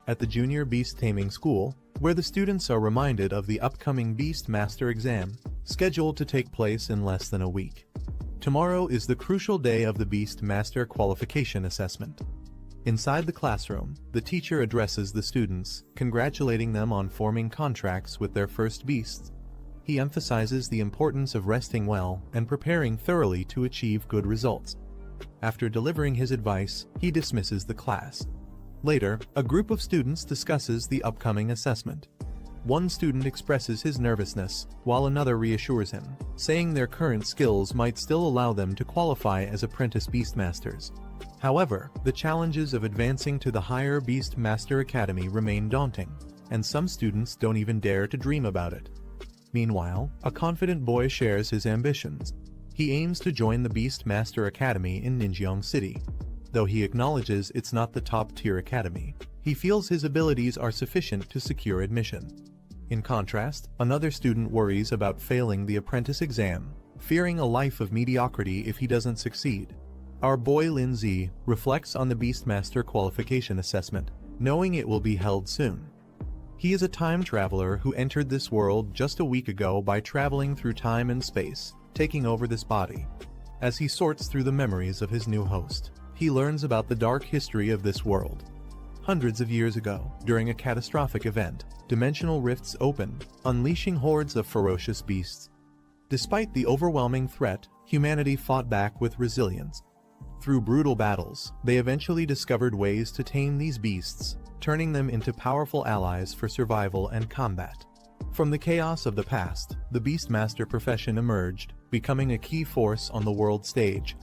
at the Junior Beast Taming School, where the students are reminded of the upcoming Beast Master exam, scheduled to take place in less than a week. Tomorrow is the crucial day of the Beast Master Qualification Assessment. Inside the classroom, the teacher addresses the students, congratulating them on forming contracts with their first beasts. He emphasizes the importance of resting well and preparing thoroughly to achieve good results. After delivering his advice, he dismisses the class. Later, a group of students discusses the upcoming assessment. One student expresses his nervousness, while another reassures him, saying their current skills might still allow them to qualify as apprentice Beastmasters. However, the challenges of advancing to the higher Beastmaster Academy remain daunting, and some students don't even dare to dream about it. Meanwhile, a confident boy shares his ambitions. He aims to join the Beastmaster Academy in Ninjeong City. Though he acknowledges it's not the top-tier academy, he feels his abilities are sufficient to secure admission. In contrast, another student worries about failing the apprentice exam, fearing a life of mediocrity if he doesn't succeed. Our boy Lin Zi reflects on the Beastmaster Qualification Assessment, knowing it will be held soon. He is a time traveler who entered this world just a week ago by traveling through time and space, taking over this body. As he sorts through the memories of his new host, he learns about the dark history of this world. Hundreds of years ago, during a catastrophic event, dimensional rifts opened, unleashing hordes of ferocious beasts. Despite the overwhelming threat, humanity fought back with resilience. Through brutal battles, they eventually discovered ways to tame these beasts, turning them into powerful allies for survival and combat. From the chaos of the past, the Beastmaster profession emerged, becoming a key force on the world stage.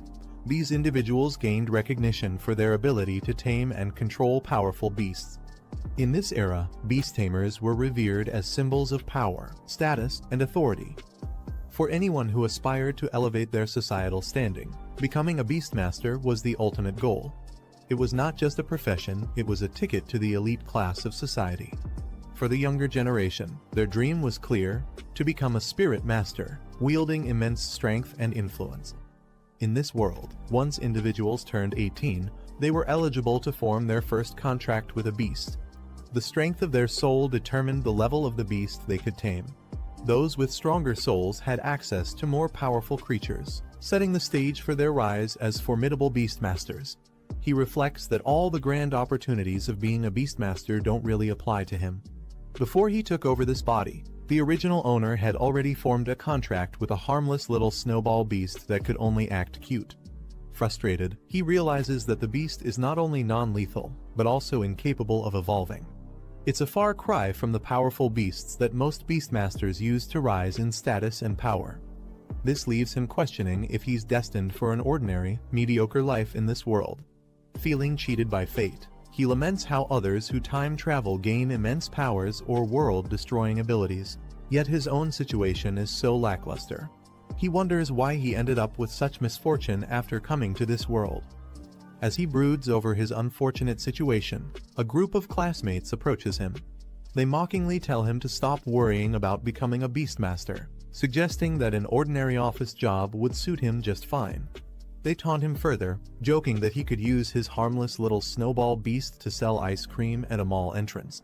These individuals gained recognition for their ability to tame and control powerful beasts. In this era, beast tamers were revered as symbols of power, status, and authority. For anyone who aspired to elevate their societal standing, becoming a beastmaster was the ultimate goal. It was not just a profession, it was a ticket to the elite class of society. For the younger generation, their dream was clear: to become a spirit master, wielding immense strength and influence. In this world, once individuals turned 18, they were eligible to form their first contract with a beast. The strength of their soul determined the level of the beast they could tame. Those with stronger souls had access to more powerful creatures, setting the stage for their rise as formidable beastmasters. He reflects that all the grand opportunities of being a beastmaster don't really apply to him. Before he took over this body, the original owner had already formed a contract with a harmless little snowball beast that could only act cute. Frustrated, he realizes that the beast is not only non-lethal, but also incapable of evolving. It's a far cry from the powerful beasts that most beastmasters use to rise in status and power. This leaves him questioning if he's destined for an ordinary, mediocre life in this world. Feeling cheated by fate, he laments how others who time travel gain immense powers or world-destroying abilities, yet his own situation is so lackluster. He wonders why he ended up with such misfortune after coming to this world. As he broods over his unfortunate situation, a group of classmates approaches him. They mockingly tell him to stop worrying about becoming a beastmaster, suggesting that an ordinary office job would suit him just fine. They taunt him further, joking that he could use his harmless little snowball beast to sell ice cream at a mall entrance.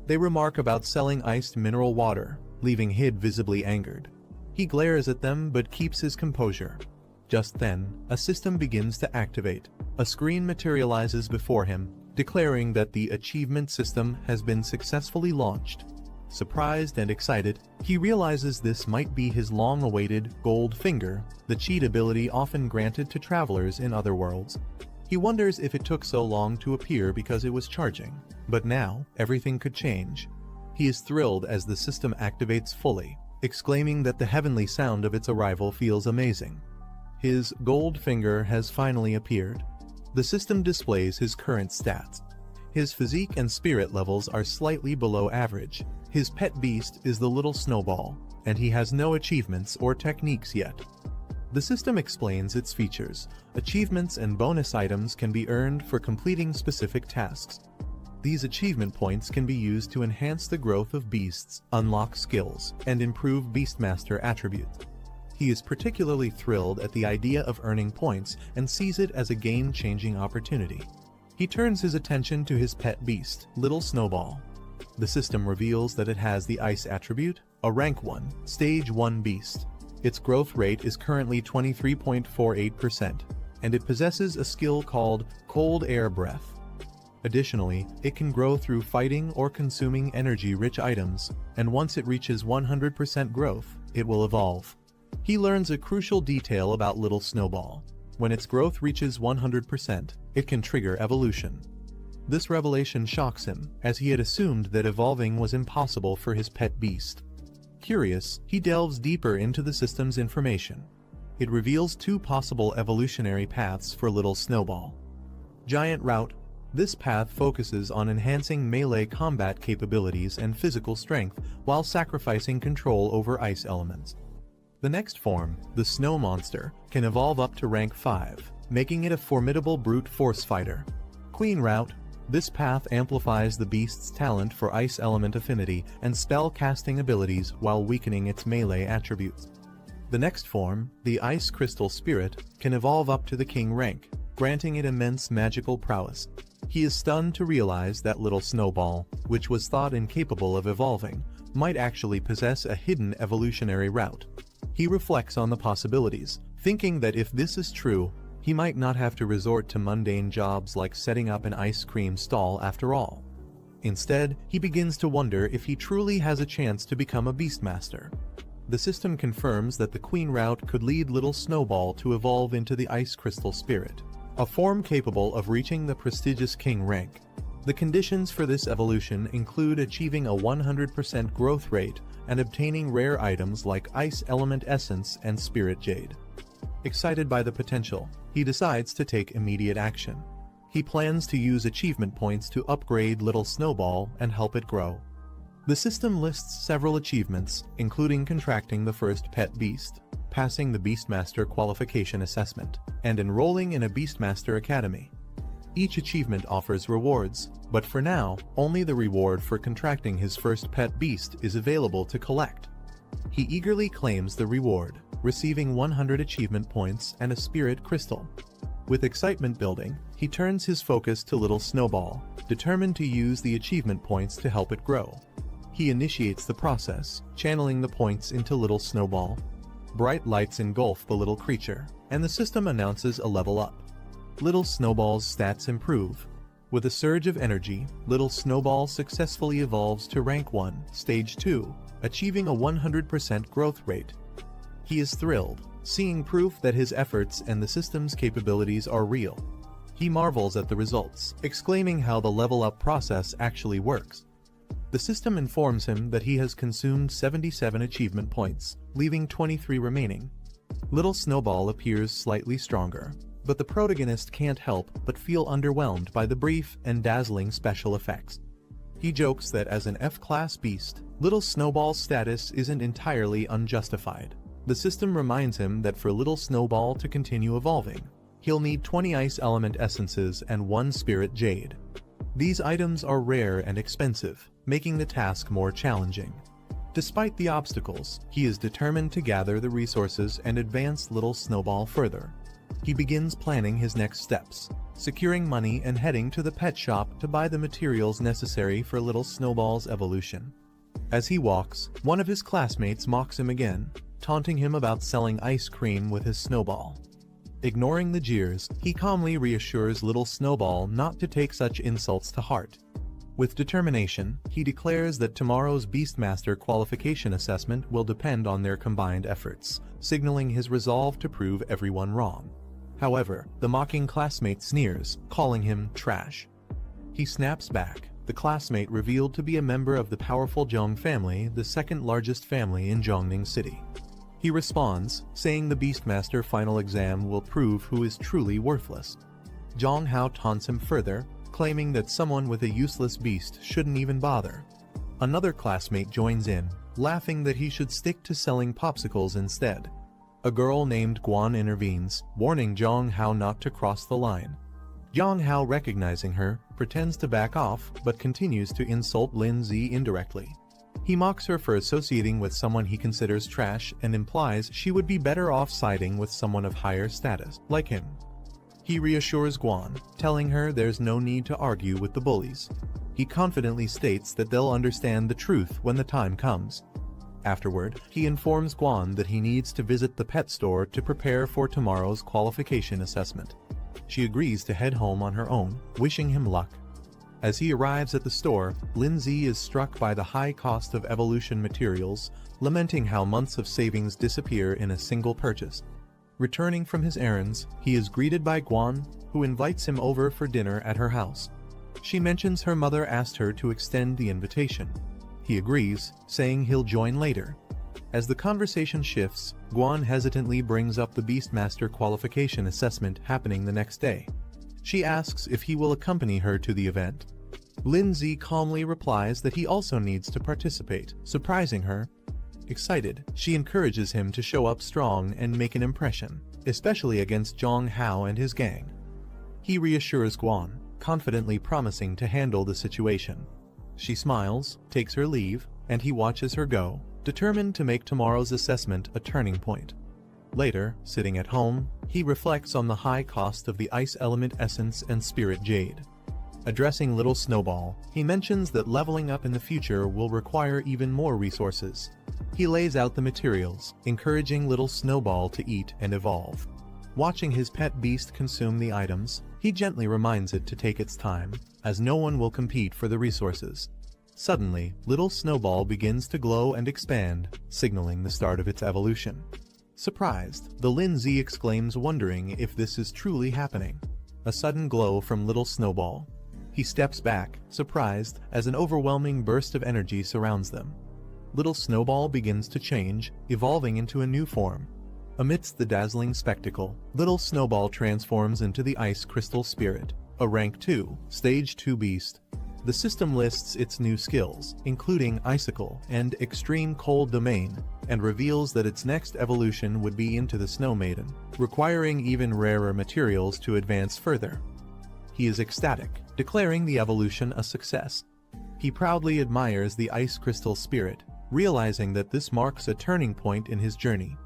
They remark about selling iced mineral water, leaving Hid visibly angered. He glares at them but keeps his composure. Just then, a system begins to activate. A screen materializes before him, declaring that the achievement system has been successfully launched. Surprised and excited, he realizes this might be his long-awaited gold finger, the cheat ability often granted to travelers in other worlds. He wonders if it took so long to appear because it was charging, but now, everything could change. He is thrilled as the system activates fully, exclaiming that the heavenly sound of its arrival feels amazing. His gold finger has finally appeared. The system displays his current stats. His physique and spirit levels are slightly below average. His pet beast is the little Snowball, and he has no achievements or techniques yet. The system explains its features. Achievements and bonus items can be earned for completing specific tasks. These achievement points can be used to enhance the growth of beasts, unlock skills, and improve Beastmaster attributes. He is particularly thrilled at the idea of earning points and sees it as a game-changing opportunity. He turns his attention to his pet beast, Little Snowball. The system reveals that it has the Ice attribute, a Rank 1, Stage 1 beast. Its growth rate is currently 23.48%, and it possesses a skill called Cold Air Breath. Additionally, it can grow through fighting or consuming energy-rich items, and once it reaches 100% growth, it will evolve. He learns a crucial detail about Little Snowball. When its growth reaches 100%, it can trigger evolution. This revelation shocks him, as he had assumed that evolving was impossible for his pet beast. Curious, he delves deeper into the system's information. It reveals two possible evolutionary paths for Little Snowball. Giant Route. This path focuses on enhancing melee combat capabilities and physical strength while sacrificing control over ice elements. The next form, the Snow Monster, can evolve up to rank 5, making it a formidable brute force fighter. Queen Route. This path amplifies the beast's talent for ice element affinity and spell casting abilities while weakening its melee attributes. The next form, the Ice Crystal Spirit, can evolve up to the King rank, granting it immense magical prowess. He is stunned to realize that Little Snowball, which was thought incapable of evolving, might actually possess a hidden evolutionary route. He reflects on the possibilities, thinking that if this is true, he might not have to resort to mundane jobs like setting up an ice cream stall after all. Instead, he begins to wonder if he truly has a chance to become a Beastmaster. The system confirms that the Queen route could lead Little Snowball to evolve into the Ice Crystal Spirit, a form capable of reaching the prestigious King rank. The conditions for this evolution include achieving a 100% growth rate and obtaining rare items like Ice Element Essence and Spirit Jade. Excited by the potential, he decides to take immediate action. He plans to use achievement points to upgrade Little Snowball and help it grow. The system lists several achievements, including contracting the first pet beast, passing the Beastmaster qualification assessment, and enrolling in a Beastmaster Academy. Each achievement offers rewards, but for now, only the reward for contracting his first pet beast is available to collect. He eagerly claims the reward, receiving 100 achievement points and a spirit crystal. With excitement building, he turns his focus to Little Snowball, determined to use the achievement points to help it grow. He initiates the process, channeling the points into Little Snowball. Bright lights engulf the little creature, and the system announces a level up. Little Snowball's stats improve. With a surge of energy, Little Snowball successfully evolves to rank 1, stage 2, achieving a 100% growth rate. He is thrilled, seeing proof that his efforts and the system's capabilities are real. He marvels at the results, exclaiming how the level-up process actually works. The system informs him that he has consumed 77 achievement points, leaving 23 remaining. Little Snowball appears slightly stronger, but the protagonist can't help but feel underwhelmed by the brief and dazzling special effects. He jokes that as an F-class beast, Little Snowball's status isn't entirely unjustified. The system reminds him that for Little Snowball to continue evolving, he'll need 20 Ice Element Essences and 1 Spirit Jade. These items are rare and expensive, making the task more challenging. Despite the obstacles, he is determined to gather the resources and advance Little Snowball further. He begins planning his next steps, securing money and heading to the pet shop to buy the materials necessary for Little Snowball's evolution. As he walks, one of his classmates mocks him again, taunting him about selling ice cream with his snowball. Ignoring the jeers, he calmly reassures Little Snowball not to take such insults to heart. With determination, he declares that tomorrow's Beastmaster qualification assessment will depend on their combined efforts, signaling his resolve to prove everyone wrong. However, the mocking classmate sneers, calling him trash. He snaps back, the classmate revealed to be a member of the powerful Zhong family, the second largest family in Zhongning City. He responds, saying the Beastmaster final exam will prove who is truly worthless. Zhong Hao taunts him further, claiming that someone with a useless beast shouldn't even bother. Another classmate joins in, laughing that he should stick to selling popsicles instead. A girl named Guan intervenes, warning Zhong Hao not to cross the line. Zhong Hao, recognizing her, pretends to back off but continues to insult Lin Zi indirectly. He mocks her for associating with someone he considers trash and implies she would be better off siding with someone of higher status, like him. He reassures Guan, telling her there's no need to argue with the bullies. He confidently states that they'll understand the truth when the time comes. Afterward, he informs Guan that he needs to visit the pet store to prepare for tomorrow's qualification assessment. She agrees to head home on her own, wishing him luck. As he arrives at the store, Lindsay is struck by the high cost of evolution materials, lamenting how months of savings disappear in a single purchase. Returning from his errands, he is greeted by Guan, who invites him over for dinner at her house. She mentions her mother asked her to extend the invitation. He agrees, saying he'll join later. As the conversation shifts, Guan hesitantly brings up the Beastmaster qualification assessment happening the next day. She asks if he will accompany her to the event. Lindsay calmly replies that he also needs to participate, surprising her. Excited, she encourages him to show up strong and make an impression, especially against Zhong Hao and his gang. He reassures Guan, confidently promising to handle the situation. She smiles, takes her leave, and he watches her go, determined to make tomorrow's assessment a turning point. Later, sitting at home, he reflects on the high cost of the ice element essence and spirit jade. Addressing little Snowball, he mentions that leveling up in the future will require even more resources. He lays out the materials, encouraging little Snowball to eat and evolve. Watching his pet beast consume the items, he gently reminds it to take its time, as no one will compete for the resources. Suddenly, little Snowball begins to glow and expand, signaling the start of its evolution. Surprised, the Lindsay exclaims, wondering if this is truly happening. A sudden glow from little Snowball. He steps back, surprised, as an overwhelming burst of energy surrounds them. Little Snowball begins to change, evolving into a new form. Amidst the dazzling spectacle, little Snowball transforms into the Ice Crystal Spirit, a Rank 2, Stage 2 beast. The system lists its new skills, including Icicle and Extreme Cold Domain, and reveals that its next evolution would be into the Snow Maiden, requiring even rarer materials to advance further. He is ecstatic, declaring the evolution a success. He proudly admires the Ice Crystal Spirit, realizing that this marks a turning point in his journey.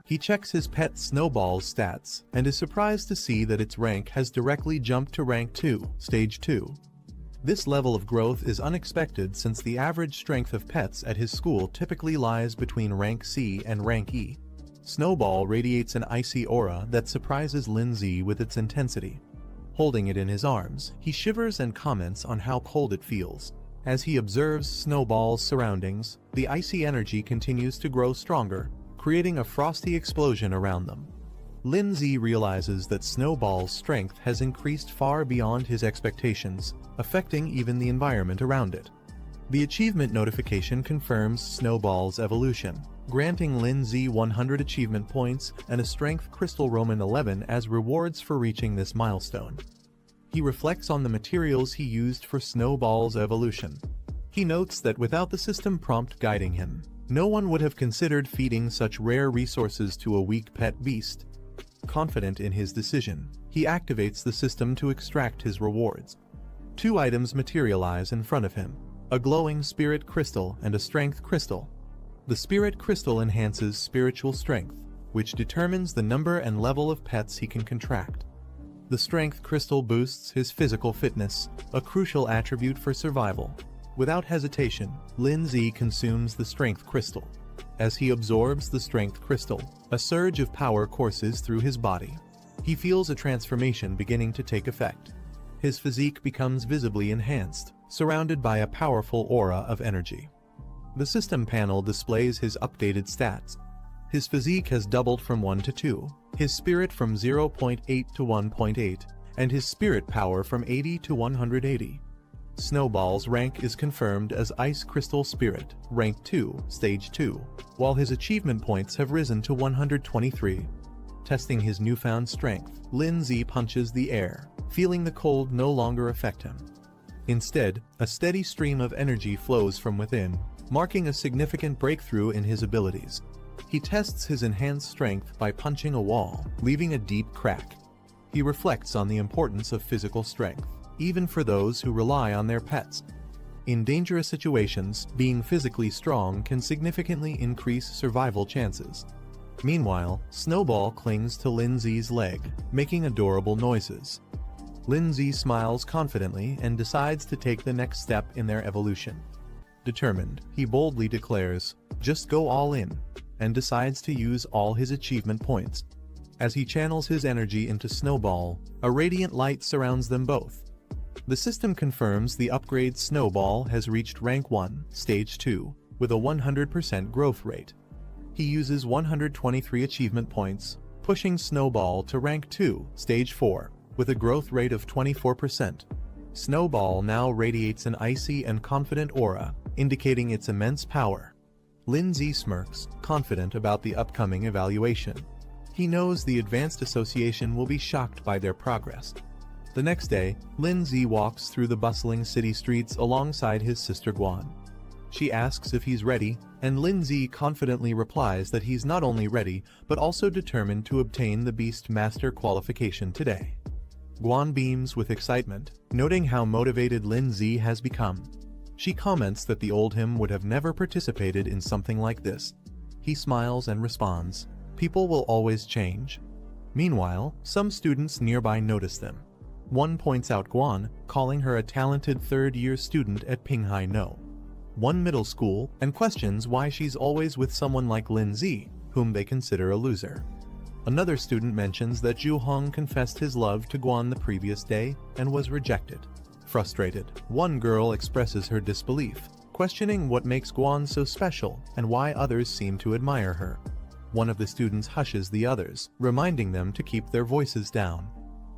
He checks his pet Snowball's stats, and is surprised to see that its rank has directly jumped to Rank 2, Stage 2. This level of growth is unexpected since the average strength of pets at his school typically lies between Rank C and Rank E. Snowball radiates an icy aura that surprises Lindsay with its intensity. Holding it in his arms, he shivers and comments on how cold it feels. As he observes Snowball's surroundings, the icy energy continues to grow stronger, creating a frosty explosion around them. Lindsay realizes that Snowball's strength has increased far beyond his expectations, affecting even the environment around it. The achievement notification confirms Snowball's evolution, granting Lindsay 100 achievement points and a Strength Crystal Roman 11 as rewards for reaching this milestone. He reflects on the materials he used for Snowball's evolution. He notes that without the system prompt guiding him, no one would have considered feeding such rare resources to a weak pet beast. Confident in his decision, he activates the system to extract his rewards. Two items materialize in front of him, a glowing spirit crystal and a strength crystal. The spirit crystal enhances spiritual strength, which determines the number and level of pets he can contract. The strength crystal boosts his physical fitness, a crucial attribute for survival. Without hesitation, Lindsay consumes the strength crystal. As he absorbs the strength crystal, a surge of power courses through his body. He feels a transformation beginning to take effect. His physique becomes visibly enhanced, surrounded by a powerful aura of energy. The system panel displays his updated stats. His physique has doubled from 1 to 2, his spirit from 0.8 to 1.8, and his spirit power from 80 to 180. Snowball's rank is confirmed as Ice Crystal Spirit, Rank 2, Stage 2, while his achievement points have risen to 123. Testing his newfound strength, Lindsay punches the air, feeling the cold no longer affect him. Instead, a steady stream of energy flows from within, marking a significant breakthrough in his abilities. He tests his enhanced strength by punching a wall, leaving a deep crack. He reflects on the importance of physical strength, even for those who rely on their pets. In dangerous situations, being physically strong can significantly increase survival chances. Meanwhile, Snowball clings to Lindsay's leg, making adorable noises. Lindsay smiles confidently and decides to take the next step in their evolution. Determined, he boldly declares, "Just go all in," and decides to use all his achievement points. As he channels his energy into Snowball, a radiant light surrounds them both. The system confirms the upgrade Snowball has reached Rank 1, Stage 2, with a 100% growth rate. He uses 123 achievement points, pushing Snowball to Rank 2, Stage 4, with a growth rate of 24%. Snowball now radiates an icy and confident aura, indicating its immense power. Lindsay smirks, confident about the upcoming evaluation. He knows the Advanced Association will be shocked by their progress. The next day, Lindsay walks through the bustling city streets alongside his sister Guan. She asks if he's ready, and Lindsay confidently replies that he's not only ready, but also determined to obtain the Beast Master qualification today. Guan beams with excitement, noting how motivated Lindsay has become. She comments that the old him would have never participated in something like this. He smiles and responds, "People will always change." Meanwhile, some students nearby notice them. One points out Guan, calling her a talented third-year student at Pinghai No. One middle school, and questions why she's always with someone like Lindsay, whom they consider a loser. Another student mentions that Zhu Hong confessed his love to Guan the previous day and was rejected. Frustrated, one girl expresses her disbelief, questioning what makes Guan so special and why others seem to admire her. One of the students hushes the others, reminding them to keep their voices down.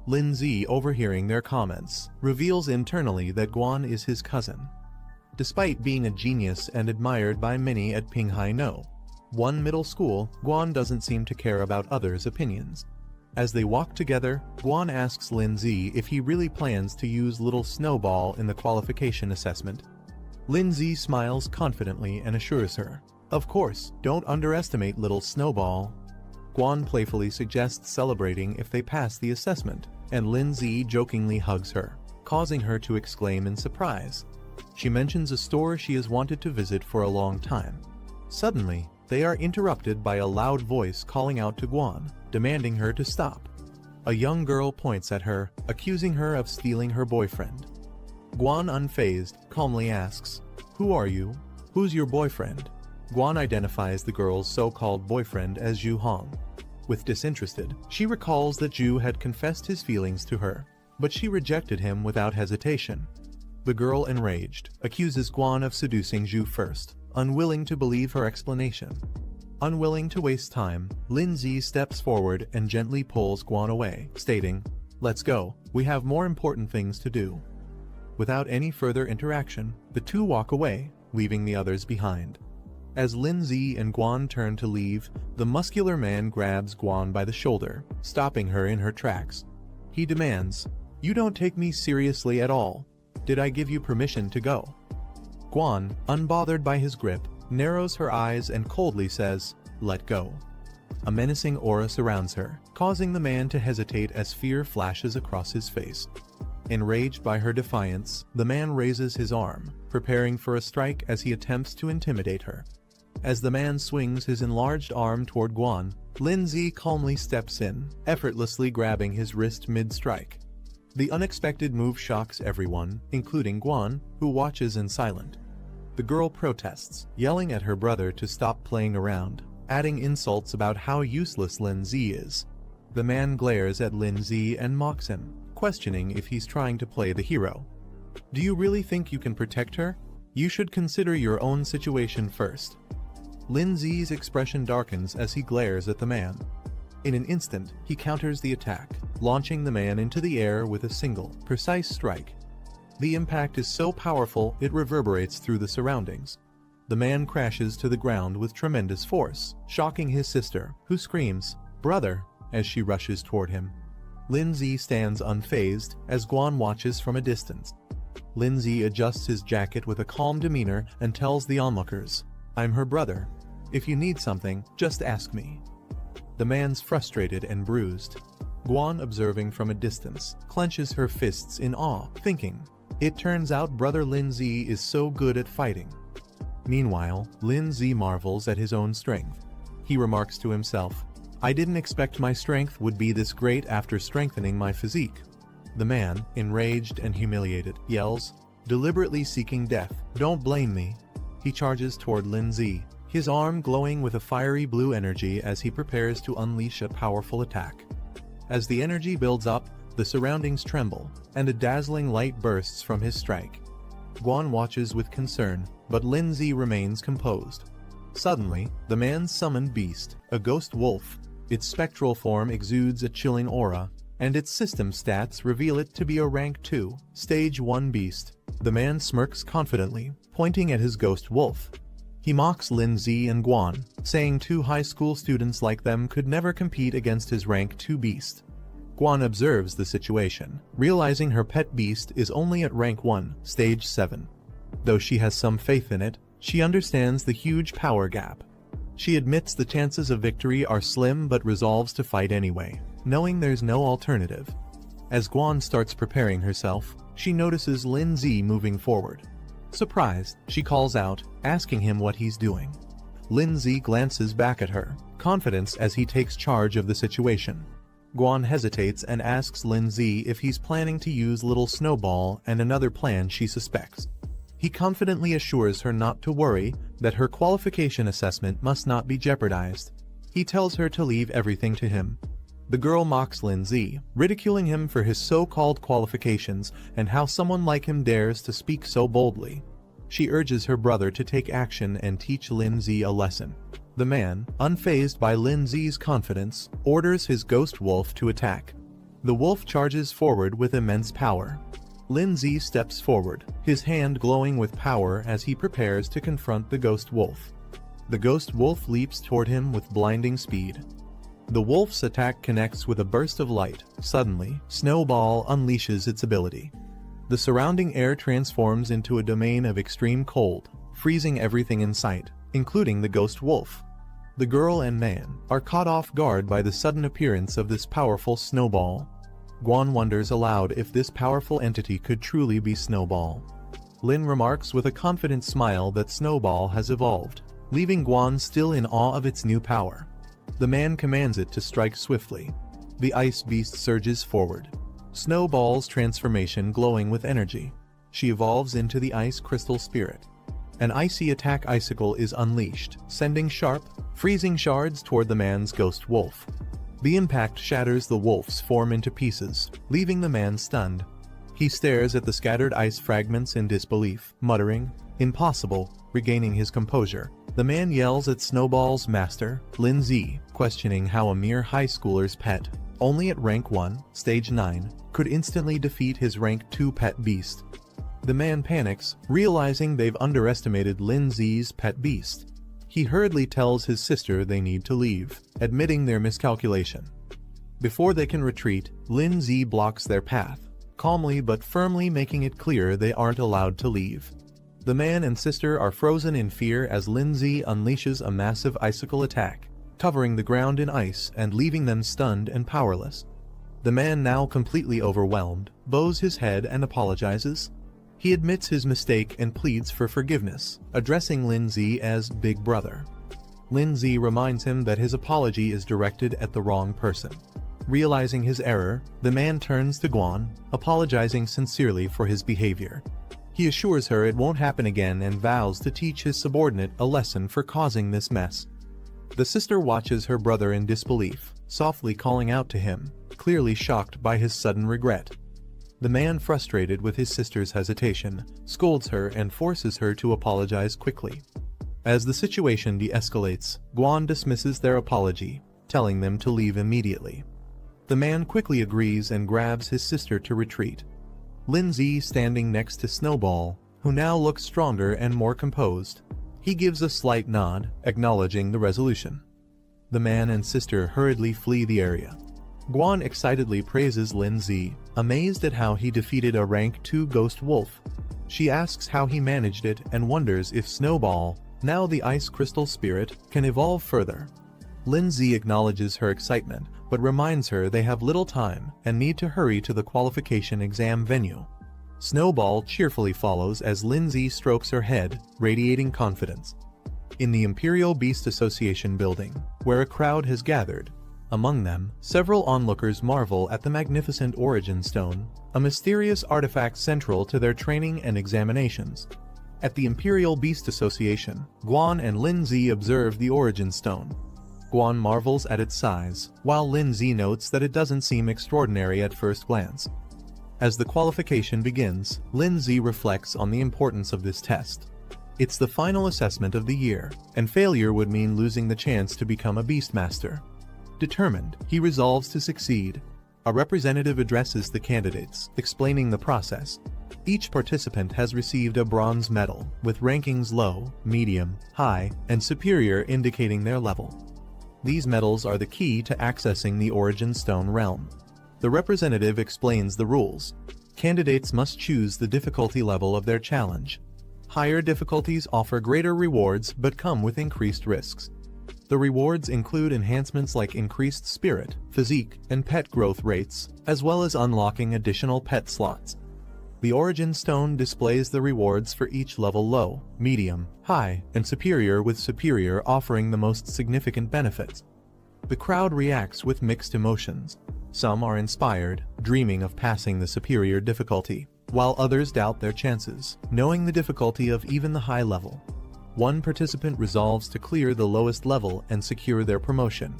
Lindsay, overhearing their comments, reveals internally that Guan is his cousin. Despite being a genius and admired by many at Pinghai No, one middle school, Guan doesn't seem to care about others' opinions. As they walk together, Guan asks Lindsay if he really plans to use Little Snowball in the qualification assessment. Lindsay smiles confidently and assures her, "Of course, don't underestimate Little Snowball." Guan playfully suggests celebrating if they pass the assessment, and Lindsay jokingly hugs her, causing her to exclaim in surprise. She mentions a store she has wanted to visit for a long time. Suddenly, they are interrupted by a loud voice calling out to Guan, demanding her to stop. A young girl points at her, accusing her of stealing her boyfriend. Guan, unfazed, calmly asks, "Who are you? Who's your boyfriend?" Guan identifies the girl's so-called boyfriend as Zhu Hong. With disinterested, she recalls that Zhu had confessed his feelings to her, but she rejected him without hesitation. The girl, enraged, accuses Guan of seducing Zhu first, unwilling to believe her explanation. Unwilling to waste time, Lindsay steps forward and gently pulls Guan away, stating, "Let's go, we have more important things to do." Without any further interaction, the two walk away, leaving the others behind. As Lindsay and Guan turn to leave, the muscular man grabs Guan by the shoulder, stopping her in her tracks. He demands, "You don't take me seriously at all. Did I give you permission to go?" Guan, unbothered by his grip, narrows her eyes and coldly says, "Let go." A menacing aura surrounds her, causing the man to hesitate as fear flashes across his face. Enraged by her defiance, the man raises his arm, preparing for a strike as he attempts to intimidate her. As the man swings his enlarged arm toward Guan, Lindsay calmly steps in, effortlessly grabbing his wrist mid-strike. The unexpected move shocks everyone, including Guan, who watches in silence. The girl protests, yelling at her brother to stop playing around, adding insults about how useless Lindsay is. The man glares at Lindsay and mocks him, questioning if he's trying to play the hero. "Do you really think you can protect her? You should consider your own situation first." Lindsay's expression darkens as he glares at the man. In an instant, he counters the attack, launching the man into the air with a single, precise strike. The impact is so powerful it reverberates through the surroundings. The man crashes to the ground with tremendous force, shocking his sister, who screams, "Brother," as she rushes toward him. Lindsay stands unfazed as Guan watches from a distance. Lindsay adjusts his jacket with a calm demeanor and tells the onlookers, "I'm her brother. If you need something, just ask me." The man's frustrated and bruised. Guan, observing from a distance, clenches her fists in awe, thinking, "It turns out brother Lindsay is so good at fighting." Meanwhile, Lindsay marvels at his own strength. he remarks to himself. I didn't expect my strength would be this great after strengthening my physique. The man, enraged and humiliated, yells, deliberately seeking death. Don't blame me. He charges toward Lindsay, his arm glowing with a fiery blue energy as he prepares to unleash a powerful attack. As the energy builds up, the surroundings tremble, and a dazzling light bursts from his strike. Guan watches with concern, but Lindsay remains composed. Suddenly, the man's summoned beast, a ghost wolf, its spectral form exudes a chilling aura, and its system stats reveal it to be a rank 2, stage 1 beast. The man smirks confidently, pointing at his ghost wolf. He mocks Lindsay and Guan, saying 2 high school students like them could never compete against his rank 2 beast. Guan observes the situation, realizing her pet beast is only at rank 1, stage 7. Though she has some faith in it, she understands the huge power gap. She admits the chances of victory are slim but resolves to fight anyway, knowing there's no alternative. As Guan starts preparing herself, she notices Lindsay moving forward. Surprised, she calls out, asking him what he's doing. Lindsay glances back at her, confidence as he takes charge of the situation. Guan hesitates and asks Lindsay if he's planning to use little Snowball and another plan she suspects. He confidently assures her not to worry, that her qualification assessment must not be jeopardized. He tells her to leave everything to him. The girl mocks Lindsay, ridiculing him for his so-called qualifications and how someone like him dares to speak so boldly. She urges her brother to take action and teach Lindsay a lesson. The man, unfazed by Lindsay's confidence, orders his ghost wolf to attack. The wolf charges forward with immense power. Lindsay steps forward, his hand glowing with power as he prepares to confront the ghost wolf. The ghost wolf leaps toward him with blinding speed. The wolf's attack connects with a burst of light. Suddenly, Snowball unleashes its ability. The surrounding air transforms into a domain of extreme cold, freezing everything in sight, including the ghost wolf. The girl and man are caught off guard by the sudden appearance of this powerful Snowball. Guan wonders aloud if this powerful entity could truly be Snowball. Lin remarks with a confident smile that Snowball has evolved, leaving Guan still in awe of its new power. The man commands it to strike swiftly. The ice beast surges forward, Snowball's transformation glowing with energy. She evolves into the ice crystal spirit. An icy attack icicle is unleashed, sending sharp, freezing shards toward the man's ghost wolf. The impact shatters the wolf's form into pieces, leaving the man stunned. He stares at the scattered ice fragments in disbelief, muttering, "Impossible," regaining his composure. The man yells at Snowball's master, Lindsay, questioning how a mere high schooler's pet, only at rank 1, stage 9, could instantly defeat his rank 2 pet beast. The man panics, realizing they've underestimated Lindsay's pet beast. He hurriedly tells his sister they need to leave, admitting their miscalculation. Before they can retreat, Lindsay blocks their path, calmly but firmly making it clear they aren't allowed to leave. The man and sister are frozen in fear as Lindsay unleashes a massive icicle attack, covering the ground in ice and leaving them stunned and powerless. The man, now completely overwhelmed, bows his head and apologizes. He admits his mistake and pleads for forgiveness, addressing Lindsay as Big Brother. Lindsay reminds him that his apology is directed at the wrong person. Realizing his error, the man turns to Guan, apologizing sincerely for his behavior. He assures her it won't happen again and vows to teach his subordinate a lesson for causing this mess. The sister watches her brother in disbelief, softly calling out to him, clearly shocked by his sudden regret. The man, frustrated with his sister's hesitation, scolds her and forces her to apologize quickly. As the situation de-escalates, Guan dismisses their apology, telling them to leave immediately. The man quickly agrees and grabs his sister to retreat. Lindsay, standing next to Snowball, who now looks stronger and more composed, he gives a slight nod, acknowledging the resolution. The man and sister hurriedly flee the area. Guan excitedly praises Lindsay, amazed at how he defeated a rank 2 ghost wolf. She asks how he managed it and wonders if Snowball, now the ice crystal spirit, can evolve further. Lindsay acknowledges her excitement, but reminds her they have little time and need to hurry to the qualification exam venue. Snowball cheerfully follows as Lindsay strokes her head, radiating confidence. in the Imperial Beast Association building, where a crowd has gathered. Among them, several onlookers marvel at the magnificent Origin Stone, a mysterious artifact central to their training and examinations. At the Imperial Beast Association, Guan and Lin Zi observe the Origin Stone. Guan marvels at its size, while Lin Zi notes that it doesn't seem extraordinary at first glance. As the qualification begins, Lin Zi reflects on the importance of this test. It's the final assessment of the year, and failure would mean losing the chance to become a Beastmaster. Determined, he resolves to succeed. A representative addresses the candidates, explaining the process. Each participant has received a bronze medal, with rankings low, medium, high, and superior indicating their level. These medals are the key to accessing the Origin Stone realm. The representative explains the rules. Candidates must choose the difficulty level of their challenge. Higher difficulties offer greater rewards but come with increased risks. The rewards include enhancements like increased spirit, physique, and pet growth rates, as well as unlocking additional pet slots. The Origin Stone displays the rewards for each level: low, medium, high, and superior, with superior offering the most significant benefits. The crowd reacts with mixed emotions. Some are inspired, dreaming of passing the superior difficulty, while others doubt their chances, knowing the difficulty of even the high level. One participant resolves to clear the lowest level and secure their promotion.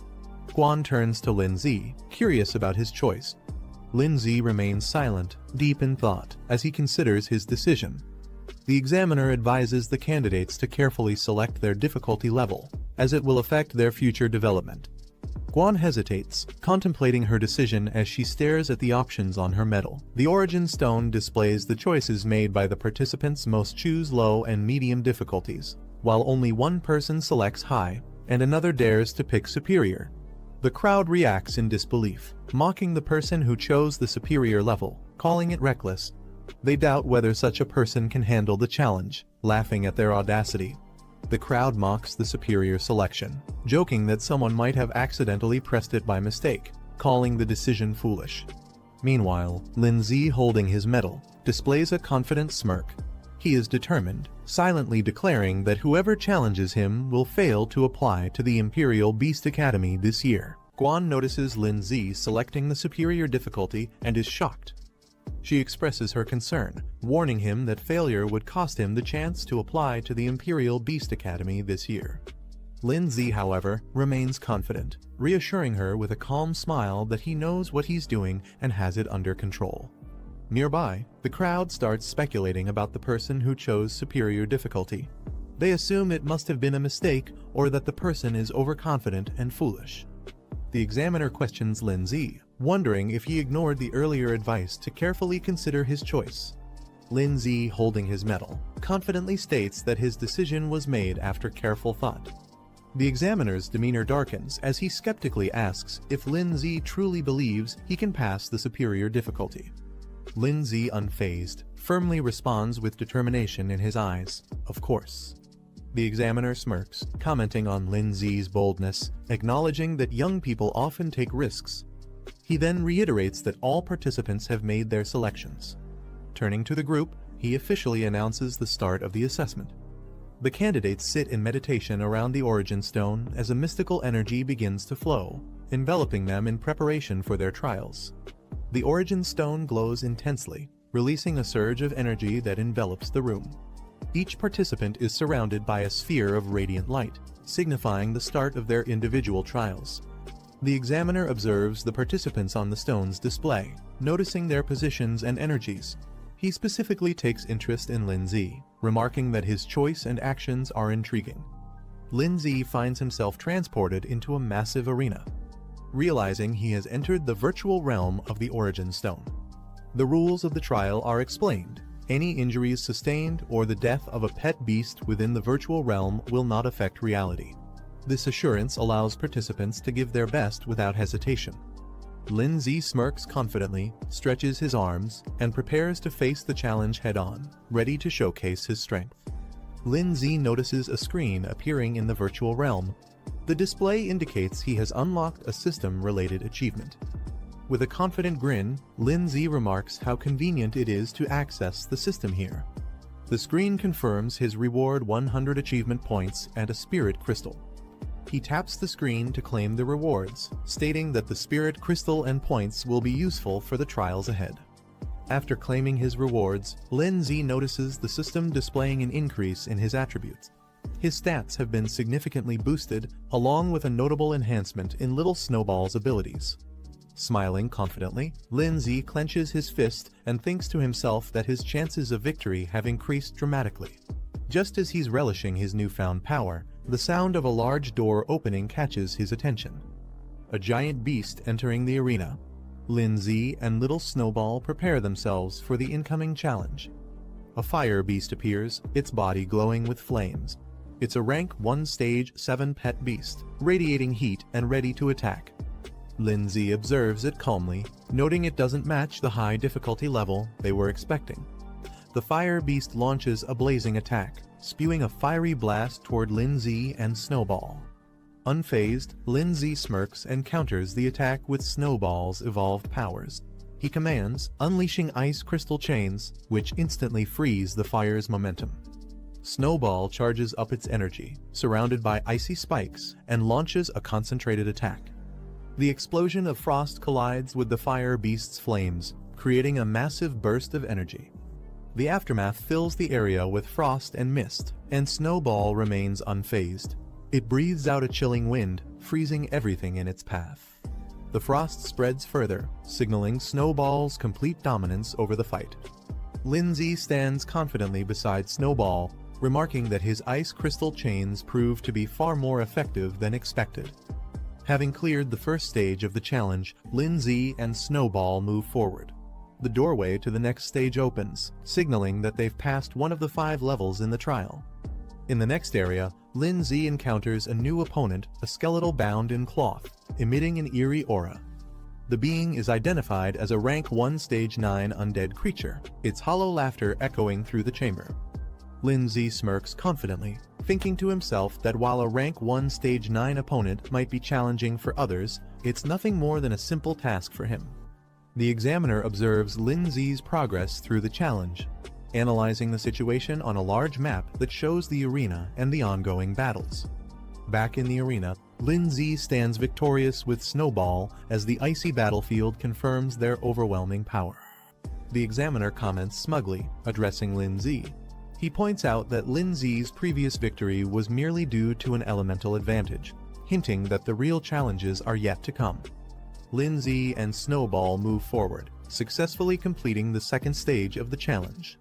Guan turns to Lin Zi, curious about his choice. Lin Zi remains silent, deep in thought, as he considers his decision. The examiner advises the candidates to carefully select their difficulty level, as it will affect their future development. Guan hesitates, contemplating her decision as she stares at the options on her medal. The Origin Stone displays the choices made by the participants. Most choose low and medium difficulties, while only one person selects high, and another dares to pick superior. The crowd reacts in disbelief, mocking the person who chose the superior level, calling it reckless. They doubt whether such a person can handle the challenge, laughing at their audacity. The crowd mocks the superior selection, joking that someone might have accidentally pressed it by mistake, calling the decision foolish. Meanwhile, Lin Zi, holding his medal, displays a confident smirk. He is determined, silently declaring that whoever challenges him will fail to apply to the Imperial Beast Academy this year. Guan notices Lin Zi selecting the superior difficulty and is shocked. She expresses her concern, warning him that failure would cost him the chance to apply to the Imperial Beast Academy this year. Lin Zi, however, remains confident, reassuring her with a calm smile that he knows what he's doing and has it under control. Nearby, the crowd starts speculating about the person who chose superior difficulty. They assume it must have been a mistake or that the person is overconfident and foolish. The examiner questions Lin Zi, wondering if he ignored the earlier advice to carefully consider his choice. Lin Zi, holding his medal, confidently states that his decision was made after careful thought. The examiner's demeanor darkens as he skeptically asks if Lin Zi truly believes he can pass the superior difficulty. Lin Zi, unfazed, firmly responds with determination in his eyes, "Of course." The examiner smirks, commenting on Lin Zi's boldness, acknowledging that young people often take risks. He then reiterates that all participants have made their selections. Turning to the group, he officially announces the start of the assessment. The candidates sit in meditation around the Origin Stone as a mystical energy begins to flow, enveloping them in preparation for their trials. The Origin Stone glows intensely, releasing a surge of energy that envelops the room. Each participant is surrounded by a sphere of radiant light, signifying the start of their individual trials. The examiner observes the participants on the stone's display, noticing their positions and energies. He specifically takes interest in Lin Zi, remarking that his choice and actions are intriguing. Lin Zi finds himself transported into a massive arena, realizing he has entered the virtual realm of the Origin Stone. The rules of the trial are explained. Any injuries sustained or the death of a pet beast within the virtual realm will not affect reality. This assurance allows participants to give their best without hesitation. Lin Zi smirks confidently, stretches his arms, and prepares to face the challenge head-on, ready to showcase his strength. Lin Zi notices a screen appearing in the virtual realm. The display indicates he has unlocked a system-related achievement. With a confident grin, Lin Zi remarks how convenient it is to access the system here. The screen confirms his reward: 100 achievement points and a spirit crystal. He taps the screen to claim the rewards, stating that the spirit crystal and points will be useful for the trials ahead. After claiming his rewards, Lin Z notices the system displaying an increase in his attributes. His stats have been significantly boosted, along with a notable enhancement in Little Snowball's abilities. Smiling confidently, Lin Z clenches his fist and thinks to himself that his chances of victory have increased dramatically. Just as he's relishing his newfound power, the sound of a large door opening catches his attention. A giant beast entering the arena. Lin Z and Little Snowball prepare themselves for the incoming challenge. A fire beast appears, its body glowing with flames. It's a rank 1 stage 7 pet beast, radiating heat and ready to attack. Lin Z observes it calmly, noting it doesn't match the high difficulty level they were expecting. The fire beast launches a blazing attack, spewing a fiery blast toward Lin Z and Snowball. Unfazed, Lin Z smirks and counters the attack with Snowball's evolved powers. He commands, unleashing ice crystal chains, which instantly freeze the fire's momentum. Snowball charges up its energy, surrounded by icy spikes, and launches a concentrated attack. The explosion of frost collides with the fire beast's flames, creating a massive burst of energy. The aftermath fills the area with frost and mist, and Snowball remains unfazed. It breathes out a chilling wind, freezing everything in its path. The frost spreads further, signaling Snowball's complete dominance over the fight. Lin Z stands confidently beside Snowball, remarking that his ice crystal chains prove to be far more effective than expected. Having cleared the first stage of the challenge, Lin Z and Snowball move forward. The doorway to the next stage opens, signaling that they've passed one of the 5 levels in the trial. In the next area, Lin Z encounters a new opponent, a skeletal bound in cloth, emitting an eerie aura. The being is identified as a rank 1 stage 9 undead creature, its hollow laughter echoing through the chamber. Lin Z smirks confidently, thinking to himself that while a rank 1 stage 9 opponent might be challenging for others, it's nothing more than a simple task for him. The examiner observes Lin Z's progress through the challenge, analyzing the situation on a large map that shows the arena and the ongoing battles. Back in the arena, Lin Z stands victorious with Snowball as the icy battlefield confirms their overwhelming power. The examiner comments smugly, addressing Lin Z. He points out that Lin Z's previous victory was merely due to an elemental advantage, hinting that the real challenges are yet to come. Lin Z and Snowball move forward, successfully completing the second stage of the challenge.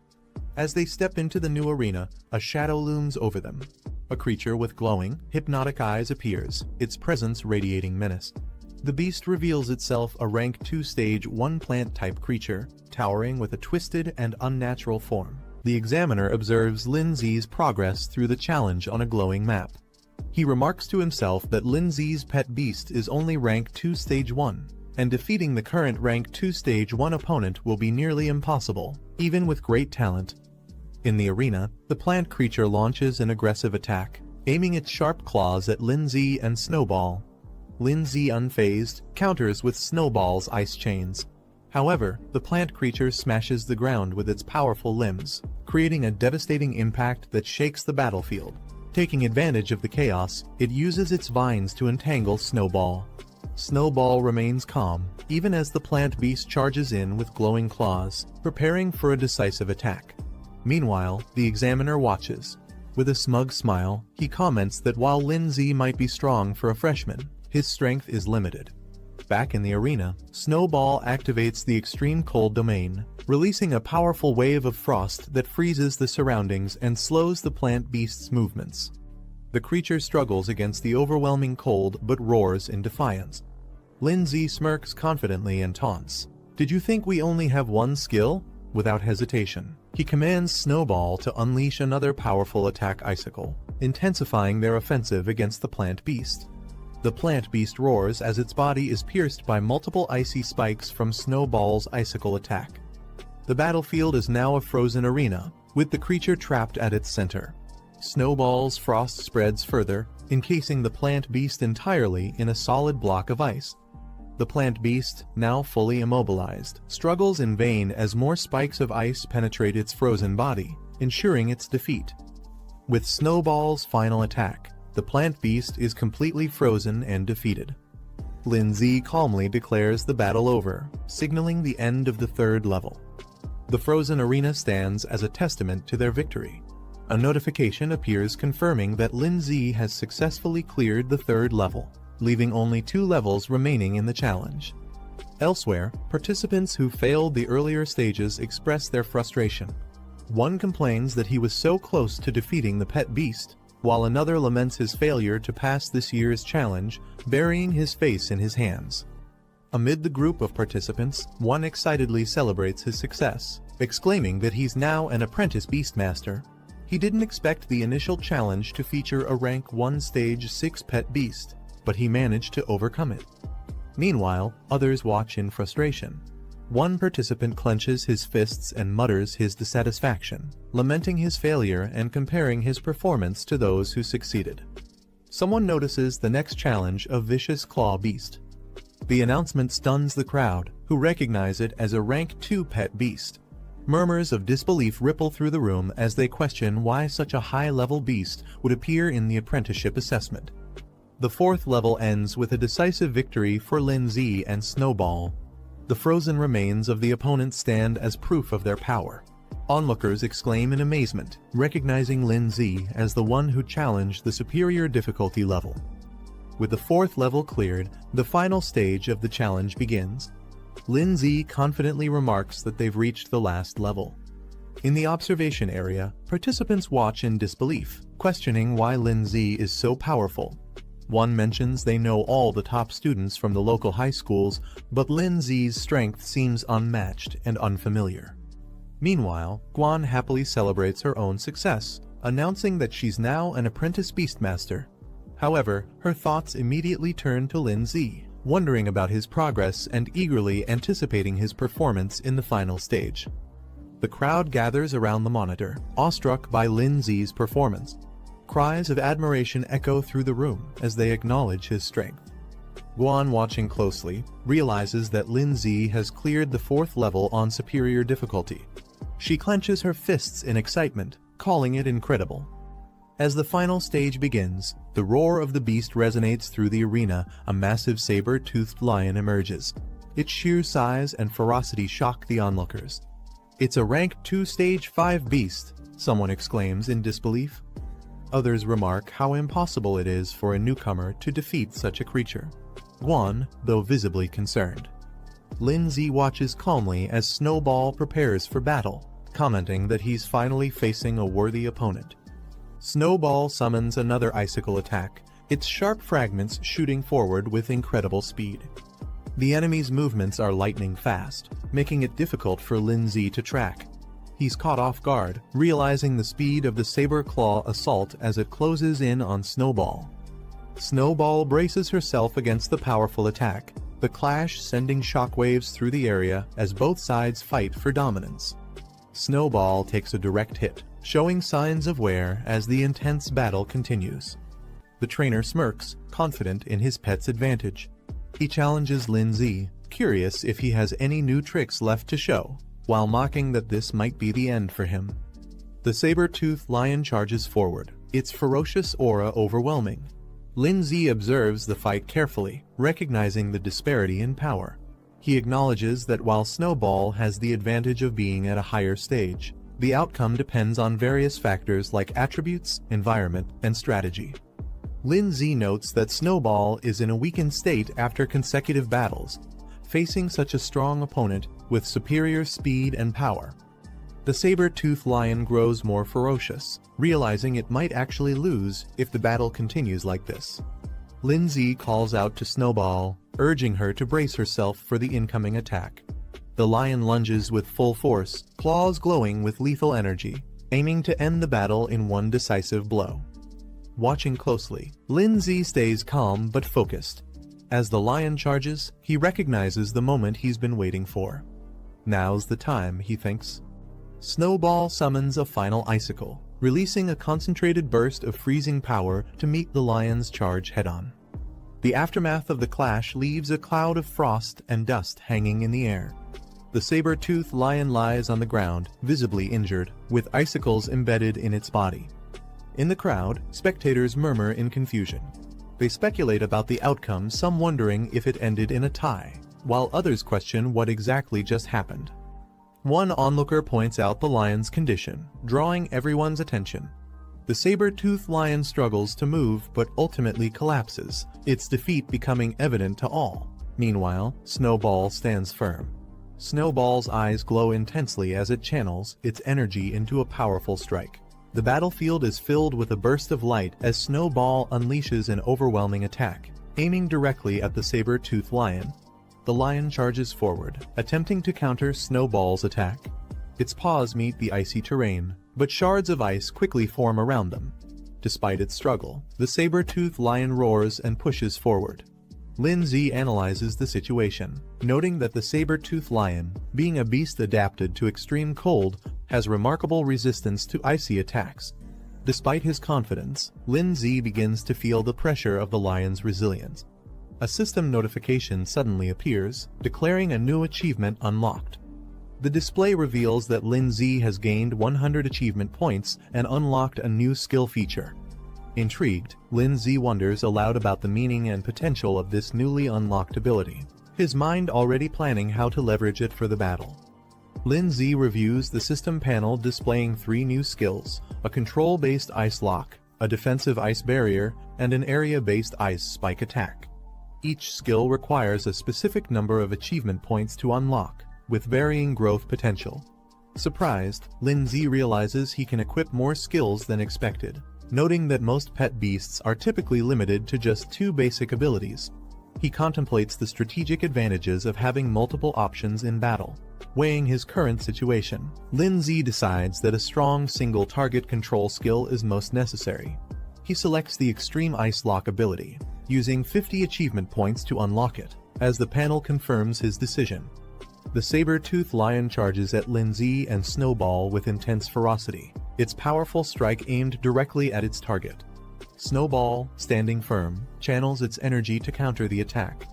As they step into the new arena, a shadow looms over them. A creature with glowing, hypnotic eyes appears, its presence radiating menace. The beast reveals itself a rank 2 stage 1 plant-type creature, towering with a twisted and unnatural form. The examiner observes Lin Z's progress through the challenge on a glowing map. He remarks to himself that Lin Z's pet beast is only rank 2 stage 1, and defeating the current rank 2 stage 1 opponent will be nearly impossible, even with great talent. In the arena, the plant creature launches an aggressive attack, aiming its sharp claws at Lin Z and Snowball. Lin Z, unfazed, counters with Snowball's ice chains. However, the plant creature smashes the ground with its powerful limbs, creating a devastating impact that shakes the battlefield. Taking advantage of the chaos, it uses its vines to entangle Snowball. Snowball remains calm, even as the plant beast charges in with glowing claws, preparing for a decisive attack. Meanwhile, the examiner watches. With a smug smile, he comments that while Lin Z might be strong for a freshman, his strength is limited. Back in the arena, Snowball activates the extreme cold domain, releasing a powerful wave of frost that freezes the surroundings and slows the plant beast's movements. The creature struggles against the overwhelming cold but roars in defiance. Lin Z smirks confidently and taunts, "Did you think we only have one skill?" Without hesitation, he commands Snowball to unleash another powerful attack icicle, intensifying their offensive against the plant beast. The plant beast roars as its body is pierced by multiple icy spikes from Snowball's icicle attack. The battlefield is now a frozen arena, with the creature trapped at its center. Snowball's frost spreads further, encasing the plant beast entirely in a solid block of ice. The plant beast, now fully immobilized, struggles in vain as more spikes of ice penetrate its frozen body, ensuring its defeat. With Snowball's final attack, the plant beast is completely frozen and defeated. Lindsay calmly declares the battle over, signaling the end of the third level. The frozen arena stands as a testament to their victory. A notification appears confirming that Lindsay has successfully cleared the third level, leaving only 2 levels remaining in the challenge. Elsewhere, participants who failed the earlier stages express their frustration. One complains that he was so close to defeating the pet beast, while another laments his failure to pass this year's challenge, burying his face in his hands. Amid the group of participants, one excitedly celebrates his success, exclaiming that he's now an apprentice beastmaster. He didn't expect the initial challenge to feature a rank 1 stage 6 pet beast, but he managed to overcome it. Meanwhile, others watch in frustration. One participant clenches his fists and mutters his dissatisfaction, lamenting his failure and comparing his performance to those who succeeded. Someone notices the next challenge, a vicious claw beast. The announcement stuns the crowd, who recognize it as a rank 2 pet beast. Murmurs of disbelief ripple through the room as they question why such a high-level beast would appear in the apprenticeship assessment. The 4th level ends with a decisive victory for Lindsay and Snowball. The frozen remains of the opponents stand as proof of their power. Onlookers exclaim in amazement, recognizing Lindsay as the one who challenged the superior difficulty level. With the 4th level cleared, the final stage of the challenge begins. Lindsay confidently remarks that they've reached the last level. In the observation area, participants watch in disbelief, questioning why Lindsay is so powerful. One mentions they know all the top students from the local high schools, but Lindsay's strength seems unmatched and unfamiliar. Meanwhile, Guan happily celebrates her own success, announcing that she's now an apprentice beastmaster. However, her thoughts immediately turn to Lindsay, wondering about his progress and eagerly anticipating his performance in the final stage. The crowd gathers around the monitor, awestruck by Lindsay's performance. Cries of admiration echo through the room as they acknowledge his strength. Guan, watching closely, realizes that Lindsay has cleared the 4th level on superior difficulty. She clenches her fists in excitement, calling it incredible. As the final stage begins, the roar of the beast resonates through the arena. A massive saber-toothed lion emerges. Its sheer size and ferocity shock the onlookers. "It's a rank 2 stage 5 beast," someone exclaims in disbelief. Others remark how impossible it is for a newcomer to defeat such a creature. Guan, though visibly concerned. Lindsay watches calmly as Snowball prepares for battle, commenting that he's finally facing a worthy opponent. Snowball summons another icicle attack, its sharp fragments shooting forward with incredible speed. The enemy's movements are lightning fast, making it difficult for Lindsay to track. He's caught off guard, realizing the speed of the saber claw assault as it closes in on Snowball. Snowball braces herself against the powerful attack, the clash sending shockwaves through the area as both sides fight for dominance. Snowball takes a direct hit, showing signs of wear as the intense battle continues. The trainer smirks, confident in his pet's advantage. He challenges Lindsay, curious if he has any new tricks left to show, while mocking that this might be the end for him. The saber-toothed lion charges forward, its ferocious aura overwhelming. Lindsay observes the fight carefully, recognizing the disparity in power. He acknowledges that while Snowball has the advantage of being at a higher stage, the outcome depends on various factors like attributes, environment, and strategy. Lindsay notes that Snowball is in a weakened state after consecutive battles, facing such a strong opponent with superior speed and power. The saber-toothed lion grows more ferocious, realizing it might actually lose if the battle continues like this. Lindsay calls out to Snowball, urging her to brace herself for the incoming attack. The lion lunges with full force, claws glowing with lethal energy, aiming to end the battle in one decisive blow. Watching closely, Lindsay stays calm but focused. As the lion charges, he recognizes the moment he's been waiting for. Now's the time, he thinks. Snowball summons a final icicle, releasing a concentrated burst of freezing power to meet the lion's charge head-on. The aftermath of the clash leaves a cloud of frost and dust hanging in the air. The saber-toothed lion lies on the ground, visibly injured, with icicles embedded in its body. In the crowd, spectators murmur in confusion. They speculate about the outcome, some wondering if it ended in a tie, while others question what exactly just happened. One onlooker points out the lion's condition, drawing everyone's attention. The saber-toothed lion struggles to move but ultimately collapses, its defeat becoming evident to all. Meanwhile, Snowball stands firm. Snowball's eyes glow intensely as it channels its energy into a powerful strike. The battlefield is filled with a burst of light as Snowball unleashes an overwhelming attack, aiming directly at the saber-toothed lion. The lion charges forward, attempting to counter Snowball's attack. Its paws meet the icy terrain, but shards of ice quickly form around them. Despite its struggle, the saber-toothed lion roars and pushes forward. Lindsay analyzes the situation, noting that the saber-toothed lion, being a beast adapted to extreme cold, has remarkable resistance to icy attacks. Despite his confidence, Lindsay begins to feel the pressure of the lion's resilience. A system notification suddenly appears, declaring a new achievement unlocked. The display reveals that Lindsay has gained 100 achievement points and unlocked a new skill feature. Intrigued, Lindsay wonders aloud about the meaning and potential of this newly unlocked ability, his mind already planning how to leverage it for the battle. Lindsay reviews the system panel displaying 3 new skills: a control-based ice lock, a defensive ice barrier, and an area-based ice spike attack. Each skill requires a specific number of achievement points to unlock, with varying growth potential. Surprised, Lindsay realizes he can equip more skills than expected, noting that most pet beasts are typically limited to just 2 basic abilities. He contemplates the strategic advantages of having multiple options in battle. Weighing his current situation, Lindsay decides that a strong single-target control skill is most necessary. He selects the Extreme Ice Lock ability, using 50 achievement points to unlock it, as the panel confirms his decision. The saber-toothed lion charges at Lindsay and Snowball with intense ferocity, its powerful strike aimed directly at its target. Snowball, standing firm, channels its energy to counter the attack.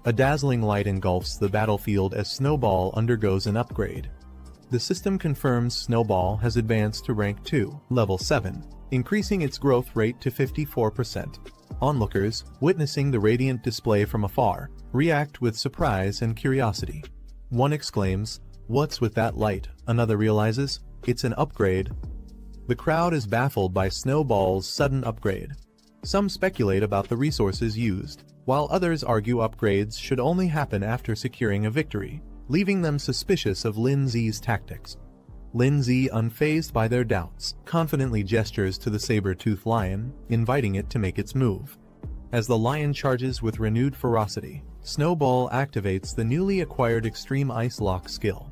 A dazzling light engulfs the battlefield as Snowball undergoes an upgrade. The system confirms Snowball has advanced to rank 2, level 7, increasing its growth rate to 54%. Onlookers, witnessing the radiant display from afar, react with surprise and curiosity. One exclaims, "What's with that light?" Another realizes, "It's an upgrade." The crowd is baffled by Snowball's sudden upgrade. Some speculate about the resources used, while others argue upgrades should only happen after securing a victory, leaving them suspicious of Lindsay's tactics. Lindsay, unfazed by their doubts, confidently gestures to the saber-toothed lion, inviting it to make its move. As the lion charges with renewed ferocity, Snowball activates the newly acquired Extreme Ice Lock skill.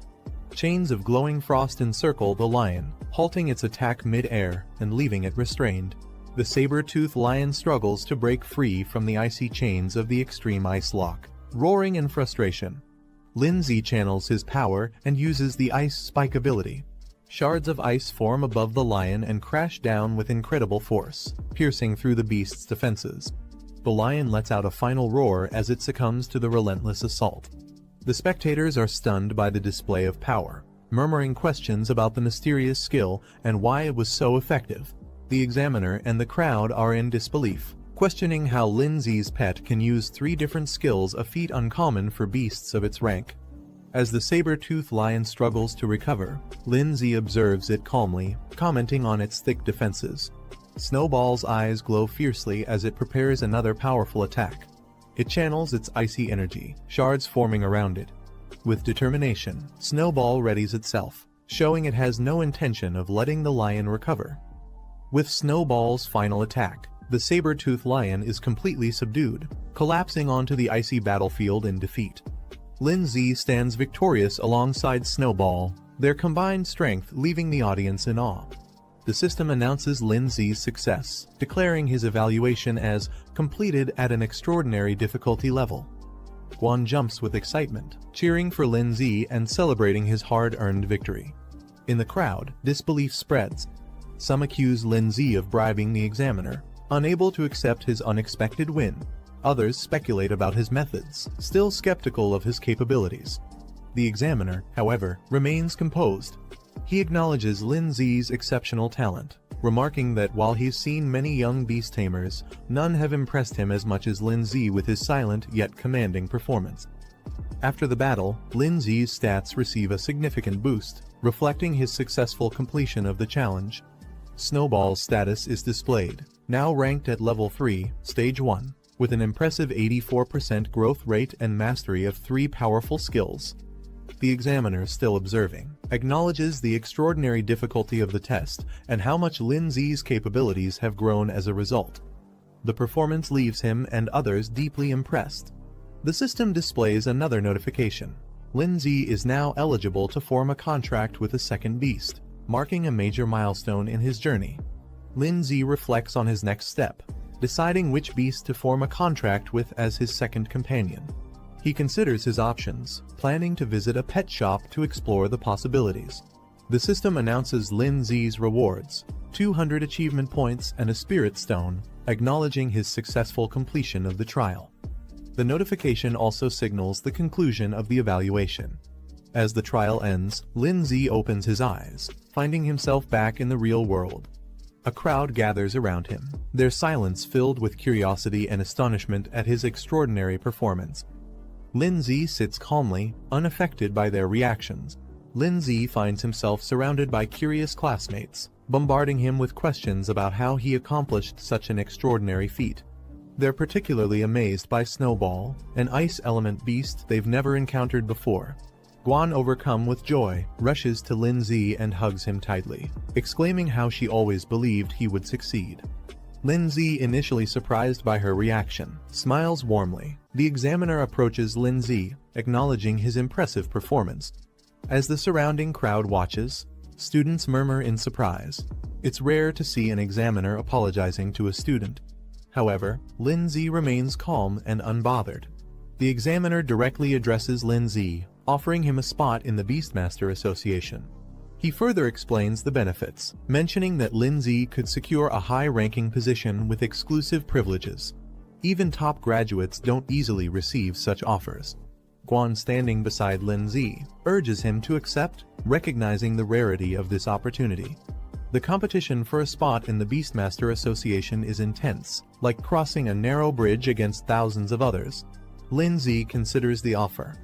Chains of glowing frost encircle the lion, halting its attack mid-air and leaving it restrained. The saber-toothed lion struggles to break free from the icy chains of the Extreme Ice Lock, roaring in frustration. Lindsay channels his power and uses the Ice Spike ability. Shards of ice form above the lion and crash down with incredible force, piercing through the beast's defenses. The lion lets out a final roar as it succumbs to the relentless assault. The spectators are stunned by the display of power, murmuring questions about the mysterious skill and why it was so effective. The examiner and the crowd are in disbelief, questioning how Lindsay's pet can use 3 different skills, a feat uncommon for beasts of its rank. As the saber-toothed lion struggles to recover, Lindsay observes it calmly, commenting on its thick defenses. Snowball's eyes glow fiercely as it prepares another powerful attack. It channels its icy energy, shards forming around it. With determination, Snowball readies itself, showing it has no intention of letting the lion recover. With Snowball's final attack, the saber-toothed lion is completely subdued, collapsing onto the icy battlefield in defeat. Lindsay stands victorious alongside Snowball, their combined strength leaving the audience in awe. The system announces Lindsay's success, declaring his evaluation as completed at an extraordinary difficulty level. Guan jumps with excitement, cheering for Lindsay and celebrating his hard-earned victory. In the crowd, disbelief spreads. Some accuse Lindsay of bribing the examiner, unable to accept his unexpected win. Others speculate about his methods, still skeptical of his capabilities. The examiner, however, remains composed. He acknowledges Lin Zi's exceptional talent, remarking that while he's seen many young beast tamers, none have impressed him as much as Lin Zi with his silent yet commanding performance. After the battle, Lin Zi's stats receive a significant boost, reflecting his successful completion of the challenge. Snowball's status is displayed, now ranked at level 3, stage 1, with an impressive 84% growth rate and mastery of 3 powerful skills. The examiner, still observing, acknowledges the extraordinary difficulty of the test and how much Lin Zi's capabilities have grown as a result. The performance leaves him and others deeply impressed. The system displays another notification. Lin Zi is now eligible to form a contract with a second beast, marking a major milestone in his journey. Lin Zi reflects on his next step, deciding which beast to form a contract with as his second companion. He considers his options, planning to visit a pet shop to explore the possibilities. The system announces Lin Zi's rewards, 200 achievement points and a spirit stone, acknowledging his successful completion of the trial. The notification also signals the conclusion of the evaluation. As the trial ends, Lin Zi opens his eyes, finding himself back in the real world. A crowd gathers around him, their silence filled with curiosity and astonishment at his extraordinary performance. Lin Zi sits calmly, unaffected by their reactions. Lin Zi finds himself surrounded by curious classmates, bombarding him with questions about how he accomplished such an extraordinary feat. They're particularly amazed by Snowball, an ice element beast they've never encountered before. Guan, overcome with joy, rushes to Lin Zi and hugs him tightly, exclaiming how she always believed he would succeed. Lin Zi, initially surprised by her reaction, smiles warmly. The examiner approaches Lin Zi, acknowledging his impressive performance. As the surrounding crowd watches, students murmur in surprise. It's rare to see an examiner apologizing to a student. However, Lin Zi remains calm and unbothered. The examiner directly addresses Lin Zi, offering him a spot in the Beastmaster Association. He further explains the benefits, mentioning that Lin Zi could secure a high-ranking position with exclusive privileges. Even top graduates don't easily receive such offers. Guan, standing beside Lin Zi, urges him to accept, recognizing the rarity of this opportunity. The competition for a spot in the Beastmaster Association is intense, like crossing a narrow bridge against thousands of others. Lin Zi considers the offer.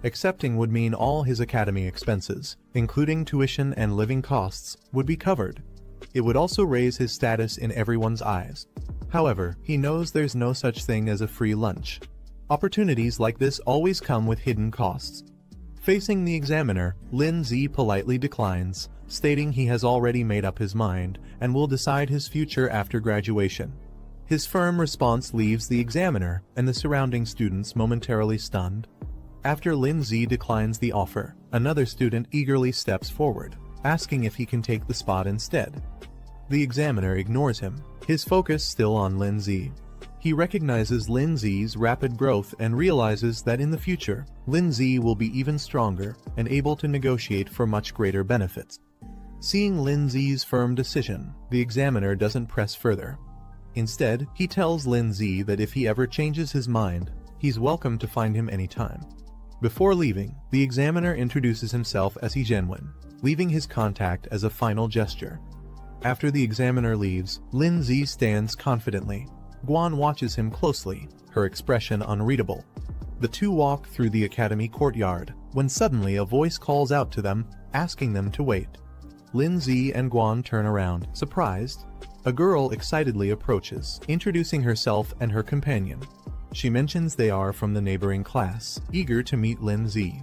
Accepting would mean all his academy expenses, including tuition and living costs, would be covered. It would also raise his status in everyone's eyes. However, he knows there's no such thing as a free lunch. Opportunities like this always come with hidden costs. Facing the examiner, Lin Zi politely declines, stating he has already made up his mind and will decide his future after graduation. His firm response leaves the examiner and the surrounding students momentarily stunned. After Lin Zi declines the offer, another student eagerly steps forward, asking if he can take the spot instead. The examiner ignores him, his focus still on Lin Zi. He recognizes Lin Zi's rapid growth and realizes that in the future, Lin Zi will be even stronger and able to negotiate for much greater benefits. Seeing Lin Zi's firm decision, the examiner doesn't press further. Instead, he tells Lin Zi that if he ever changes his mind, he's welcome to find him anytime. Before leaving, the examiner introduces himself as Jianwen, leaving his contact as a final gesture. After the examiner leaves, Lin Zi stands confidently. Guan watches him closely, her expression unreadable. The two walk through the academy courtyard, when suddenly a voice calls out to them, asking them to wait. Lin Zi and Guan turn around, surprised. A girl excitedly approaches, introducing herself and her companion. She mentions they are from the neighboring class, eager to meet Lin Zi.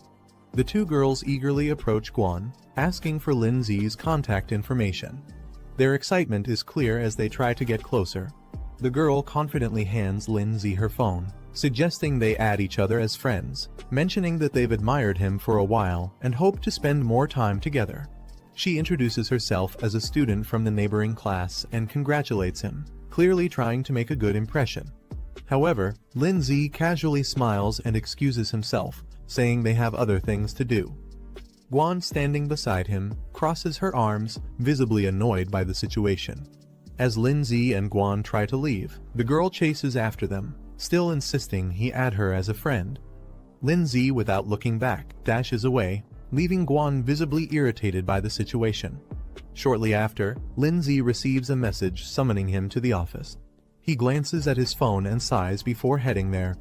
The two girls eagerly approach Guan, asking for Lin Zi's contact information. Their excitement is clear as they try to get closer. The girl confidently hands Lin Zi her phone, suggesting they add each other as friends, mentioning that they've admired him for a while and hope to spend more time together. She introduces herself as a student from the neighboring class and congratulates him, clearly trying to make a good impression. However, Lin Zi casually smiles and excuses himself, saying they have other things to do. Guan, standing beside him, crosses her arms, visibly annoyed by the situation. As Lin Zi and Guan try to leave, the girl chases after them, still insisting he add her as a friend. Lindsay, without looking back, dashes away, leaving Guan visibly irritated by the situation. Shortly after, Lindsay receives a message summoning him to the office. He glances at his phone and sighs before heading there.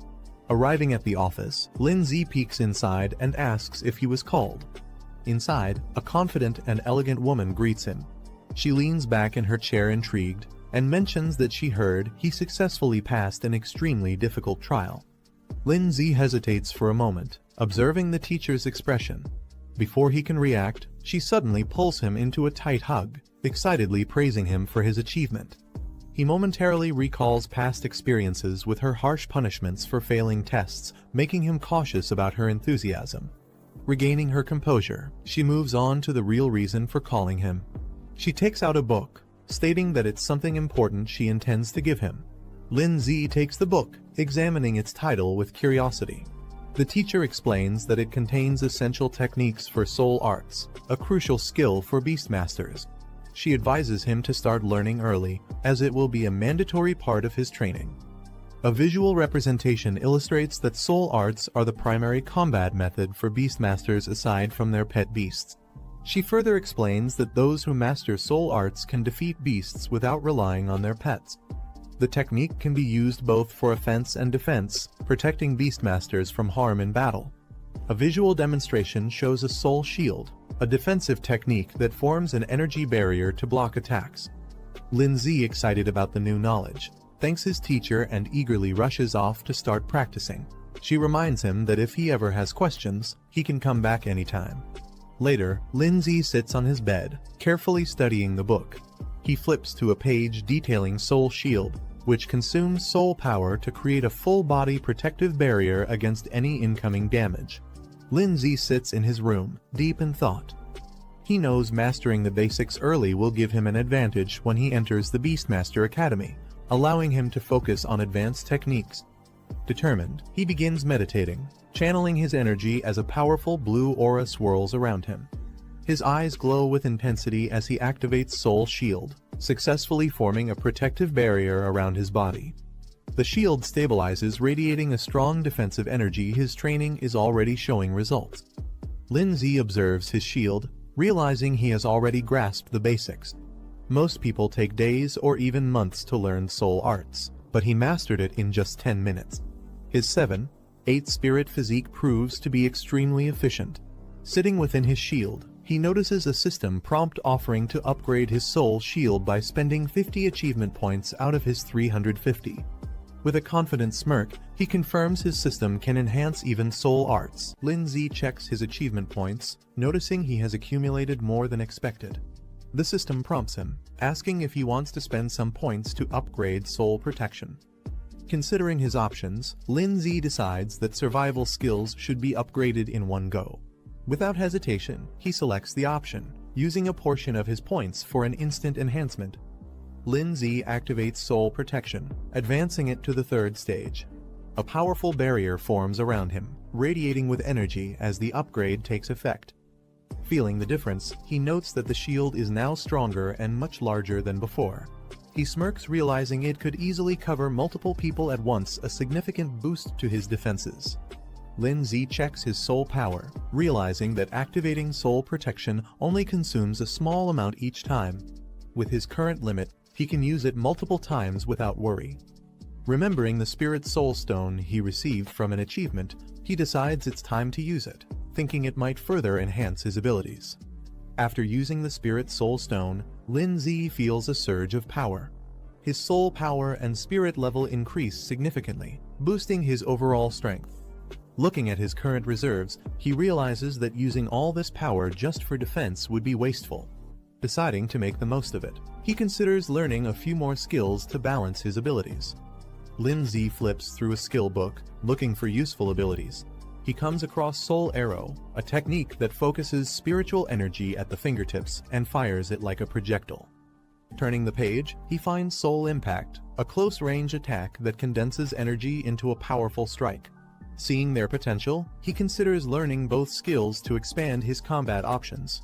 Arriving at the office, Lindsay peeks inside and asks if he was called. Inside, a confident and elegant woman greets him. She leans back in her chair intrigued, and mentions that she heard he successfully passed an extremely difficult trial. Lindsay hesitates for a moment, observing the teacher's expression. Before he can react, she suddenly pulls him into a tight hug, excitedly praising him for his achievement. He momentarily recalls past experiences with her harsh punishments for failing tests, making him cautious about her enthusiasm. Regaining her composure, she moves on to the real reason for calling him. She takes out a book, stating that it's something important she intends to give him. Lindsay takes the book, examining its title with curiosity. The teacher explains that it contains essential techniques for soul arts, a crucial skill for Beastmasters. She advises him to start learning early, as it will be a mandatory part of his training. A visual representation illustrates that soul arts are the primary combat method for Beastmasters aside from their pet beasts. She further explains that those who master soul arts can defeat beasts without relying on their pets. The technique can be used both for offense and defense, protecting Beastmasters from harm in battle. A visual demonstration shows a soul shield, a defensive technique that forms an energy barrier to block attacks. Lindsay, excited about the new knowledge, thanks his teacher and eagerly rushes off to start practicing. She reminds him that if he ever has questions, he can come back anytime. Later, Lindsay sits on his bed, carefully studying the book. He flips to a page detailing Soul Shield, which consumes soul power to create a full-body protective barrier against any incoming damage. Lindsay sits in his room, deep in thought. He knows mastering the basics early will give him an advantage when he enters the Beastmaster Academy, allowing him to focus on advanced techniques. Determined, he begins meditating, channeling his energy as a powerful blue aura swirls around him. His eyes glow with intensity as he activates Soul Shield, successfully forming a protective barrier around his body. The shield stabilizes, radiating a strong defensive energy. His training is already showing results. Lindsay observes his shield, realizing he has already grasped the basics. Most people take days or even months to learn soul arts, but he mastered it in just 10 minutes. His 7/8 spirit physique proves to be extremely efficient. Sitting within his shield, he notices a system prompt offering to upgrade his soul shield by spending 50 achievement points out of his 350. With a confident smirk, he confirms his system can enhance even soul arts. Lindsay checks his achievement points, noticing he has accumulated more than expected. The system prompts him, asking if he wants to spend some points to upgrade soul protection. Considering his options, Lindsay decides that survival skills should be upgraded in one go. Without hesitation, he selects the option, using a portion of his points for an instant enhancement. Lindsay activates Soul Protection, advancing it to the 3rd stage. A powerful barrier forms around him, radiating with energy as the upgrade takes effect. Feeling the difference, he notes that the shield is now stronger and much larger than before. He smirks, realizing it could easily cover multiple people at once, a significant boost to his defenses. Lindsay checks his soul power, realizing that activating Soul Protection only consumes a small amount each time. With his current limit, he can use it multiple times without worry. Remembering the Spirit Soul Stone he received from an achievement, he decides it's time to use it, thinking it might further enhance his abilities. After using the Spirit Soul Stone, Lindsay feels a surge of power. His soul power and spirit level increase significantly, boosting his overall strength. Looking at his current reserves, he realizes that using all this power just for defense would be wasteful. Deciding to make the most of it, he considers learning a few more skills to balance his abilities. Lindsay flips through a skill book, looking for useful abilities. He comes across Soul Arrow, a technique that focuses spiritual energy at the fingertips and fires it like a projectile. Turning the page, he finds Soul Impact, a close-range attack that condenses energy into a powerful strike. Seeing their potential, he considers learning both skills to expand his combat options.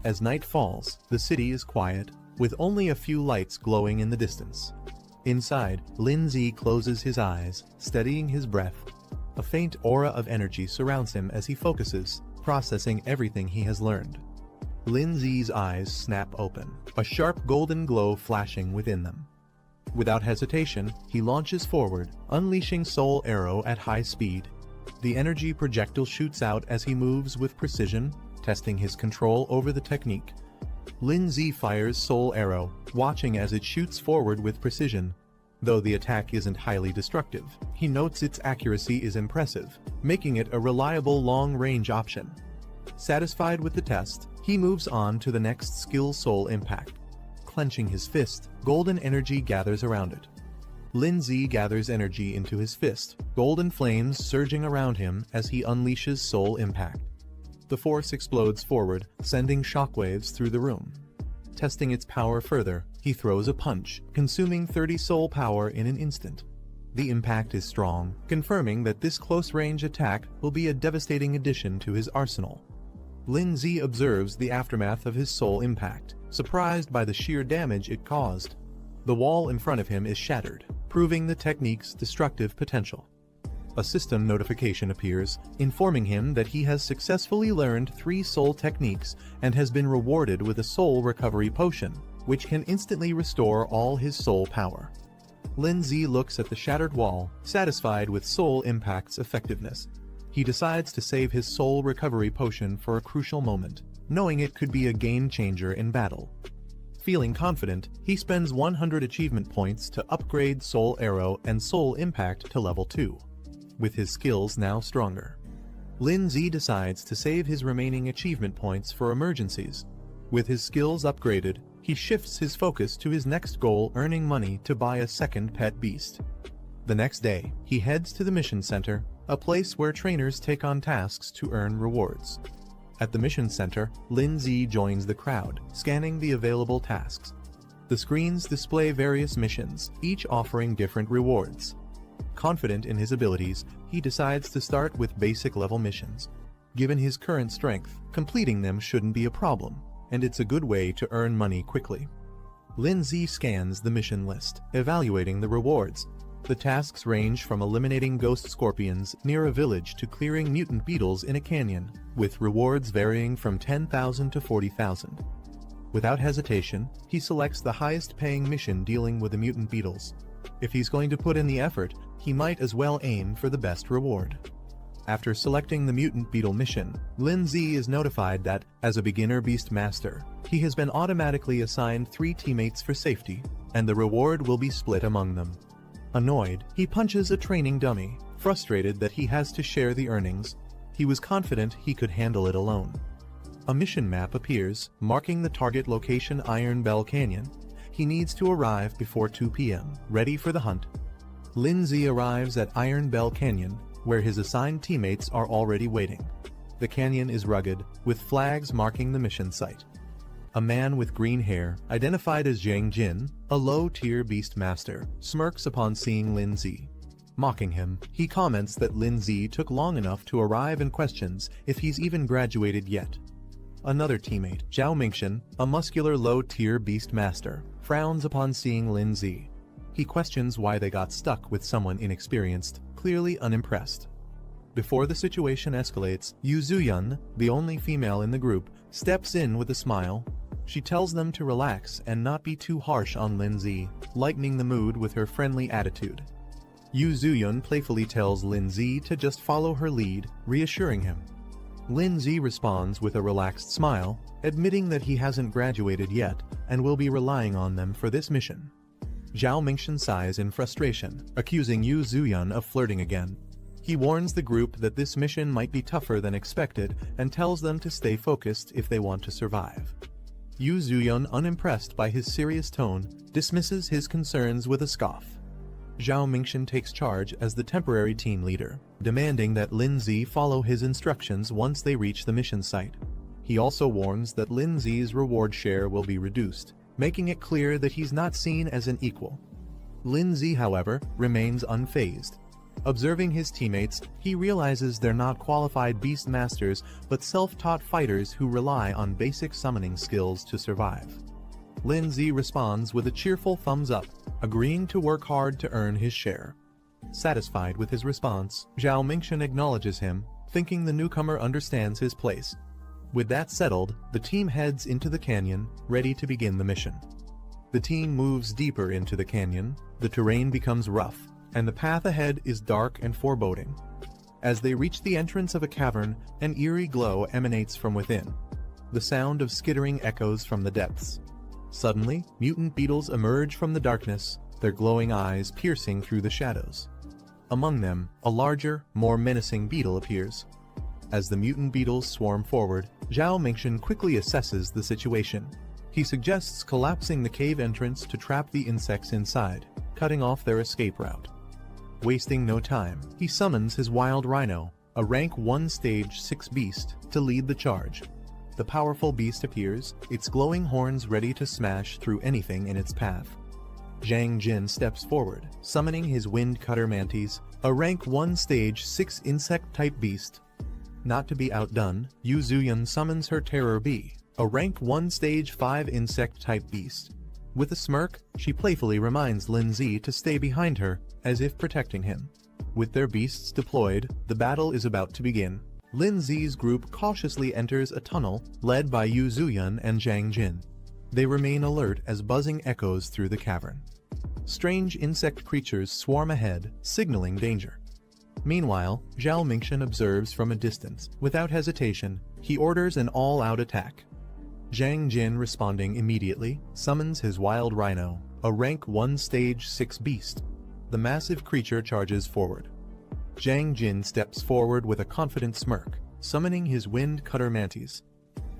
As night falls, the city is quiet, with only a few lights glowing in the distance. Inside, Lindsay closes his eyes, steadying his breath. A faint aura of energy surrounds him as he focuses, processing everything he has learned. Lin Zi's eyes snap open, a sharp golden glow flashing within them. Without hesitation, he launches forward, unleashing Soul Arrow at high speed. The energy projectile shoots out as he moves with precision, testing his control over the technique. Lin Zi fires Soul Arrow, watching as it shoots forward with precision. Though the attack isn't highly destructive, he notes its accuracy is impressive, making it a reliable long-range option. Satisfied with the test, he moves on to the next skill, Soul Impact. Clenching his fist, golden energy gathers around it. Lin Zi gathers energy into his fist, golden flames surging around him as he unleashes Soul Impact. The force explodes forward, sending shockwaves through the room. Testing its power further, he throws a punch, consuming 30 soul power in an instant. The impact is strong, confirming that this close-range attack will be a devastating addition to his arsenal. Lin Zi observes the aftermath of his soul impact, surprised by the sheer damage it caused. The wall in front of him is shattered, proving the technique's destructive potential. A system notification appears, informing him that he has successfully learned 3 soul techniques and has been rewarded with a soul recovery potion, which can instantly restore all his soul power. Lin Zi looks at the shattered wall, satisfied with soul impact's effectiveness. He decides to save his soul recovery potion for a crucial moment, knowing it could be a game-changer in battle. Feeling confident, he spends 100 achievement points to upgrade Soul Arrow and Soul Impact to level 2. With his skills now stronger, Lin Zi decides to save his remaining achievement points for emergencies. With his skills upgraded, he shifts his focus to his next goal, earning money to buy a second pet beast. The next day, he heads to the mission center, a place where trainers take on tasks to earn rewards. At the mission center, Lin Zi joins the crowd, scanning the available tasks. The screens display various missions, each offering different rewards. Confident in his abilities, he decides to start with basic level missions. Given his current strength, completing them shouldn't be a problem, and it's a good way to earn money quickly. Lin Zi scans the mission list, evaluating the rewards. The tasks range from eliminating ghost scorpions near a village to clearing mutant beetles in a canyon, with rewards varying from 10,000 to 40,000. Without hesitation, he selects the highest-paying mission dealing with the mutant beetles. If he's going to put in the effort, he might as well aim for the best reward. After selecting the mutant beetle mission, Lin Zi is notified that, as a beginner beast master, he has been automatically assigned 3 teammates for safety, and the reward will be split among them. Annoyed, he punches a training dummy, frustrated that he has to share the earnings. He was confident he could handle it alone. A mission map appears, marking the target location, Iron Bell Canyon. He needs to arrive before 2 p.m., ready for the hunt. Lin Zi arrives at Iron Bell Canyon, where his assigned teammates are already waiting. The canyon is rugged, with flags marking the mission site. A man with green hair, identified as Zhang Jin, a low-tier beast master, smirks upon seeing Lin Zi. Mocking him, he comments that Lin Zi took long enough to arrive and questions if he's even graduated yet. Another teammate, Zhao Mingshan, a muscular low-tier beast master, frowns upon seeing Lin Zi. He questions why they got stuck with someone inexperienced, clearly unimpressed. Before the situation escalates, Yu Zuyun, the only female in the group, steps in with a smile. She tells them to relax and not be too harsh on Lin Zi, lightening the mood with her friendly attitude. Yu Zuyun playfully tells Lin Zi to just follow her lead, reassuring him. Lin Zi responds with a relaxed smile, admitting that he hasn't graduated yet and will be relying on them for this mission. Zhao Mingshan sighs in frustration, accusing Yu Zuyun of flirting again. He warns the group that this mission might be tougher than expected and tells them to stay focused if they want to survive. Yu Zuyun, unimpressed by his serious tone, dismisses his concerns with a scoff. Zhao Mingshan takes charge as the temporary team leader, demanding that Lin Zi follow his instructions once they reach the mission site. He also warns that Lin Zi's reward share will be reduced, making it clear that he's not seen as an equal. Lin Zi, however, remains unfazed. Observing his teammates, he realizes they're not qualified beast masters but self-taught fighters who rely on basic summoning skills to survive. Lin Zi responds with a cheerful thumbs up, agreeing to work hard to earn his share. Satisfied with his response, Zhao Mingxian acknowledges him, thinking the newcomer understands his place. With that settled, the team heads into the canyon, ready to begin the mission. The team moves deeper into the canyon, the terrain becomes rough, and the path ahead is dark and foreboding. As they reach the entrance of a cavern, an eerie glow emanates from within. The sound of skittering echoes from the depths. Suddenly, mutant beetles emerge from the darkness, their glowing eyes piercing through the shadows. Among them, a larger, more menacing beetle appears. As the mutant beetles swarm forward, Zhao Mingxian quickly assesses the situation. He suggests collapsing the cave entrance to trap the insects inside, cutting off their escape route. Wasting no time, he summons his wild rhino, a rank 1 stage 6 beast, to lead the charge. The powerful beast appears, its glowing horns ready to smash through anything in its path. Zhang Jin steps forward, summoning his wind cutter mantis, a rank 1 stage 6 insect-type beast. Not to be outdone, Yu Zuyun summons her terror bee, a rank 1 stage 5 insect-type beast. With a smirk, she playfully reminds Lin Zi to stay behind her, as if protecting him. With their beasts deployed, the battle is about to begin. Lin Zi's group cautiously enters a tunnel, led by Yu Zuyun and Zhang Jin. They remain alert as buzzing echoes through the cavern. Strange insect creatures swarm ahead, signaling danger. Meanwhile, Zhao Mingxian observes from a distance. Without hesitation, he orders an all-out attack. Zhang Jin, responding immediately, summons his wild rhino, a rank 1 stage 6 beast. The massive creature charges forward. Zhang Jin steps forward with a confident smirk, summoning his wind cutter mantis.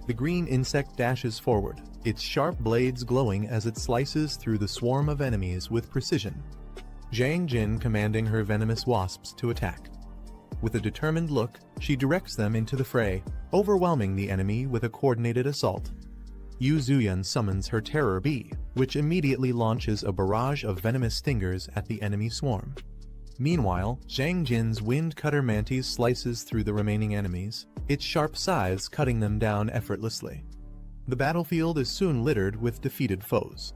The green insect dashes forward, its sharp blades glowing as it slices through the swarm of enemies with precision. Zhang Jin commanding her venomous wasps to attack. With a determined look, she directs them into the fray, overwhelming the enemy with a coordinated assault. Yu Zuyun summons her terror bee, which immediately launches a barrage of venomous stingers at the enemy swarm. Meanwhile, Zhang Jin's wind cutter mantis slices through the remaining enemies, its sharp scythes cutting them down effortlessly. The battlefield is soon littered with defeated foes.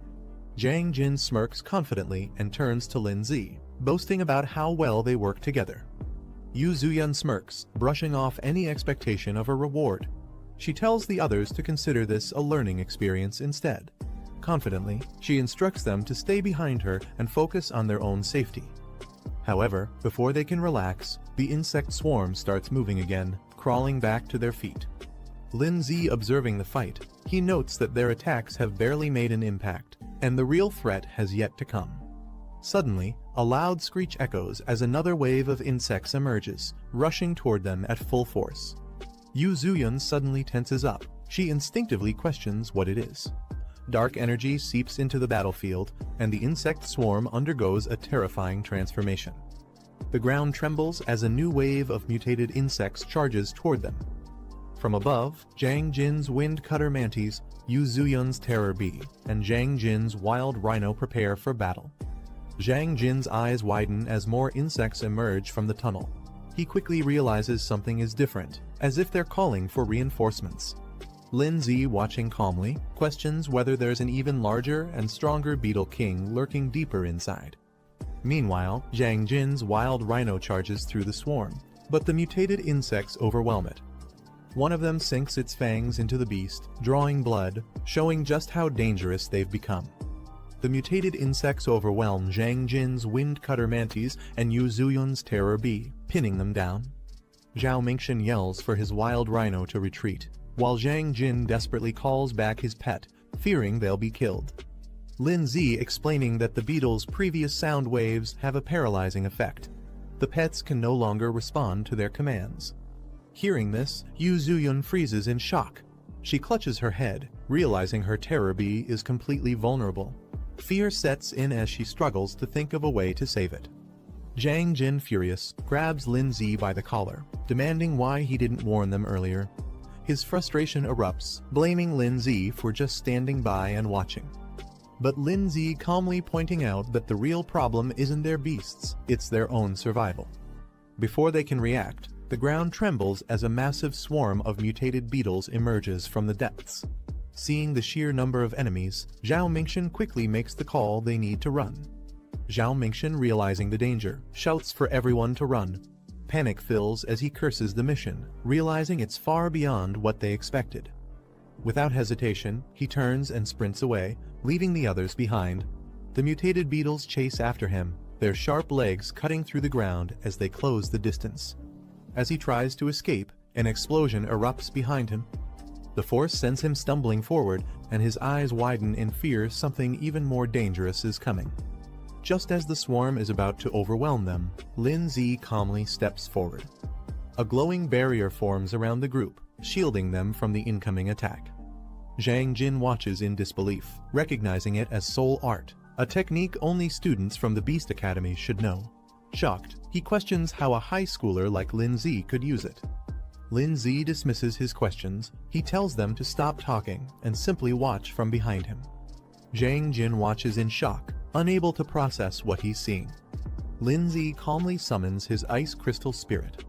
Zhang Jin smirks confidently and turns to Lin Zi, boasting about how well they work together. Yu Zuyun smirks, brushing off any expectation of a reward. She tells the others to consider this a learning experience instead. Confidently, she instructs them to stay behind her and focus on their own safety. However, before they can relax, the insect swarm starts moving again, crawling back to their feet. Lin Zi observing the fight, he notes that their attacks have barely made an impact, and the real threat has yet to come. Suddenly, a loud screech echoes as another wave of insects emerges, rushing toward them at full force. Yu Zuyun suddenly tenses up. She instinctively questions what it is. Dark energy seeps into the battlefield, and the insect swarm undergoes a terrifying transformation. The ground trembles as a new wave of mutated insects charges toward them. From above, Zhang Jin's wind cutter mantis, Yu Zuyun's terror bee, and Zhang Jin's wild rhino prepare for battle. Zhang Jin's eyes widen as more insects emerge from the tunnel. He quickly realizes something is different, as if they're calling for reinforcements. Lin Zi, watching calmly, questions whether there's an even larger and stronger beetle king lurking deeper inside. Meanwhile, Zhang Jin's wild rhino charges through the swarm, but the mutated insects overwhelm it. One of them sinks its fangs into the beast, drawing blood, showing just how dangerous they've become. The mutated insects overwhelm Zhang Jin's wind cutter mantis and Yu Zuyun's terror bee, pinning them down. Zhao Mingxian yells for his wild rhino to retreat, while Zhang Jin desperately calls back his pet, fearing they'll be killed. Lin Zi explaining that the beetle's previous sound waves have a paralyzing effect. The pets can no longer respond to their commands. Hearing this, Yu Zuyun freezes in shock. She clutches her head, realizing her terror bee is completely vulnerable. Fear sets in as she struggles to think of a way to save it. Zhang Jin, furious, grabs Lin Zi by the collar, demanding why he didn't warn them earlier. His frustration erupts, blaming Lin Zi for just standing by and watching. But Lin Zi calmly pointing out that the real problem isn't their beasts, it's their own survival. Before they can react, the ground trembles as a massive swarm of mutated beetles emerges from the depths. Seeing the sheer number of enemies, Zhao Mingxian quickly makes the call they need to run. Zhao Mingxian, realizing the danger, shouts for everyone to run. Panic fills as he curses the mission, realizing it's far beyond what they expected. Without hesitation, he turns and sprints away, leaving the others behind. The mutated beetles chase after him, their sharp legs cutting through the ground as they close the distance. As he tries to escape, an explosion erupts behind him. The force sends him stumbling forward, and his eyes widen in fear something even more dangerous is coming. Just as the swarm is about to overwhelm them, Lin Zi calmly steps forward. A glowing barrier forms around the group, shielding them from the incoming attack. Zhang Jin watches in disbelief, recognizing it as soul art, a technique only students from the Beast Academy should know. Shocked, he questions how a high schooler like Lin Zi could use it. Lin Zi dismisses his questions. He tells them to stop talking and simply watch from behind him. Zhang Jin watches in shock, unable to process what he's seeing. Lin Zi calmly summons his ice crystal spirit.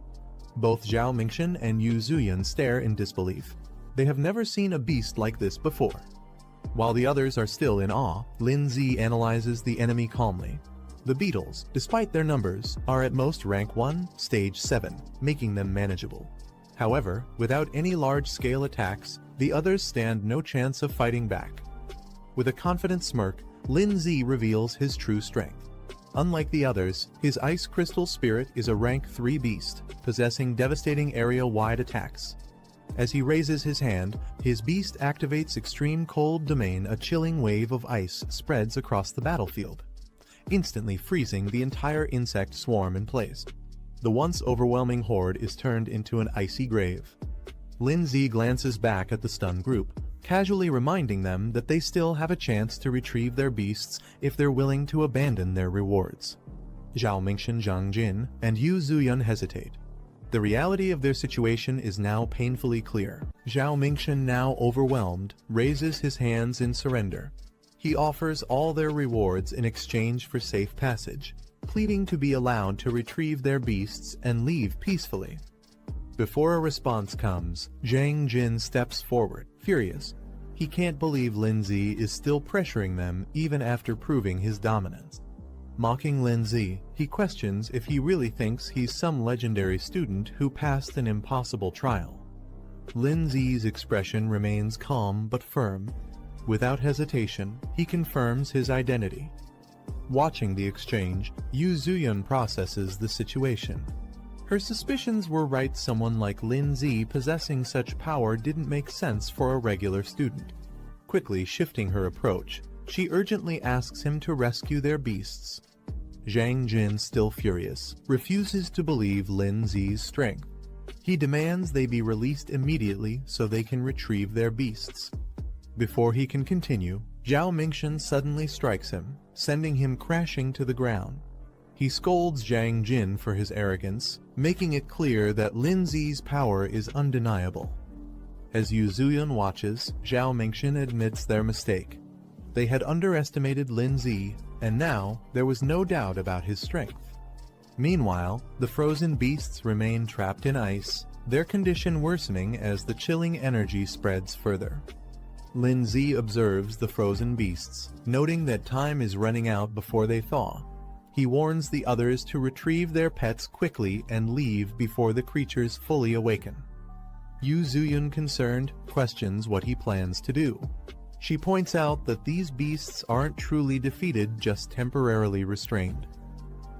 Both Zhao Mingxian and Yu Zuyan stare in disbelief. They have never seen a beast like this before. While the others are still in awe, Lin Zi analyzes the enemy calmly. The beetles, despite their numbers, are at most rank 1, stage 7, making them manageable. However, without any large-scale attacks, the others stand no chance of fighting back. With a confident smirk, Lin Zi reveals his true strength. Unlike the others, his ice crystal spirit is a rank 3 beast, possessing devastating area-wide attacks. As he raises his hand, his beast activates extreme cold domain. A chilling wave of ice spreads across the battlefield, instantly freezing the entire insect swarm in place. The once overwhelming horde is turned into an icy grave. Lin Zi glances back at the stunned group, casually reminding them that they still have a chance to retrieve their beasts if they're willing to abandon their rewards. Zhao Mingxian, Zhang Jin, and Yu Zuyan hesitate. The reality of their situation is now painfully clear. Zhao Mingxian, now overwhelmed, raises his hands in surrender. He offers all their rewards in exchange for safe passage, pleading to be allowed to retrieve their beasts and leave peacefully. Before a response comes, Zhang Jin steps forward, furious. He can't believe Lin Zi is still pressuring them even after proving his dominance. Mocking Lin Zi, he questions if he really thinks he's some legendary student who passed an impossible trial. Lin Zi's expression remains calm but firm. Without hesitation, he confirms his identity. Watching the exchange, Yu Zuyan processes the situation. Her suspicions were right. Someone like Lin Zi possessing such power didn't make sense for a regular student. Quickly shifting her approach, she urgently asks him to rescue their beasts. Zhang Jin, still furious, refuses to believe Lin Zi's strength. He demands they be released immediately so they can retrieve their beasts. Before he can continue, Zhao Mingxian suddenly strikes him, sending him crashing to the ground. He scolds Zhang Jin for his arrogance, making it clear that Lin Zi's power is undeniable. As Yu Zuyan watches, Zhao Mingxian admits their mistake. They had underestimated Lin Zi, and now there was no doubt about his strength. Meanwhile, the frozen beasts remain trapped in ice, their condition worsening as the chilling energy spreads further. Lin Zi observes the frozen beasts, noting that time is running out before they thaw. He warns the others to retrieve their pets quickly and leave before the creatures fully awaken. Yu Zuyan, concerned, questions what he plans to do. She points out that these beasts aren't truly defeated, just temporarily restrained.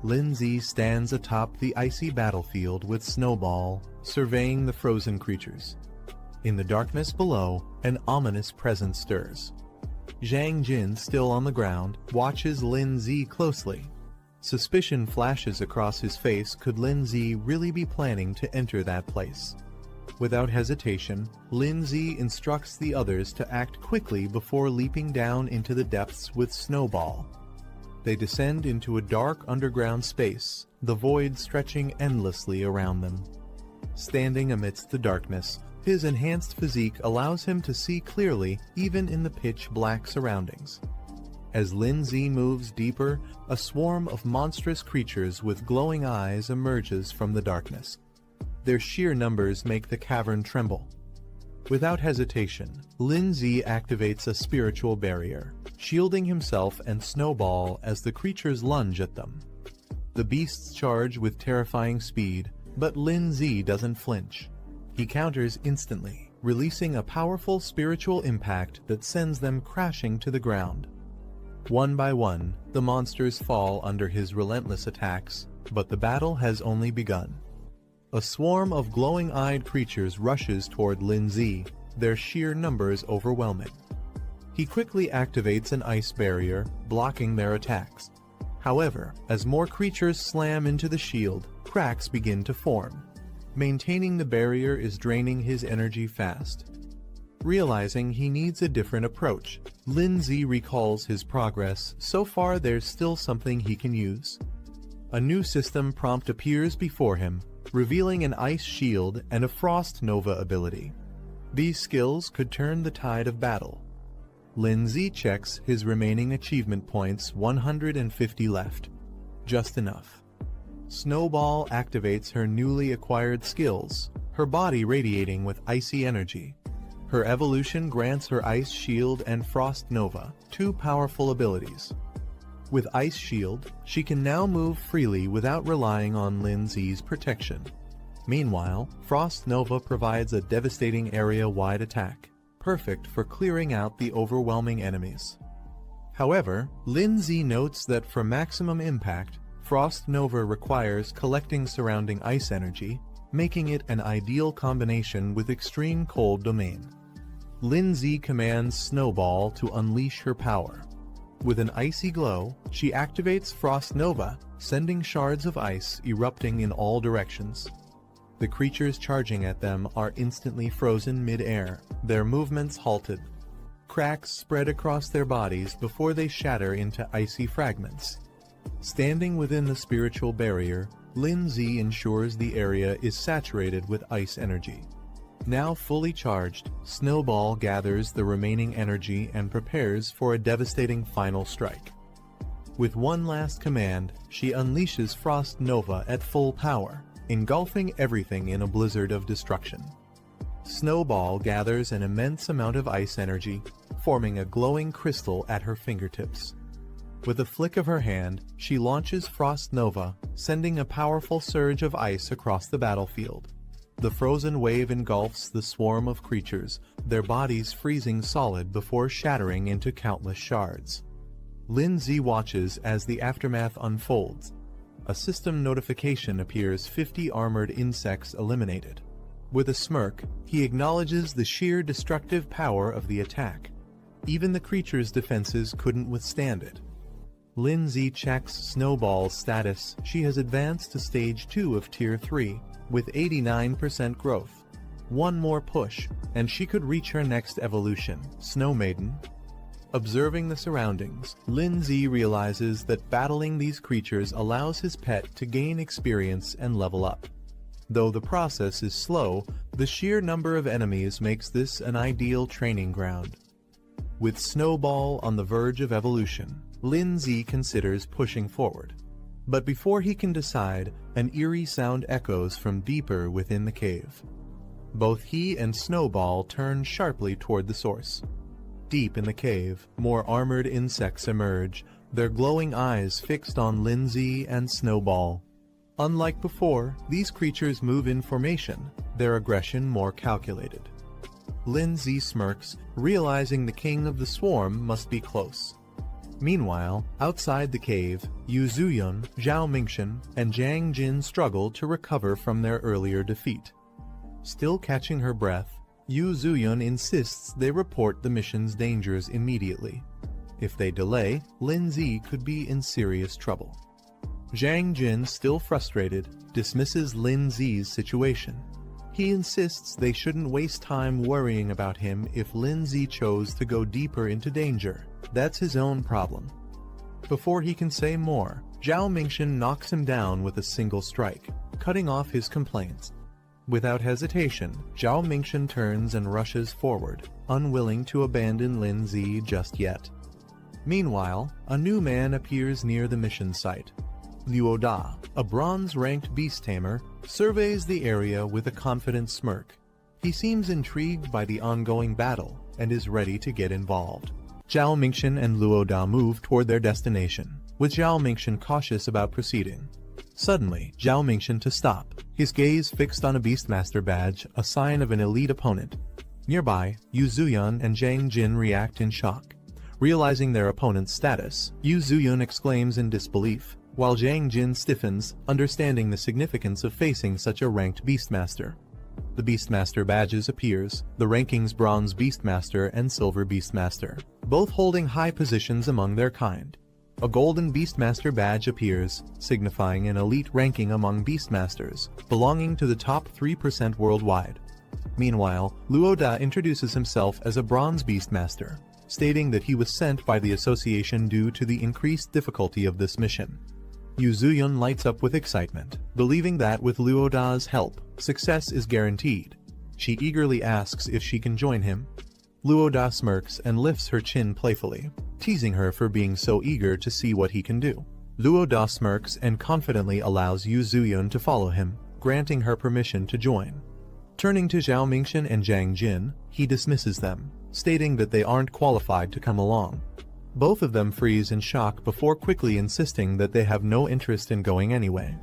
Lin Zi stands atop the icy battlefield with Snowball, surveying the frozen creatures. In the darkness below, an ominous presence stirs. Zhang Jin, still on the ground, watches Lin Zi closely. Suspicion flashes across his face. Could Lin Zi really be planning to enter that place? Without hesitation, Lin Zi instructs the others to act quickly before leaping down into the depths with Snowball. They descend into a dark underground space, the void stretching endlessly around them. Standing amidst the darkness, his enhanced physique allows him to see clearly even in the pitch-black surroundings. As Lin Zi moves deeper, a swarm of monstrous creatures with glowing eyes emerges from the darkness. Their sheer numbers make the cavern tremble. Without hesitation, Lin Zi activates a spiritual barrier, shielding himself and Snowball as the creatures lunge at them. The beasts charge with terrifying speed, but Lin Z doesn't flinch. He counters instantly, releasing a powerful spiritual impact that sends them crashing to the ground. One by one, the monsters fall under his relentless attacks, but the battle has only begun. A swarm of glowing-eyed creatures rushes toward Lin Z, their sheer numbers overwhelming. He quickly activates an ice barrier, blocking their attacks. However, as more creatures slam into the shield, cracks begin to form. Maintaining the barrier is draining his energy fast. Realizing he needs a different approach, Lin Z recalls his progress. So far there's still something he can use. A new system prompt appears before him, revealing an ice shield and a frost nova ability. These skills could turn the tide of battle. Lin Z checks his remaining achievement points, 150 left. Just enough. Snowball activates her newly acquired skills, her body radiating with icy energy. Her evolution grants her Ice Shield and Frost Nova, two powerful abilities. With Ice Shield, she can now move freely without relying on Lin Z's protection. Meanwhile, Frost Nova provides a devastating area-wide attack, perfect for clearing out the overwhelming enemies. However, Lin Z notes that for maximum impact, Frost Nova requires collecting surrounding ice energy, making it an ideal combination with Extreme Cold Domain. Lin Z commands Snowball to unleash her power. With an icy glow, she activates Frost Nova, sending shards of ice erupting in all directions. The creatures charging at them are instantly frozen mid-air, their movements halted. Cracks spread across their bodies before they shatter into icy fragments. Standing within the spiritual barrier, Lin Z ensures the area is saturated with ice energy. Now fully charged, Snowball gathers the remaining energy and prepares for a devastating final strike. With one last command, she unleashes Frost Nova at full power, engulfing everything in a blizzard of destruction. Snowball gathers an immense amount of ice energy, forming a glowing crystal at her fingertips. With a flick of her hand, she launches Frost Nova, sending a powerful surge of ice across the battlefield. The frozen wave engulfs the swarm of creatures, their bodies freezing solid before shattering into countless shards. Lin Z watches as the aftermath unfolds. A system notification appears: 50 armored insects eliminated. With a smirk, he acknowledges the sheer destructive power of the attack. Even the creature's defenses couldn't withstand it. Lin Z checks Snowball's status. She has advanced to Stage 2 of Tier 3, with 89% growth. One more push, and she could reach her next evolution, Snow Maiden. Observing the surroundings, Lin Z realizes that battling these creatures allows his pet to gain experience and level up. Though the process is slow, the sheer number of enemies makes this an ideal training ground. With Snowball on the verge of evolution, Lin Z considers pushing forward. But before he can decide, an eerie sound echoes from deeper within the cave. Both he and Snowball turn sharply toward the source. Deep in the cave, more armored insects emerge, their glowing eyes fixed on Lin Z and Snowball. Unlike before, these creatures move in formation, their aggression more calculated. Lin Z smirks, realizing the king of the swarm must be close. Meanwhile, outside the cave, Yu Zuyun, Zhao Mingshan, and Jiang Jin struggle to recover from their earlier defeat. Still catching her breath, Yu Zuyun insists they report the mission's dangers immediately. If they delay, Lin Z could be in serious trouble. Jiang Jin, still frustrated, dismisses Lin Z's situation. He insists they shouldn't waste time worrying about him if Lin Z chose to go deeper into danger. That's his own problem. Before he can say more, Zhao Mingshan knocks him down with a single strike, cutting off his complaints. Without hesitation, Zhao Mingshan turns and rushes forward, unwilling to abandon Lin Z just yet. Meanwhile, a new man appears near the mission site. Liu Da, a bronze-ranked beast tamer, surveys the area with a confident smirk. He seems intrigued by the ongoing battle and is ready to get involved. Zhao Mingxian and Luo Da move toward their destination, with Zhao Mingxian cautious about proceeding. Suddenly, Zhao Mingxian to stop, his gaze fixed on a Beastmaster badge, a sign of an elite opponent. Nearby, Yu Zuyun and Zhang Jin react in shock. Realizing their opponent's status, Yu Zuyun exclaims in disbelief, while Zhang Jin stiffens, understanding the significance of facing such a ranked Beastmaster. The Beastmaster badges appears, the rankings Bronze Beastmaster and Silver Beastmaster, both holding high positions among their kind. A Golden Beastmaster badge appears, signifying an elite ranking among Beastmasters, belonging to the top 3% worldwide. Meanwhile, Luo Da introduces himself as a Bronze Beastmaster, stating that he was sent by the association due to the increased difficulty of this mission. Yu Zuyun lights up with excitement, believing that with Luo Da's help, success is guaranteed. She eagerly asks if she can join him. Luo Da smirks and lifts her chin playfully, teasing her for being so eager to see what he can do. Luo Da smirks and confidently allows Yu Zuyun to follow him, granting her permission to join. Turning to Zhao Mingxian and Zhang Jin, he dismisses them, stating that they aren't qualified to come along. Both of them freeze in shock before quickly insisting that they have no interest in going anyway.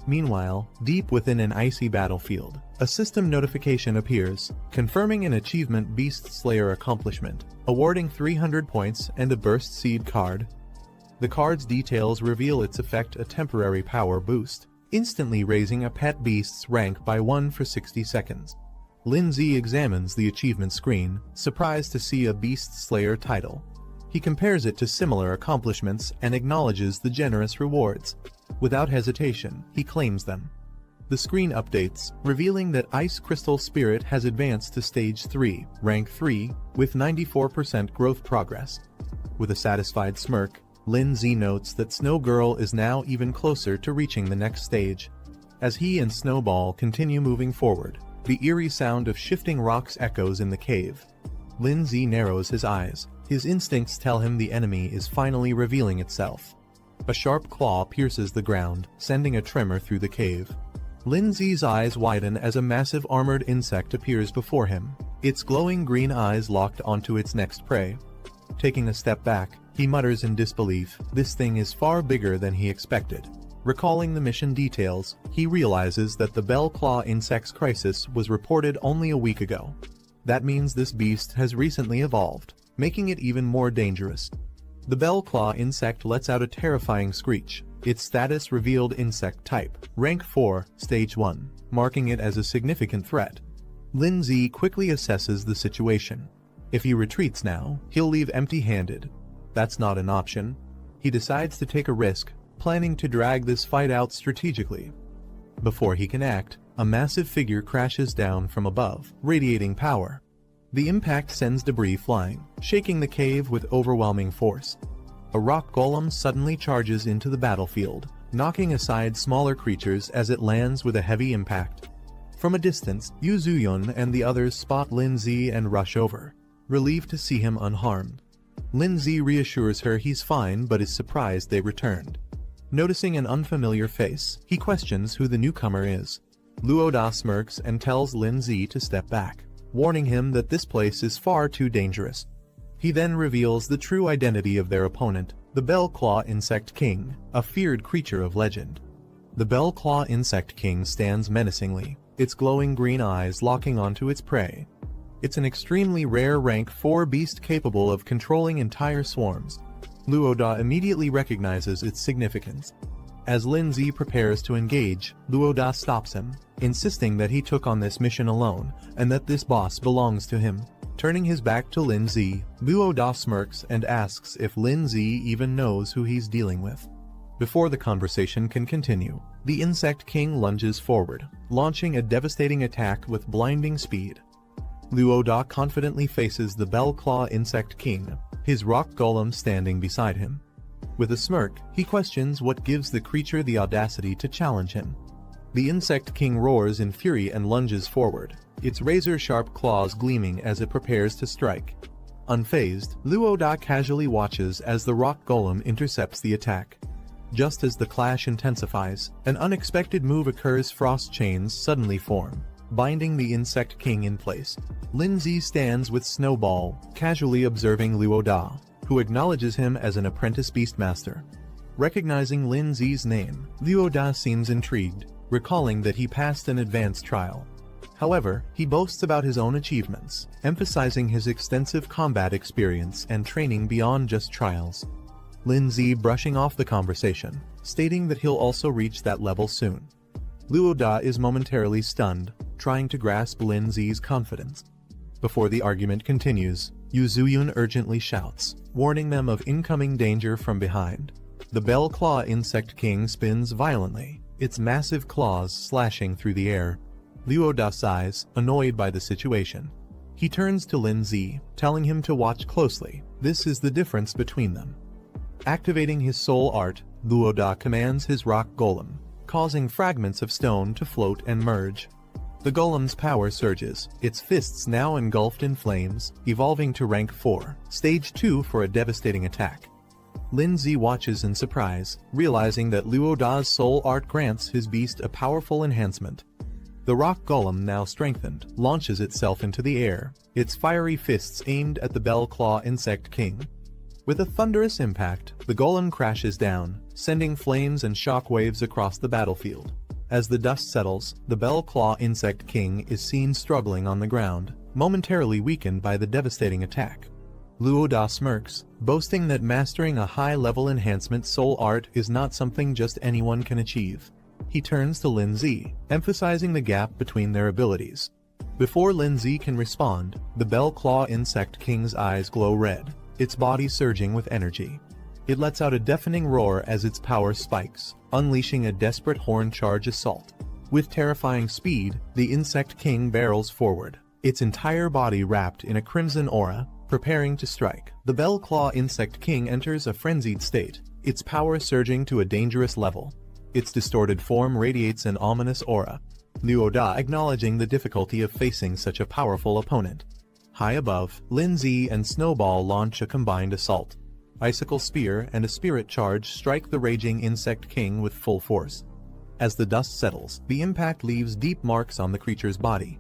Meanwhile, deep within an icy battlefield, a system notification appears, confirming an achievement Beast Slayer accomplishment, awarding 300 points and a Burst Seed card. The card's details reveal its effect, a temporary power boost, instantly raising a pet beast's rank by 1 for 60 seconds. Lin Zi examines the achievement screen, surprised to see a Beast Slayer title. He compares it to similar accomplishments and acknowledges the generous rewards. Without hesitation, he claims them. The screen updates, revealing that Ice Crystal Spirit has advanced to Stage 3, Rank 3, with 94% growth progress. With a satisfied smirk, Lin Zi notes that Snow Girl is now even closer to reaching the next stage. As he and Snowball continue moving forward, the eerie sound of shifting rocks echoes in the cave. Lin Zi narrows his eyes. His instincts tell him the enemy is finally revealing itself. A sharp claw pierces the ground, sending a tremor through the cave. Lin Zi's eyes widen as a massive armored insect appears before him, its glowing green eyes locked onto its next prey. Taking a step back, he mutters in disbelief, this thing is far bigger than he expected. Recalling the mission details, he realizes that the Bell Claw insect's crisis was reported only a week ago. That means this beast has recently evolved, making it even more dangerous. The Bell Claw insect lets out a terrifying screech, its status revealed insect type, rank 4, stage 1, marking it as a significant threat. Lin Zi quickly assesses the situation. If he retreats now, he'll leave empty-handed. That's not an option. He decides to take a risk, planning to drag this fight out strategically. Before he can act, a massive figure crashes down from above, radiating power. The impact sends debris flying, shaking the cave with overwhelming force. A rock golem suddenly charges into the battlefield, knocking aside smaller creatures as it lands with a heavy impact. From a distance, Yu Zuyun and the others spot Lin Zi and rush over, relieved to see him unharmed. Lin Zi reassures her he's fine but is surprised they returned. Noticing an unfamiliar face, he questions who the newcomer is. Luo Da smirks and tells Lin Zi to step back, warning him that this place is far too dangerous. He then reveals the true identity of their opponent, the Bell Claw Insect King, a feared creature of legend. The Bell Claw Insect King stands menacingly, its glowing green eyes locking onto its prey. It's an extremely rare rank 4 beast capable of controlling entire swarms. Luo Da immediately recognizes its significance. As Lin Zi prepares to engage, Luo Da stops him, insisting that he took on this mission alone, and that this boss belongs to him. Turning his back to Lin Zi, Luo Da smirks and asks if Lin Zi even knows who he's dealing with. Before the conversation can continue, the Insect King lunges forward, launching a devastating attack with blinding speed. Luo Da confidently faces the Bell Claw Insect King, his rock golem standing beside him. With a smirk, he questions what gives the creature the audacity to challenge him. The Insect King roars in fury and lunges forward, its razor-sharp claws gleaming as it prepares to strike. Unfazed, Luo Da casually watches as the rock golem intercepts the attack. Just as the clash intensifies, an unexpected move occurs. Frost chains suddenly form. binding the insect king in place. Lindsay stands with Snowball, casually observing Luoda, who acknowledges him as an apprentice beastmaster. Recognizing Lindsay's name, Luoda seems intrigued, recalling that he passed an advanced trial. However, he boasts about his own achievements, emphasizing his extensive combat experience and training beyond just trials. Lindsay brushing off the conversation, stating that he'll also reach that level soon. Luoda is momentarily stunned, trying to grasp Lindsay's confidence. Before the argument continues, Yuzuyun urgently shouts, warning them of incoming danger from behind. The Bell Claw Insect King spins violently, its massive claws slashing through the air. Luoda sighs, annoyed by the situation. He turns to Lindsay, telling him to watch closely. This is the difference between them. Activating his soul art, Luoda commands his rock golem, causing fragments of stone to float and merge. The golem's power surges, its fists now engulfed in flames, evolving to rank 4, stage 2 for a devastating attack. Lindsay watches in surprise, realizing that Luoda's soul art grants his beast a powerful enhancement. The rock golem, now strengthened, launches itself into the air, its fiery fists aimed at the Bell Claw Insect King. With a thunderous impact, the golem crashes down, sending flames and shockwaves across the battlefield. As the dust settles, the Bell Claw Insect King is seen struggling on the ground, momentarily weakened by the devastating attack. Luoda smirks, boasting that mastering a high-level enhancement soul art is not something just anyone can achieve. He turns to Lindsay, emphasizing the gap between their abilities. Before Lindsay can respond, the Bell Claw Insect King's eyes glow red, its body surging with energy. It lets out a deafening roar as its power spikes, unleashing a desperate horn charge assault. With terrifying speed, the Insect King barrels forward, its entire body wrapped in a crimson aura, preparing to strike. The Bell Claw Insect King enters a frenzied state, its power surging to a dangerous level. Its distorted form radiates an ominous aura. Luoda acknowledging the difficulty of facing such a powerful opponent. High above, Lindsay and Snowball launch a combined assault. Icicle Spear and a Spirit Charge strike the raging Insect King with full force. As the dust settles, the impact leaves deep marks on the creature's body.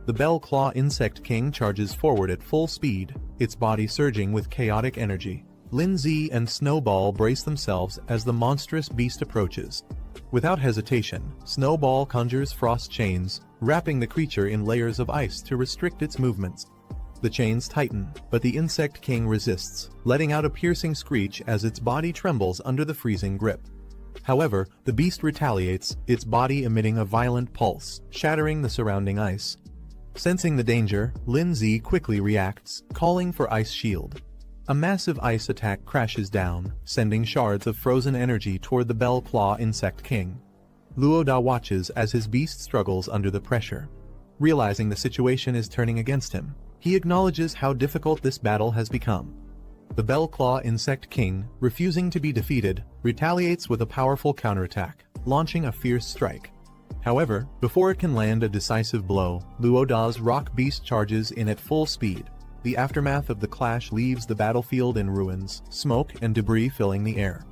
The Bell Claw Insect King charges forward at full speed, its body surging with chaotic energy. Lindsay and Snowball brace themselves as the monstrous beast approaches. Without hesitation, Snowball conjures frost chains, wrapping the creature in layers of ice to restrict its movements. The chains tighten, but the Insect King resists, letting out a piercing screech as its body trembles under the freezing grip. However, the beast retaliates, its body emitting a violent pulse, shattering the surrounding ice. Sensing the danger, Lindsay quickly reacts, calling for Ice Shield. A massive ice attack crashes down, sending shards of frozen energy toward the Bell Claw Insect King. Luoda watches as his beast struggles under the pressure. Realizing the situation is turning against him, he acknowledges how difficult this battle has become. The Bell Claw Insect King, refusing to be defeated, retaliates with a powerful counterattack, launching a fierce strike. However, before it can land a decisive blow, Luoda's rock beast charges in at full speed. The aftermath of the clash leaves the battlefield in ruins, smoke and debris filling the air.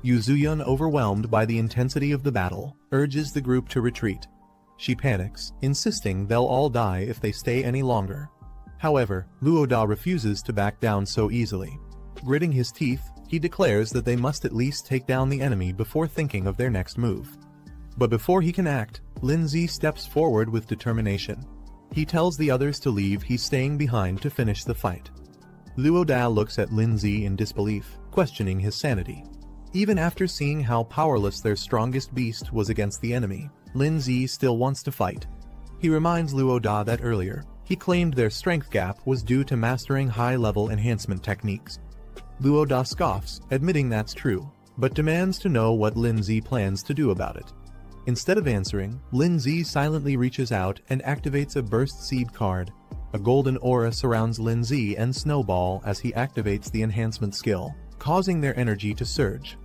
Yuzuyun, overwhelmed by the intensity of the battle, urges the group to retreat. She panics, insisting they'll all die if they stay any longer. However, Luoda refuses to back down so easily. Gritting his teeth, he declares that they must at least take down the enemy before thinking of their next move. But before he can act, Lindsay steps forward with determination. He tells the others to leave, he's staying behind to finish the fight. Luoda looks at Lindsay in disbelief, questioning his sanity. Even after seeing how powerless their strongest beast was against the enemy, Lindsay still wants to fight. He reminds Luoda that earlier, he claimed their strength gap was due to mastering high-level enhancement techniques. Luoda scoffs, admitting that's true, but demands to know what Lindsay plans to do about it. Instead of answering, Lindsay silently reaches out and activates a Burst Seed card. A golden aura surrounds Lindsay and Snowball as he activates the enhancement skill, causing their energy to surge.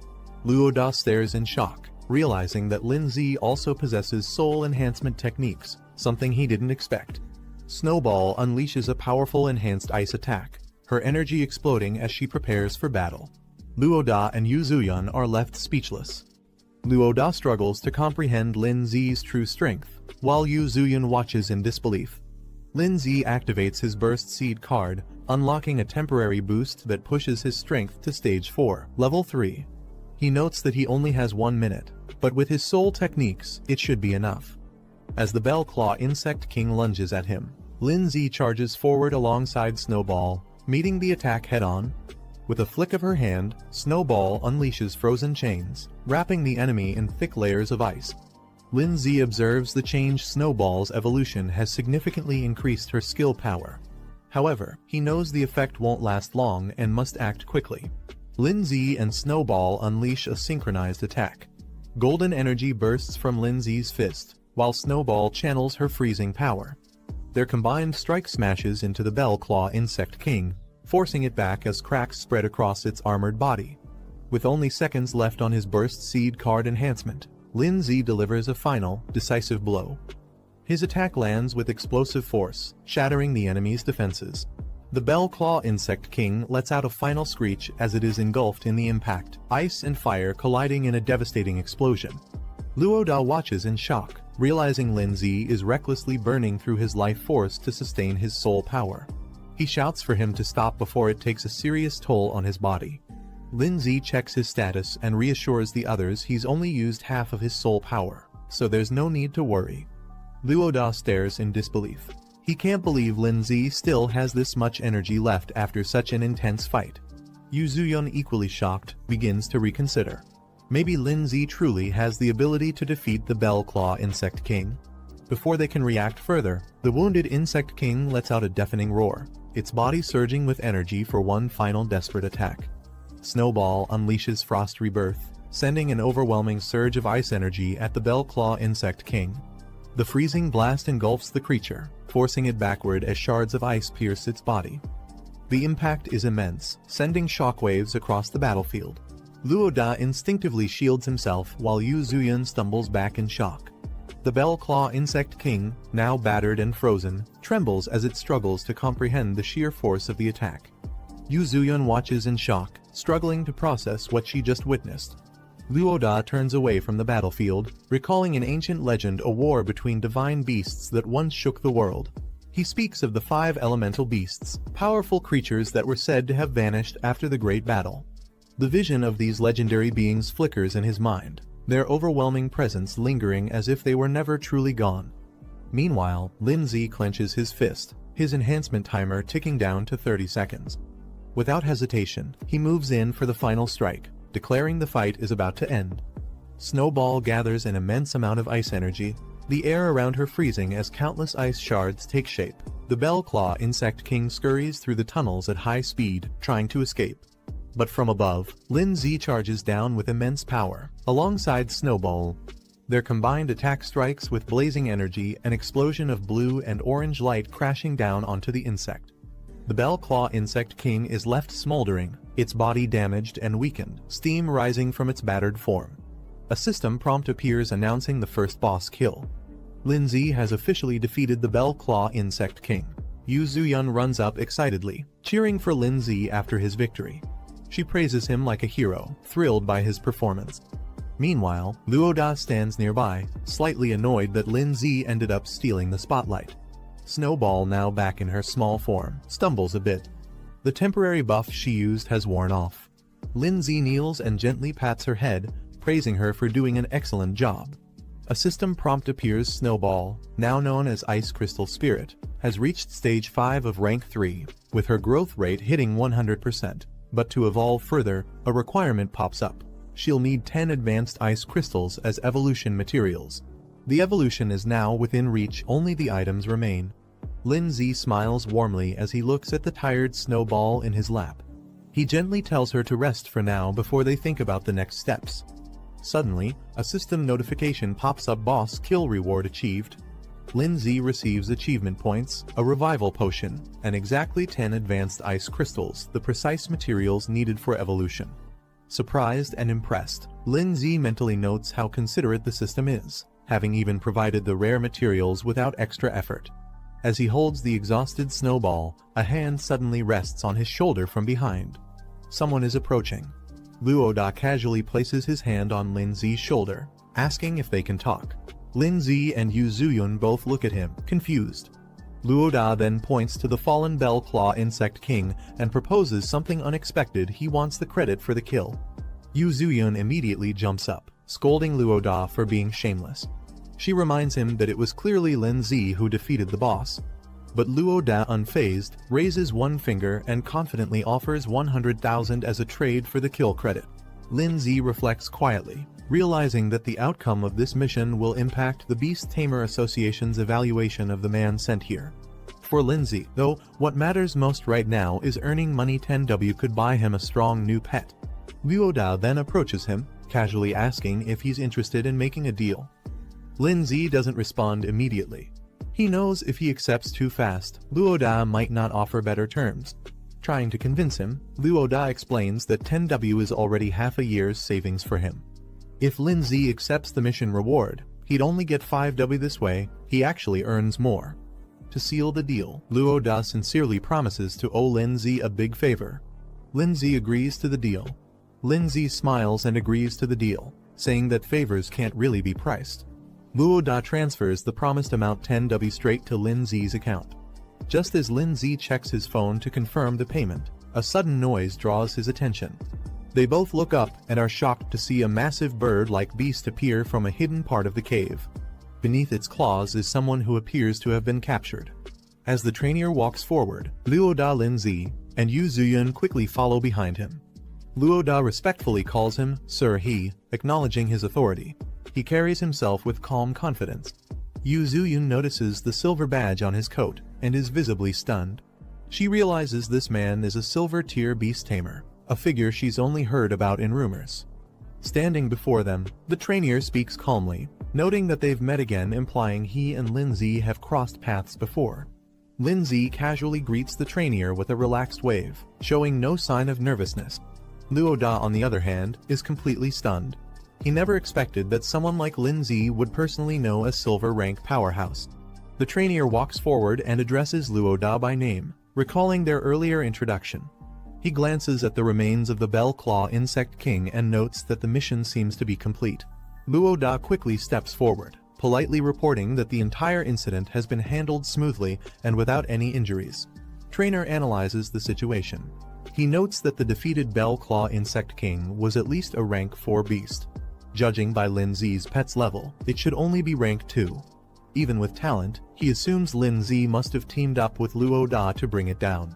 Luoda stares in shock, realizing that Lindsay also possesses soul enhancement techniques, something he didn't expect. Snowball unleashes a powerful enhanced ice attack, her energy exploding as she prepares for battle. Luoda and Yuzuyun are left speechless. Luo Da struggles to comprehend Lin Zi's true strength, while Yu Zuyun watches in disbelief. Lin Zi activates his Burst Seed card, unlocking a temporary boost that pushes his strength to stage 4, level 3. He notes that he only has 1 minute, but with his soul techniques, it should be enough. As the Bell Claw Insect King lunges at him, Lin Zi charges forward alongside Snowball, meeting the attack head-on. With a flick of her hand, Snowball unleashes frozen chains, wrapping the enemy in thick layers of ice. Lin Zi observes the changed Snowball's evolution has significantly increased her skill power. However, he knows the effect won't last long and must act quickly. Lin Zi and Snowball unleash a synchronized attack. Golden energy bursts from Lin Zi's fist, while Snowball channels her freezing power. Their combined strike smashes into the Bell Claw Insect King, forcing it back as cracks spread across its armored body. With only seconds left on his Burst Seed card enhancement, Lin Zi delivers a final, decisive blow. His attack lands with explosive force, shattering the enemy's defenses. The Bell Claw Insect King lets out a final screech as it is engulfed in the impact, ice and fire colliding in a devastating explosion. Luo Da watches in shock, realizing Lin Zi is recklessly burning through his life force to sustain his soul power. He shouts for him to stop before it takes a serious toll on his body. Lin Zi checks his status and reassures the others he's only used half of his soul power, so there's no need to worry. Luo Da stares in disbelief. He can't believe Lin Zi still has this much energy left after such an intense fight. Yu Zuyun, equally shocked, begins to reconsider. Maybe Lin Zi truly has the ability to defeat the Bell Claw Insect King. Before they can react further, the wounded Insect King lets out a deafening roar, its body surging with energy for one final desperate attack. Snowball unleashes Frost Rebirth, sending an overwhelming surge of ice energy at the Bell Claw Insect King. The freezing blast engulfs the creature, forcing it backward as shards of ice pierce its body. The impact is immense, sending shockwaves across the battlefield. Luo Da instinctively shields himself while Yu Zuyun stumbles back in shock. The Bell Claw Insect King, now battered and frozen, trembles as it struggles to comprehend the sheer force of the attack. Yu Zuyun watches in shock, struggling to process what she just witnessed. Luo Da turns away from the battlefield, recalling an ancient legend, a war between divine beasts that once shook the world. He speaks of the 5 elemental beasts, powerful creatures that were said to have vanished after the great battle. The vision of these legendary beings flickers in his mind, their overwhelming presence lingering as if they were never truly gone. Meanwhile, Lin Zi clenches his fist, his enhancement timer ticking down to 30 seconds. Without hesitation, he moves in for the final strike, declaring the fight is about to end. Snowball gathers an immense amount of ice energy, the air around her freezing as countless ice shards take shape. The Bell Claw Insect King scurries through the tunnels at high speed, trying to escape. But from above, Lin Zi charges down with immense power, alongside Snowball. Their combined attack strikes with blazing energy, an explosion of blue and orange light crashing down onto the insect. The Bell Claw Insect King is left smoldering, its body damaged and weakened, steam rising from its battered form. A system prompt appears announcing the first boss kill. Lin Zi has officially defeated the Bell Claw Insect King. Yu Zuyun runs up excitedly, cheering for Lin Zi after his victory. She praises him like a hero, thrilled by his performance. Meanwhile, Luo Da stands nearby, slightly annoyed that Lin Zi ended up stealing the spotlight. Snowball, now back in her small form, stumbles a bit. The temporary buff she used has worn off. Lin Zi kneels and gently pats her head, praising her for doing an excellent job. A system prompt appears. Snowball, now known as Ice Crystal Spirit, has reached stage 5 of rank 3, with her growth rate hitting 100%. But to evolve further, a requirement pops up. She'll need 10 advanced ice crystals as evolution materials. The evolution is now within reach, only the items remain. Lin Zi smiles warmly as he looks at the tired Snowball in his lap. He gently tells her to rest for now before they think about the next steps. Suddenly, a system notification pops up. Boss kill reward achieved. Lin Zi receives achievement points, a revival potion, and exactly 10 advanced ice crystals, the precise materials needed for evolution. Surprised and impressed, Lin Zi mentally notes how considerate the system is, having even provided the rare materials without extra effort. As he holds the exhausted Snowball, a hand suddenly rests on his shoulder from behind. Someone is approaching. Luoda casually places his hand on Lin Zi's shoulder, asking if they can talk. Lin Zi and Yu Zuyun both look at him, confused. Luoda then points to the fallen Bell Claw Insect King and proposes something unexpected. He wants the credit for the kill. Yu Zuyun immediately jumps up, scolding Luoda for being shameless. She reminds him that it was clearly Lin Zi who defeated the boss. But Luoda, unfazed, raises one finger and confidently offers 100,000 as a trade for the kill credit. Lin Zi reflects quietly, realizing that the outcome of this mission will impact the Beast Tamer Association's evaluation of the man sent here. For Lin Zi, though, what matters most right now is earning money. 10W could buy him a strong new pet. Luoda then approaches him, casually asking if he's interested in making a deal. Lin Zi doesn't respond immediately. He knows if he accepts too fast, Luoda might not offer better terms. Trying to convince him, Luoda explains that 10W is already half a year's savings for him. If Lin Zi accepts the mission reward, he'd only get 5W this way. He actually earns more. To seal the deal, Luoda sincerely promises to owe Lin Zi a big favor. Lin Zi agrees to the deal. Lin Zi smiles and agrees to the deal, saying that favors can't really be priced. Luoda transfers the promised amount 10W straight to Lin Zi's account. Just as Lin Zi checks his phone to confirm the payment, a sudden noise draws his attention. They both look up and are shocked to see a massive bird-like beast appear from a hidden part of the cave. Beneath its claws is someone who appears to have been captured. As the trainer walks forward, Luoda, Lin Zi, and Yu Zuyun quickly follow behind him. Luoda respectfully calls him Sir He, acknowledging his authority. He carries himself with calm confidence. Yu Zuyun notices the silver badge on his coat and is visibly stunned. She realizes this man is a silver-tier beast tamer, a figure she's only heard about in rumors. Standing before them, the trainer speaks calmly, noting that they've met again, implying he and Lin Zi have crossed paths before. Lin Zi casually greets the trainer with a relaxed wave, showing no sign of nervousness. Luoda, on the other hand, is completely stunned. He never expected that someone like Lin Zi would personally know a silver-rank powerhouse. The trainer walks forward and addresses Luoda by name, recalling their earlier introduction. He glances at the remains of the Bell Claw Insect King and notes that the mission seems to be complete. Luoda quickly steps forward, politely reporting that the entire incident has been handled smoothly and without any injuries. Trainer analyzes the situation. He notes that the defeated Bell Claw Insect King was at least a rank 4 beast. Judging by Lin Zi's pet's level, it should only be rank 2. Even with talent, he assumes Lin Zi must have teamed up with Luoda to bring it down.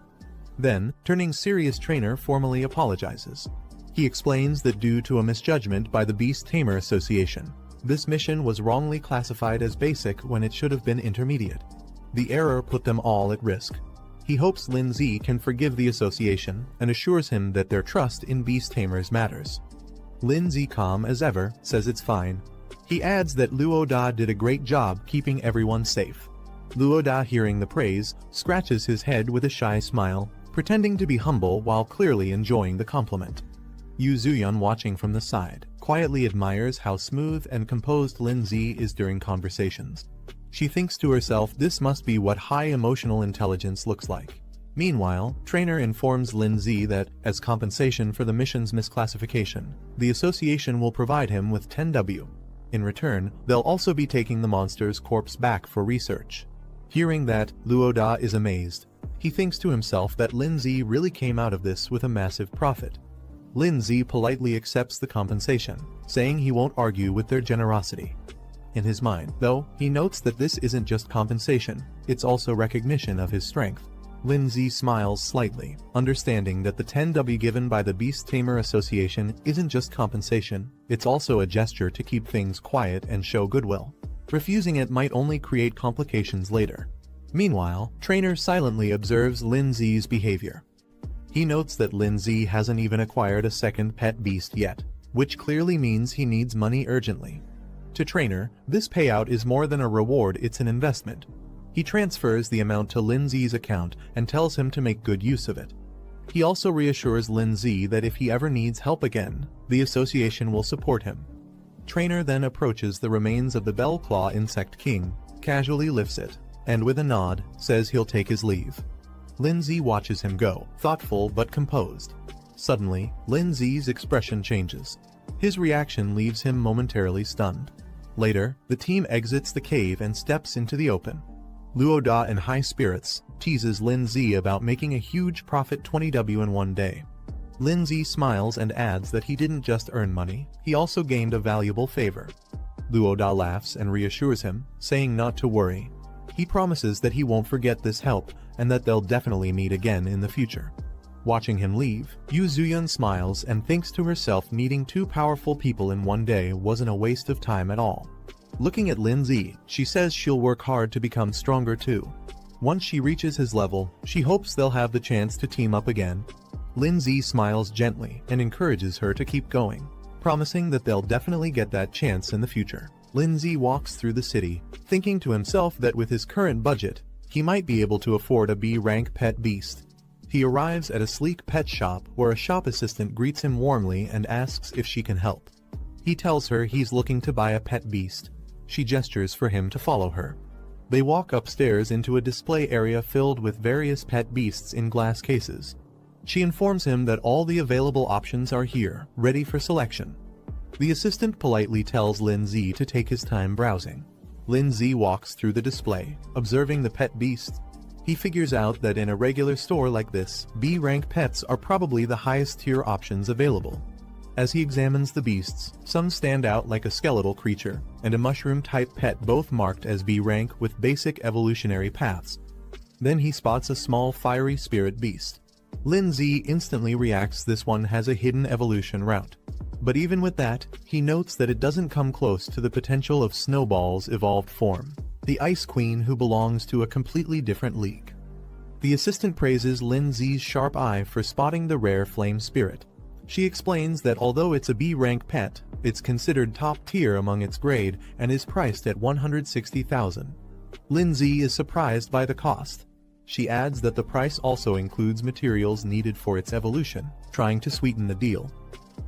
Then, turning serious, trainer formally apologizes. He explains that due to a misjudgment by the Beast Tamer Association, this mission was wrongly classified as basic when it should have been intermediate. The error put them all at risk. He hopes Lin Zi can forgive the association and assures him that their trust in Beast Tamers matters. Lin Zi, calm as ever, says it's fine. He adds that Luoda did a great job keeping everyone safe. Luoda, hearing the praise, scratches his head with a shy smile, pretending to be humble while clearly enjoying the compliment. Yu Zuyun, watching from the side, quietly admires how smooth and composed Lin Zi is during conversations. She thinks to herself, this must be what high emotional intelligence looks like. Meanwhile, trainer informs Lin Zi that, as compensation for the mission's misclassification, the association will provide him with 10W. In return, they'll also be taking the monster's corpse back for research. Hearing that, Luoda is amazed. He thinks to himself that Lin Zi really came out of this with a massive profit. Lin Zi politely accepts the compensation, saying he won't argue with their generosity. In his mind, though, he notes that this isn't just compensation, it's also recognition of his strength. Lin Zi smiles slightly, understanding that the 10W given by the Beast Tamer Association isn't just compensation, it's also a gesture to keep things quiet and show goodwill. Refusing it might only create complications later. Meanwhile, trainer silently observes Lin Zi's behavior. He notes that Lin Zi hasn't even acquired a second pet beast yet, which clearly means he needs money urgently. To trainer, this payout is more than a reward, it's an investment. He transfers the amount to Lin Zi's account and tells him to make good use of it. He also reassures Lin Zi that if he ever needs help again, the association will support him. Trainer then approaches the remains of the Bell Claw Insect King, casually lifts it, and with a nod, says he'll take his leave. Lin Zi watches him go, thoughtful but composed. Suddenly, Lin Zi's expression changes. His reaction leaves him momentarily stunned. Later, the team exits the cave and steps into the open. Luo Da, in high spirits, teases Lin Zi about making a huge profit 20W in one day. Lin Zi smiles and adds that he didn't just earn money, he also gained a valuable favor. Luo Da laughs and reassures him, saying not to worry. He promises that he won't forget this help and that they'll definitely meet again in the future. Watching him leave, Yu Zuyun smiles and thinks to herself meeting two powerful people in one day wasn't a waste of time at all. Looking at Lin Zi, she says she'll work hard to become stronger too. Once she reaches his level, she hopes they'll have the chance to team up again. Lin Zi smiles gently and encourages her to keep going, promising that they'll definitely get that chance in the future. Lin Zi walks through the city, thinking to himself that with his current budget, he might be able to afford a B-rank pet beast. He arrives at a sleek pet shop where a shop assistant greets him warmly and asks if she can help. He tells her he's looking to buy a pet beast. She gestures for him to follow her. They walk upstairs into a display area filled with various pet beasts in glass cases. She informs him that all the available options are here, ready for selection. The assistant politely tells Lin Zi to take his time browsing. Lin Zi walks through the display, observing the pet beasts. He figures out that in a regular store like this, B-rank pets are probably the highest tier options available. As he examines the beasts, some stand out like a skeletal creature, and a mushroom-type pet, both marked as B-rank with basic evolutionary paths. Then he spots a small fiery spirit beast. Lin Zi instantly reacts this one has a hidden evolution route. But even with that, he notes that it doesn't come close to the potential of Snowball's evolved form, the Ice Queen who belongs to a completely different league. The assistant praises Lin Zi's sharp eye for spotting the rare flame spirit. She explains that although it's a B-rank pet, it's considered top tier among its grade and is priced at 160,000. Lin Zi is surprised by the cost. She adds that the price also includes materials needed for its evolution, trying to sweeten the deal.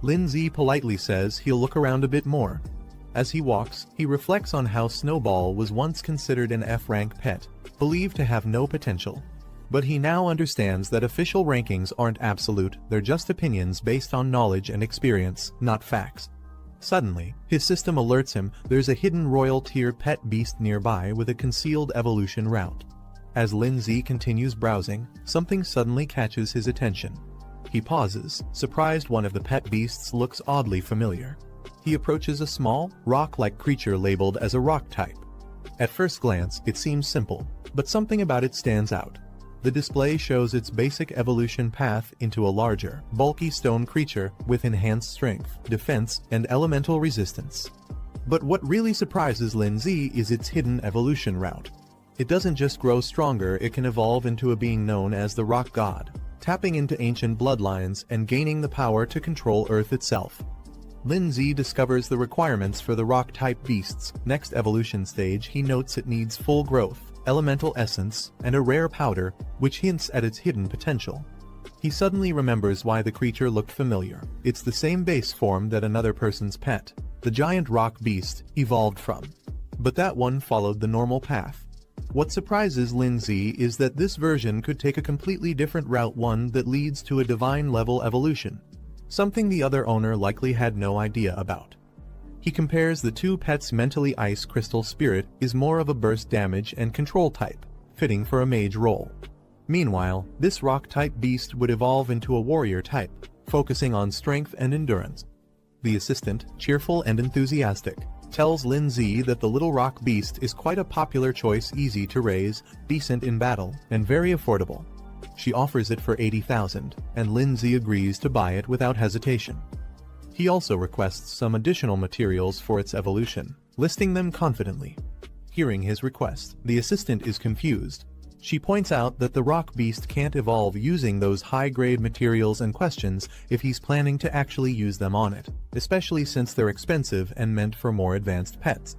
Lin Zi politely says he'll look around a bit more. As he walks, he reflects on how Snowball was once considered an F-rank pet, believed to have no potential. But he now understands that official rankings aren't absolute, they're just opinions based on knowledge and experience, not facts. Suddenly, his system alerts him there's a hidden royal tier pet beast nearby with a concealed evolution route. As Lin Zi continues browsing, something suddenly catches his attention. He pauses, surprised one of the pet beasts looks oddly familiar. He approaches a small, rock-like creature labeled as a rock type. At first glance, it seems simple, but something about it stands out. The display shows its basic evolution path into a larger, bulky stone creature with enhanced strength, defense, and elemental resistance. But what really surprises Lin Zi is its hidden evolution route. It doesn't just grow stronger, it can evolve into a being known as the Rock God, tapping into ancient bloodlines and gaining the power to control Earth itself. Lin Zi discovers the requirements for the rock-type beast's next evolution stage. He notes it needs full growth, elemental essence, and a rare powder, which hints at its hidden potential. He suddenly remembers why the creature looked familiar. It's the same base form that another person's pet, the giant rock beast, evolved from. But that one followed the normal path. What surprises Lin Zi is that this version could take a completely different route, one that leads to a divine-level evolution, something the other owner likely had no idea about. He compares the two pets. Mentally, Ice Crystal Spirit is more of a burst damage and control type, fitting for a mage role. Meanwhile, this rock-type beast would evolve into a warrior type, focusing on strength and endurance. The assistant, cheerful and enthusiastic, tells Lin Zi that the little rock beast is quite a popular choice, easy to raise, decent in battle, and very affordable. She offers it for 80,000, and Lin Zi agrees to buy it without hesitation. He also requests some additional materials for its evolution, listing them confidently. Hearing his request, the assistant is confused. She points out that the rock beast can't evolve using those high-grade materials and questions if he's planning to actually use them on it, especially since they're expensive and meant for more advanced pets.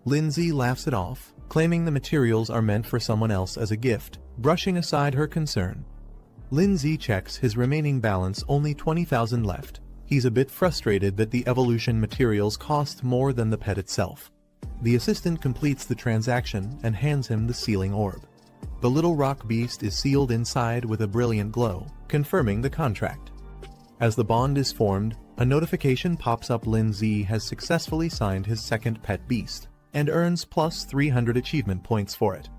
Lin Zi laughs it off, claiming the materials are meant for someone else as a gift, brushing aside her concern. Lin Zi checks his remaining balance, only 20,000 left. He's a bit frustrated that the evolution materials cost more than the pet itself. The assistant completes the transaction and hands him the sealing orb. The little rock beast is sealed inside with a brilliant glow, confirming the contract. As the bond is formed, a notification pops up. Lin Z has successfully signed his second pet beast, and earns plus 300 achievement points for it.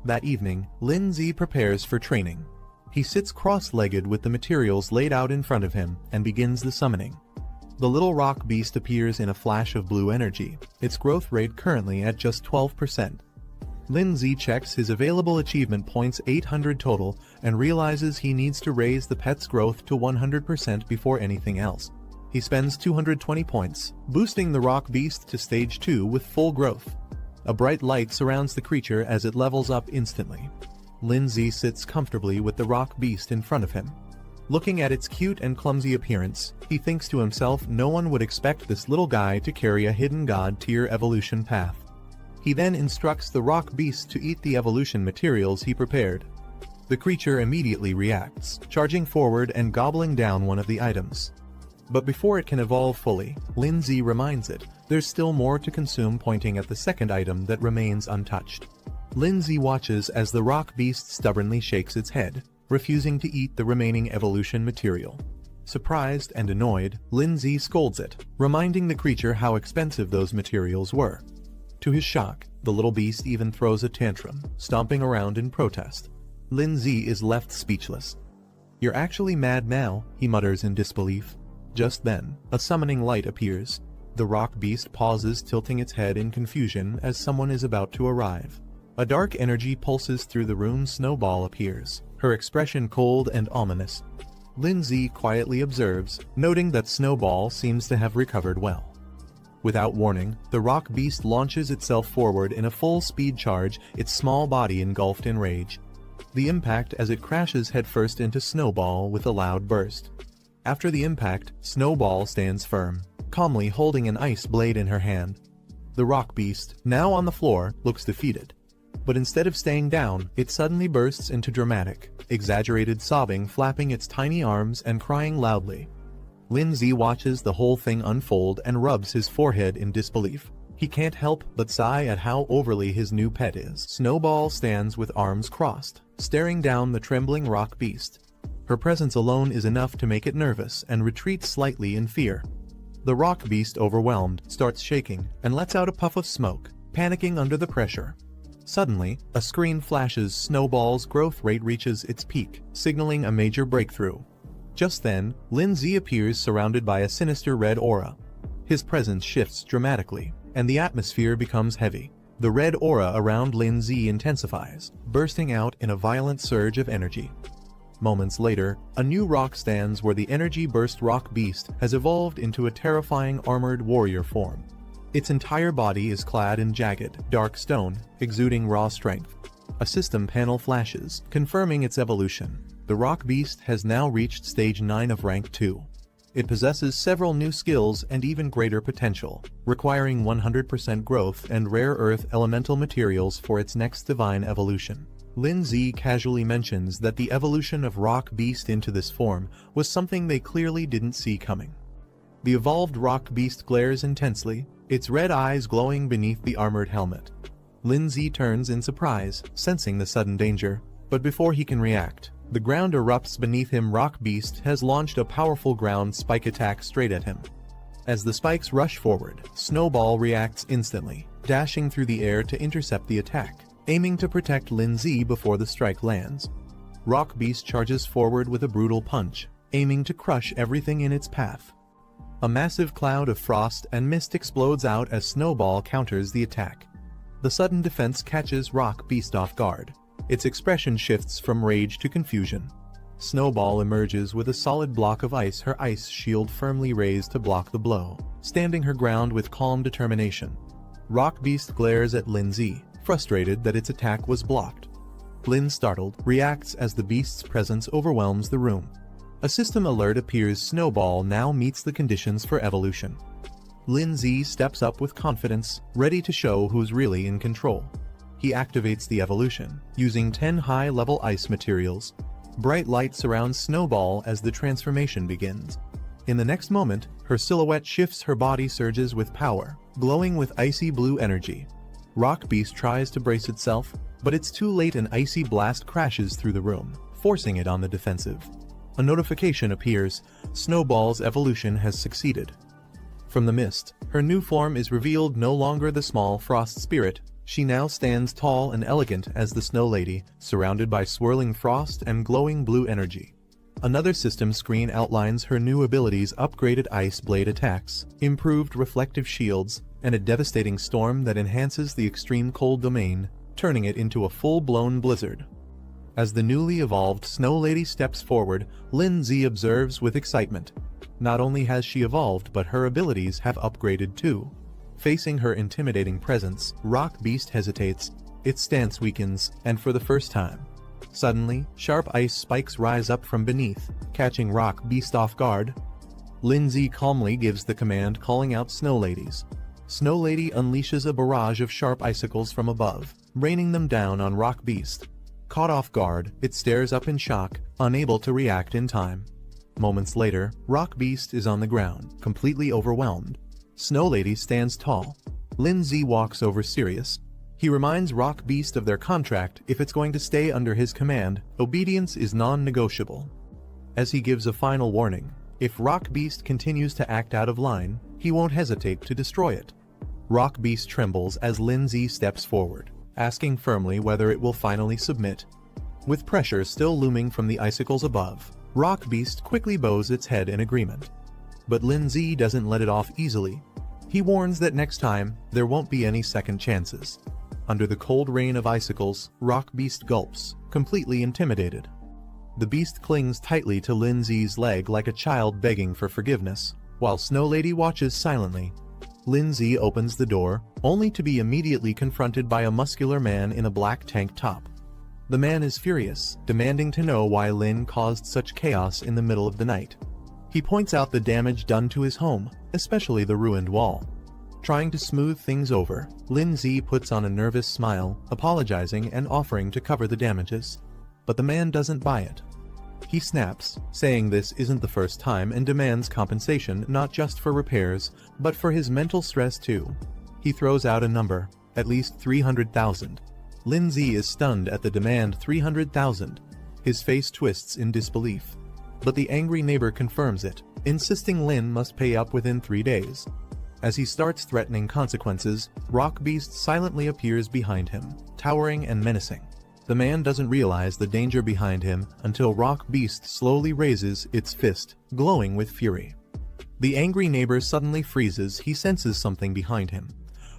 That evening, Lin Z prepares for training. He sits cross-legged with the materials laid out in front of him and begins the summoning. The little rock beast appears in a flash of blue energy, its growth rate currently at just 12%. Lin Z checks his available achievement points, 800 total, and realizes he needs to raise the pet's growth to 100% before anything else. He spends 220 points, boosting the rock beast to stage 2 with full growth. A bright light surrounds the creature as it levels up instantly. Lin Z sits comfortably with the rock beast in front of him. Looking at its cute and clumsy appearance, he thinks to himself, no one would expect this little guy to carry a hidden god tier evolution path. He then instructs the rock beast to eat the evolution materials he prepared. The creature immediately reacts, charging forward and gobbling down one of the items. But before it can evolve fully, Lin Z reminds it there's still more to consume, pointing at the second item that remains untouched. Lin Z watches as the rock beast stubbornly shakes its head, refusing to eat the remaining evolution material. Surprised and annoyed, Lin Z scolds it, reminding the creature how expensive those materials were. To his shock, the little beast even throws a tantrum, stomping around in protest. Lin Z is left speechless. "You're actually mad now," he mutters in disbelief. Just then, a summoning light appears. The rock beast pauses, tilting its head in confusion as someone is about to arrive. A dark energy pulses through the room. Snowball appears, her expression cold and ominous. Lin Z quietly observes, noting that Snowball seems to have recovered well. Without warning, the rock beast launches itself forward in a full-speed charge, its small body engulfed in rage. The impact as it crashes headfirst into Snowball with a loud burst. After the impact, Snowball stands firm, calmly holding an ice blade in her hand. The rock beast, now on the floor, looks defeated. But instead of staying down, it suddenly bursts into dramatic, exaggerated sobbing, flapping its tiny arms and crying loudly. Lin Z watches the whole thing unfold and rubs his forehead in disbelief. He can't help but sigh at how overly his new pet is. Snowball stands with arms crossed, staring down the trembling rock beast. Her presence alone is enough to make it nervous and retreats slightly in fear. The rock beast, overwhelmed, starts shaking and lets out a puff of smoke, panicking under the pressure. Suddenly, a screen flashes. Snowball's growth rate reaches its peak, signaling a major breakthrough. Just then, Lin Z appears surrounded by a sinister red aura. His presence shifts dramatically, and the atmosphere becomes heavy. The red aura around Lin Z intensifies, bursting out in a violent surge of energy. Moments later, a new rock stands where the energy burst rock beast has evolved into a terrifying armored warrior form. Its entire body is clad in jagged, dark stone, exuding raw strength. A system panel flashes, confirming its evolution. The rock beast has now reached stage 9 of rank 2. It possesses several new skills and even greater potential, requiring 100% growth and rare earth elemental materials for its next divine evolution. Lin Z casually mentions that the evolution of rock beast into this form was something they clearly didn't see coming. The evolved rock beast glares intensely, its red eyes glowing beneath the armored helmet. Lin Z turns in surprise, sensing the sudden danger, but before he can react, the ground erupts beneath him. Rock beast has launched a powerful ground spike attack straight at him. As the spikes rush forward, Snowball reacts instantly, dashing through the air to intercept the attack, aiming to protect Lin Z before the strike lands. Rock beast charges forward with a brutal punch, aiming to crush everything in its path. A massive cloud of frost and mist explodes out as Snowball counters the attack. The sudden defense catches rock beast off guard. Its expression shifts from rage to confusion. Snowball emerges with a solid block of ice, her ice shield firmly raised to block the blow, standing her ground with calm determination. Rock beast glares at Lin Z, frustrated that its attack was blocked. Lin, startled, reacts as the beast's presence overwhelms the room. A system alert appears. Snowball now meets the conditions for evolution. Lin Z steps up with confidence, ready to show who's really in control. He activates the evolution, using 10 high-level ice materials. Bright light surrounds Snowball as the transformation begins. In the next moment, her silhouette shifts, her body surges with power, glowing with icy blue energy. Rock beast tries to brace itself, but it's too late. An icy blast crashes through the room, forcing it on the defensive. A notification appears. Snowball's evolution has succeeded. From the mist, her new form is revealed, no longer the small frost spirit. She now stands tall and elegant as the Snow Lady, surrounded by swirling frost and glowing blue energy. Another system screen outlines her new abilities: upgraded ice blade attacks, improved reflective shields, and a devastating storm that enhances the extreme cold domain, turning it into a full-blown blizzard. As the newly evolved Snow Lady steps forward, Lindsay observes with excitement. Not only has she evolved, but her abilities have upgraded too. Facing her intimidating presence, Rock Beast hesitates, its stance weakens, and for the first time. Suddenly, sharp ice spikes rise up from beneath, catching Rock Beast off guard. Lindsay calmly gives the command, calling out Snow Ladies. Snow Lady unleashes a barrage of sharp icicles from above, raining them down on Rock Beast. Caught off guard, it stares up in shock, unable to react in time. Moments later, Rock Beast is on the ground, completely overwhelmed. Snow Lady stands tall. Lindsay walks over serious. He reminds Rock Beast of their contract. If it's going to stay under his command, obedience is non-negotiable. As he gives a final warning, if Rock Beast continues to act out of line, he won't hesitate to destroy it. Rock Beast trembles as Lindsay steps forward, asking firmly whether it will finally submit. With pressure still looming from the icicles above, Rock Beast quickly bows its head in agreement. But Lindsay doesn't let it off easily. He warns that next time, there won't be any second chances. Under the cold rain of icicles, Rock Beast gulps, completely intimidated. The beast clings tightly to Lindsay's leg like a child begging for forgiveness, while Snow Lady watches silently. Lindsay opens the door, only to be immediately confronted by a muscular man in a black tank top. The man is furious, demanding to know why Lin caused such chaos in the middle of the night. He points out the damage done to his home, especially the ruined wall. Trying to smooth things over, Lindsay puts on a nervous smile, apologizing and offering to cover the damages. But the man doesn't buy it. He snaps, saying this isn't the first time, and demands compensation not just for repairs, but for his mental stress too. He throws out a number, at least 300,000. Lindsay is stunned at the demand. 300,000. His face twists in disbelief. But the angry neighbor confirms it, insisting Lin must pay up within 3 days. As he starts threatening consequences, Rock Beast silently appears behind him, towering and menacing. The man doesn't realize the danger behind him until Rock Beast slowly raises its fist, glowing with fury. The angry neighbor suddenly freezes. He senses something behind him.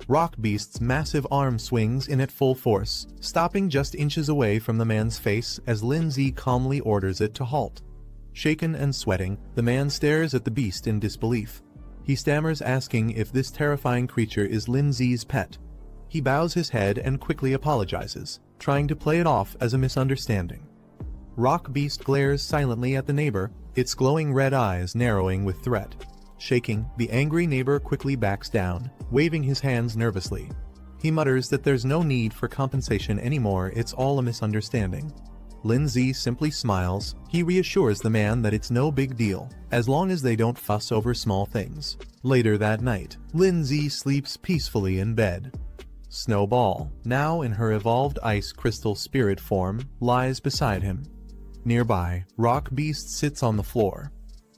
Rock Beast's massive arm swings in at full force, stopping just inches away from the man's face as Lindsay calmly orders it to halt. Shaken and sweating, the man stares at the beast in disbelief. He stammers, asking if this terrifying creature is Lindsay's pet. He bows his head and quickly apologizes, trying to play it off as a misunderstanding. Rock Beast glares silently at the neighbor, its glowing red eyes narrowing with threat. Shaking, the angry neighbor quickly backs down, waving his hands nervously. He mutters that there's no need for compensation anymore, it's all a misunderstanding. Lindsay simply smiles. He reassures the man that it's no big deal, as long as they don't fuss over small things. Later that night, Lindsay sleeps peacefully in bed. Snowball, now in her evolved ice crystal spirit form, lies beside him. Nearby, Rock Beast sits on the floor.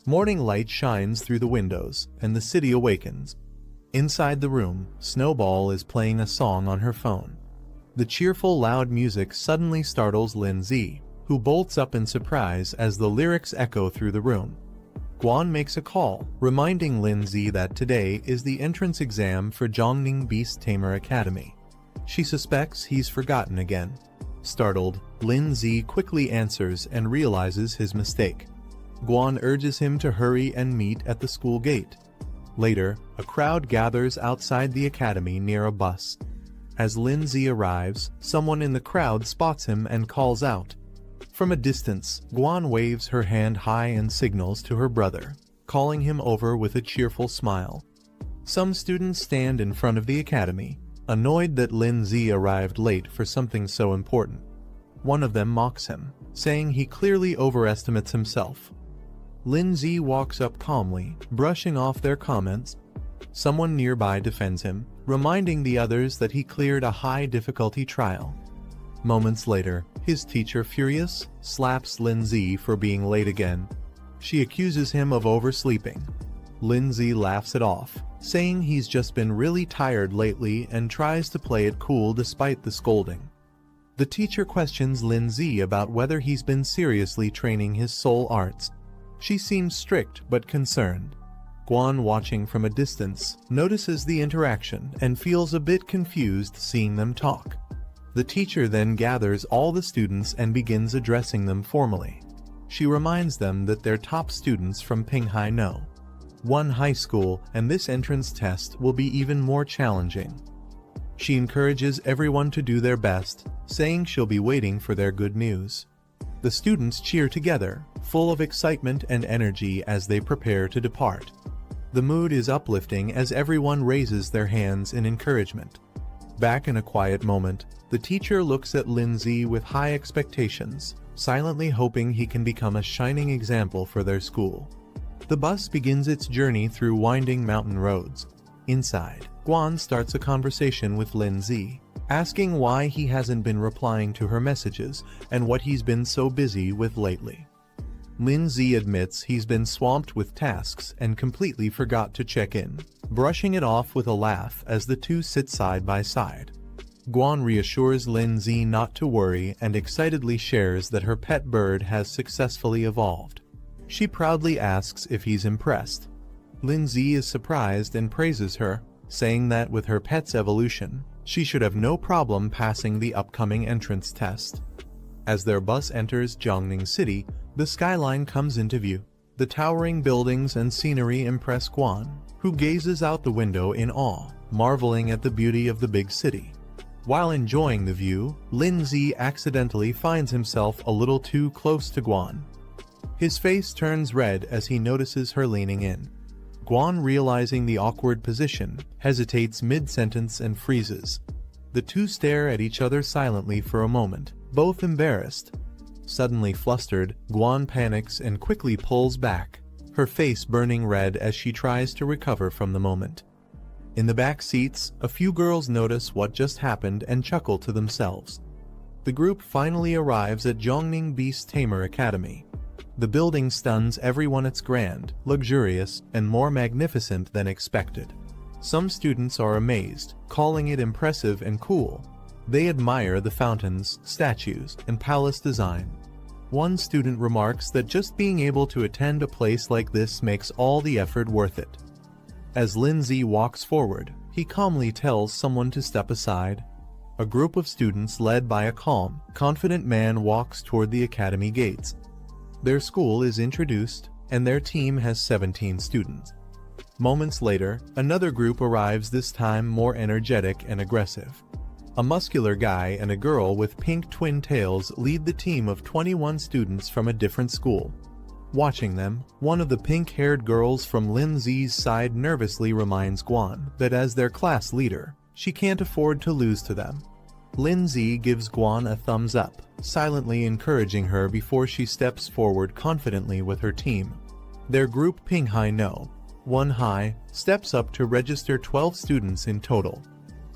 Morning light shines through the windows, and the city awakens. Inside the room, Snowball is playing a song on her phone. The cheerful, loud music suddenly startles Lindsay, who bolts up in surprise as the lyrics echo through the room. Guan makes a call, reminding Lindsay that today is the entrance exam for Zhongning Beast Tamer Academy. She suspects he's forgotten again. Startled, Lindsay quickly answers and realizes his mistake. Guan urges him to hurry and meet at the school gate. Later, a crowd gathers outside the academy near a bus. As Lindsay arrives, someone in the crowd spots him and calls out. From a distance, Guan waves her hand high and signals to her brother, calling him over with a cheerful smile. Some students stand in front of the academy, annoyed that Lindsay arrived late for something so important. One of them mocks him, saying he clearly overestimates himself. Lindsay walks up calmly, brushing off their comments. Someone nearby defends him, reminding the others that he cleared a high-difficulty trial. Moments later, his teacher, furious, slaps Lindsay for being late again. She accuses him of oversleeping. Lindsay laughs it off, saying he's just been really tired lately and tries to play it cool despite the scolding. The teacher questions Lindsay about whether he's been seriously training his soul arts. She seems strict but concerned. Guan, watching from a distance, notices the interaction and feels a bit confused seeing them talk. The teacher then gathers all the students and begins addressing them formally. She reminds them that they're top students from Pinghai No. 1 high school, and this entrance test will be even more challenging. She encourages everyone to do their best, saying she'll be waiting for their good news. The students cheer together, full of excitement and energy as they prepare to depart. The mood is uplifting as everyone raises their hands in encouragement. Back in a quiet moment, the teacher looks at Lindsay with high expectations, silently hoping he can become a shining example for their school. The bus begins its journey through winding mountain roads. Inside, Guan starts a conversation with Lindsay, asking why he hasn't been replying to her messages and what he's been so busy with lately. Lindsay admits he's been swamped with tasks and completely forgot to check in, brushing it off with a laugh as the two sit side by side. Guan reassures Lindsay not to worry and excitedly shares that her pet bird has successfully evolved. She proudly asks if he's impressed. Lindsay is surprised and praises her, saying that with her pet's evolution, she should have no problem passing the upcoming entrance test. As their bus enters Jiangning City, the skyline comes into view. The towering buildings and scenery impress Guan, who gazes out the window in awe, marveling at the beauty of the big city. While enjoying the view, Lindsay accidentally finds himself a little too close to Guan. His face turns red as he notices her leaning in. Guan, realizing the awkward position, hesitates mid-sentence and freezes. The two stare at each other silently for a moment, both embarrassed. Suddenly flustered, Guan panics and quickly pulls back, her face burning red as she tries to recover from the moment. In the back seats, a few girls notice what just happened and chuckle to themselves. The group finally arrives at Jiangning Beast Tamer Academy. The building stuns everyone. It's grand, luxurious, and more magnificent than expected. Some students are amazed, calling it impressive and cool. They admire the fountains, statues, and palace design. One student remarks that just being able to attend a place like this makes all the effort worth it. As Lindsay walks forward, he calmly tells someone to step aside. A group of students led by a calm, confident man walks toward the academy gates. Their school is introduced, and their team has 17 students. Moments later, another group arrives, this time more energetic and aggressive. A muscular guy and a girl with pink twin tails lead the team of 21 students from a different school. Watching them, one of the pink-haired girls from Lindsay's side nervously reminds Guan that as their class leader, she can't afford to lose to them. Lindsay gives Guan a thumbs up, silently encouraging her before she steps forward confidently with her team. Their group, Pinghai No. 1 High, steps up to register 12 students in total.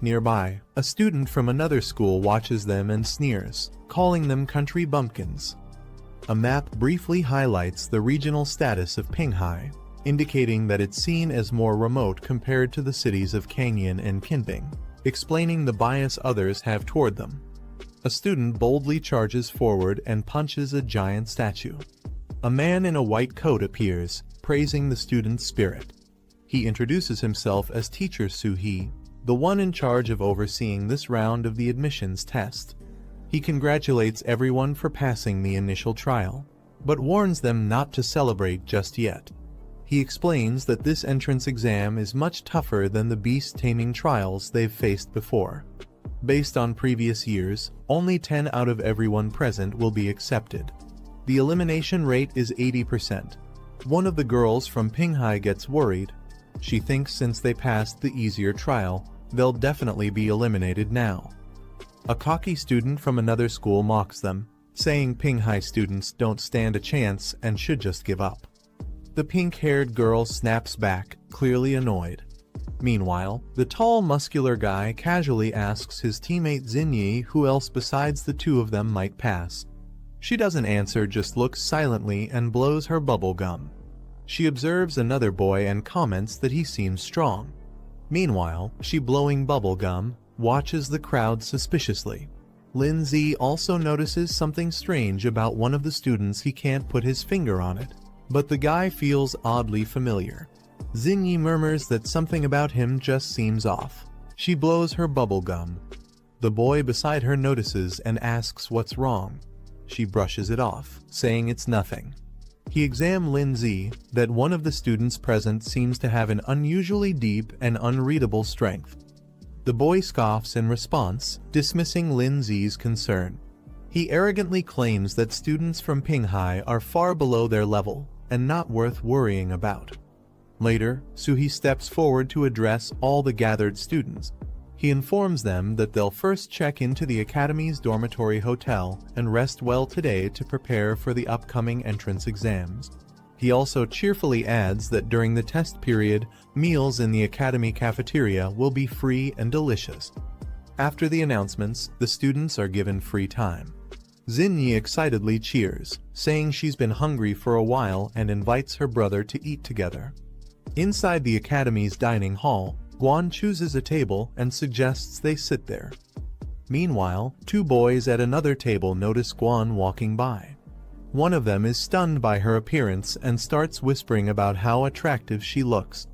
Nearby, a student from another school watches them and sneers, calling them country bumpkins. A map briefly highlights the regional status of Pinghai, indicating that it's seen as more remote compared to the cities of Canyon and Kinping, explaining the bias others have toward them. A student boldly charges forward and punches a giant statue. A man in a white coat appears, praising the student's spirit. He introduces himself as Teacher Su-hee, the one in charge of overseeing this round of the admissions test. He congratulates everyone for passing the initial trial, but warns them not to celebrate just yet. He explains that this entrance exam is much tougher than the beast taming trials they've faced before. Based on previous years, only 10 out of everyone present will be accepted. The elimination rate is 80%. One of the girls from Pinghai gets worried. She thinks since they passed the easier trial, they'll definitely be eliminated now. A cocky student from another school mocks them, saying Pinghai students don't stand a chance and should just give up. The pink-haired girl snaps back, clearly annoyed. Meanwhile, the tall, muscular guy casually asks his teammate Xinyi who else besides the two of them might pass. She doesn't answer, just looks silently and blows her bubble gum. She observes another boy and comments that he seems strong. Meanwhile, she blowing bubble gum, watches the crowd suspiciously. Lindsay also notices something strange about one of the students. He can't put his finger on it, but the guy feels oddly familiar. Xinyi murmurs that something about him just seems off. She blows her bubble gum. The boy beside her notices and asks what's wrong. She brushes it off, saying it's nothing. He examines Lindsay, that one of the students present seems to have an unusually deep and unreadable strength. The boy scoffs in response, dismissing Lindsay's concern. He arrogantly claims that students from Pinghai are far below their level and not worth worrying about. Later, Suhi steps forward to address all the gathered students. He informs them that they'll first check into the Academy's dormitory hotel and rest well today to prepare for the upcoming entrance exams. He also cheerfully adds that during the test period, meals in the Academy cafeteria will be free and delicious. After the announcements, the students are given free time. Xinyi excitedly cheers, saying she's been hungry for a while and invites her brother to eat together. Inside the Academy's dining hall, Guan chooses a table and suggests they sit there. Meanwhile, two boys at another table notice Guan walking by. One of them is stunned by her appearance and starts whispering about how attractive she looks.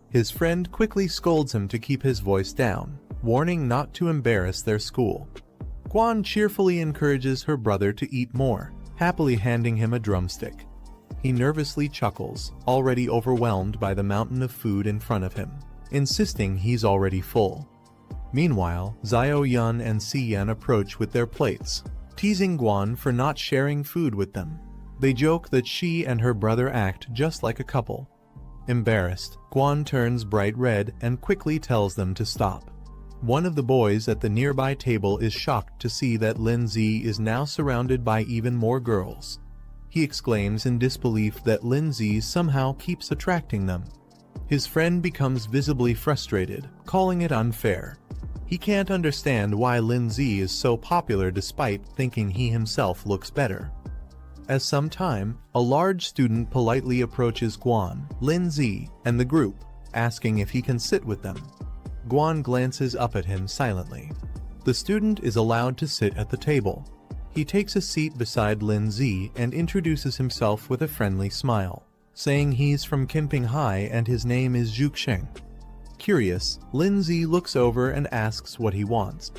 His friend quickly scolds him to keep his voice down, warning not to embarrass their school. Guan cheerfully encourages her brother to eat more, happily handing him a drumstick. He nervously chuckles, already overwhelmed by the mountain of food in front of him, insisting he's already full. Meanwhile, Xiao Yun and Si Yan approach with their plates, teasing Guan for not sharing food with them. They joke that she and her brother act just like a couple. Embarrassed, Guan turns bright red and quickly tells them to stop. One of the boys at the nearby table is shocked to see that Lindsay is now surrounded by even more girls. He exclaims in disbelief that Lindsay somehow keeps attracting them. His friend becomes visibly frustrated, calling it unfair. He can't understand why Lindsay is so popular despite thinking he himself looks better. As some time, a large student politely approaches Guan, Lindsay, and the group, asking if he can sit with them. Guan glances up at him silently. The student is allowed to sit at the table. He takes a seat beside Lindsay and introduces himself with a friendly smile, saying he's from Kinping High and his name is Zhuxing. Curious, Lindsay looks over and asks what he wants.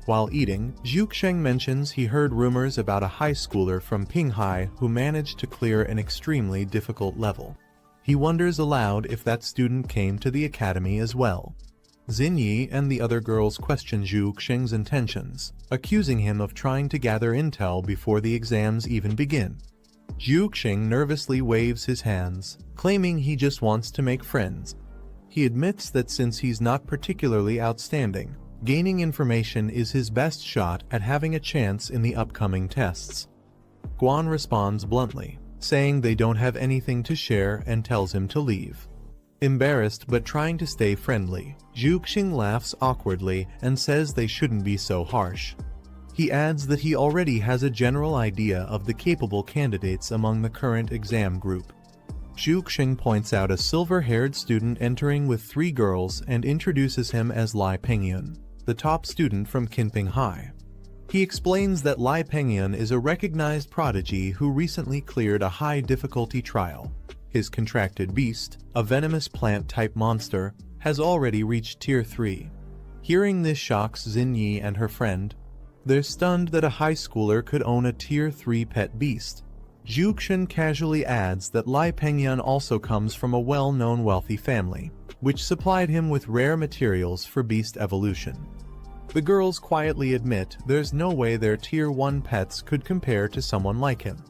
While eating, Zhuxing mentions he heard rumors about a high schooler from Pinghai who managed to clear an extremely difficult level. He wonders aloud if that student came to the academy as well. Xinyi and the other girls question Zhuxing's intentions, accusing him of trying to gather intel before the exams even begin. Zhuxing nervously waves his hands, claiming he just wants to make friends. He admits that since he's not particularly outstanding, gaining information is his best shot at having a chance in the upcoming tests. Guan responds bluntly, saying they don't have anything to share and tells him to leave. Embarrassed but trying to stay friendly, Zhuxing laughs awkwardly and says they shouldn't be so harsh. He adds that he already has a general idea of the capable candidates among the current exam group. Zhuxing points out a silver-haired student entering with 3 girls and introduces him as Lai Pengyun, the top student from Kinping High. He explains that Lai Pengyun is a recognized prodigy who recently cleared a high-difficulty trial. His contracted beast, a venomous plant-type monster, has already reached Tier 3. Hearing this shocks Xinyi and her friend. They're stunned that a high schooler could own a Tier 3 pet beast. Zhuxing casually adds that Lai Pengyun also comes from a well-known wealthy family, which supplied him with rare materials for beast evolution. The girls quietly admit there's no way their Tier 1 pets could compare to someone like him.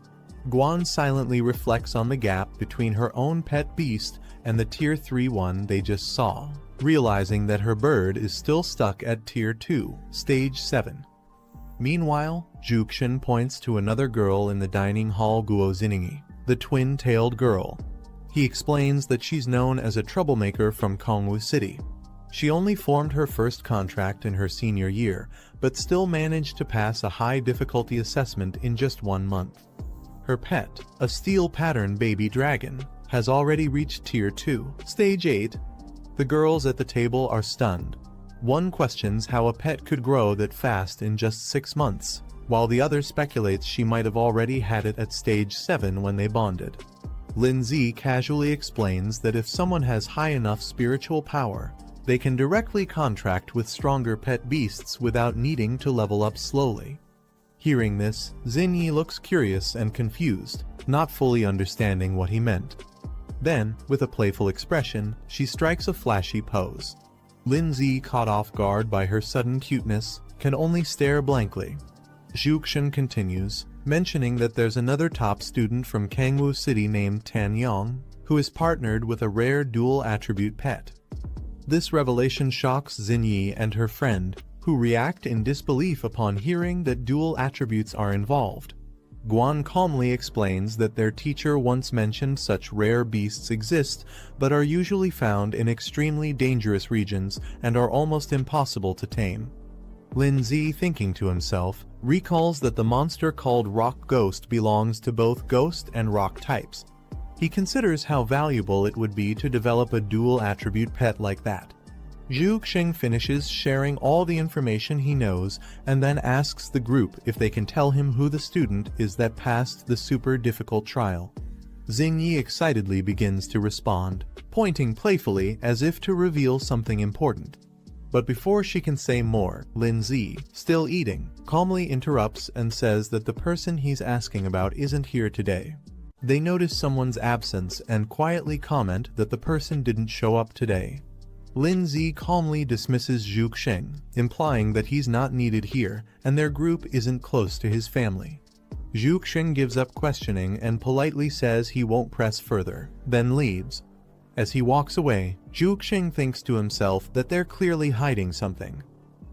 Guan silently reflects on the gap between her own pet beast and the Tier 3 one they just saw, realizing that her bird is still stuck at Tier 2, Stage 7. Meanwhile, Zhuxing points to another girl in the dining hall, Guo Xiningi, the twin-tailed girl. He explains that she's known as a troublemaker from Kongwu City. She only formed her first contract in her senior year, but still managed to pass a high difficulty assessment in just 1 month. Her pet, a steel pattern baby dragon, has already reached Tier 2, Stage 8. The girls at the table are stunned. One questions how a pet could grow that fast in just 6 months, while the other speculates she might have already had it at Stage 7 when they bonded. Lindsay casually explains that if someone has high enough spiritual power, they can directly contract with stronger pet beasts without needing to level up slowly. Hearing this, Xinyi looks curious and confused, not fully understanding what he meant. Then, with a playful expression, she strikes a flashy pose. Lindsay, caught off guard by her sudden cuteness, can only stare blankly. Zhuxin continues, mentioning that there's another top student from Kangwu City named Tan Yong, who is partnered with a rare dual-attribute pet. This revelation shocks Xinyi and her friend, who react in disbelief upon hearing that dual attributes are involved. Guan calmly explains that their teacher once mentioned such rare beasts exist, but are usually found in extremely dangerous regions and are almost impossible to tame. Lindsay, thinking to himself, recalls that the monster called Rock Ghost belongs to both ghost and rock types. He considers how valuable it would be to develop a dual-attribute pet like that. Zhu Xing finishes sharing all the information he knows and then asks the group if they can tell him who the student is that passed the super difficult trial. Xingyi excitedly begins to respond, pointing playfully as if to reveal something important. But before she can say more, Lindsay, still eating, calmly interrupts and says that the person he's asking about isn't here today. They notice someone's absence and quietly comment that the person didn't show up today. Lindsay calmly dismisses Zhu Xing, implying that he's not needed here and their group isn't close to his family. Zhu Xing gives up questioning and politely says he won't press further, then leaves. As he walks away, Zhu Xing thinks to himself that they're clearly hiding something.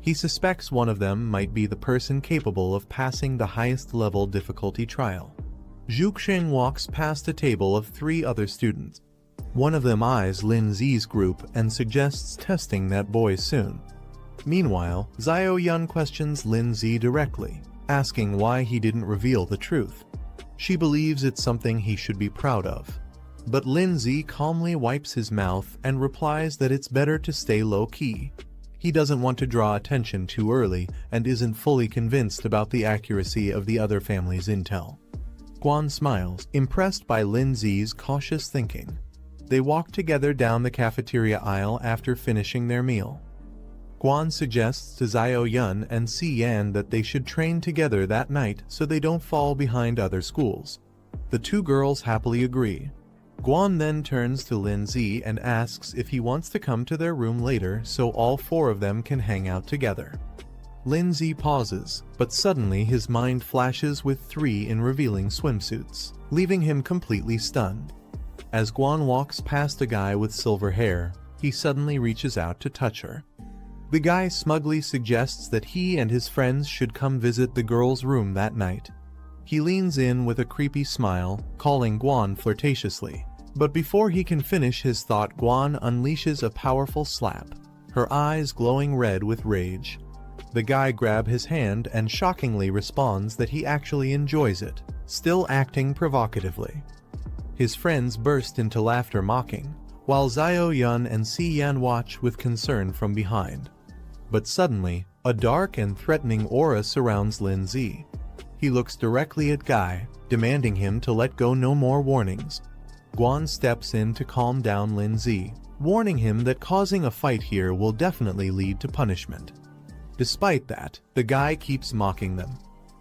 He suspects one of them might be the person capable of passing the highest level difficulty trial. Zhu Xing walks past a table of 3 other students. One of them eyes Lindsay's group and suggests testing that boy soon. Meanwhile, Xiao Yun questions Lindsay directly, asking why he didn't reveal the truth. She believes it's something he should be proud of. But Lindsay calmly wipes his mouth and replies that it's better to stay low-key. He doesn't want to draw attention too early and isn't fully convinced about the accuracy of the other family's intel. Guan smiles, impressed by Lindsay's cautious thinking. They walk together down the cafeteria aisle after finishing their meal. Guan suggests to Xiao Yun and Si Yan that they should train together that night so they don't fall behind other schools. The 2 girls happily agree. Guan then turns to Lindsay and asks if he wants to come to their room later so all 4 of them can hang out together. Lindsay pauses, but suddenly his mind flashes with 3 in revealing swimsuits, leaving him completely stunned. As Guan walks past a guy with silver hair, he suddenly reaches out to touch her. The guy smugly suggests that he and his friends should come visit the girl's room that night. He leans in with a creepy smile, calling Guan flirtatiously. But before he can finish his thought, Guan unleashes a powerful slap, her eyes glowing red with rage. The guy grabs his hand and shockingly responds that he actually enjoys it, still acting provocatively. His friends burst into laughter mocking, while Xiao Yun and Si Yan watch with concern from behind. But suddenly, a dark and threatening aura surrounds Lindsay. He looks directly at Guy, demanding him to let go. No more warnings. Guan steps in to calm down Lindsay, warning him that causing a fight here will definitely lead to punishment. Despite that, the guy keeps mocking them.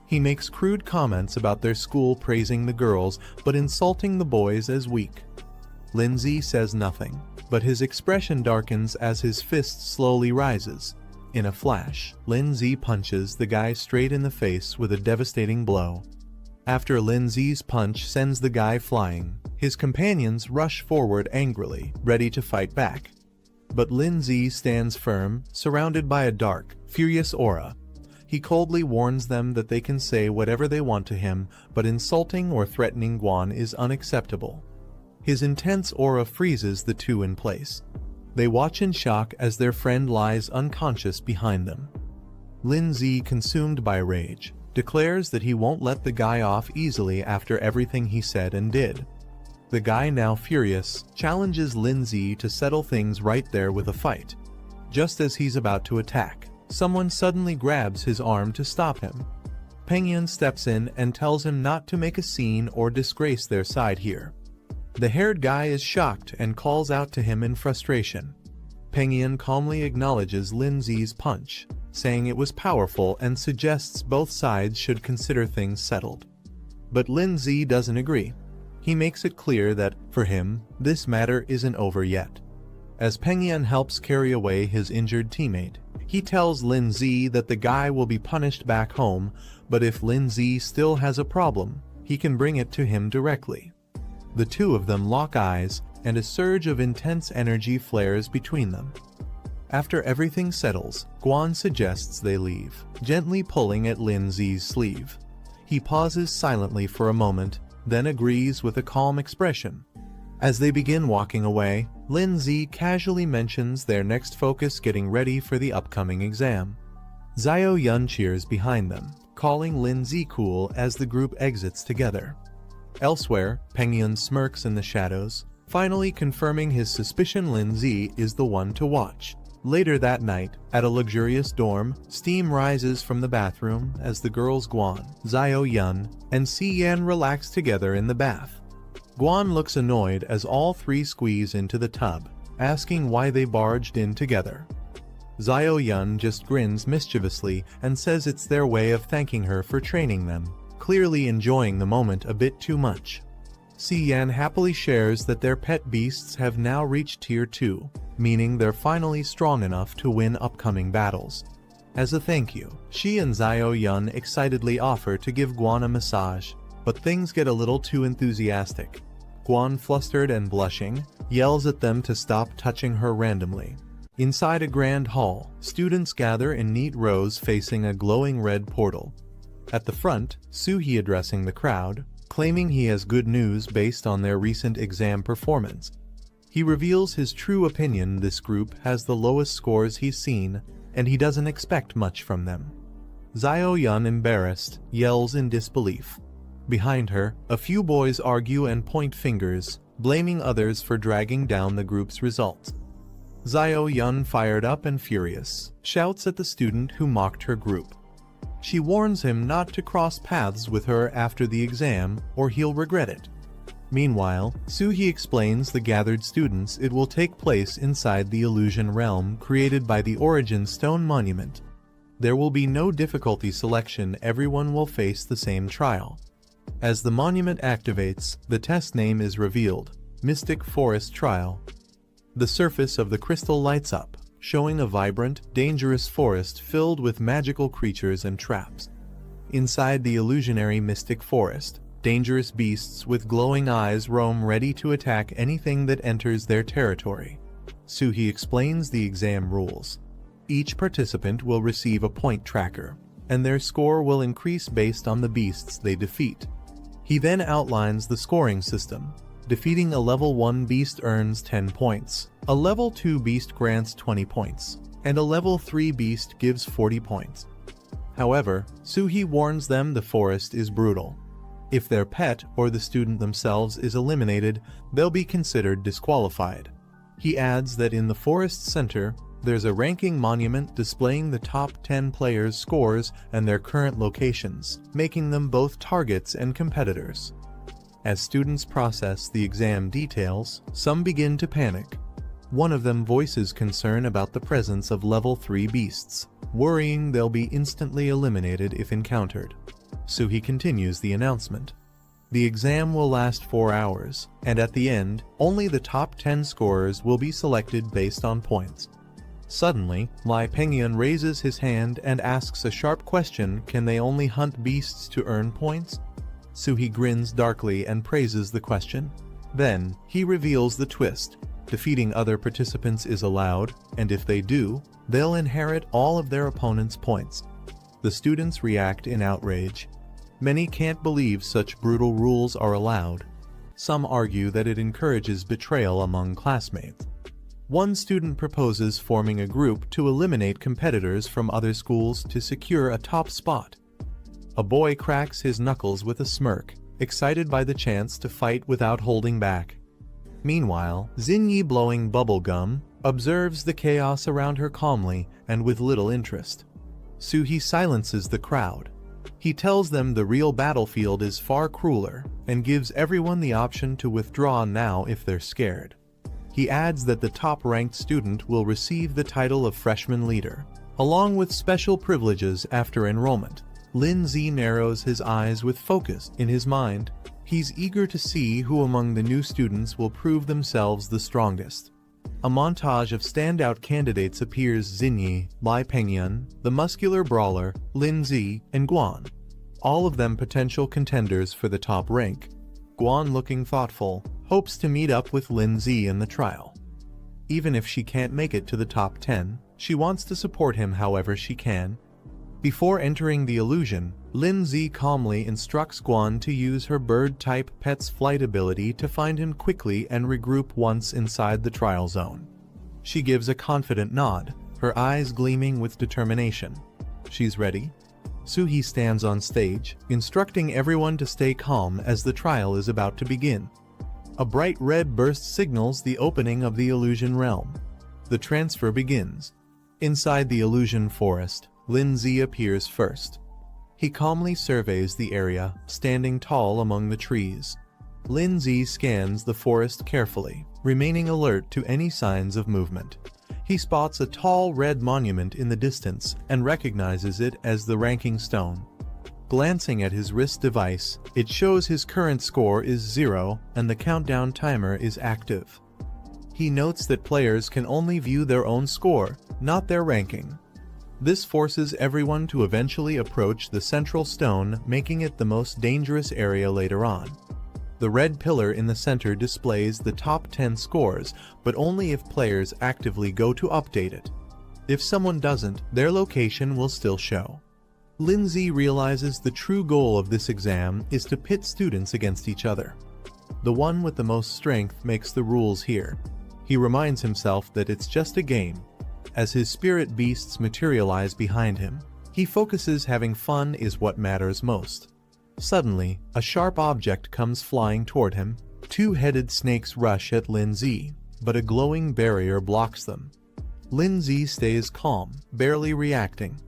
He makes crude comments about their school, praising the girls but insulting the boys as weak. Lindsay says nothing, but his expression darkens as his fist slowly rises. In a flash, Lindsay punches the guy straight in the face with a devastating blow. After Lindsay's punch sends the guy flying, his companions rush forward angrily, ready to fight back. But Lindsay stands firm, surrounded by a dark, furious aura. He coldly warns them that they can say whatever they want to him, but insulting or threatening Guan is unacceptable. His intense aura freezes the 2 in place. They watch in shock as their friend lies unconscious behind them. Lin-Z, consumed by rage, declares that he won't let the guy off easily after everything he said and did. The guy, now furious, challenges Lin-Z to settle things right there with a fight. Just as he's about to attack, someone suddenly grabs his arm to stop him. Peng-yeon steps in and tells him not to make a scene or disgrace their side here. The haired guy is shocked and calls out to him in frustration. Peng-yeon calmly acknowledges Lin-Z's punch, saying it was powerful and suggests both sides should consider things settled. But Lin-Z doesn't agree. He makes it clear that, for him, this matter isn't over yet. As Peng-yeon helps carry away his injured teammate, he tells Lin-Z that the guy will be punished back home, but if Lin-Z still has a problem, he can bring it to him directly. The two of them lock eyes, and a surge of intense energy flares between them. After everything settles, Guan suggests they leave, gently pulling at Lin-Z's sleeve. He pauses silently for a moment, then agrees with a calm expression. As they begin walking away, Lin-Z casually mentions their next focus getting ready for the upcoming exam. Xiao-Yun cheers behind them, calling Lin-Z cool as the group exits together. Elsewhere, Peng-yeon smirks in the shadows, finally confirming his suspicion Lin-Z is the one to watch. Later that night, at a luxurious dorm, steam rises from the bathroom as the girls Guan, Xiao-Yun, and Si-Yan relax together in the bath. Guan looks annoyed as all three squeeze into the tub, asking why they barged in together. Xiao-Yun just grins mischievously and says it's their way of thanking her for training them, clearly enjoying the moment a bit too much. Si-Yan happily shares that their pet beasts have now reached Tier 2, meaning they're finally strong enough to win upcoming battles. As a thank you, she and Xiao-Yun excitedly offer to give Guan a massage, but things get a little too enthusiastic. Guan, flustered and blushing, yells at them to stop touching her randomly. Inside a grand hall, students gather in neat rows facing a glowing red portal. At the front, Soo-hee addressing the crowd, claiming he has good news based on their recent exam performance. He reveals his true opinion: this group has the lowest scores he's seen, and he doesn't expect much from them. Xiao-Yun, embarrassed, yells in disbelief. Behind her, a few boys argue and point fingers, blaming others for dragging down the group's results. Xiao-Yun, fired up and furious, shouts at the student who mocked her group. She warns him not to cross paths with her after the exam, or he'll regret it. Meanwhile, Soo-hee explains the gathered students it will take place inside the illusion realm created by the Origin Stone Monument. There will be no difficulty selection, everyone will face the same trial. As the monument activates, the test name is revealed: Mystic Forest Trial. The surface of the crystal lights up, showing a vibrant, dangerous forest filled with magical creatures and traps. Inside the illusionary mystic forest, dangerous beasts with glowing eyes roam, ready to attack anything that enters their territory. Soo-hee explains the exam rules. Each participant will receive a point tracker, and their score will increase based on the beasts they defeat. He then outlines the scoring system. Defeating a level 1 beast earns 10 points, a level 2 beast grants 20 points, and a level 3 beast gives 40 points. However, Soo-hee warns them the forest is brutal. If their pet or the student themselves is eliminated, they'll be considered disqualified. He adds that in the forest's center, there's a ranking monument displaying the top 10 players' scores and their current locations, making them both targets and competitors. As students process the exam details, some begin to panic. One of them voices concern about the presence of level 3 beasts, worrying they'll be instantly eliminated if encountered. Soo-hee continues the announcement. The exam will last 4 hours, and at the end, only the top 10 scorers will be selected based on points. Suddenly, Peng-yeon raises his hand and asks a sharp question: can they only hunt beasts to earn points? Soo-hee grins darkly and praises the question. Then, he reveals the twist. Defeating other participants is allowed, and if they do, they'll inherit all of their opponent's points. The students react in outrage. Many can't believe such brutal rules are allowed. Some argue that it encourages betrayal among classmates. One student proposes forming a group to eliminate competitors from other schools to secure a top spot. A boy cracks his knuckles with a smirk, excited by the chance to fight without holding back. Meanwhile, Xinyi, blowing bubble gum, observes the chaos around her calmly and with little interest. Suhee silences the crowd. He tells them the real battlefield is far crueler and gives everyone the option to withdraw now if they're scared. He adds that the top-ranked student will receive the title of freshman leader, along with special privileges after enrollment. Lin-Zi narrows his eyes with focus in his mind. He's eager to see who among the new students will prove themselves the strongest. A montage of standout candidates appears: Xinyi, Lai Pengyun, the muscular brawler, Lin-Zi, and Guan. All of them potential contenders for the top rank. Guan, looking thoughtful, hopes to meet up with Lin-Zi in the trial. Even if she can't make it to the top 10, she wants to support him however she can. Before entering the illusion, Lin-Zi calmly instructs Guan to use her bird-type pet's flight ability to find him quickly and regroup once inside the trial zone. She gives a confident nod, her eyes gleaming with determination. She's ready. Suhee stands on stage, instructing everyone to stay calm as the trial is about to begin. A bright red burst signals the opening of the illusion realm. The transfer begins. Inside the illusion forest, Lin-Zi appears first. He calmly surveys the area, standing tall among the trees. Lin-Zi scans the forest carefully, remaining alert to any signs of movement. He spots a tall red monument in the distance and recognizes it as the ranking stone. Glancing at his wrist device, it shows his current score is 0 and the countdown timer is active. He notes that players can only view their own score, not their ranking. This forces everyone to eventually approach the central stone, making it the most dangerous area later on. The red pillar in the center displays the top 10 scores, but only if players actively go to update it. If someone doesn't, their location will still show. Lin-Zi realizes the true goal of this exam is to pit students against each other. The one with the most strength makes the rules here. He reminds himself that it's just a game. As his spirit beasts materialize behind him, he focuses having fun is what matters most. Suddenly, a sharp object comes flying toward him. Two-headed snakes rush at Lin-Zi, but a glowing barrier blocks them. Lin-Zi stays calm, barely reacting.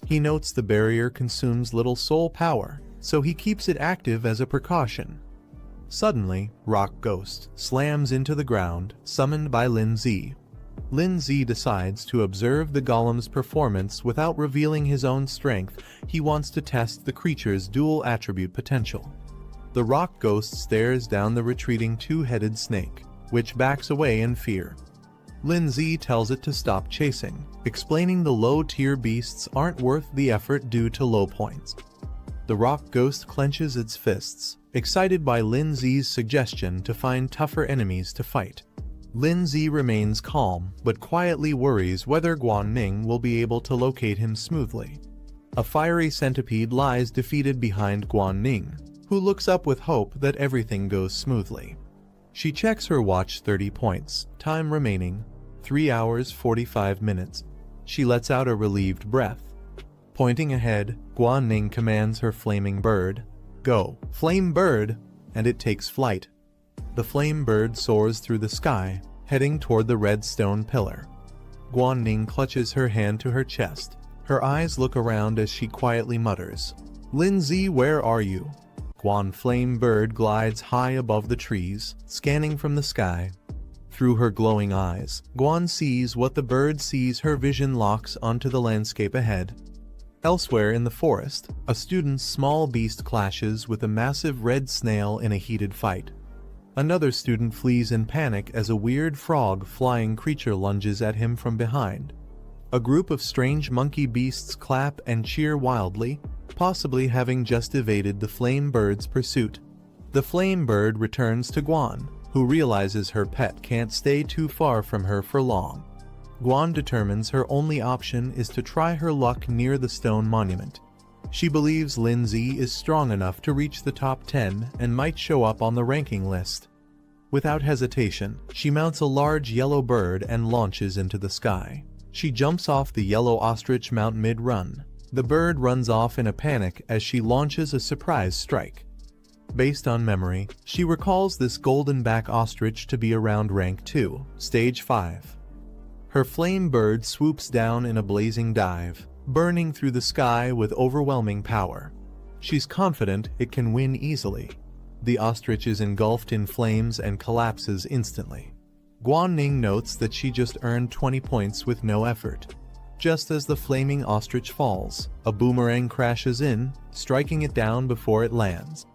He notes the barrier consumes little soul power, so he keeps it active as a precaution. Suddenly, Rock Ghost slams into the ground, summoned by Lin-Zi. Lin-Zi decides to observe the golem's performance without revealing his own strength. He wants to test the creature's dual attribute potential. The rock ghost stares down the retreating two-headed snake, which backs away in fear. Lin-Zi tells it to stop chasing, explaining the low-tier beasts aren't worth the effort due to low points. The rock ghost clenches its fists, excited by Lin-Zi's suggestion to find tougher enemies to fight. Lin-Zi remains calm, but quietly worries whether Guan Ning will be able to locate him smoothly. A fiery centipede lies defeated behind Guan Ning, who looks up with hope that everything goes smoothly. She checks her watch. 30 points, time remaining, 3 hours 45 minutes. She lets out a relieved breath. Pointing ahead, Guan Ning commands her flaming bird, "Go, flame bird," and it takes flight. The flame bird soars through the sky, heading toward the red stone pillar. Guan Ning clutches her hand to her chest. Her eyes look around as she quietly mutters, "Lin-Zi, where are you?" Guan Flame Bird glides high above the trees, scanning from the sky. Through her glowing eyes, Guan sees what the bird sees. Her vision locks onto the landscape ahead. Elsewhere in the forest, a student's small beast clashes with a massive red snail in a heated fight. Another student flees in panic as a weird frog-flying creature lunges at him from behind. A group of strange monkey beasts clap and cheer wildly, possibly having just evaded the flame bird's pursuit. The flame bird returns to Guan, who realizes her pet can't stay too far from her for long. Guan determines her only option is to try her luck near the stone monument. She believes Lin-Zi is strong enough to reach the top 10 and might show up on the ranking list. Without hesitation, she mounts a large yellow bird and launches into the sky. She jumps off the yellow ostrich mount mid-run. The bird runs off in a panic as she launches a surprise strike. Based on memory, she recalls this golden-back ostrich to be around rank 2, stage 5. Her flame bird swoops down in a blazing dive, burning through the sky with overwhelming power. She's confident it can win easily. The ostrich is engulfed in flames and collapses instantly. Guanning notes that she just earned 20 points with no effort. Just as the flaming ostrich falls, a boomerang crashes in, striking it down before it lands.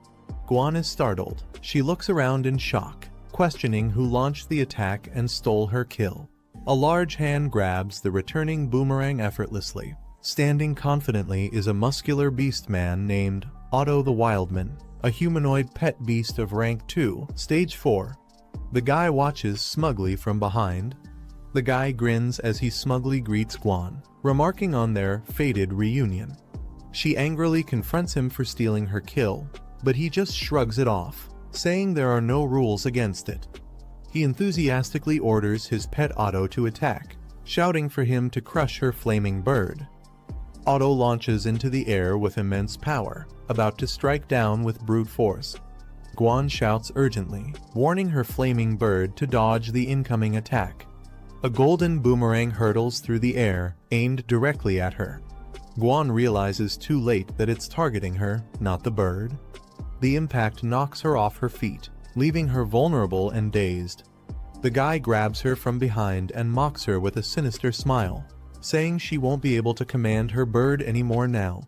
Guan is startled. She looks around in shock, questioning who launched the attack and stole her kill. A large hand grabs the returning boomerang effortlessly. Standing confidently is a muscular beast man named Otto the Wildman, a humanoid pet beast of rank 2, stage 4. The guy watches smugly from behind. The guy grins as he smugly greets Guan, remarking on their fated reunion. She angrily confronts him for stealing her kill, but he just shrugs it off, saying there are no rules against it. He enthusiastically orders his pet Otto to attack, shouting for him to crush her flaming bird. Otto launches into the air with immense power, about to strike down with brute force. Guan shouts urgently, warning her flaming bird to dodge the incoming attack. A golden boomerang hurtles through the air, aimed directly at her. Guan realizes too late that it's targeting her, not the bird. The impact knocks her off her feet, leaving her vulnerable and dazed. The guy grabs her from behind and mocks her with a sinister smile, saying she won't be able to command her bird anymore now.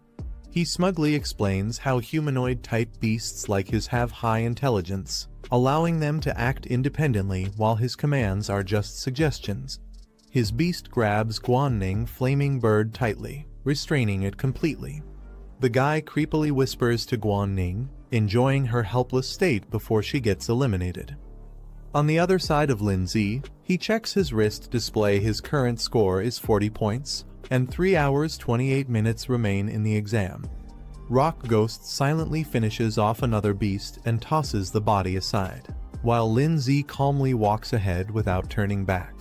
He smugly explains how humanoid-type beasts like his have high intelligence, allowing them to act independently while his commands are just suggestions. His beast grabs Guanning flaming bird tightly, restraining it completely. The guy creepily whispers to Guanning, enjoying her helpless state before she gets eliminated. On the other side of Lindsay, he checks his wrist display. His current score is 40 points, and 3 hours 28 minutes remain in the exam. Rock Ghost silently finishes off another beast and tosses the body aside, while Lindsay calmly walks ahead without turning back.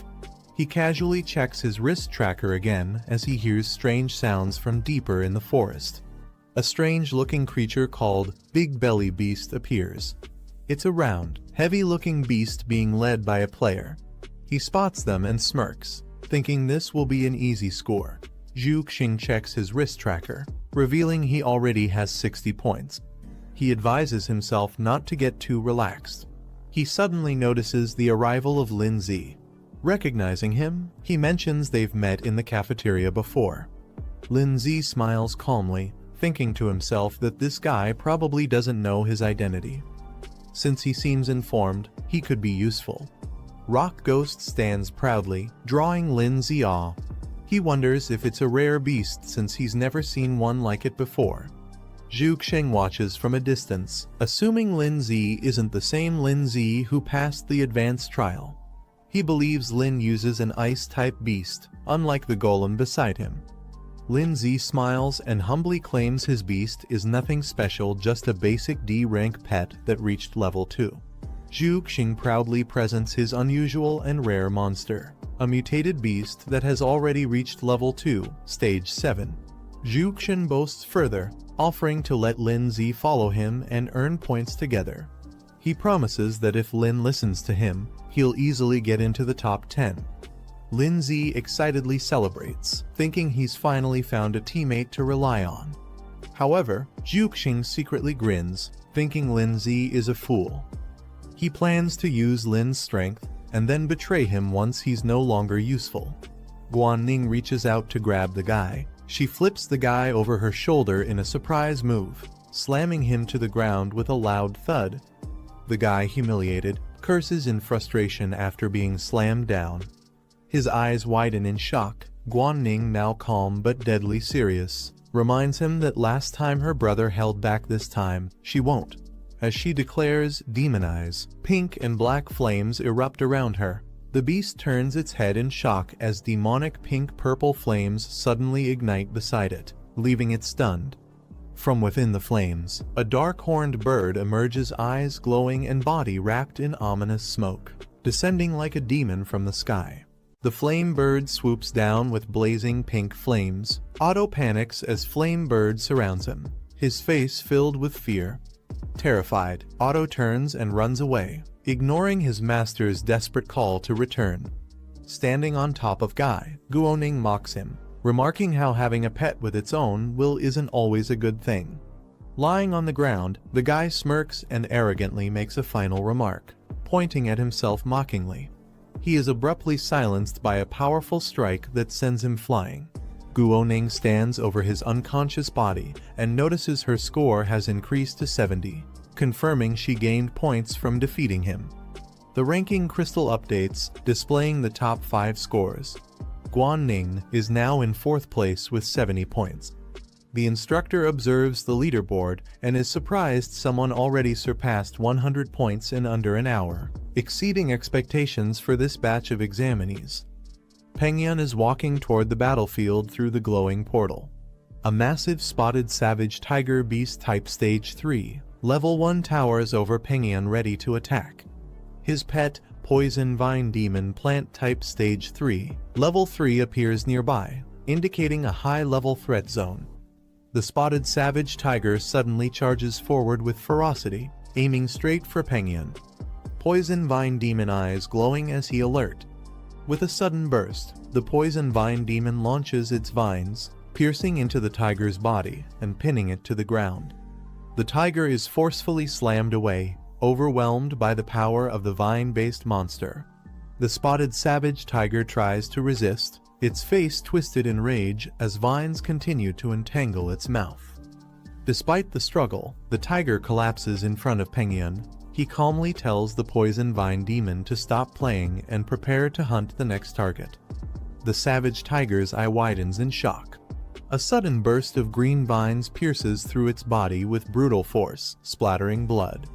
He casually checks his wrist tracker again as he hears strange sounds from deeper in the forest. A strange-looking creature called Big Belly Beast appears. It's a round, heavy-looking beast being led by a player. He spots them and smirks, thinking this will be an easy score. Zhu Xing checks his wrist tracker, revealing he already has 60 points. He advises himself not to get too relaxed. He suddenly notices the arrival of Lindsay. Recognizing him, he mentions they've met in the cafeteria before. Lindsay smiles calmly, thinking to himself that this guy probably doesn't know his identity. Since he seems informed, he could be useful. Rock Ghost stands proudly, drawing Lindsay off. He wonders if it's a rare beast since he's never seen one like it before. Zhu Xing watches from a distance, assuming Lindsay isn't the same Lindsay who passed the advanced trial. He believes Lin uses an ice-type beast, unlike the golem beside him. Lindsay smiles and humbly claims his beast is nothing special, just a basic D-rank pet that reached level 2. Zhu Xing proudly presents his unusual and rare monster, a mutated beast that has already reached level 2, stage 7. Zhu Xing boasts further, offering to let Lindsay follow him and earn points together. He promises that if Lin listens to him, he'll easily get into the top 10. Lindsay excitedly celebrates, thinking he's finally found a teammate to rely on. However, Zhu Xing secretly grins, thinking Lindsay is a fool. He plans to use Lin's strength and then betray him once he's no longer useful. Guanning reaches out to grab the guy. She flips the guy over her shoulder in a surprise move, slamming him to the ground with a loud thud. The guy, humiliated, curses in frustration after being slammed down. His eyes widen in shock. Guanning, now calm but deadly serious, reminds him that last time her brother held back, this time she won't. As she declares, demonize, pink and black flames erupt around her. The beast turns its head in shock as demonic pink-purple flames suddenly ignite beside it, leaving it stunned. From within the flames, a dark-horned bird emerges, eyes glowing and body wrapped in ominous smoke, descending like a demon from the sky. The flame bird swoops down with blazing pink flames. Otto panics as flame bird surrounds him, his face filled with fear. Terrified, Otto turns and runs away, ignoring his master's desperate call to return. Standing on top of Guy, Guoning mocks him, remarking how having a pet with its own will isn't always a good thing. Lying on the ground, the guy smirks and arrogantly makes a final remark, pointing at himself mockingly. He is abruptly silenced by a powerful strike that sends him flying. Guoning stands over his unconscious body and notices her score has increased to 70, confirming she gained points from defeating him. The ranking crystal updates, displaying the top 5 scores. Guoning is now in 4th place with 70 points. The instructor observes the leaderboard and is surprised someone already surpassed 100 points in under an hour, exceeding expectations for this batch of examinees. Pengyun is walking toward the battlefield through the glowing portal. A massive spotted savage tiger beast type stage 3, level 1 towers over Pengyun ready to attack. His pet, poison vine demon plant type stage 3, level 3 appears nearby, indicating a high-level threat zone. The spotted savage tiger suddenly charges forward with ferocity, aiming straight for Pengyun. Poison vine demon eyes glowing as he alert. With a sudden burst, the poison vine demon launches its vines, piercing into the tiger's body and pinning it to the ground. The tiger is forcefully slammed away, overwhelmed by the power of the vine-based monster. The spotted savage tiger tries to resist, its face twisted in rage as vines continue to entangle its mouth. Despite the struggle, the tiger collapses in front of Pengyun. He calmly tells the poison vine demon to stop playing and prepare to hunt the next target. The savage tiger's eye widens in shock. A sudden burst of green vines pierces through its body with brutal force, splattering blood.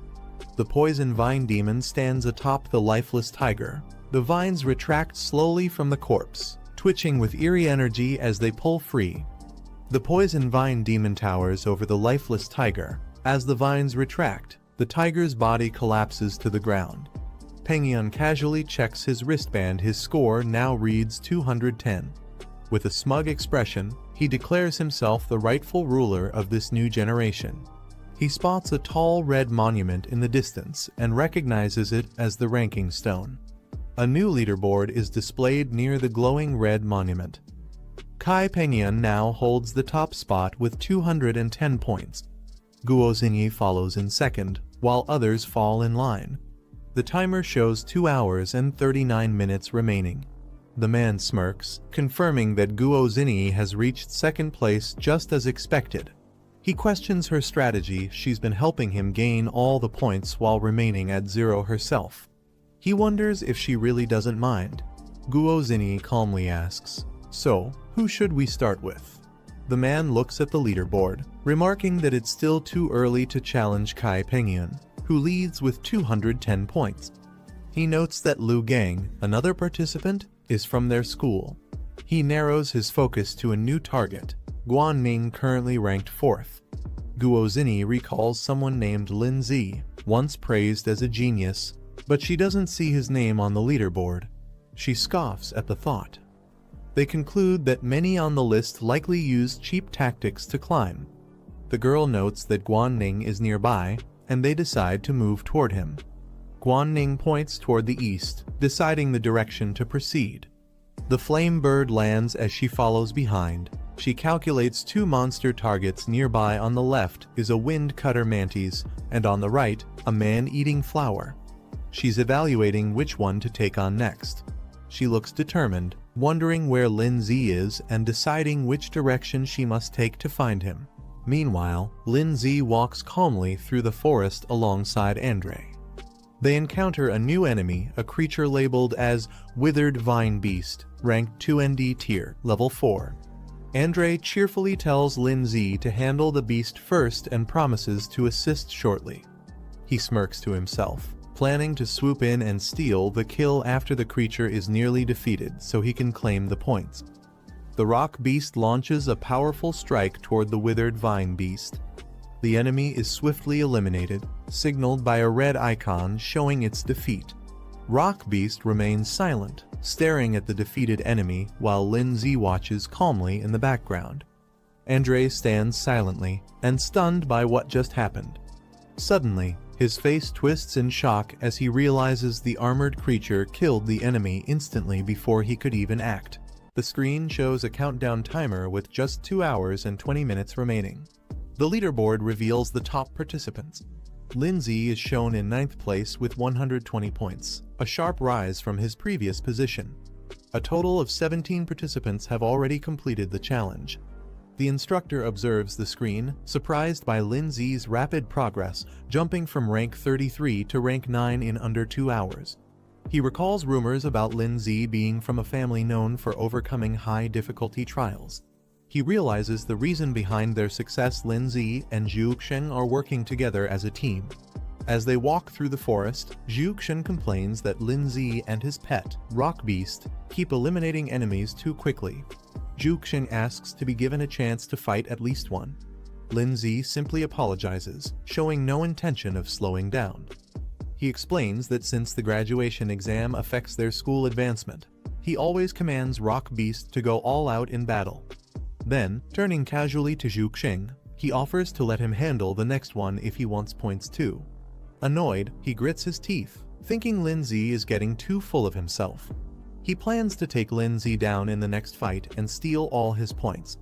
The poison vine demon stands atop the lifeless tiger. The vines retract slowly from the corpse, twitching with eerie energy as they pull free. The poison vine demon towers over the lifeless tiger. As the vines retract, the tiger's body collapses to the ground. Pengyun casually checks his wristband. His score now reads 210. With a smug expression, he declares himself the rightful ruler of this new generation. He spots a tall red monument in the distance and recognizes it as the ranking stone. A new leaderboard is displayed near the glowing red monument. Kai Pengyun now holds the top spot with 210 points. Guo Xingyi follows in second, while others fall in line. The timer shows 2 hours and 39 minutes remaining. The man smirks, confirming that Guo Xingyi has reached second place just as expected. He questions her strategy. She's been helping him gain all the points while remaining at 0 herself. He wonders if she really doesn't mind. Guo Xingyi calmly asks, "So, who should we start with?" The man looks at the leaderboard, remarking that it's still too early to challenge Kai Pengyun, who leads with 210 points. He notes that Lu Gang, another participant, is from their school. He narrows his focus to a new target, Guanning, currently ranked 4th. Guo Xingyi recalls someone named Lin Zi, once praised as a genius, but she doesn't see his name on the leaderboard. She scoffs at the thought. They conclude that many on the list likely used cheap tactics to climb. The girl notes that Guanning is nearby, and they decide to move toward him. Guanning points toward the east, deciding the direction to proceed. The flame bird lands as she follows behind. She calculates 2 monster targets. Nearby on the left is a wind cutter mantis, and on the right, a man-eating flower. She's evaluating which one to take on next. She looks determined, wondering where Lin Zi is and deciding which direction she must take to find him. Meanwhile, Lin Zi walks calmly through the forest alongside Andre. They encounter a new enemy, a creature labeled as Withered Vine Beast, ranked 2ND tier, level 4. Andre cheerfully tells Lin Zi to handle the beast first and promises to assist shortly. He smirks to himself, planning to swoop in and steal the kill after the creature is nearly defeated so he can claim the points. The rock beast launches a powerful strike toward the withered vine beast. The enemy is swiftly eliminated, signaled by a red icon showing its defeat. Rock beast remains silent, staring at the defeated enemy while Lindsay watches calmly in the background. Andre stands silently and stunned by what just happened. Suddenly, his face twists in shock as he realizes the armored creature killed the enemy instantly before he could even act. The screen shows a countdown timer with just 2 hours and 20 minutes remaining. The leaderboard reveals the top participants. Lindsay is shown in 9th place with 120 points, a sharp rise from his previous position. A total of 17 participants have already completed the challenge. The instructor observes the screen, surprised by Lindsay's rapid progress, jumping from rank 33 to rank 9 in under 2 hours. He recalls rumors about Lindsay being from a family known for overcoming high-difficulty trials. He realizes the reason behind their success. Lindsay and Zhuxiang are working together as a team. As they walk through the forest, Zhuxiang complains that Lindsay and his pet, Rock Beast, keep eliminating enemies too quickly. Zhuxiang asks to be given a chance to fight at least one. Lindsay simply apologizes, showing no intention of slowing down. He explains that since the graduation exam affects their school advancement, he always commands Rock Beast to go all out in battle. Then, turning casually to Zhuxiang, he offers to let him handle the next one if he wants points too. Annoyed, he grits his teeth, thinking Lindsay is getting too full of himself. He plans to take Lindsay down in the next fight and steal all his points.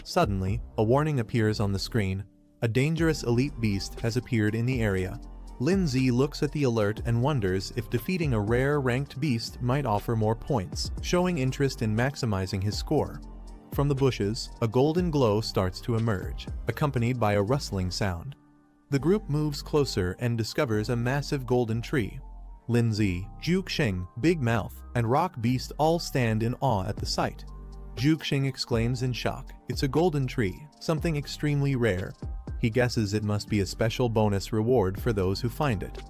Suddenly, a warning appears on the screen. A dangerous elite beast has appeared in the area. Lindsay looks at the alert and wonders if defeating a rare ranked beast might offer more points, showing interest in maximizing his score. From the bushes, a golden glow starts to emerge, accompanied by a rustling sound. The group moves closer and discovers a massive golden tree. Lindsay, Zhuxiang, Big Mouth, and Rock Beast all stand in awe at the sight. Zhuxiang exclaims in shock, "It's a golden tree, something extremely rare." He guesses it must be a special bonus reward for those who find it.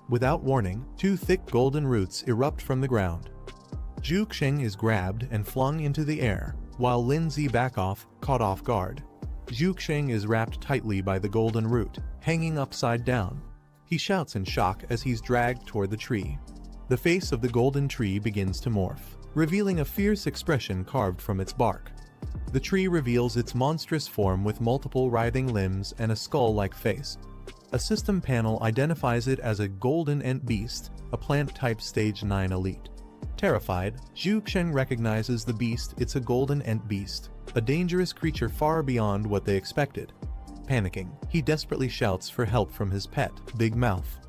Without warning, 2 thick golden roots erupt from the ground. Zhuxiang is grabbed and flung into the air, while Lindsay back off, caught off guard. Zhuxiang is wrapped tightly by the golden root, hanging upside down. He shouts in shock as he's dragged toward the tree. The face of the golden tree begins to morph, revealing a fierce expression carved from its bark. The tree reveals its monstrous form with multiple writhing limbs and a skull-like face. A system panel identifies it as a golden ant beast, a plant-type stage 9 elite. Terrified, Zhuxiang recognizes the beast. It's a golden ant beast, a dangerous creature far beyond what they expected. Panicking, he desperately shouts for help from his pet, Big Mouth.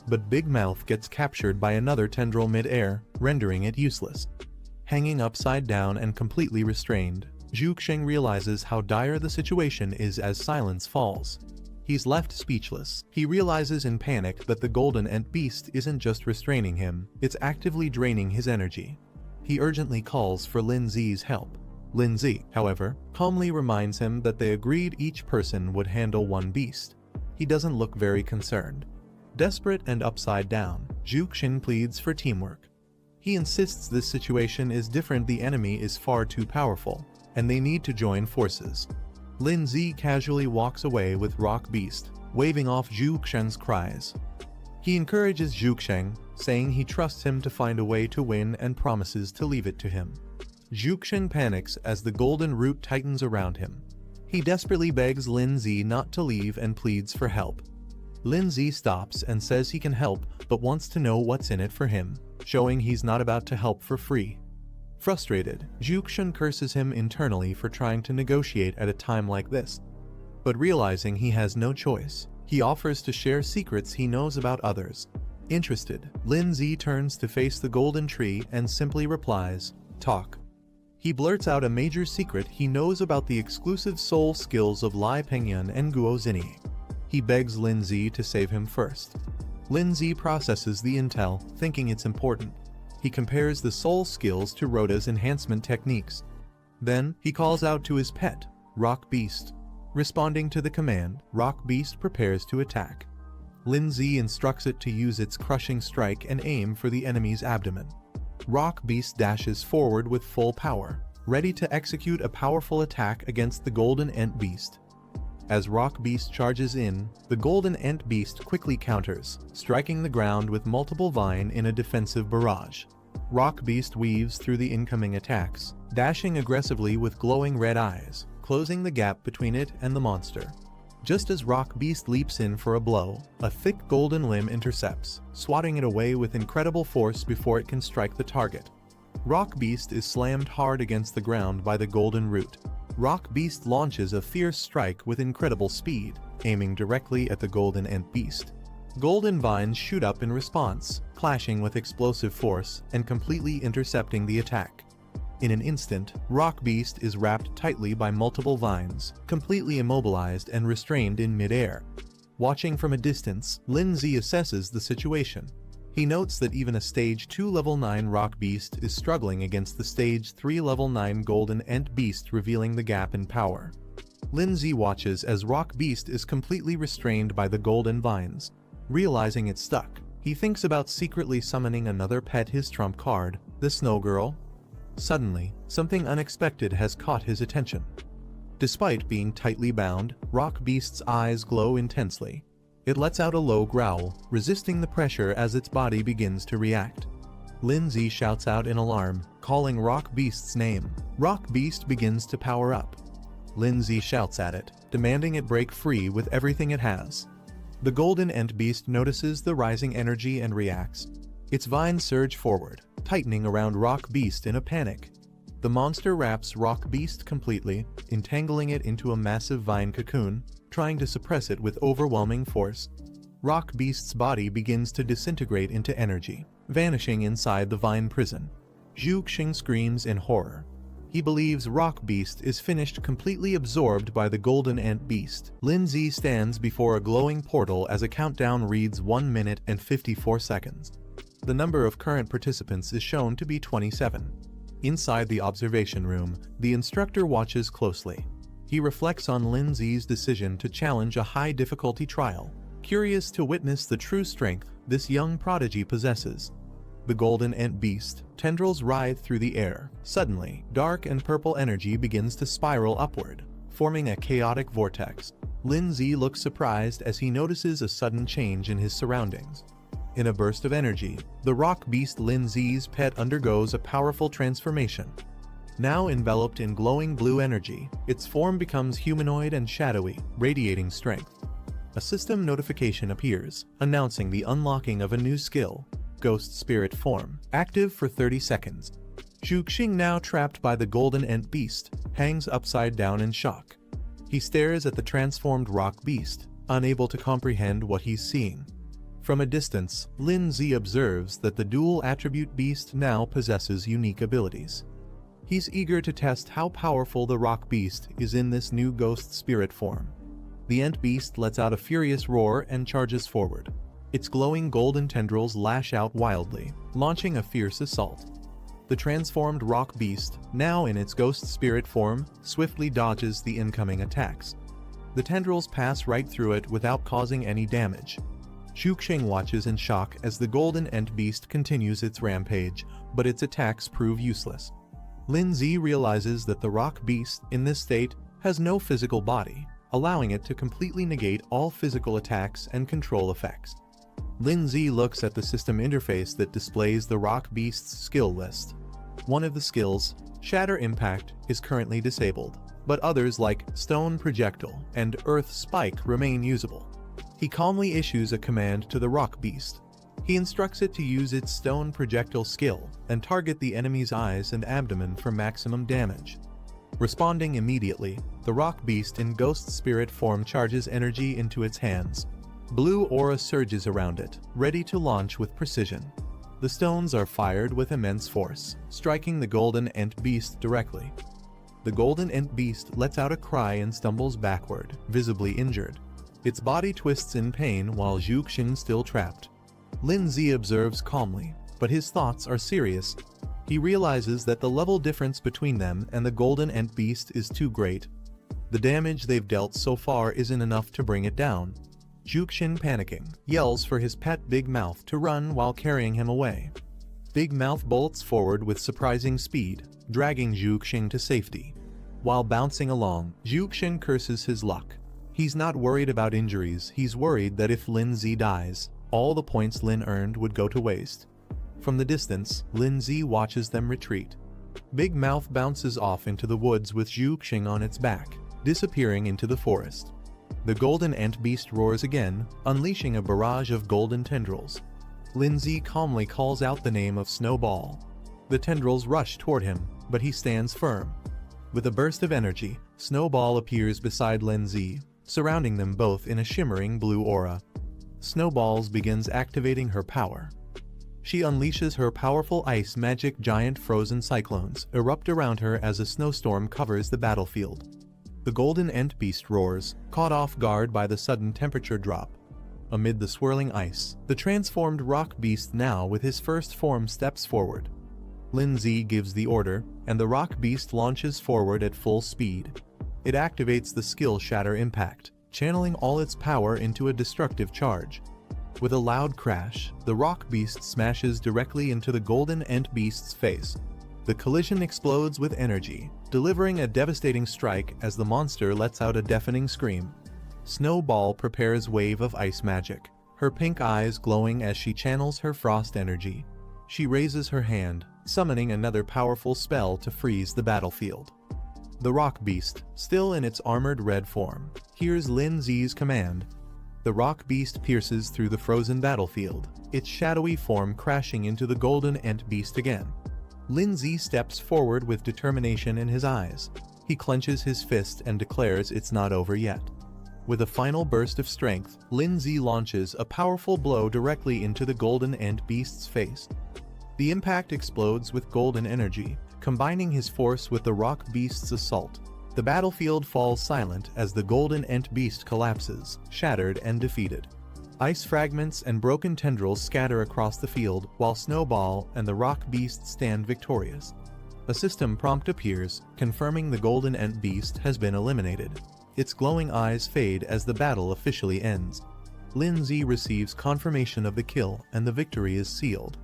But Big Mouth gets captured by another tendril mid-air, rendering it useless. Hanging upside down and completely restrained, Zhuxiang realizes how dire the situation is as silence falls. He's left speechless. He realizes in panic that the golden ant beast isn't just restraining him, it's actively draining his energy. He urgently calls for Lindsay's help. Lindsay, however, calmly reminds him that they agreed each person would handle one beast. He doesn't look very concerned. Desperate and upside down, Zhuxiang pleads for teamwork. He insists this situation is different. The enemy is far too powerful, and they need to join forces. Lindsay casually walks away with Rock Beast, waving off Zhuxiang's cries. He encourages Zhuxiang, saying he trusts him to find a way to win and promises to leave it to him. Zhuxiang panics as the golden root tightens around him. He desperately begs Lindsay not to leave and pleads for help. Lindsay stops and says he can help but wants to know what's in it for him, showing he's not about to help for free. Frustrated, Zhuxiang curses him internally for trying to negotiate at a time like this. But realizing he has no choice, he offers to share secrets he knows about others. Interested, Lindsay turns to face the golden tree and simply replies, "Talk." He blurts out a major secret he knows about the exclusive soul skills of Lai Pengyan and Guo Zini. He begs Lindsay to save him first. Lindsay processes the intel, thinking it's important. He compares the soul skills to Rhoda's enhancement techniques. Then, he calls out to his pet, Rock Beast. Responding to the command, Rock Beast prepares to attack. Lindsay instructs it to use its crushing strike and aim for the enemy's abdomen. Rock Beast dashes forward with full power, ready to execute a powerful attack against the Golden Ant Beast. As Rock Beast charges in, the Golden Ant Beast quickly counters, striking the ground with multiple vine in a defensive barrage. Rock Beast weaves through the incoming attacks, dashing aggressively with glowing red eyes, closing the gap between it and the monster. Just as Rock Beast leaps in for a blow, a thick golden limb intercepts, swatting it away with incredible force before it can strike the target. Rock Beast is slammed hard against the ground by the golden root. Rock Beast launches a fierce strike with incredible speed, aiming directly at the Golden Ant Beast. Golden vines shoot up in response, clashing with explosive force and completely intercepting the attack. In an instant, Rock Beast is wrapped tightly by multiple vines, completely immobilized and restrained in mid-air. Watching from a distance, Lindsay assesses the situation. He notes that even a Stage 2 Level 9 Rock Beast is struggling against the Stage 3 Level 9 Golden Ant Beast, revealing the gap in power. Lindsay watches as Rock Beast is completely restrained by the golden vines. Realizing it's stuck, he thinks about secretly summoning another pet, his trump card, the Snow Girl. Suddenly, something unexpected has caught his attention. Despite being tightly bound, Rock Beast's eyes glow intensely. It lets out a low growl, resisting the pressure as its body begins to react. Lindsay shouts out in alarm, calling Rock Beast's name. Rock Beast begins to power up. Lindsay shouts at it, demanding it break free with everything it has. The Golden Ant Beast notices the rising energy and reacts. Its vines surge forward, tightening around Rock Beast in a panic. The monster wraps Rock Beast completely, entangling it into a massive vine cocoon, trying to suppress it with overwhelming force. Rock Beast's body begins to disintegrate into energy, vanishing inside the vine prison. Zhu Xing screams in horror. He believes Rock Beast is finished, completely absorbed by the Golden Ant Beast. Lindsay stands before a glowing portal as a countdown reads 1 minute and 54 seconds. The number of current participants is shown to be 27. Inside the observation room, the instructor watches closely. He reflects on Lindsay's decision to challenge a high-difficulty trial, curious to witness the true strength this young prodigy possesses. The Golden Ant Beast tendrils writhe through the air. Suddenly, dark and purple energy begins to spiral upward, forming a chaotic vortex. Lindsay looks surprised as he notices a sudden change in his surroundings. In a burst of energy, the Rock Beast, Lindsay's pet, undergoes a powerful transformation. Now enveloped in glowing blue energy, its form becomes humanoid and shadowy, radiating strength. A system notification appears, announcing the unlocking of a new skill, Ghost Spirit Form, active for 30 seconds. Zhu Xing, now trapped by the Golden Ant Beast, hangs upside down in shock. He stares at the transformed Rock Beast, unable to comprehend what he's seeing. From a distance, Lindsay observes that the dual attribute beast now possesses unique abilities. He's eager to test how powerful the Rock Beast is in this new ghost spirit form. The Ant Beast lets out a furious roar and charges forward. Its glowing golden tendrils lash out wildly, launching a fierce assault. The transformed Rock Beast, now in its ghost spirit form, swiftly dodges the incoming attacks. The tendrils pass right through it without causing any damage. Zhu Xing watches in shock as the Golden Ant Beast continues its rampage, but its attacks prove useless. Lindsay realizes that the Rock Beast, in this state, has no physical body, allowing it to completely negate all physical attacks and control effects. Lindsay looks at the system interface that displays the Rock Beast's skill list. One of the skills, Shatter Impact, is currently disabled, but others like Stone Projectile and Earth Spike remain usable. He calmly issues a command to the Rock Beast. He instructs it to use its Stone Projectile skill and target the enemy's eyes and abdomen for maximum damage. Responding immediately, the Rock Beast in Ghost Spirit form charges energy into its hands. Blue aura surges around it, ready to launch with precision. The stones are fired with immense force, striking the Golden Ant Beast directly. The Golden Ant Beast lets out a cry and stumbles backward, visibly injured. Its body twists in pain while Zhu Xing still trapped. Lindsay observes calmly, but his thoughts are serious. He realizes that the level difference between them and the Golden Ant Beast is too great. The damage they've dealt so far isn't enough to bring it down. Zhu Xing, panicking, yells for his pet Big Mouth to run while carrying him away. Big Mouth bolts forward with surprising speed, dragging Zhu Xing to safety. While bouncing along, Zhu Xing curses his luck. He's not worried about injuries, he's worried that if Lin Zi dies, all the points Lin earned would go to waste. From the distance, Lin Zi watches them retreat. Big Mouth bounces off into the woods with Zhu Xing on its back, disappearing into the forest. The golden ant beast roars again, unleashing a barrage of golden tendrils. Lin Zi calmly calls out the name of Snowball. The tendrils rush toward him, but he stands firm. With a burst of energy, Snowball appears beside Lin Zi, surrounding them both in a shimmering blue aura. Snowballs begins activating her power. She unleashes her powerful ice magic. Giant frozen cyclones erupt around her as a snowstorm covers the battlefield. The golden ant beast roars, caught off guard by the sudden temperature drop. Amid the swirling ice, the transformed rock beast, now with his first form, steps forward. Lin Zi gives the order, and the rock beast launches forward at full speed. It activates the skill Shatter Impact, channeling all its power into a destructive charge. With a loud crash, the rock beast smashes directly into the golden ant beast's face. The collision explodes with energy, delivering a devastating strike as the monster lets out a deafening scream. Snowball prepares wave of ice magic, her pink eyes glowing as she channels her frost energy. She raises her hand, summoning another powerful spell to freeze the battlefield. The rock beast, still in its armored red form, hears Lin Zi's command. The rock beast pierces through the frozen battlefield, its shadowy form crashing into the golden ant beast again. Lin Zi steps forward with determination in his eyes. He clenches his fist and declares it's not over yet. With a final burst of strength, Lin Zi launches a powerful blow directly into the golden ant beast's face. The impact explodes with golden energy, combining his force with the rock beast's assault. The battlefield falls silent as the golden ant beast collapses, shattered and defeated. Ice fragments and broken tendrils scatter across the field, while Snowball and the rock beast stand victorious. A system prompt appears, confirming the golden ant beast has been eliminated. Its glowing eyes fade as the battle officially ends. Lin Zi receives confirmation of the kill, and the victory is sealed.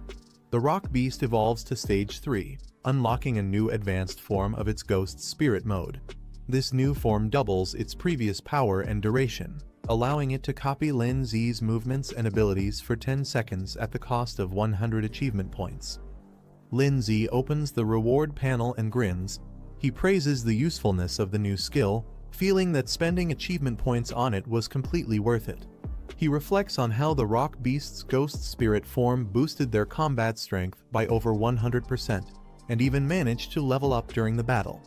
The rock beast evolves to stage 3, unlocking a new advanced form of its ghost spirit mode. This new form doubles its previous power and duration, allowing it to copy Lin Zi's movements and abilities for 10 seconds at the cost of 100 achievement points. Lin Zi opens the reward panel and grins. He praises the usefulness of the new skill, feeling that spending achievement points on it was completely worth it. He reflects on how the rock beast's ghost spirit form boosted their combat strength by over 100%, and even managed to level up during the battle.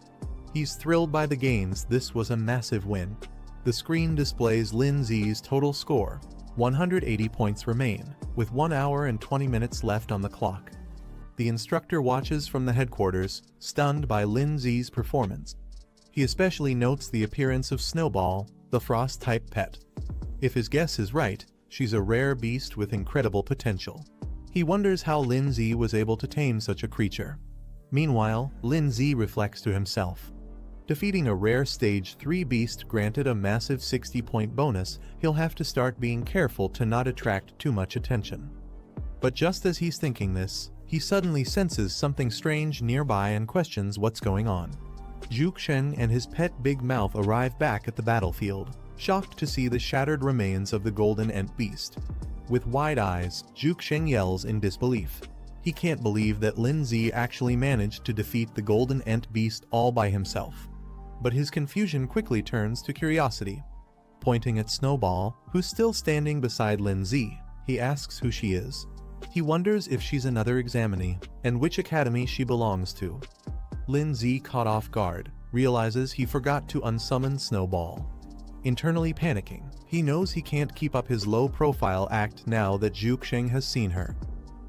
He's thrilled by the gains. This was a massive win. The screen displays Lin Zi's total score. 180 points remain, with 1 hour and 20 minutes left on the clock. The instructor watches from the headquarters, stunned by Lin Zi's performance. He especially notes the appearance of Snowball, the frost-type pet. If his guess is right, she's a rare beast with incredible potential. He wonders how Lin Zi was able to tame such a creature. Meanwhile, Lin Zi reflects to himself. Defeating a rare stage 3 beast granted a massive 60-point bonus. He'll have to start being careful to not attract too much attention. But just as he's thinking this, he suddenly senses something strange nearby and questions what's going on. Zhu Xing and his pet Big Mouth arrive back at the battlefield, shocked to see the shattered remains of the golden ant beast. With wide eyes, Zhu Xing yells in disbelief. He can't believe that Lin Zi actually managed to defeat the golden ant beast all by himself. But his confusion quickly turns to curiosity. Pointing at Snowball, who's still standing beside Lin Zi, he asks who she is. He wonders if she's another examinee, and which academy she belongs to. Lin Zi, caught off guard, realizes he forgot to unsummon Snowball. Internally panicking, he knows he can't keep up his low-profile act now that Zhu Xing has seen her.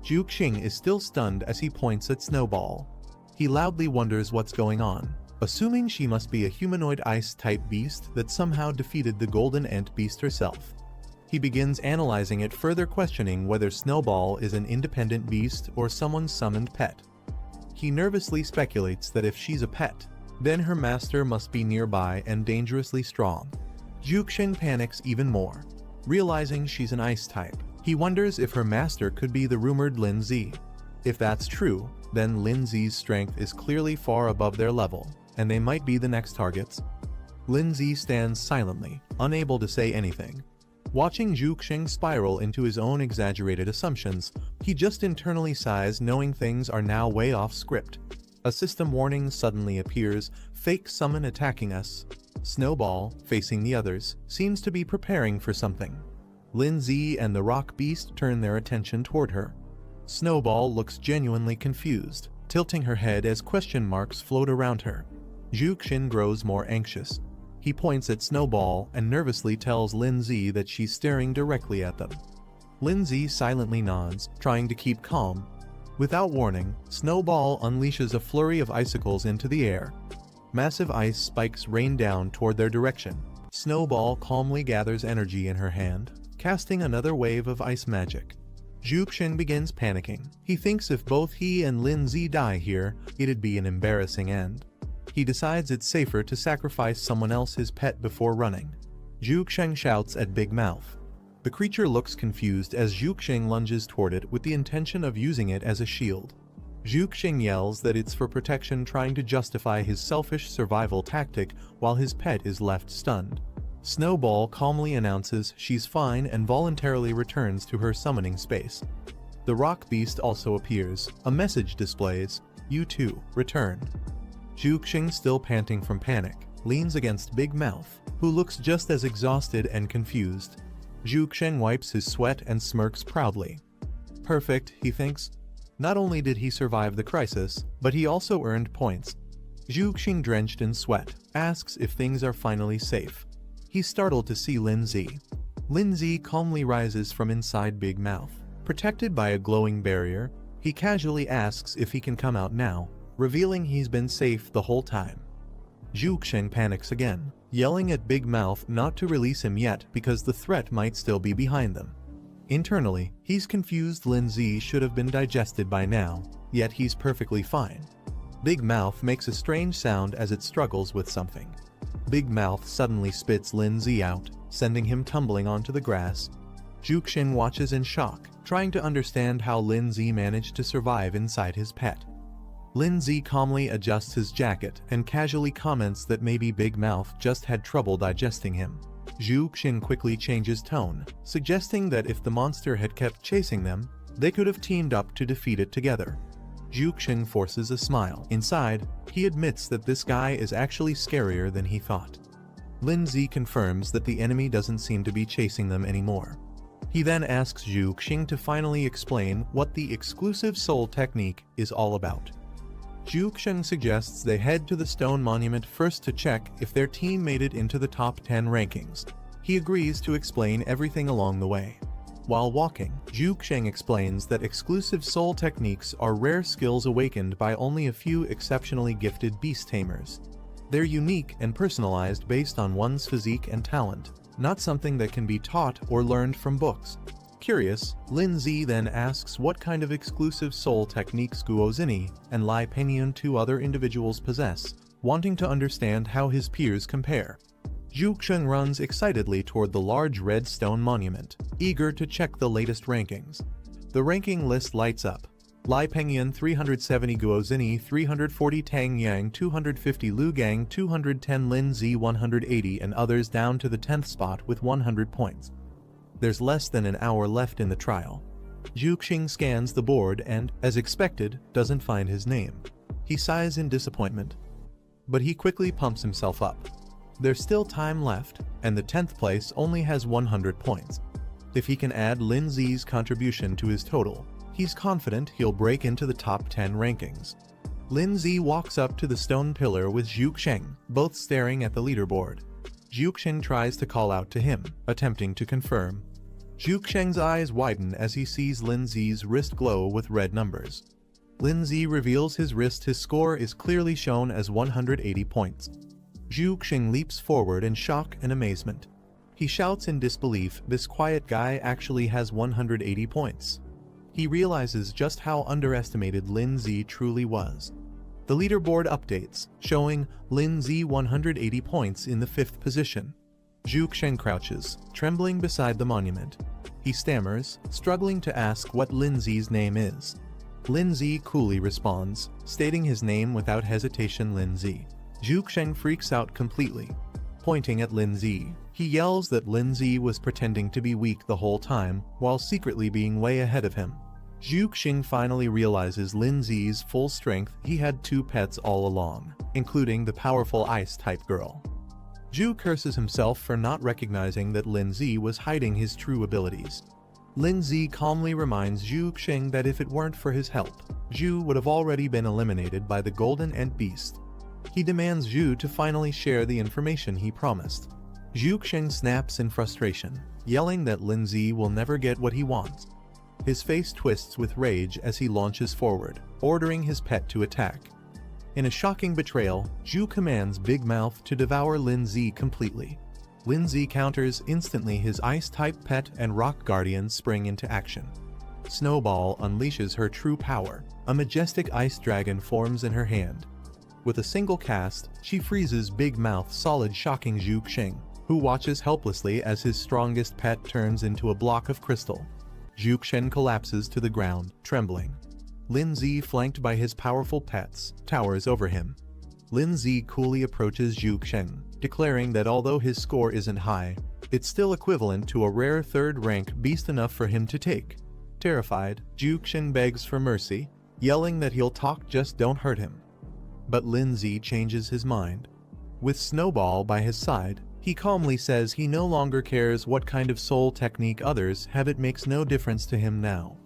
Zhu Xing is still stunned as he points at Snowball. He loudly wonders what's going on, assuming she must be a humanoid ice-type beast that somehow defeated the golden ant beast herself. He begins analyzing it, further questioning whether Snowball is an independent beast or someone's summoned pet. He nervously speculates that if she's a pet, then her master must be nearby and dangerously strong. Zhu Xing panics even more. Realizing she's an ice type, he wonders if her master could be the rumored Lin Zi. If that's true, then Lindsay's strength is clearly far above their level, and they might be the next targets. Lindsay stands silently, unable to say anything. Watching Zhuxing spiral into his own exaggerated assumptions, he just internally sighs, knowing things are now way off script. A system warning suddenly appears, fake summon attacking us. Snowball, facing the others, seems to be preparing for something. Lindsay and the rock beast turn their attention toward her. Snowball looks genuinely confused, tilting her head as question marks float around her. Zhuxing grows more anxious. He points at Snowball and nervously tells Lindsay that she's staring directly at them. Lindsay silently nods, trying to keep calm. Without warning, Snowball unleashes a flurry of icicles into the air. Massive ice spikes rain down toward their direction. Snowball calmly gathers energy in her hand, casting another wave of ice magic. Zhuxing begins panicking. He thinks if both he and Lindsay die here, it'd be an embarrassing end. He decides it's safer to sacrifice someone else's pet before running. Zhuxing shouts at Big Mouth. The creature looks confused as Zhuxing lunges toward it with the intention of using it as a shield. Zhuxing yells that it's for protection, trying to justify his selfish survival tactic while his pet is left stunned. Snowball calmly announces she's fine and voluntarily returns to her summoning space. The rock beast also appears. A message displays, "You too, return." Zhuxing, still panting from panic, leans against Big Mouth, who looks just as exhausted and confused. Zhuxing wipes his sweat and smirks proudly. Perfect, he thinks. Not only did he survive the crisis, but he also earned points. Zhuxing, drenched in sweat, asks if things are finally safe. He's startled to see Lindsay. Lindsay calmly rises from inside Big Mouth. Protected by a glowing barrier, he casually asks if he can come out now, revealing he's been safe the whole time. Zhuxing panics again, yelling at Big Mouth not to release him yet because the threat might still be behind them. Internally, he's confused. Lindsay should have been digested by now, yet he's perfectly fine. Big Mouth makes a strange sound as it struggles with something. Big Mouth suddenly spits Lindsay out, sending him tumbling onto the grass. Zhuxing watches in shock, trying to understand how Lindsay managed to survive inside his pet. Lindsay calmly adjusts his jacket and casually comments that maybe Big Mouth just had trouble digesting him. Zhuxing quickly changes tone, suggesting that if the monster had kept chasing them, they could have teamed up to defeat it together. Zhuxing forces a smile. Inside, he admits that this guy is actually scarier than he thought. Lindsay confirms that the enemy doesn't seem to be chasing them anymore. He then asks Zhuxing to finally explain what the exclusive soul technique is all about. Zhuxing suggests they head to the stone monument first to check if their team made it into the top 10 rankings. He agrees to explain everything along the way. While walking, Zhuxing explains that exclusive soul techniques are rare skills awakened by only a few exceptionally gifted beast tamers. They're unique and personalized based on one's physique and talent, not something that can be taught or learned from books. Curious, Lindsay then asks what kind of exclusive soul techniques Guozini and Lai Pengyun, two other individuals, possess, wanting to understand how his peers compare. Zhuxing runs excitedly toward the large red stone monument, eager to check the latest rankings. The ranking list lights up. Lai Pengyun 370, Guozini 340, Tang Yang 250, Lu Gang 210, Lindsay 180, and others down to the 10th spot with 100 points. There's less than an hour left in the trial. Zhuxing scans the board and, as expected, doesn't find his name. He sighs in disappointment. But he quickly pumps himself up. There's still time left, and the 10th place only has 100 points. If he can add Lindsay's contribution to his total, he's confident he'll break into the top 10 rankings. Lindsay walks up to the stone pillar with Zhuxing, both staring at the leaderboard. Zhuxing tries to call out to him, attempting to confirm. Zhuxing's eyes widen as he sees Lindsay's wrist glow with red numbers. Lindsay reveals his wrist. His score is clearly shown as 180 points. Zhuxing leaps forward in shock and amazement. He shouts in disbelief, this quiet guy actually has 180 points. He realizes just how underestimated Lindsay truly was. The leaderboard updates, showing Lindsay 180 points in the 5th position. Zhuxing crouches, trembling beside the monument. He stammers, struggling to ask what Lindsay's name is. Lindsay coolly responds, stating his name without hesitation, Lindsay. Zhuxing freaks out completely. Pointing at Lindsay, he yells that Lindsay was pretending to be weak the whole time, while secretly being way ahead of him. Zhuxing finally realizes Lindsay's full strength. He had 2 pets all along, including the powerful ice-type girl. Zhu curses himself for not recognizing that Lindsay was hiding his true abilities. Lindsay calmly reminds Zhuxing that if it weren't for his help, Zhu would have already been eliminated by the Golden Ant Beast. He demands Zhu to finally share the information he promised. Zhuxing snaps in frustration, yelling that Lindsay will never get what he wants. His face twists with rage as he launches forward, ordering his pet to attack. In a shocking betrayal, Zhu commands Big Mouth to devour Lindsay completely. Lindsay counters instantly. His ice-type pet and rock guardian spring into action. Snowball unleashes her true power. A majestic ice dragon forms in her hand. With a single cast, she freezes Big Mouth solid, shocking Zhuxing, who watches helplessly as his strongest pet turns into a block of crystal. Zhuxing collapses to the ground, trembling. Lindsay, flanked by his powerful pets, towers over him. Lindsay coolly approaches Zhuxing, declaring that although his score isn't high, it's still equivalent to a rare 3rd rank beast, enough for him to take. Terrified, Zhuxing begs for mercy, yelling that he'll talk, just don't hurt him. But Lindsay changes his mind. With Snowball by his side, he calmly says he no longer cares what kind of soul technique others have, it makes no difference to him now.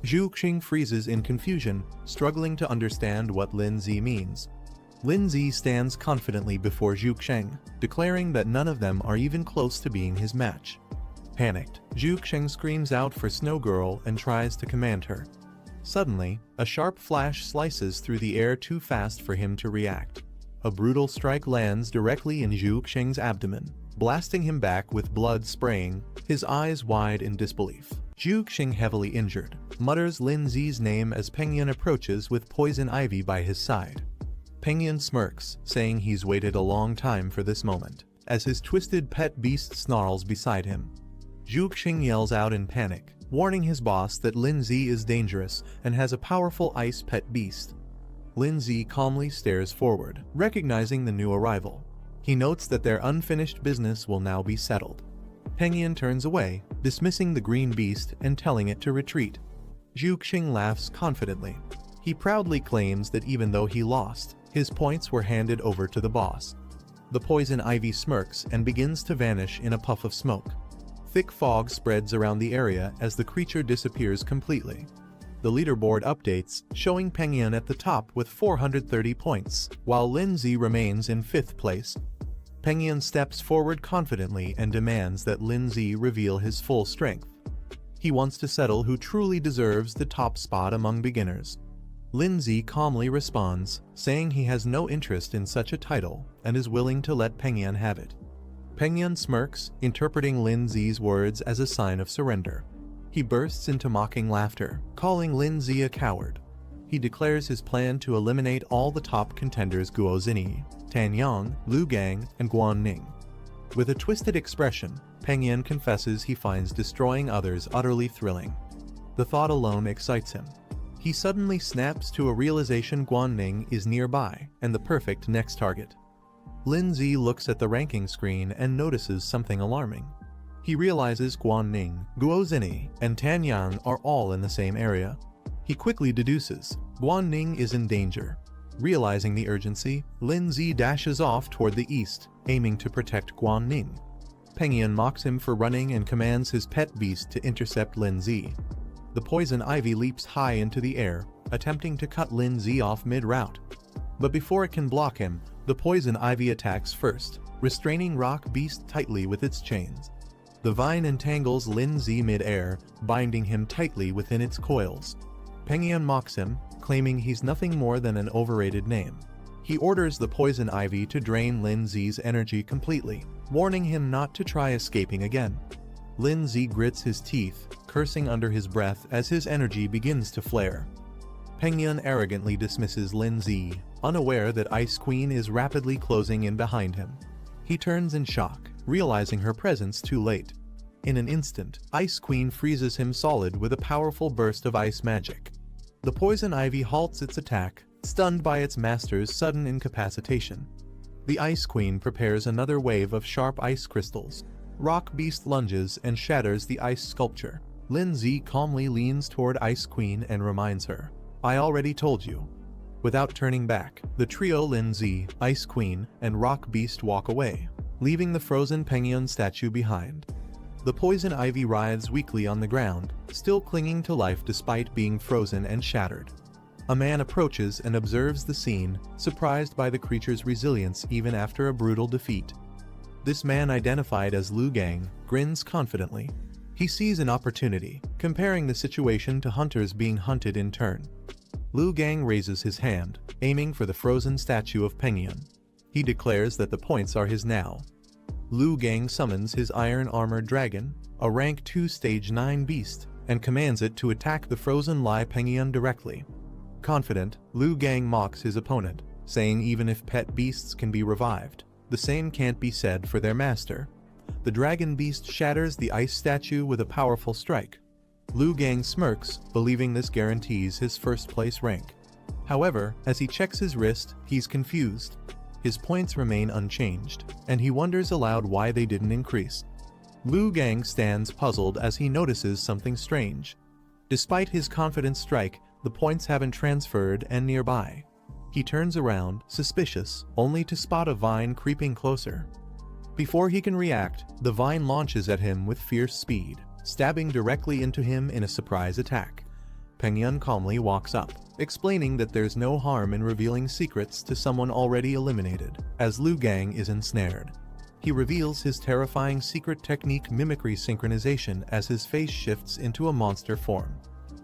Zhuxing freezes in confusion, struggling to understand what Lindsay means. Lindsay stands confidently before Zhuxing, declaring that none of them are even close to being his match. Panicked, Zhuxing screams out for Snow Girl and tries to command her. Suddenly, a sharp flash slices through the air too fast for him to react. A brutal strike lands directly in Zhuxing's abdomen, blasting him back with blood spraying, his eyes wide in disbelief. Zhuxing, heavily injured, mutters Lindsay's name as Pengyun approaches with poison ivy by his side. Pengyun smirks, saying he's waited a long time for this moment, as his twisted pet beast snarls beside him. Zhuxing yells out in panic, warning his boss that Lindsay is dangerous and has a powerful ice pet beast. Lindsay calmly stares forward, recognizing the new arrival. He notes that their unfinished business will now be settled. Pengyun turns away, dismissing the green beast and telling it to retreat. Zhuxing laughs confidently. He proudly claims that even though he lost, his points were handed over to the boss. The poison ivy smirks and begins to vanish in a puff of smoke. Thick fog spreads around the area as the creature disappears completely. The leaderboard updates, showing Pengyun at the top with 430 points, while Lindsay remains in 5th place. Pengyun steps forward confidently and demands that Lindsay reveal his full strength. He wants to settle who truly deserves the top spot among beginners. Lindsay calmly responds, saying he has no interest in such a title and is willing to let Pengyun have it. Pengyun smirks, interpreting Lindsay's words as a sign of surrender. He bursts into mocking laughter, calling Lindsay a coward. He declares his plan to eliminate all the top contenders: Guo Zini, Tan Yang, Lu Gang, and Guan Ning. With a twisted expression, Pengyun confesses he finds destroying others utterly thrilling. The thought alone excites him. He suddenly snaps to a realization: Guan Ning is nearby and the perfect next target. Lindsay looks at the ranking screen and notices something alarming. He realizes Guan Ning, Guo Zini, and Tan Yang are all in the same area. He quickly deduces Guan Ning is in danger. Realizing the urgency, Lindsay dashes off toward the east, aiming to protect Guan Ning. Pengyun mocks him for running and commands his pet beast to intercept Lindsay. The poison ivy leaps high into the air, attempting to cut Lindsay off mid-route. But before it can block him, the poison ivy attacks first, restraining Rock Beast tightly with its chains. The vine entangles Lindsay mid-air, binding him tightly within its coils. Pengyun mocks him, claiming he's nothing more than an overrated name. He orders the poison ivy to drain Lindsay's energy completely, warning him not to try escaping again. Lindsay grits his teeth, cursing under his breath as his energy begins to flare. Pengyun arrogantly dismisses Lindsay, unaware that Ice Queen is rapidly closing in behind him. He turns in shock, realizing her presence too late. In an instant, Ice Queen freezes him solid with a powerful burst of ice magic. The poison ivy halts its attack, stunned by its master's sudden incapacitation. The Ice Queen prepares another wave of sharp ice crystals. Rock Beast lunges and shatters the ice sculpture. Lin-Z calmly leans toward Ice Queen and reminds her, "I already told you." Without turning back, the trio Lin-Z, Ice Queen, and Rock Beast walk away, leaving the frozen Penguin statue behind. The poison ivy writhes weakly on the ground, still clinging to life despite being frozen and shattered. A man approaches and observes the scene, surprised by the creature's resilience even after a brutal defeat. This man, identified as Liu Gang, grins confidently. He sees an opportunity, comparing the situation to hunters being hunted in turn. Liu Gang raises his hand, aiming for the frozen statue of Penguin. He declares that the points are his now. Liu Gang summons his iron-armored dragon, a rank 2 stage 9 beast, and commands it to attack the frozen Lai Penguin directly. Confident, Liu Gang mocks his opponent, saying even if pet beasts can be revived, the same can't be said for their master. The dragon beast shatters the ice statue with a powerful strike. Liu Gang smirks, believing this guarantees his first-place rank. However, as he checks his wrist, he's confused. His points remain unchanged, and he wonders aloud why they didn't increase. Liu Gang stands puzzled as he notices something strange. Despite his confident strike, the points haven't transferred and nearby. He turns around, suspicious, only to spot a vine creeping closer. Before he can react, the vine launches at him with fierce speed, stabbing directly into him in a surprise attack. Penguin calmly walks up, explaining that there's no harm in revealing secrets to someone already eliminated, as Liu Gang is ensnared. He reveals his terrifying secret technique, mimicry synchronization, as his face shifts into a monster form.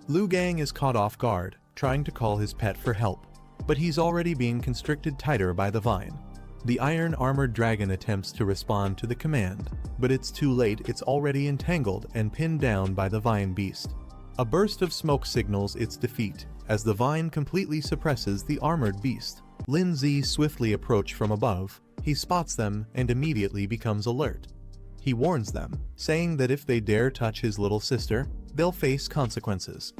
Liu Gang is caught off guard, trying to call his pet for help, but he's already being constricted tighter by the vine. The iron-armored dragon attempts to respond to the command, but it's too late. It's already entangled and pinned down by the vine beast. A burst of smoke signals its defeat, as the vine completely suppresses the armored beast. Lin-Z swiftly approach from above. He spots them and immediately becomes alert. He warns them, saying that if they dare touch his little sister, they'll face consequences.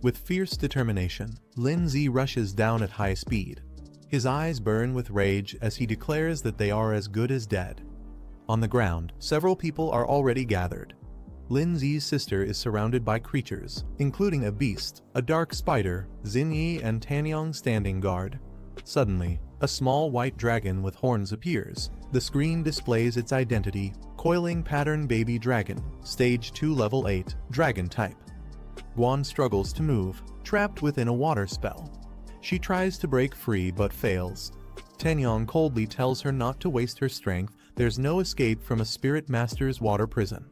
With fierce determination, Lin-Z rushes down at high speed. His eyes burn with rage as he declares that they are as good as dead. On the ground, several people are already gathered. Lin-Z's sister is surrounded by creatures, including a beast, a dark spider, Xinyi and Tanyong standing guard. Suddenly, a small white dragon with horns appears. The screen displays its identity, Coiling Pattern Baby Dragon, Stage 2 Level 8, Dragon Type. Guan struggles to move, trapped within a water spell. She tries to break free but fails. Tanyong coldly tells her not to waste her strength. There's no escape from a spirit master's water prison.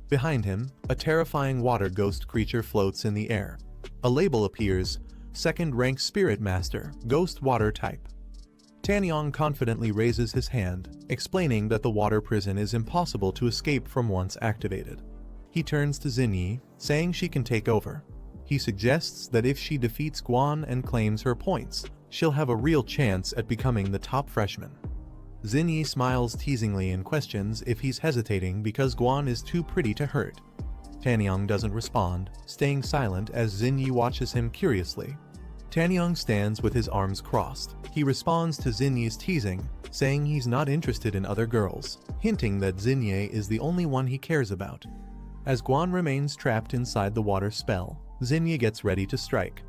Behind him, a terrifying water ghost creature floats in the air. A label appears, Second Rank Spirit Master, Ghost Water Type. Tanyong confidently raises his hand, explaining that the water prison is impossible to escape from once activated. He turns to Xinyi, saying she can take over. He suggests that if she defeats Guan and claims her points, she'll have a real chance at becoming the top freshman. Xinyi smiles teasingly and questions if he's hesitating because Guan is too pretty to hurt. Tanyong doesn't respond, staying silent as Xinyi watches him curiously. Tanyong stands with his arms crossed. He responds to Xinyi's teasing, saying he's not interested in other girls, hinting that Xinyi is the only one he cares about. As Guan remains trapped inside the water spell, Xinyi gets ready to strike.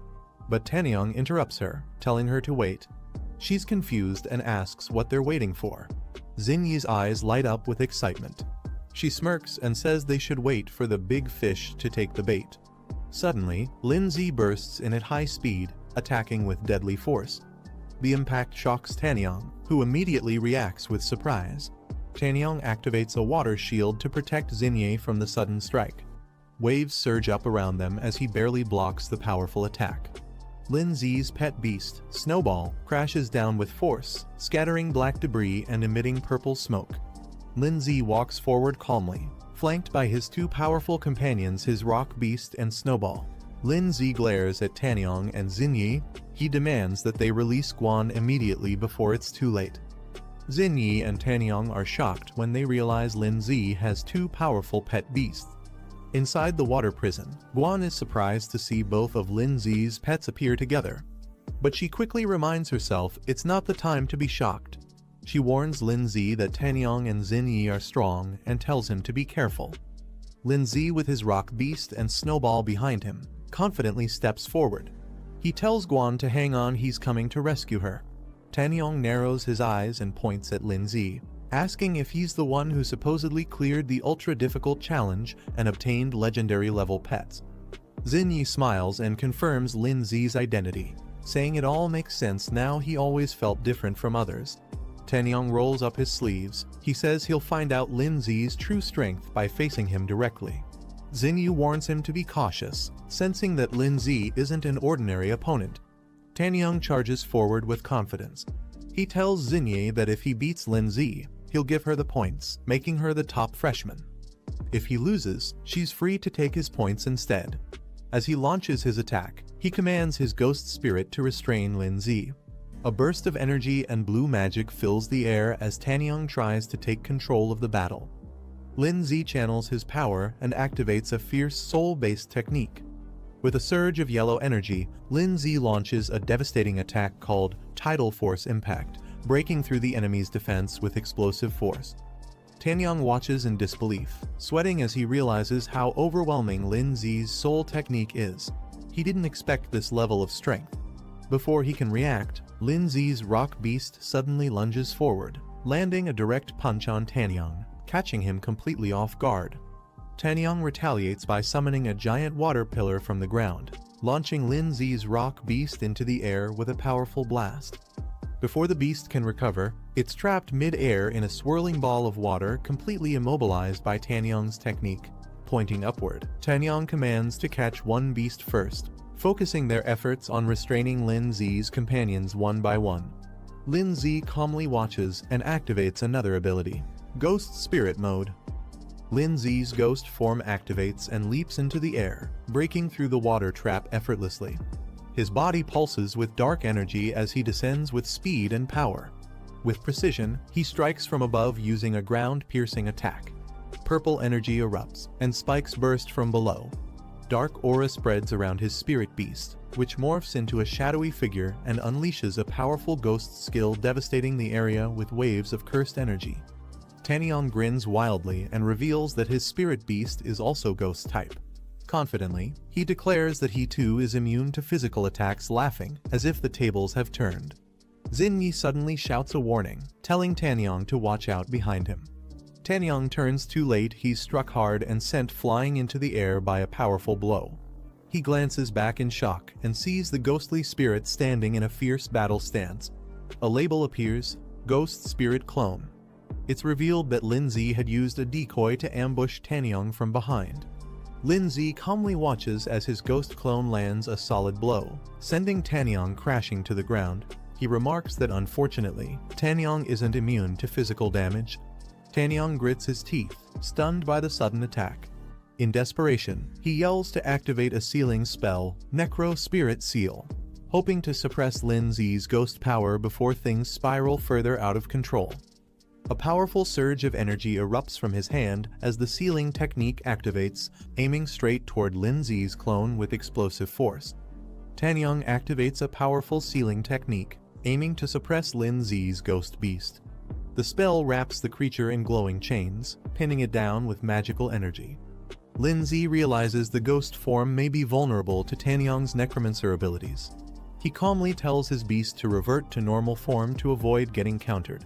But Tanyong interrupts her, telling her to wait. She's confused and asks what they're waiting for. Xinyi's eyes light up with excitement. She smirks and says they should wait for the big fish to take the bait. Suddenly, Lin-Z bursts in at high speed, attacking with deadly force. The impact shocks Tanyong, who immediately reacts with surprise. Tanyong activates a water shield to protect Xinyi from the sudden strike. Waves surge up around them as he barely blocks the powerful attack. Lin-Z's pet beast, Snowball, crashes down with force, scattering black debris and emitting purple smoke. Lin-Z walks forward calmly, flanked by his two powerful companions, his rock beast and Snowball. Lin-Z glares at Tanyong and Xinyi. He demands that they release Guan immediately before it's too late. Xinyi and Tanyong are shocked when they realize Lin-Z has two powerful pet beasts. Inside the water prison, Guan is surprised to see both of Lin Zi's pets appear together. But she quickly reminds herself it's not the time to be shocked. She warns Lin Zi that Tanyang and Xin Yi are strong and tells him to be careful. Lin Zi, with his rock beast and Snowball behind him, confidently steps forward. He tells Guan to hang on, he's coming to rescue her. Tanyang narrows his eyes and points at Lin Zi, asking if he's the one who supposedly cleared the ultra-difficult challenge and obtained legendary-level pets. Xin Yi smiles and confirms Lin Zi's identity, saying it all makes sense now, he always felt different from others. Tanyang rolls up his sleeves. He says he'll find out Lin Zi's true strength by facing him directly. Xin Yi warns him to be cautious, sensing that Lin Zi isn't an ordinary opponent. Tanyang charges forward with confidence. He tells Xin Yi that if he beats Lin Zi, he'll give her the points, making her the top freshman. If he loses, she's free to take his points instead. As he launches his attack, he commands his ghost spirit to restrain Lin Zi. A burst of energy and blue magic fills the air as Tanyang tries to take control of the battle. Lin Zi channels his power and activates a fierce soul-based technique. With a surge of yellow energy, Lin Zi launches a devastating attack called Tidal Force Impact, breaking through the enemy's defense with explosive force. Tanyang watches in disbelief, sweating as he realizes how overwhelming Lin Zi's soul technique is. He didn't expect this level of strength. Before he can react, Lin Zi's rock beast suddenly lunges forward, landing a direct punch on Tanyang, catching him completely off guard. Tanyang retaliates by summoning a giant water pillar from the ground, launching Lin Zi's rock beast into the air with a powerful blast. Before the beast can recover, it's trapped mid-air in a swirling ball of water, completely immobilized by Tanyang's technique. Pointing upward, Tanyang commands to catch one beast first, focusing their efforts on restraining Lin Zi's companions one by one. Lin Zi calmly watches and activates another ability, Ghost Spirit Mode. Lin Zi's ghost form activates and leaps into the air, breaking through the water trap effortlessly. His body pulses with dark energy as he descends with speed and power. With precision, he strikes from above using a ground-piercing attack. Purple energy erupts, and spikes burst from below. Dark aura spreads around his spirit beast, which morphs into a shadowy figure and unleashes a powerful ghost skill, devastating the area with waves of cursed energy. Tanyang grins wildly and reveals that his spirit beast is also ghost type. Confidently, he declares that he too is immune to physical attacks, laughing as if the tables have turned. Xin Yi suddenly shouts a warning, telling Tanyang to watch out behind him. Tanyang turns too late, he's struck hard and sent flying into the air by a powerful blow. He glances back in shock and sees the ghostly spirit standing in a fierce battle stance. A label appears, Ghost Spirit Clone. It's revealed that Lin Zi had used a decoy to ambush Tanyang from behind. Lin Zi calmly watches as his ghost clone lands a solid blow, sending Tanyang crashing to the ground. He remarks that unfortunately, Tanyang isn't immune to physical damage. Tanyang grits his teeth, stunned by the sudden attack. In desperation, he yells to activate a sealing spell, Necro Spirit Seal, hoping to suppress Lin Zi's ghost power before things spiral further out of control. A powerful surge of energy erupts from his hand as the sealing technique activates, aiming straight toward Lin Zi's clone with explosive force. Tanyang activates a powerful sealing technique, aiming to suppress Lin Zi's ghost beast. The spell wraps the creature in glowing chains, pinning it down with magical energy. Lin Zi realizes the ghost form may be vulnerable to Tanyang's necromancer abilities. He calmly tells his beast to revert to normal form to avoid getting countered.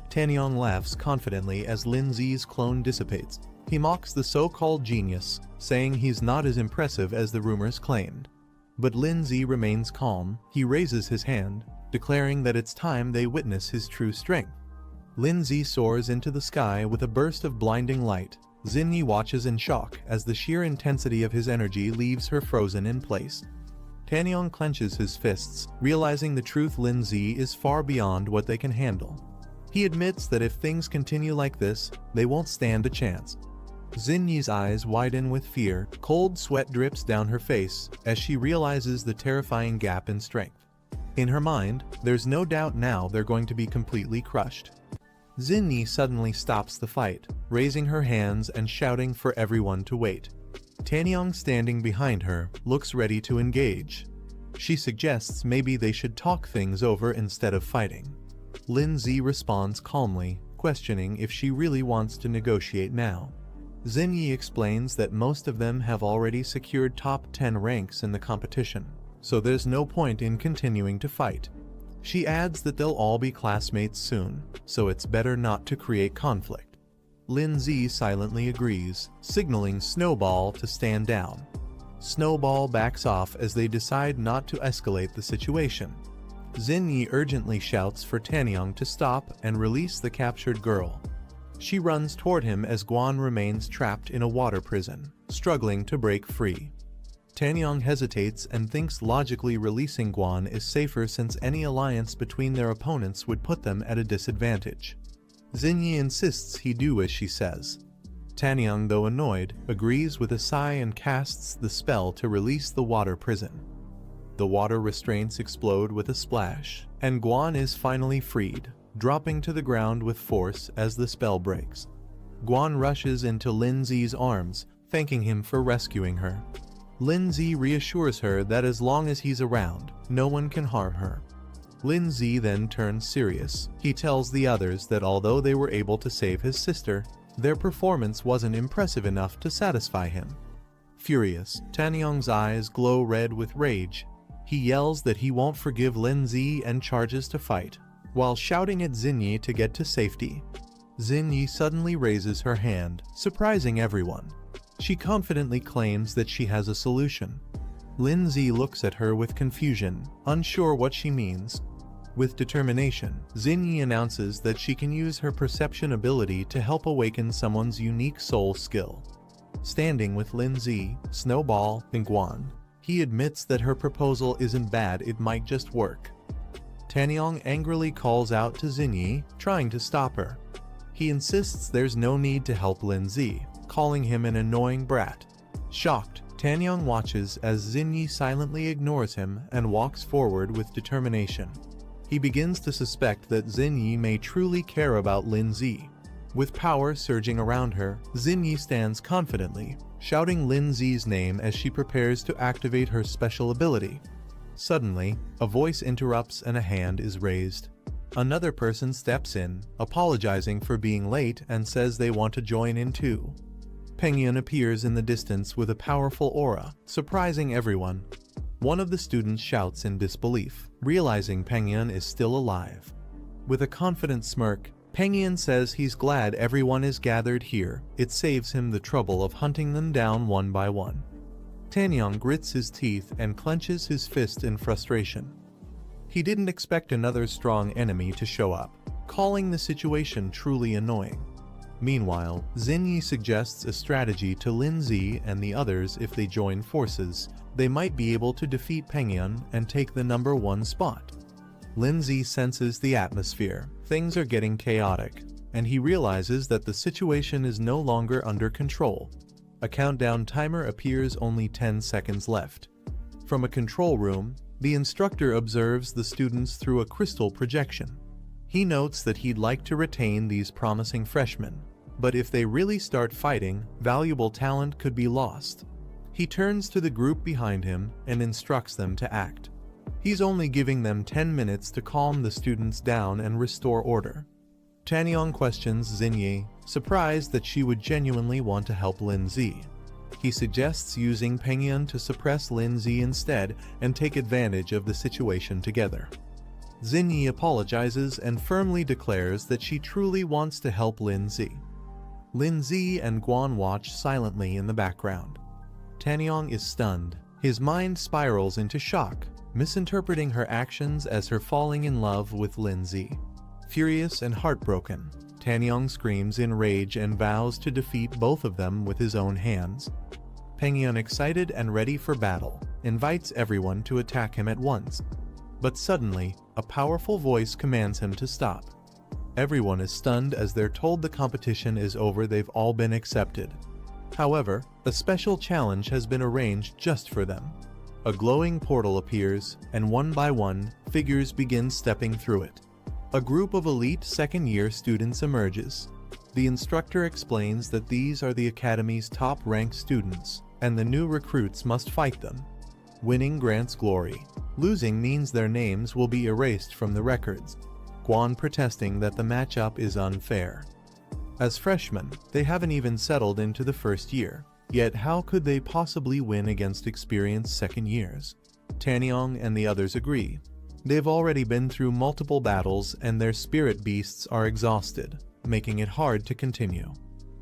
Tanyang laughs confidently as Lin Zi's clone dissipates. He mocks the so-called genius, saying he's not as impressive as the rumors claimed. But Lin Zi remains calm. He raises his hand, declaring that it's time they witness his true strength. Lin Zi soars into the sky with a burst of blinding light. Xin Yi watches in shock as the sheer intensity of his energy leaves her frozen in place. Tanyang clenches his fists, realizing the truth: Lin Zi is far beyond what they can handle. He admits that if things continue like this, they won't stand a chance. Xin Yi's eyes widen with fear, cold sweat drips down her face as she realizes the terrifying gap in strength. In her mind, there's no doubt now they're going to be completely crushed. Xin Yi suddenly stops the fight, raising her hands and shouting for everyone to wait. Tanyong, standing behind her, looks ready to engage. She suggests maybe they should talk things over instead of fighting. Lindsay responds calmly, questioning if she really wants to negotiate now. Xinyi explains that most of them have already secured top 10 ranks in the competition, so there's no point in continuing to fight. She adds that they'll all be classmates soon, so it's better not to create conflict. Lindsay silently agrees, signaling Snowball to stand down. Snowball backs off as they decide not to escalate the situation. Xinyi urgently shouts for Tanyong to stop and release the captured girl. She runs toward him as Guan remains trapped in a water prison, struggling to break free. Tanyong hesitates and thinks logically releasing Guan is safer since any alliance between their opponents would put them at a disadvantage. Xinyi insists he do as she says. Tanyong, though annoyed, agrees with a sigh and casts the spell to release the water prison. The water restraints explode with a splash, and Guan is finally freed, dropping to the ground with force as the spell breaks. Guan rushes into Lindsay's arms, thanking him for rescuing her. Lindsay reassures her that as long as he's around, no one can harm her. Lindsay then turns serious. He tells the others that although they were able to save his sister, their performance wasn't impressive enough to satisfy him. Furious, Tanyong's eyes glow red with rage. He yells that he won't forgive Lindsay and charges to fight, while shouting at Xinyi to get to safety. Xinyi suddenly raises her hand, surprising everyone. She confidently claims that she has a solution. Lindsay looks at her with confusion, unsure what she means. With determination, Xinyi announces that she can use her perception ability to help awaken someone's unique soul skill. Standing with Lindsay, Snowball, and Guan, he admits that her proposal isn't bad, it might just work. Tanyong angrily calls out to Xinyi, trying to stop her. He insists there's no need to help Lindsay, calling him an annoying brat. Shocked, Tanyong watches as Xinyi silently ignores him and walks forward with determination. He begins to suspect that Xinyi may truly care about Lindsay. With power surging around her, Xinyi stands confidently, shouting Lindsay's name as she prepares to activate her special ability. Suddenly, a voice interrupts and a hand is raised. Another person steps in, apologizing for being late and says they want to join in too. Pengyun appears in the distance with a powerful aura, surprising everyone. One of the students shouts in disbelief, realizing Pengyun is still alive. With a confident smirk, Pengyun says he's glad everyone is gathered here, it saves him the trouble of hunting them down one by one. Tanyong grits his teeth and clenches his fist in frustration. He didn't expect another strong enemy to show up, calling the situation truly annoying. Meanwhile, Xinyi suggests a strategy to Lindsay and the others. If they join forces, they might be able to defeat Pengyun and take the number 1 spot. Lindsay senses the atmosphere. Things are getting chaotic, and he realizes that the situation is no longer under control. A countdown timer appears, only 10 seconds left. From a control room, the instructor observes the students through a crystal projection. He notes that he'd like to retain these promising freshmen, but if they really start fighting, valuable talent could be lost. He turns to the group behind him and instructs them to act. He's only giving them 10 minutes to calm the students down and restore order. Tanyong questions Xinyi, surprised that she would genuinely want to help Lindsay. He suggests using Pengyun to suppress Lindsay instead and take advantage of the situation together. Xinyi apologizes and firmly declares that she truly wants to help Lindsay. Lindsay and Guan watch silently in the background. Tanyong is stunned. His mind spirals into shock, misinterpreting her actions as her falling in love with Lindsay. Furious and heartbroken, Tanyong screams in rage and vows to defeat both of them with his own hands. Pengyun, excited and ready for battle, invites everyone to attack him at once. But suddenly, a powerful voice commands him to stop. Everyone is stunned as they're told the competition is over, they've all been accepted. However, a special challenge has been arranged just for them. A glowing portal appears, and one by one, figures begin stepping through it. A group of elite second-year students emerges. The instructor explains that these are the academy's top-ranked students, and the new recruits must fight them. Winning grants glory. Losing means their names will be erased from the records. Guan protesting that the matchup is unfair. As freshmen, they haven't even settled into the first year, yet how could they possibly win against experienced second years? Tanyong and the others agree. They've already been through multiple battles and their spirit beasts are exhausted, making it hard to continue.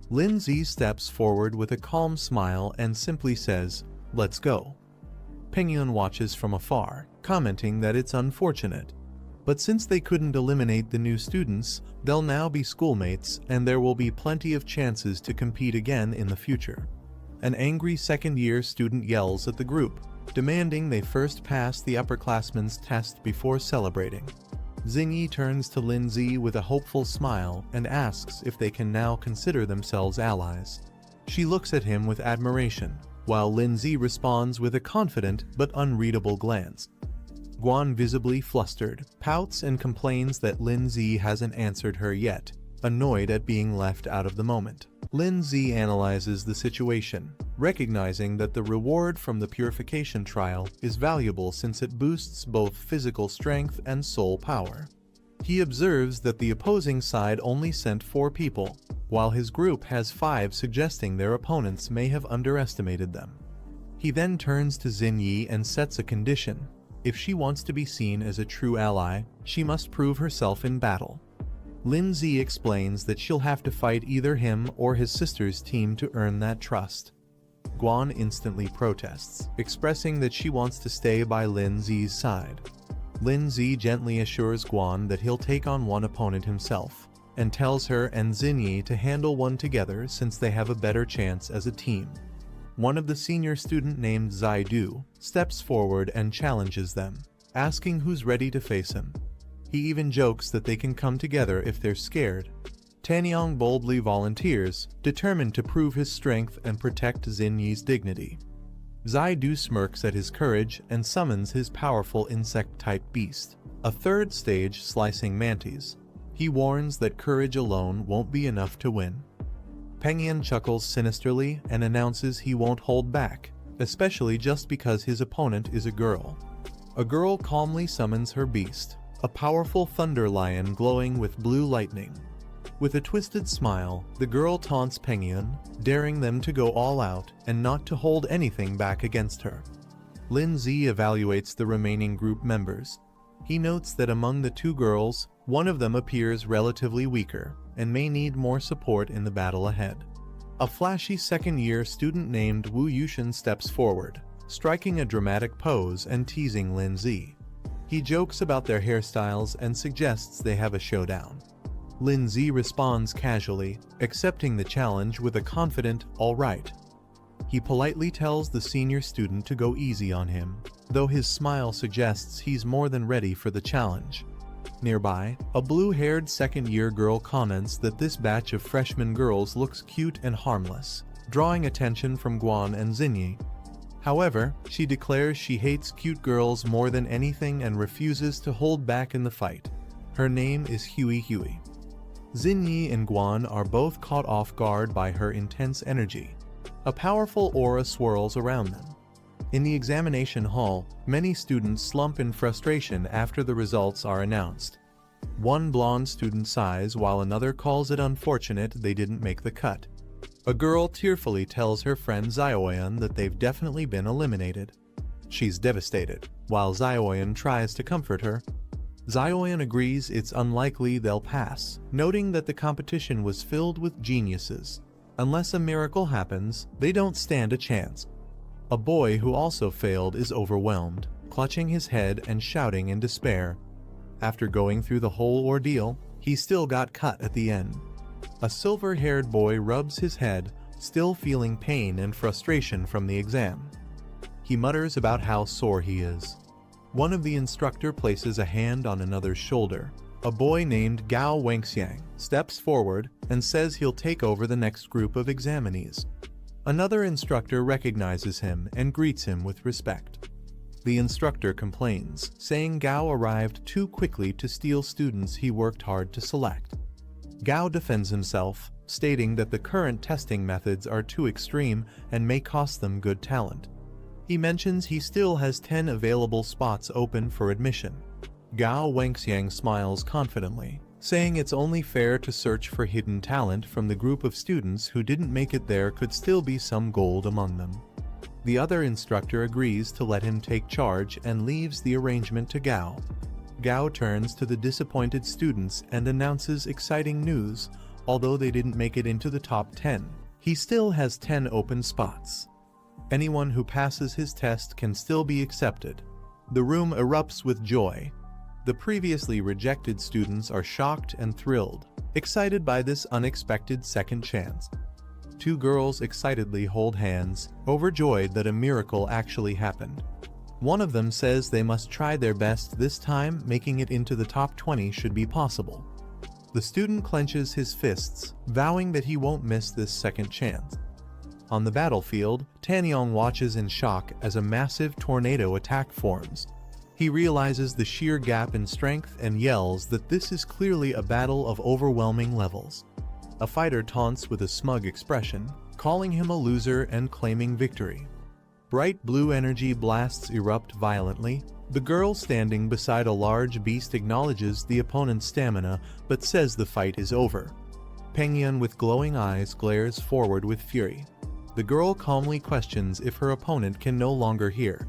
Lindsay steps forward with a calm smile and simply says, "Let's go." Pengyun watches from afar, commenting that it's unfortunate. But since they couldn't eliminate the new students, they'll now be schoolmates and there will be plenty of chances to compete again in the future. An angry second-year student yells at the group, demanding they first pass the upperclassmen's test before celebrating. Xingyi turns to Lindsay with a hopeful smile and asks if they can now consider themselves allies. She looks at him with admiration, while Lindsay responds with a confident but unreadable glance. Guan, visibly flustered, pouts and complains that Lindsay hasn't answered her yet, annoyed at being left out of the moment. Lindsay analyzes the situation, recognizing that the reward from the purification trial is valuable since it boosts both physical strength and soul power. He observes that the opposing side only sent 4 people, while his group has 5, suggesting their opponents may have underestimated them. He then turns to Xingyi and sets a condition. If she wants to be seen as a true ally, she must prove herself in battle. Lindsay explains that she'll have to fight either him or his sister's team to earn that trust. Guan instantly protests, expressing that she wants to stay by Lindsay's side. Lindsay gently assures Guan that he'll take on one opponent himself, and tells her and Xingyi to handle one together since they have a better chance as a team. One of the senior student named Zaidu steps forward and challenges them, asking who's ready to face him. He even jokes that they can come together if they're scared. Tanyong boldly volunteers, determined to prove his strength and protect Xingyi's dignity. Zaidu smirks at his courage and summons his powerful insect-type beast, a third stage slicing mantis. He warns that courage alone won't be enough to win. Pengyun chuckles sinisterly and announces he won't hold back, especially just because his opponent is a girl. A girl calmly summons her beast, a powerful thunder lion glowing with blue lightning. With a twisted smile, the girl taunts Pengyun, daring them to go all out and not to hold anything back against her. Lindsay evaluates the remaining group members. He notes that among the 2 girls, one of them appears relatively weaker and may need more support in the battle ahead. A flashy second-year student named Wu Yushin steps forward, striking a dramatic pose and teasing Lindsay. He jokes about their hairstyles and suggests they have a showdown. Lindsay responds casually, accepting the challenge with a confident, "All right." He politely tells the senior student to go easy on him, though his smile suggests he's more than ready for the challenge. Nearby, a blue-haired second-year girl comments that this batch of freshman girls looks cute and harmless, drawing attention from Guan and Xingyi. However, she declares she hates cute girls more than anything and refuses to hold back in the fight. Her name is Huey. Xingyi and Guan are both caught off guard by her intense energy. A powerful aura swirls around them. In the examination hall, many students slump in frustration after the results are announced. One blonde student sighs while another calls it unfortunate they didn't make the cut. A girl tearfully tells her friend Zioyan that they've definitely been eliminated. She's devastated, while Zioyan tries to comfort her. Zioyan agrees it's unlikely they'll pass, noting that the competition was filled with geniuses. Unless a miracle happens, they don't stand a chance. A boy who also failed is overwhelmed, clutching his head and shouting in despair. After going through the whole ordeal, he still got cut at the end. A silver-haired boy rubs his head, still feeling pain and frustration from the exam. He mutters about how sore he is. One of the instructor places a hand on another's shoulder. A boy named Gao Wangxiang steps forward and says he'll take over the next group of examinees. Another instructor recognizes him and greets him with respect. The instructor complains, saying Gao arrived too quickly to steal students he worked hard to select. Gao defends himself, stating that the current testing methods are too extreme and may cost them good talent. He mentions he still has 10 available spots open for admission. Gao Wangxiang smiles confidently, saying it's only fair to search for hidden talent from the group of students who didn't make it. There could still be some gold among them. The other instructor agrees to let him take charge and leaves the arrangement to Gao. Gao turns to the disappointed students and announces exciting news. Although they didn't make it into the top 10, he still has 10 open spots. Anyone who passes his test can still be accepted. The room erupts with joy. The previously rejected students are shocked and thrilled, excited by this unexpected second chance. Two girls excitedly hold hands, overjoyed that a miracle actually happened. One of them says they must try their best this time. Making it into the top 20 should be possible. The student clenches his fists, vowing that he won't miss this second chance. On the battlefield, Tanyong watches in shock as a massive tornado attack forms. He realizes the sheer gap in strength and yells that this is clearly a battle of overwhelming levels. A fighter taunts with a smug expression, calling him a loser and claiming victory. Bright blue energy blasts erupt violently. The girl standing beside a large beast acknowledges the opponent's stamina, but says the fight is over. Pengyun with glowing eyes glares forward with fury. The girl calmly questions if her opponent can no longer hear.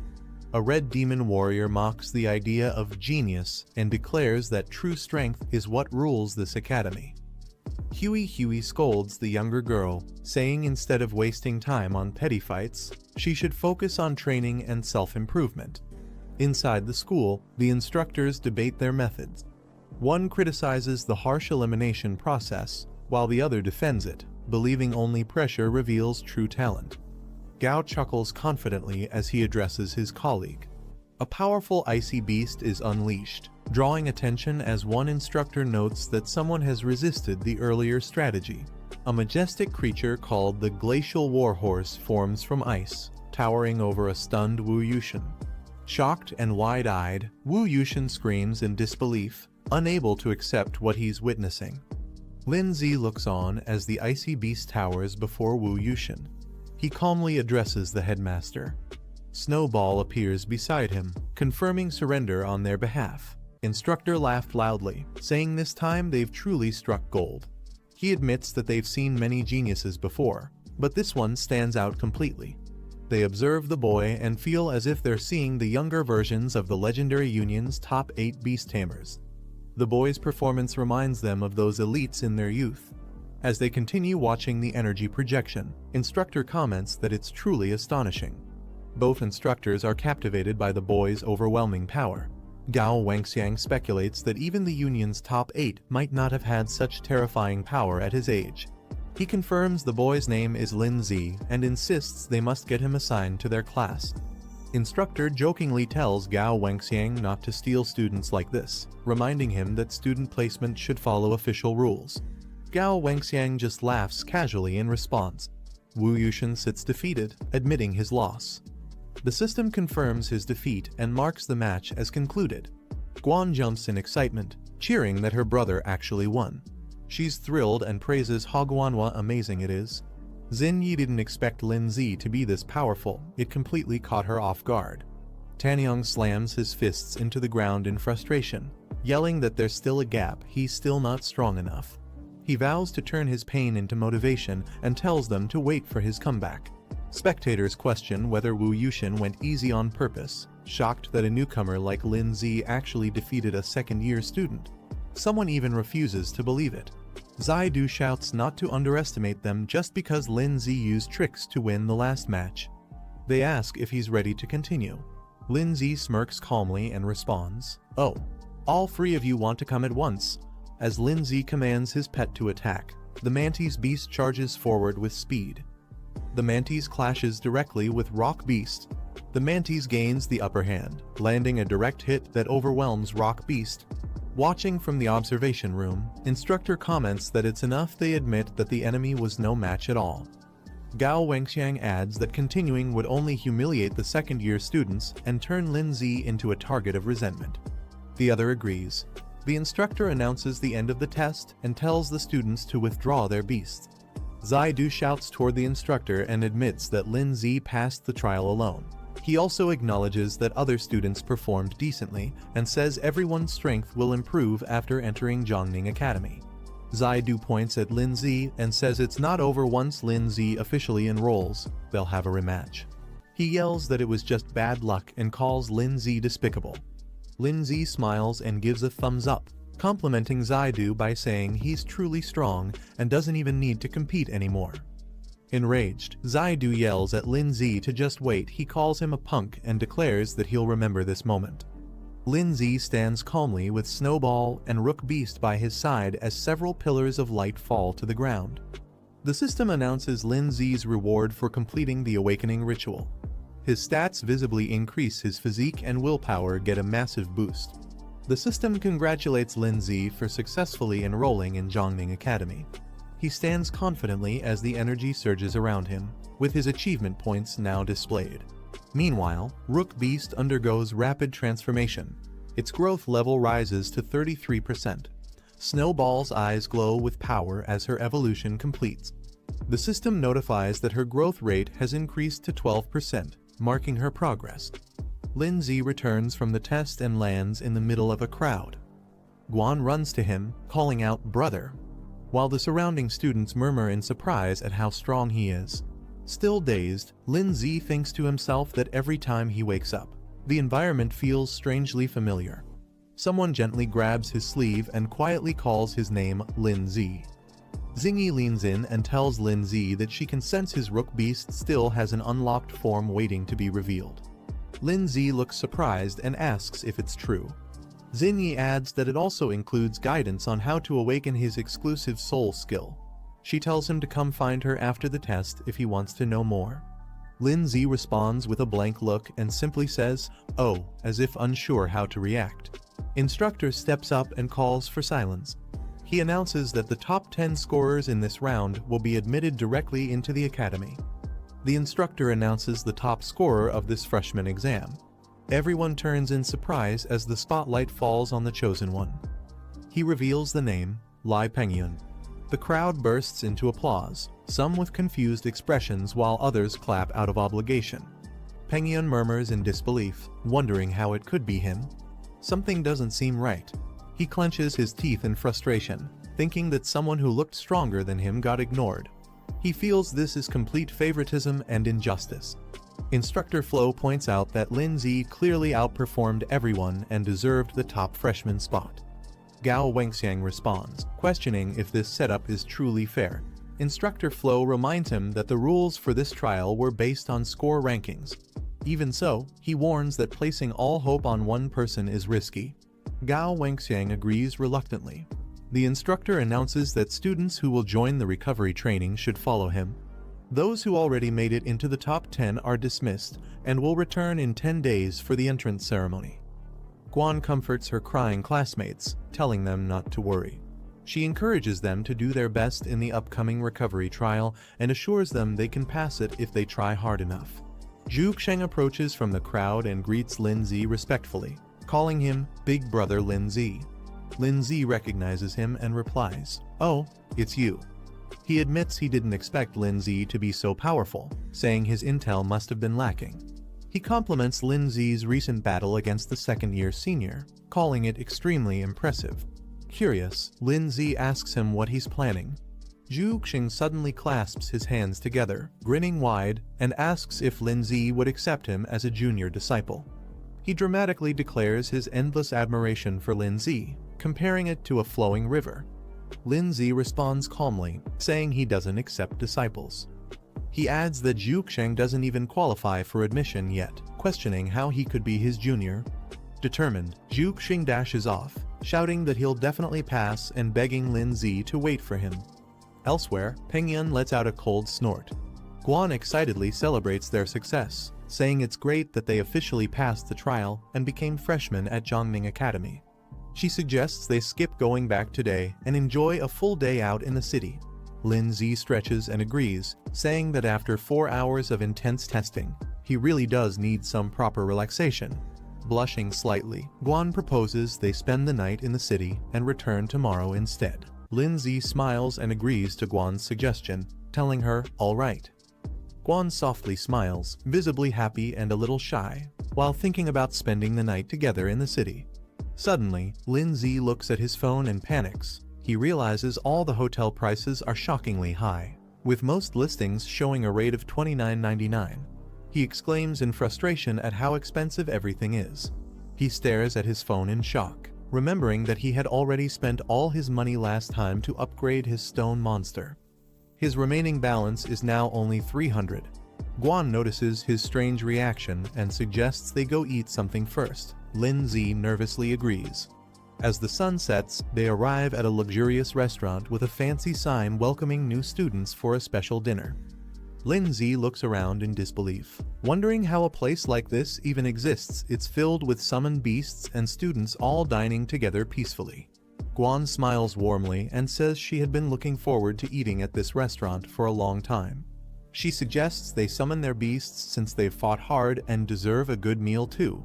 A red demon warrior mocks the idea of genius and declares that true strength is what rules this academy. Huey scolds the younger girl, saying instead of wasting time on petty fights, she should focus on training and self-improvement. Inside the school, the instructors debate their methods. One criticizes the harsh elimination process, while the other defends it, believing only pressure reveals true talent. Gao chuckles confidently as he addresses his colleague. A powerful icy beast is unleashed, drawing attention as one instructor notes that someone has resisted the earlier strategy. A majestic creature called the Glacial Warhorse forms from ice, towering over a stunned Wu Yushin. Shocked and wide-eyed, Wu Yushin screams in disbelief, unable to accept what he's witnessing. Lin Zi looks on as the icy beast towers before Wu Yushin. He calmly addresses the headmaster. Snowball appears beside him, confirming surrender on their behalf. Instructor laughed loudly, saying this time they've truly struck gold. He admits that they've seen many geniuses before, but this one stands out completely. They observe the boy and feel as if they're seeing the younger versions of the legendary union's top 8 beast tamers. The boy's performance reminds them of those elites in their youth. As they continue watching the energy projection, instructor comments that it's truly astonishing. Both instructors are captivated by the boy's overwhelming power. Gao Wangxiang speculates that even the union's top 8 might not have had such terrifying power at his age. He confirms the boy's name is Lin Zi and insists they must get him assigned to their class. Instructor jokingly tells Gao Wangxiang not to steal students like this, reminding him that student placement should follow official rules. Gao Wangxiang just laughs casually in response. Wu Yushin sits defeated, admitting his loss. The system confirms his defeat and marks the match as concluded. Guan jumps in excitement, cheering that her brother actually won. She's thrilled and praises Hogwanhwa amazing it is. Xin Yi didn't expect Lin Zi to be this powerful, it completely caught her off guard. Tanyong slams his fists into the ground in frustration, yelling that there's still a gap, he's still not strong enough. He vows to turn his pain into motivation and tells them to wait for his comeback. Spectators question whether Wu Yushin went easy on purpose, shocked that a newcomer like Lin Zi actually defeated a second-year student. Someone even refuses to believe it. Zaidu shouts not to underestimate them just because Lin Zi used tricks to win the last match. They ask if he's ready to continue. Lin Zi smirks calmly and responds, "Oh, all 3 of you want to come at once." As Lin Zi commands his pet to attack, the Mantis Beast charges forward with speed. The Mantis clashes directly with Rock Beast. The Mantis gains the upper hand, landing a direct hit that overwhelms Rock Beast. Watching from the observation room, instructor comments that it's enough they admit that the enemy was no match at all. Gao Wangxiang adds that continuing would only humiliate the second-year students and turn Lin Zi into a target of resentment. The other agrees. The instructor announces the end of the test and tells the students to withdraw their beasts. Zaidu shouts toward the instructor and admits that Lin Zi passed the trial alone. He also acknowledges that other students performed decently and says everyone's strength will improve after entering Zhongning Academy. Zaidu points at Lin Zi and says it's not over once Lin Zi officially enrolls, they'll have a rematch. He yells that it was just bad luck and calls Lin Zi despicable. Lin Zi smiles and gives a thumbs up, complimenting Zaidu by saying he's truly strong and doesn't even need to compete anymore. Enraged, Zaidu yells at Lin Zi to just wait. He calls him a punk and declares that he'll remember this moment. Lin Zi stands calmly with Snowball and Rook Beast by his side as several pillars of light fall to the ground. The system announces Lin Zi's reward for completing the awakening ritual. His stats visibly increase, his physique and willpower get a massive boost. The system congratulates Lin Zi for successfully enrolling in Zhongning Academy. He stands confidently as the energy surges around him, with his achievement points now displayed. Meanwhile, Rook Beast undergoes rapid transformation. Its growth level rises to 33%. Snowball's eyes glow with power as her evolution completes. The system notifies that her growth rate has increased to 12%, marking her progress. Lin Zi returns from the test and lands in the middle of a crowd. Guan runs to him, calling out, "Brother," while the surrounding students murmur in surprise at how strong he is. Still dazed, Lin Zi thinks to himself that every time he wakes up, the environment feels strangely familiar. Someone gently grabs his sleeve and quietly calls his name Lin Zi. Zingy leans in and tells Lin Zi that she can sense his Rook Beast still has an unlocked form waiting to be revealed. Lin Zi looks surprised and asks if it's true. Zingy adds that it also includes guidance on how to awaken his exclusive soul skill. She tells him to come find her after the test if he wants to know more. Lin Zi responds with a blank look and simply says, "Oh," as if unsure how to react. Instructor steps up and calls for silence. He announces that the top 10 scorers in this round will be admitted directly into the academy. The instructor announces the top scorer of this freshman exam. Everyone turns in surprise as the spotlight falls on the chosen one. He reveals the name, Lai Pengyun. The crowd bursts into applause, some with confused expressions while others clap out of obligation. Pengyun murmurs in disbelief, wondering how it could be him. Something doesn't seem right. He clenches his teeth in frustration, thinking that someone who looked stronger than him got ignored. He feels this is complete favoritism and injustice. Instructor Flo points out that Lin Zi clearly outperformed everyone and deserved the top freshman spot. Gao Wengxiang responds, questioning if this setup is truly fair. Instructor Flo reminds him that the rules for this trial were based on score rankings. Even so, he warns that placing all hope on one person is risky. Gao Wengxiang agrees reluctantly. The instructor announces that students who will join the recovery training should follow him. Those who already made it into the top 10 are dismissed and will return in 10 days for the entrance ceremony. Guan comforts her crying classmates, telling them not to worry. She encourages them to do their best in the upcoming recovery trial and assures them they can pass it if they try hard enough. Zhu Sheng approaches from the crowd and greets Lin Zi respectfully, calling him Big Brother Lin Zi. Lin Zi recognizes him and replies, "Oh, it's you." He admits he didn't expect Lin Zi to be so powerful, saying his intel must have been lacking. He compliments Lin Zi's recent battle against the second-year senior, calling it extremely impressive. Curious, Lin Zi asks him what he's planning. Zhu Xing suddenly clasps his hands together, grinning wide, and asks if Lin Zi would accept him as a junior disciple. He dramatically declares his endless admiration for Lin Zi, comparing it to a flowing river. Lin Zi responds calmly, saying he doesn't accept disciples. He adds that Zhu Xing doesn't even qualify for admission yet, questioning how he could be his junior. Determined, Zhu Xing dashes off, shouting that he'll definitely pass and begging Lin Zi to wait for him. Elsewhere, Pengyun lets out a cold snort. Guan excitedly celebrates their success, saying it's great that they officially passed the trial and became freshmen at Zhongning Academy. She suggests they skip going back today and enjoy a full day out in the city. Lin Zi stretches and agrees, saying that after 4 hours of intense testing, he really does need some proper relaxation. Blushing slightly, Guan proposes they spend the night in the city and return tomorrow instead. Lindsay smiles and agrees to Guan's suggestion, telling her, "All right." Guan softly smiles, visibly happy and a little shy, while thinking about spending the night together in the city. Suddenly, Lindsay looks at his phone and panics. He realizes all the hotel prices are shockingly high, with most listings showing a rate of $29.99. He exclaims in frustration at how expensive everything is. He stares at his phone in shock, remembering that he had already spent all his money last time to upgrade his stone monster. His remaining balance is now only 300. Guan notices his strange reaction and suggests they go eat something first. Lindsay nervously agrees. As the sun sets, they arrive at a luxurious restaurant with a fancy sign welcoming new students for a special dinner. Lindsay looks around in disbelief, wondering how a place like this even exists. It's filled with summoned beasts and students all dining together peacefully. Guan smiles warmly and says she had been looking forward to eating at this restaurant for a long time. She suggests they summon their beasts since they've fought hard and deserve a good meal too.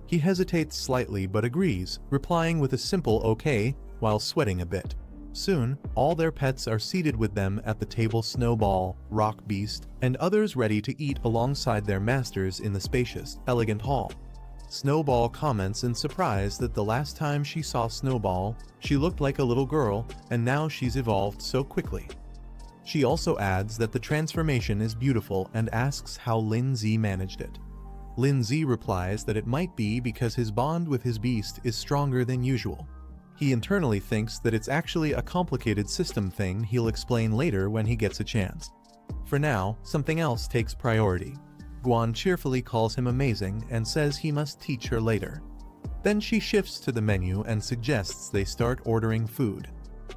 He hesitates slightly but agrees, replying with a simple "okay" while sweating a bit. Soon, all their pets are seated with them at the table: Snowball, Rock Beast, and others ready to eat alongside their masters in the spacious, elegant hall. Snowball comments in surprise that the last time she saw Snowball, she looked like a little girl, and now she's evolved so quickly. She also adds that the transformation is beautiful and asks how Lindsay managed it. Lindsay replies that it might be because his bond with his beast is stronger than usual. He internally thinks that it's actually a complicated system thing he'll explain later when he gets a chance. For now, something else takes priority. Guan cheerfully calls him amazing and says he must teach her later. Then she shifts to the menu and suggests they start ordering food.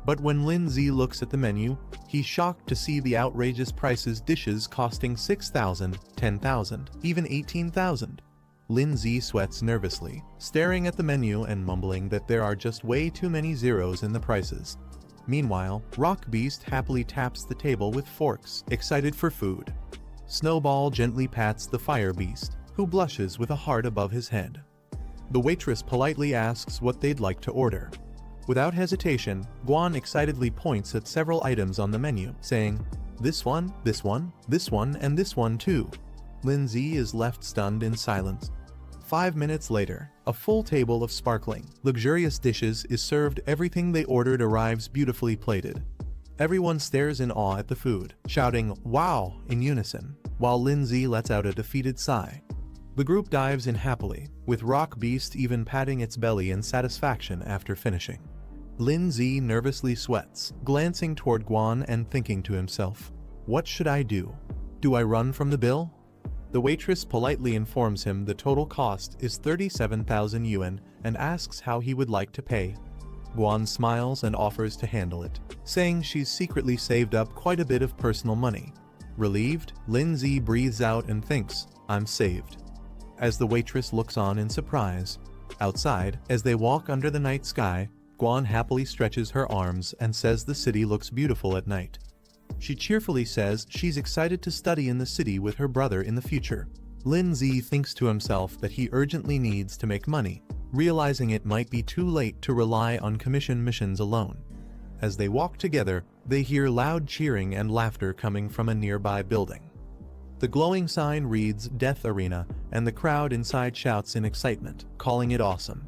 But when Lindsay looks at the menu, he's shocked to see the outrageous prices: dishes costing 6,000, 10,000, even 18,000. Lindsay sweats nervously, staring at the menu and mumbling that there are just way too many zeros in the prices. Meanwhile, Rock Beast happily taps the table with forks, excited for food. Snowball gently pats the Fire Beast, who blushes with a heart above his head. The waitress politely asks what they'd like to order. Without hesitation, Guan excitedly points at several items on the menu, saying, "This one, this one, this one, and this one too." Lindsay is left stunned in silence. 5 minutes later, a full table of sparkling, luxurious dishes is served. Everything they ordered arrives beautifully plated. Everyone stares in awe at the food, shouting "Wow" in unison, while Lindsay lets out a defeated sigh. The group dives in happily, with Rock Beast even patting its belly in satisfaction after finishing. Lindsay nervously sweats, glancing toward Guan and thinking to himself, "What should I do? Do I run from the bill?" The waitress politely informs him the total cost is 37,000 yuan and asks how he would like to pay. Guan smiles and offers to handle it, saying she's secretly saved up quite a bit of personal money. Relieved, Lindsay breathes out and thinks, "I'm saved." As the waitress looks on in surprise. Outside, as they walk under the night sky, Guan happily stretches her arms and says the city looks beautiful at night. She cheerfully says she's excited to study in the city with her brother in the future. Lindsay thinks to himself that he urgently needs to make money, realizing it might be too late to rely on commission missions alone. As they walk together, they hear loud cheering and laughter coming from a nearby building. The glowing sign reads "Death Arena," and the crowd inside shouts in excitement, calling it awesome.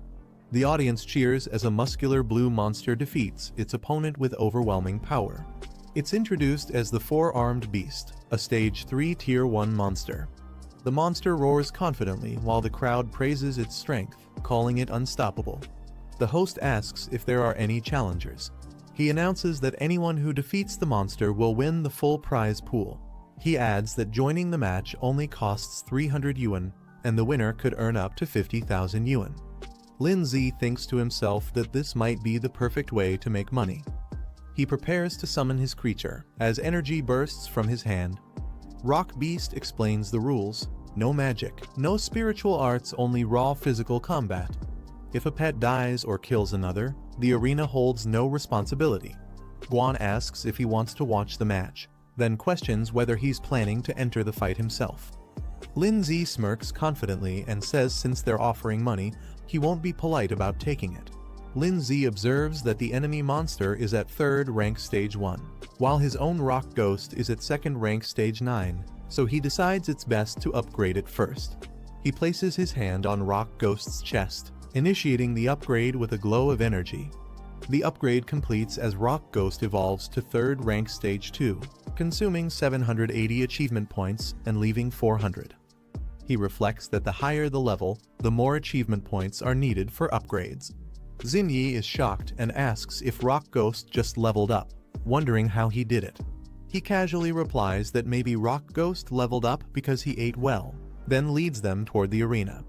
The audience cheers as a muscular blue monster defeats its opponent with overwhelming power. It's introduced as the Four-Armed Beast, a Stage 3 Tier 1 monster. The monster roars confidently while the crowd praises its strength, calling it unstoppable. The host asks if there are any challengers. He announces that anyone who defeats the monster will win the full prize pool. He adds that joining the match only costs 300 yuan, and the winner could earn up to 50,000 yuan. Lindsay thinks to himself that this might be the perfect way to make money. He prepares to summon his creature, as energy bursts from his hand. Rock Beast explains the rules: no magic, no spiritual arts, only raw physical combat. If a pet dies or kills another, the arena holds no responsibility. Guan asks if he wants to watch the match, then questions whether he's planning to enter the fight himself. Lin Zi smirks confidently and says since they're offering money, he won't be polite about taking it. Lin Zi observes that the enemy monster is at 3rd rank stage 1, while his own rock ghost is at 2nd rank stage 9, so he decides it's best to upgrade it first. He places his hand on Rock Ghost's chest, initiating the upgrade with a glow of energy. The upgrade completes as Rock Ghost evolves to 3rd rank stage 2, consuming 780 achievement points and leaving 400. He reflects that the higher the level, the more achievement points are needed for upgrades. Xinyi is shocked and asks if Rock Ghost just leveled up, wondering how he did it. He casually replies that maybe Rock Ghost leveled up because he ate well, then leads them toward the arena.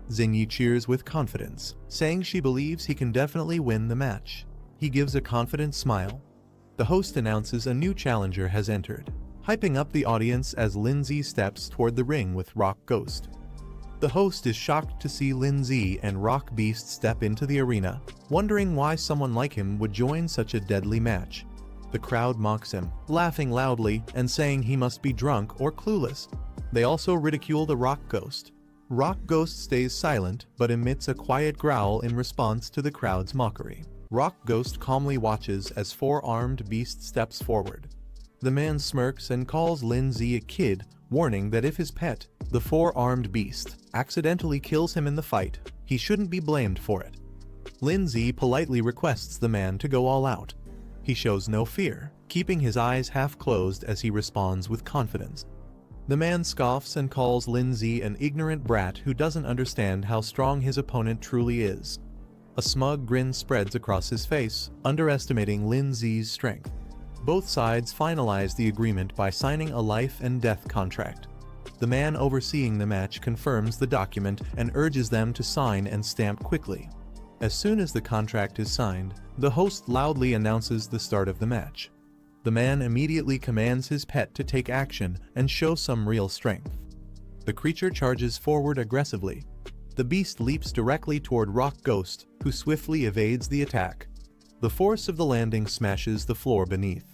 Xinyi cheers with confidence, saying she believes he can definitely win the match. He gives a confident smile. The host announces a new challenger has entered, hyping up the audience as Lin Zi steps toward the ring with Rock Ghost. The host is shocked to see Lin Zi and Rock Beast step into the arena, wondering why someone like him would join such a deadly match. The crowd mocks him, laughing loudly and saying he must be drunk or clueless. They also ridicule the Rock Ghost. Rock Ghost stays silent but emits a quiet growl in response to the crowd's mockery. Rock Ghost calmly watches as 4-armed beast steps forward. The man smirks and calls Lin Zi a kid, warning that if his pet, the 4-armed beast, accidentally kills him in the fight, he shouldn't be blamed for it. Lin Zi politely requests the man to go all out. He shows no fear, keeping his eyes half closed as he responds with confidence. The man scoffs and calls Lin Zi an ignorant brat who doesn't understand how strong his opponent truly is. A smug grin spreads across his face, underestimating Lin Zi's strength. Both sides finalize the agreement by signing a life and death contract. The man overseeing the match confirms the document and urges them to sign and stamp quickly. As soon as the contract is signed, the host loudly announces the start of the match. The man immediately commands his pet to take action and show some real strength. The creature charges forward aggressively. The beast leaps directly toward Rock Ghost, who swiftly evades the attack. The force of the landing smashes the floor beneath.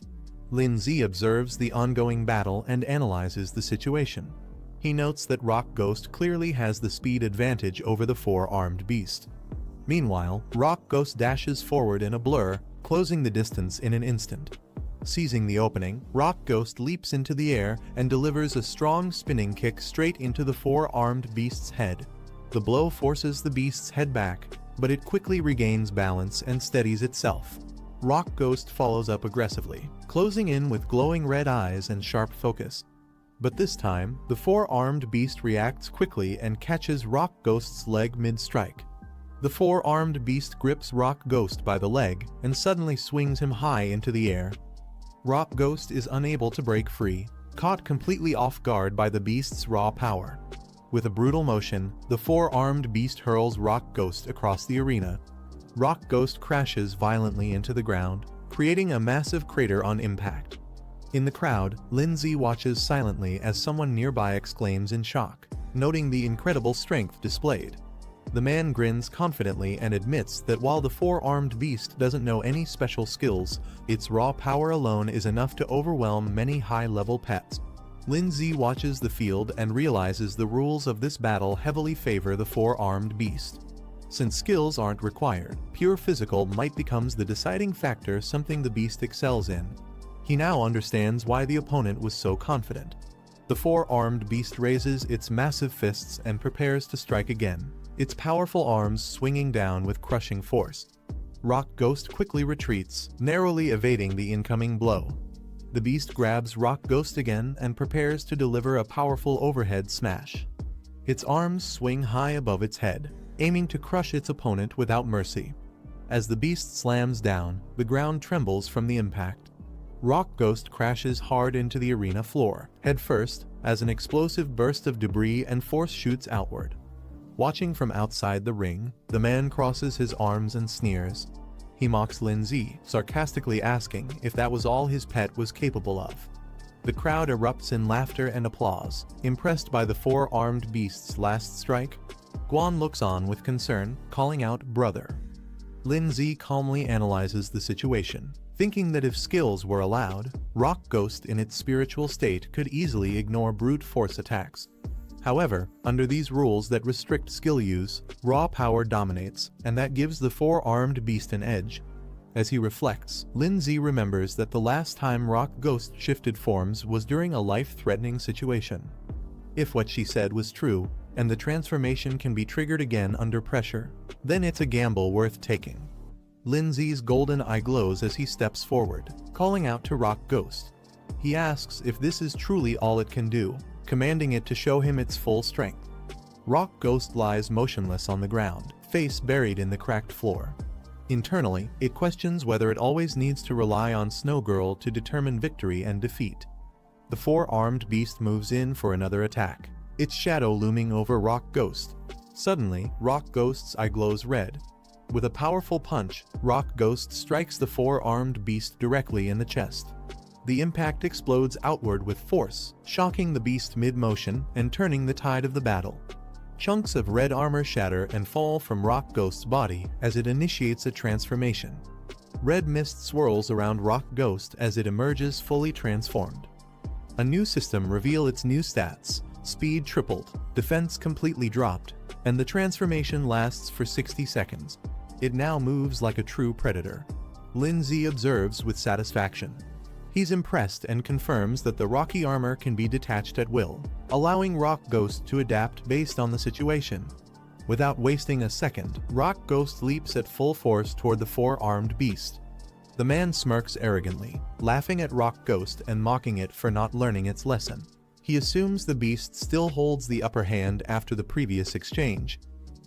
Lin Zi observes the ongoing battle and analyzes the situation. He notes that Rock Ghost clearly has the speed advantage over the 4-armed beast. Meanwhile, Rock Ghost dashes forward in a blur, closing the distance in an instant. Seizing the opening, Rock Ghost leaps into the air and delivers a strong spinning kick straight into the 4-armed beast's head. The blow forces the beast's head back, but it quickly regains balance and steadies itself. Rock Ghost follows up aggressively, closing in with glowing red eyes and sharp focus. But this time, the 4-armed beast reacts quickly and catches Rock Ghost's leg mid-strike. The 4-armed beast grips Rock Ghost by the leg and suddenly swings him high into the air. Rock Ghost is unable to break free, caught completely off guard by the beast's raw power. With a brutal motion, the 4-armed beast hurls Rock Ghost across the arena. Rock Ghost crashes violently into the ground, creating a massive crater on impact. In the crowd, Lin Zi watches silently as someone nearby exclaims in shock, noting the incredible strength displayed. The man grins confidently and admits that while the 4-armed beast doesn't know any special skills, its raw power alone is enough to overwhelm many high-level pets. Lin Zi watches the field and realizes the rules of this battle heavily favor the 4-armed beast. Since skills aren't required, pure physical might becomes the deciding factor, something the beast excels in. He now understands why the opponent was so confident. The 4-armed beast raises its massive fists and prepares to strike again, its powerful arms swinging down with crushing force. Rock Ghost quickly retreats, narrowly evading the incoming blow. The beast grabs Rock Ghost again and prepares to deliver a powerful overhead smash. Its arms swing high above its head, aiming to crush its opponent without mercy. As the beast slams down, the ground trembles from the impact. Rock Ghost crashes hard into the arena floor, headfirst, as an explosive burst of debris and force shoots outward. Watching from outside the ring, the man crosses his arms and sneers. He mocks Lin Zi, sarcastically asking if that was all his pet was capable of. The crowd erupts in laughter and applause, impressed by the 4-armed beast's last strike. Guan looks on with concern, calling out, "Brother." Lin Zi calmly analyzes the situation, thinking that if skills were allowed, Rock Ghost in its spiritual state could easily ignore brute force attacks. However, under these rules that restrict skill use, raw power dominates, and that gives the four-armed beast an edge. As he reflects, Lindsay remembers that the last time Rock Ghost shifted forms was during a life-threatening situation. If what she said was true, and the transformation can be triggered again under pressure, then it's a gamble worth taking. Lindsay's golden eye glows as he steps forward, calling out to Rock Ghost. He asks if this is truly all it can do, commanding it to show him its full strength. Rock Ghost lies motionless on the ground, face buried in the cracked floor. Internally, it questions whether it always needs to rely on Snow Girl to determine victory and defeat. The four-armed beast moves in for another attack, its shadow looming over Rock Ghost. Suddenly, Rock Ghost's eye glows red. With a powerful punch, Rock Ghost strikes the four-armed beast directly in the chest. The impact explodes outward with force, shocking the beast mid-motion and turning the tide of the battle. Chunks of red armor shatter and fall from Rock Ghost's body as it initiates a transformation. Red mist swirls around Rock Ghost as it emerges fully transformed. A new system reveals its new stats. Speed tripled, defense completely dropped, and the transformation lasts for 60 seconds. It now moves like a true predator. Lindsay observes with satisfaction. He's impressed and confirms that the rocky armor can be detached at will, allowing Rock Ghost to adapt based on the situation. Without wasting a second, Rock Ghost leaps at full force toward the four-armed beast. The man smirks arrogantly, laughing at Rock Ghost and mocking it for not learning its lesson. He assumes the beast still holds the upper hand after the previous exchange.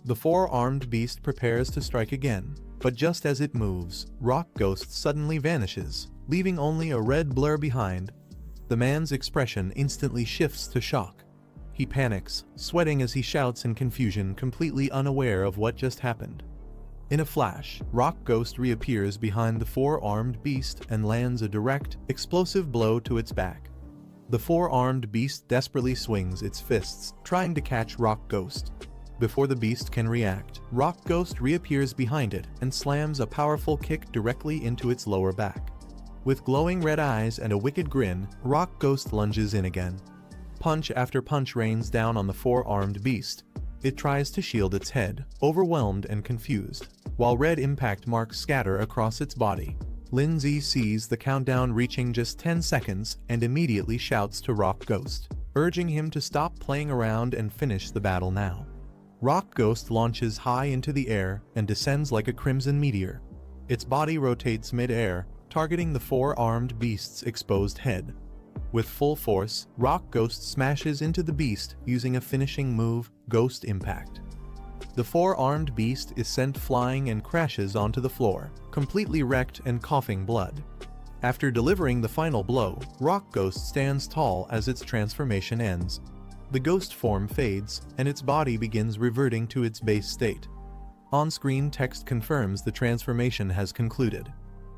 The four-armed beast prepares to strike again, but just as it moves, Rock Ghost suddenly vanishes, leaving only a red blur behind. The man's expression instantly shifts to shock. He panics, sweating as he shouts in confusion, completely unaware of what just happened. In a flash, Rock Ghost reappears behind the four-armed beast and lands a direct, explosive blow to its back. The four-armed beast desperately swings its fists, trying to catch Rock Ghost. Before the beast can react, Rock Ghost reappears behind it and slams a powerful kick directly into its lower back. With glowing red eyes and a wicked grin, Rock Ghost lunges in again. Punch after punch rains down on the four-armed beast. It tries to shield its head, overwhelmed and confused, while red impact marks scatter across its body. Lindsay sees the countdown reaching just 10 seconds and immediately shouts to Rock Ghost, urging him to stop playing around and finish the battle now. Rock Ghost launches high into the air and descends like a crimson meteor. Its body rotates mid-air, targeting the four-armed beast's exposed head. With full force, Rock Ghost smashes into the beast using a finishing move, Ghost Impact. The four-armed beast is sent flying and crashes onto the floor, completely wrecked and coughing blood. After delivering the final blow, Rock Ghost stands tall as its transformation ends. The ghost form fades, and its body begins reverting to its base state. On-screen text confirms the transformation has concluded.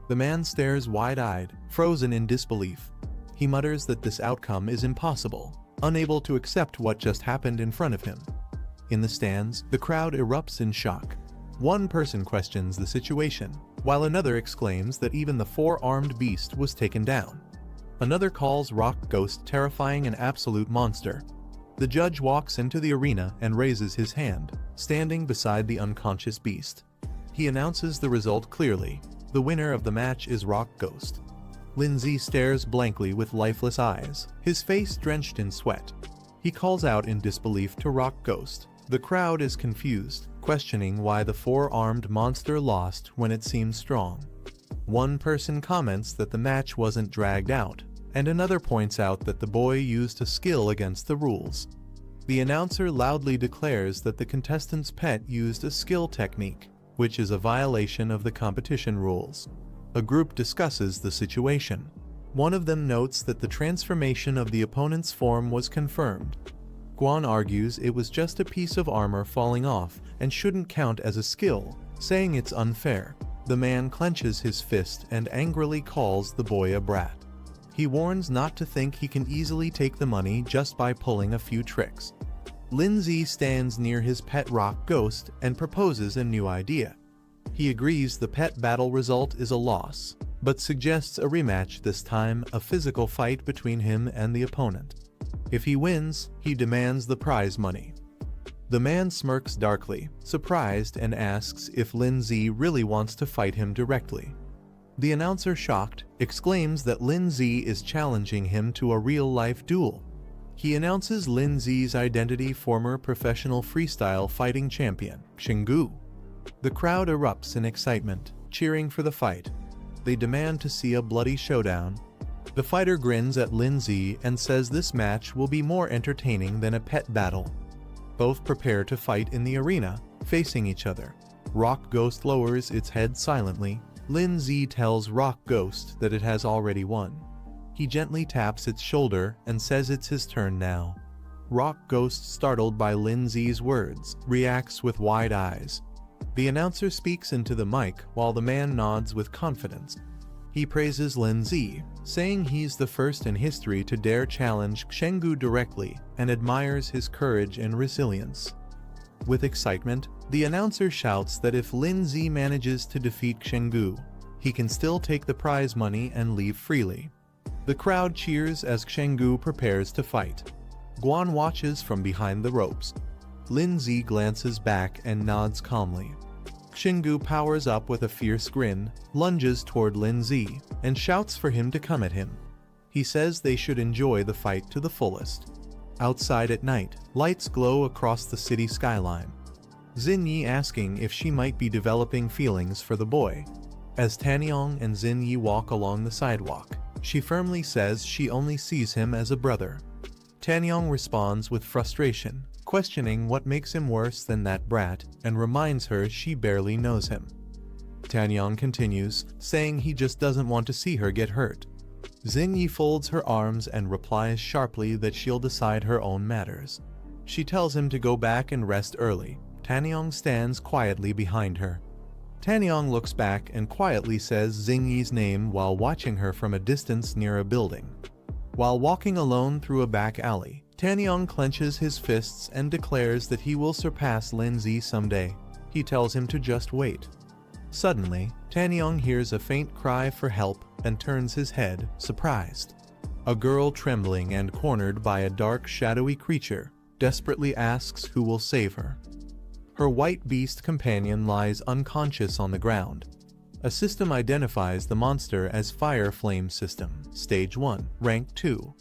The man stares wide-eyed, frozen in disbelief. He mutters that this outcome is impossible, unable to accept what just happened in front of him. In the stands, the crowd erupts in shock. One person questions the situation, while another exclaims that even the four-armed beast was taken down. Another calls Rock Ghost terrifying and absolute monster. The judge walks into the arena and raises his hand, standing beside the unconscious beast. He announces the result clearly. The winner of the match is Rock Ghost. Lindsay stares blankly with lifeless eyes, his face drenched in sweat. He calls out in disbelief to Rock Ghost. The crowd is confused, questioning why the four-armed monster lost when it seemed strong. One person comments that the match wasn't dragged out, and another points out that the boy used a skill against the rules. The announcer loudly declares that the contestant's pet used a skill technique, which is a violation of the competition rules. A group discusses the situation. One of them notes that the transformation of the opponent's form was confirmed. Guan argues it was just a piece of armor falling off and shouldn't count as a skill, saying it's unfair. The man clenches his fist and angrily calls the boy a brat. He warns not to think he can easily take the money just by pulling a few tricks. Lindsay stands near his pet Rock Ghost and proposes a new idea. He agrees the pet battle result is a loss, but suggests a rematch, this time a physical fight between him and the opponent. If he wins, he demands the prize money. The man smirks darkly, surprised, and asks if Lin Zi really wants to fight him directly. The announcer, shocked, exclaims that Lin Zi is challenging him to a real-life duel. He announces Lin Zi's identity: former professional freestyle fighting champion, Xinggu. The crowd erupts in excitement, cheering for the fight. They demand to see a bloody showdown. The fighter grins at Lin Zi and says this match will be more entertaining than a pet battle. Both prepare to fight in the arena, facing each other. Rock Ghost lowers its head silently. Lin Zi tells Rock Ghost that it has already won. He gently taps its shoulder and says it's his turn now. Rock Ghost, startled by Lin Zi's words, reacts with wide eyes. The announcer speaks into the mic while the man nods with confidence. He praises Lin Zi, saying he's the first in history to dare challenge Xinggu directly, and admires his courage and resilience. With excitement, the announcer shouts that if Lin Zi manages to defeat Xinggu, he can still take the prize money and leave freely. The crowd cheers as Xinggu prepares to fight. Guan watches from behind the ropes. Lin Zi glances back and nods calmly. Xinggu powers up with a fierce grin, lunges toward Lin Zi, and shouts for him to come at him. He says they should enjoy the fight to the fullest. Outside at night, lights glow across the city skyline. Xinyi asking if she might be developing feelings for the boy. As Tanyong and Xinyi walk along the sidewalk, she firmly says she only sees him as a brother. Tanyong responds with frustration, questioning what makes him worse than that brat, and reminds her she barely knows him. Tanyong continues, saying he just doesn't want to see her get hurt. Xinyi folds her arms and replies sharply that she'll decide her own matters. She tells him to go back and rest early. Tanyong stands quietly behind her. Tanyong looks back and quietly says Xinyi's name while watching her from a distance near a building. While walking alone through a back alley, Tanyong clenches his fists and declares that he will surpass Lin Zi someday. He tells him to just wait. Suddenly, Tanyong hears a faint cry for help and turns his head, surprised. A girl, trembling and cornered by a dark, shadowy creature, desperately asks who will save her. Her white beast companion lies unconscious on the ground. A system identifies the monster as Fire Flame System, Stage 1, Rank 2.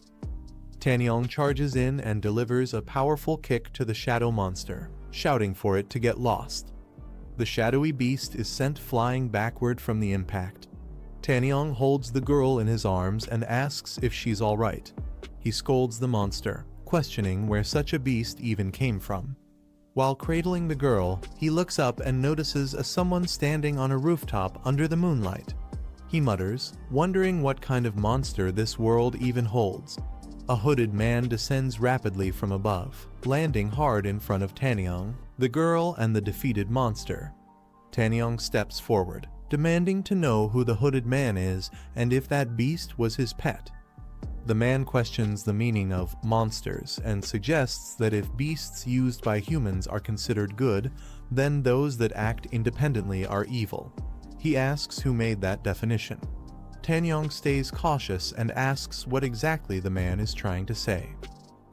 Tanyong charges in and delivers a powerful kick to the shadow monster, shouting for it to get lost. The shadowy beast is sent flying backward from the impact. Tanyong holds the girl in his arms and asks if she's alright. He scolds the monster, questioning where such a beast even came from. While cradling the girl, he looks up and notices someone standing on a rooftop under the moonlight. He mutters, wondering what kind of monster this world even holds. A hooded man descends rapidly from above, landing hard in front of Tanyong, the girl, and the defeated monster. Tanyong steps forward, demanding to know who the hooded man is and if that beast was his pet. The man questions the meaning of monsters and suggests that if beasts used by humans are considered good, then those that act independently are evil. He asks who made that definition. Tanyong stays cautious and asks what exactly the man is trying to say.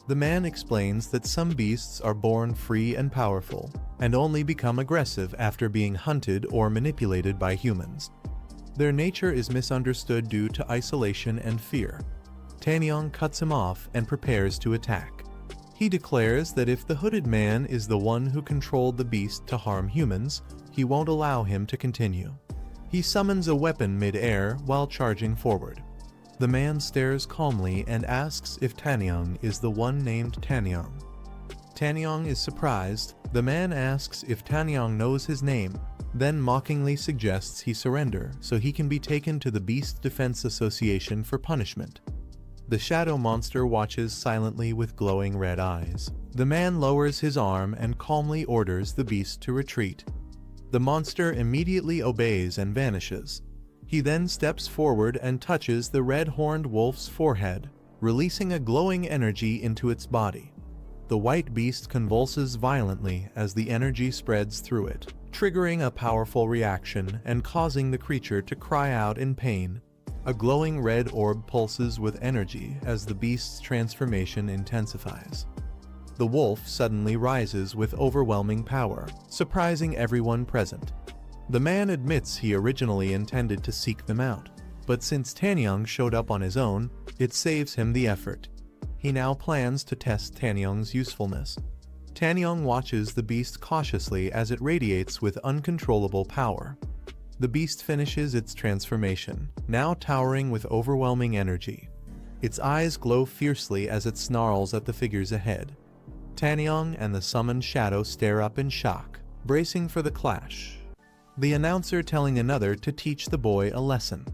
The man explains that some beasts are born free and powerful, and only become aggressive after being hunted or manipulated by humans. Their nature is misunderstood due to isolation and fear. Tanyong cuts him off and prepares to attack. He declares that if the hooded man is the one who controlled the beast to harm humans, he won't allow him to continue. He summons a weapon mid-air while charging forward. The man stares calmly and asks if Tanyong is the one named Tanyong. Tanyong is surprised. The man asks if Tanyong knows his name, then mockingly suggests he surrender so he can be taken to the Beast Defense Association for punishment. The shadow monster watches silently with glowing red eyes. The man lowers his arm and calmly orders the beast to retreat. The monster immediately obeys and vanishes. He then steps forward and touches the red-horned wolf's forehead, releasing a glowing energy into its body. The white beast convulses violently as the energy spreads through it, triggering a powerful reaction and causing the creature to cry out in pain. A glowing red orb pulses with energy as the beast's transformation intensifies. The wolf suddenly rises with overwhelming power, surprising everyone present. The man admits he originally intended to seek them out, but since Tanyang showed up on his own, it saves him the effort. He now plans to test Tanyang's usefulness. Tanyang watches the beast cautiously as it radiates with uncontrollable power. The beast finishes its transformation, now towering with overwhelming energy. Its eyes glow fiercely as it snarls at the figures ahead. Tanyang and the summoned shadow stare up in shock, bracing for the clash. The announcer telling another to teach the boy a lesson.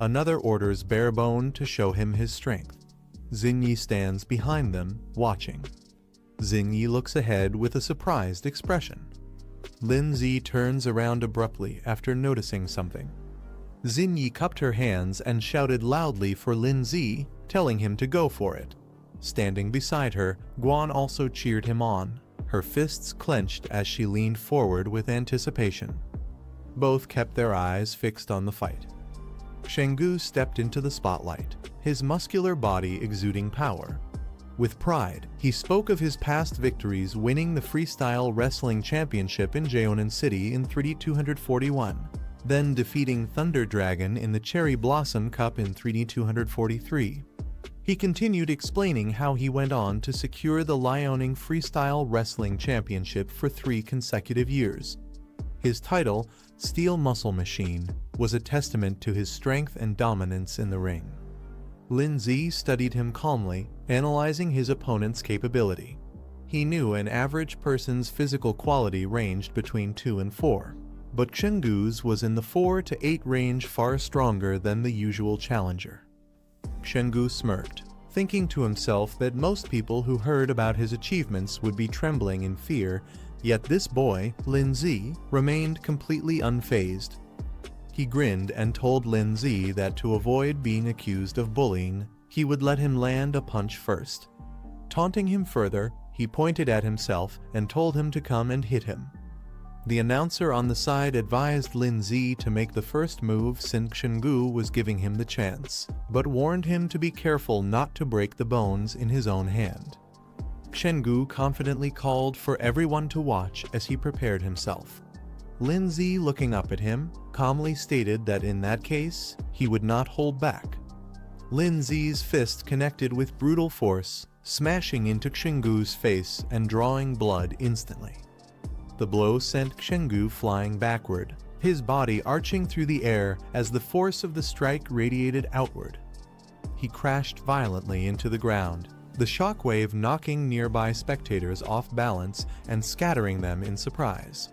Another orders Barebone to show him his strength. Xinyi stands behind them, watching. Xinyi looks ahead with a surprised expression. Linzi turns around abruptly after noticing something. Xinyi cupped her hands and shouted loudly for Linzi, telling him to go for it. Standing beside her, Guan also cheered him on, her fists clenched as she leaned forward with anticipation. Both kept their eyes fixed on the fight. Shenggu stepped into the spotlight, his muscular body exuding power. With pride, he spoke of his past victories, winning the Freestyle Wrestling Championship in Jeonan City in 3241, then defeating Thunder Dragon in the Cherry Blossom Cup in 3243. He continued explaining how he went on to secure the Liaoning Freestyle Wrestling Championship for 3 consecutive years. His title, Steel Muscle Machine, was a testament to his strength and dominance in the ring. Linzi studied him calmly, analyzing his opponent's capability. He knew an average person's physical quality ranged between 2 and 4, but Shenggu's was in the 4 to 8 range, far stronger than the usual challenger. Shenggu smirked, thinking to himself that most people who heard about his achievements would be trembling in fear, yet this boy, Linzi, remained completely unfazed. He grinned and told Linzi that to avoid being accused of bullying, he would let him land a punch first. Taunting him further, he pointed at himself and told him to come and hit him. The announcer on the side advised Linzi to make the first move since Shenggu was giving him the chance, but warned him to be careful not to break the bones in his own hand. Shenggu confidently called for everyone to watch as he prepared himself. Linzi, looking up at him, calmly stated that in that case, he would not hold back. Linzi's fist connected with brutal force, smashing into Shenggu's face and drawing blood instantly. The blow sent Shenggu flying backward, his body arching through the air as the force of the strike radiated outward. He crashed violently into the ground, the shockwave knocking nearby spectators off balance and scattering them in surprise.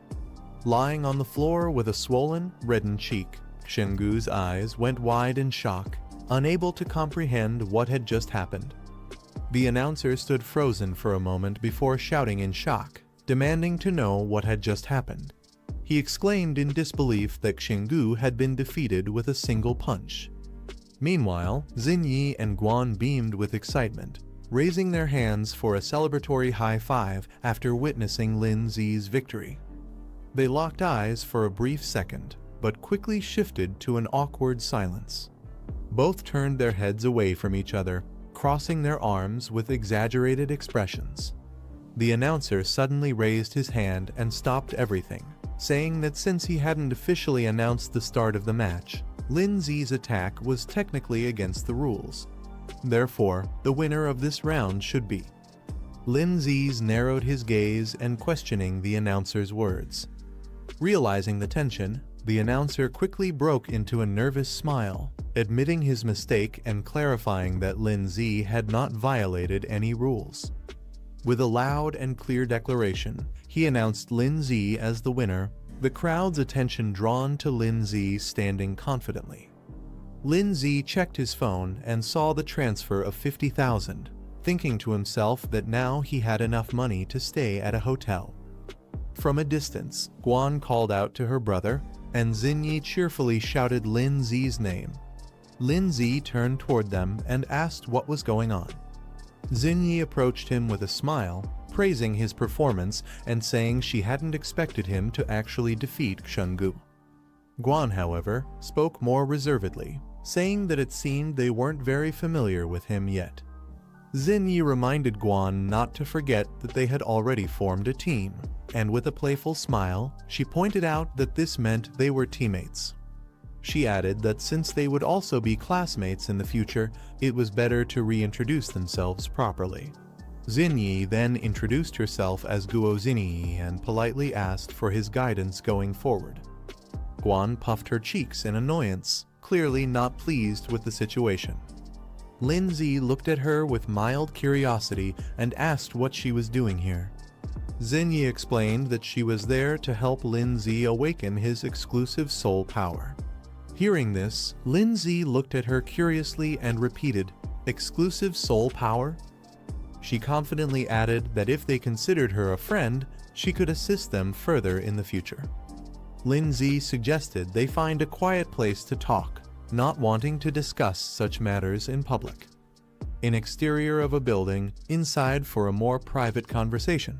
Lying on the floor with a swollen, reddened cheek, Shenggu's eyes went wide in shock, unable to comprehend what had just happened. The announcer stood frozen for a moment before shouting in shock, demanding to know what had just happened. He exclaimed in disbelief that Shenggu had been defeated with a single punch. Meanwhile, Xinyi and Guan beamed with excitement, raising their hands for a celebratory high five after witnessing Linzi's victory. They locked eyes for a brief second, but quickly shifted to an awkward silence. Both turned their heads away from each other, crossing their arms with exaggerated expressions. The announcer suddenly raised his hand and stopped everything, saying that since he hadn't officially announced the start of the match, Linzi's attack was technically against the rules. Therefore, the winner of this round should be. Linzi's narrowed his gaze and questioning the announcer's words. Realizing the tension, the announcer quickly broke into a nervous smile, admitting his mistake and clarifying that Linzi had not violated any rules. With a loud and clear declaration, he announced Linzi as the winner, the crowd's attention drawn to Linzi standing confidently. Linzi checked his phone and saw the transfer of 50,000, thinking to himself that now he had enough money to stay at a hotel. From a distance, Guan called out to her brother, and Xinyi cheerfully shouted Linzi's name. Linzi turned toward them and asked what was going on. Xinyi approached him with a smile, praising his performance and saying she hadn't expected him to actually defeat Shenggu. Guan, however, spoke more reservedly, saying that it seemed they weren't very familiar with him yet. Xinyi reminded Guan not to forget that they had already formed a team, and with a playful smile, she pointed out that this meant they were teammates. She added that since they would also be classmates in the future, it was better to reintroduce themselves properly. Xinyi then introduced herself as Guo Xinyi and politely asked for his guidance going forward. Guan puffed her cheeks in annoyance, clearly not pleased with the situation. Lindsay looked at her with mild curiosity and asked what she was doing here. Xinyi explained that she was there to help Lindsay awaken his exclusive soul power. Hearing this, Lindsay looked at her curiously and repeated, "Exclusive soul power?" She confidently added that if they considered her a friend, she could assist them further in the future. Lindsay suggested they find a quiet place to talk, not wanting to discuss such matters in public. An exterior of a building, inside for a more private conversation.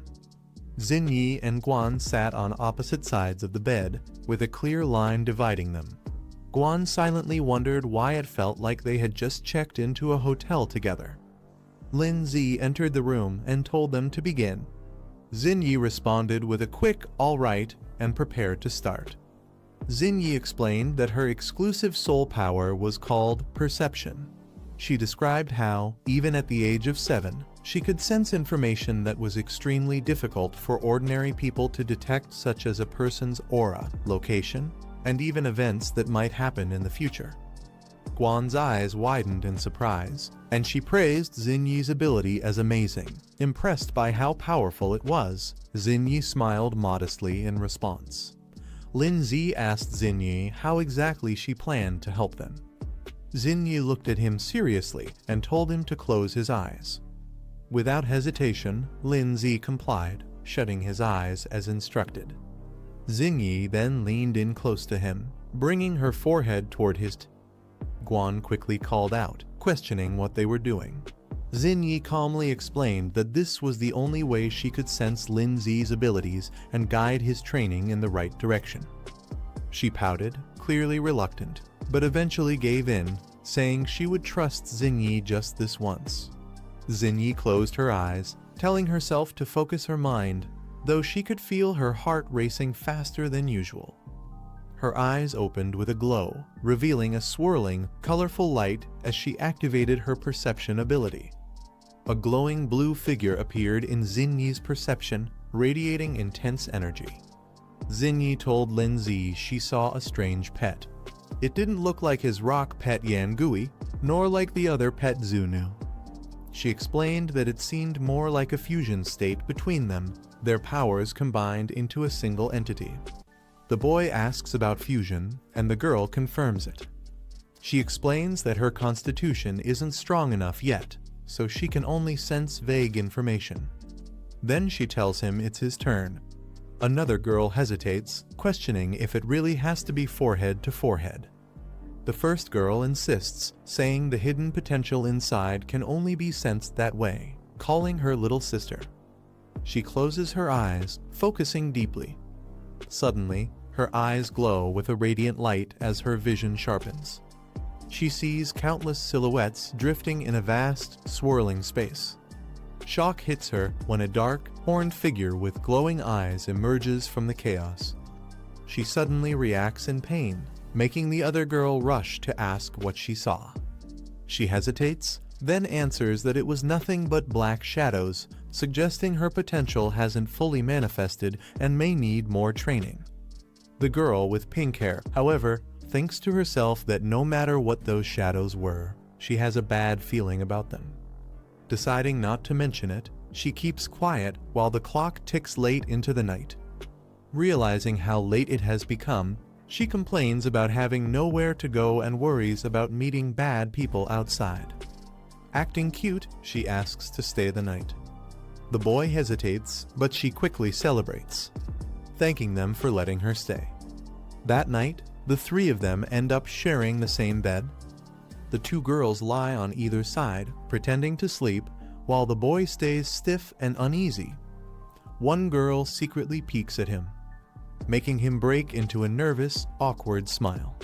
Xinyi and Guan sat on opposite sides of the bed, with a clear line dividing them. Guan silently wondered why it felt like they had just checked into a hotel together. Lindsay entered the room and told them to begin. Xinyi responded with a quick "all right" and prepared to start. Xinyi explained that her exclusive soul power was called perception. She described how, even at the age of 7, she could sense information that was extremely difficult for ordinary people to detect, such as a person's aura, location, and even events that might happen in the future. Guan's eyes widened in surprise, and she praised Xinyi's ability as amazing. Impressed by how powerful it was, Xinyi smiled modestly in response. Lindsay asked Xinyi how exactly she planned to help them. Xinyi looked at him seriously and told him to close his eyes. Without hesitation, Lindsay complied, shutting his eyes as instructed. Xinyi then leaned in close to him, bringing her forehead toward his. Guan quickly called out, questioning what they were doing. Xinyi calmly explained that this was the only way she could sense Lindsay's abilities and guide his training in the right direction. She pouted, clearly reluctant, but eventually gave in, saying she would trust Xinyi just this once. Xinyi closed her eyes, telling herself to focus her mind, though she could feel her heart racing faster than usual. Her eyes opened with a glow, revealing a swirling, colorful light as she activated her perception ability. A glowing blue figure appeared in Xinyi's perception, radiating intense energy. Xinyi told Lindsay she saw a strange pet. It didn't look like his rock pet Yangui, nor like the other pet Zunu. She explained that it seemed more like a fusion state between them, their powers combined into a single entity. The boy asks about fusion, and the girl confirms it. She explains that her constitution isn't strong enough yet, so she can only sense vague information. Then she tells him it's his turn. Another girl hesitates, questioning if it really has to be forehead to forehead. The first girl insists, saying the hidden potential inside can only be sensed that way, calling her little sister. She closes her eyes, focusing deeply. Suddenly, her eyes glow with a radiant light as her vision sharpens. She sees countless silhouettes drifting in a vast, swirling space. Shock hits her when a dark, horned figure with glowing eyes emerges from the chaos. She suddenly reacts in pain, making the other girl rush to ask what she saw. She hesitates, then answers that it was nothing but black shadows, suggesting her potential hasn't fully manifested and may need more training. The girl with pink hair, however, thinks to herself that no matter what those shadows were, she has a bad feeling about them. Deciding not to mention it, she keeps quiet while the clock ticks late into the night. Realizing how late it has become, she complains about having nowhere to go and worries about meeting bad people outside. Acting cute, she asks to stay the night. The boy hesitates, but she quickly celebrates, thanking them for letting her stay. That night, the three of them end up sharing the same bed. The two girls lie on either side, pretending to sleep, while the boy stays stiff and uneasy. One girl secretly peeks at him, making him break into a nervous, awkward smile.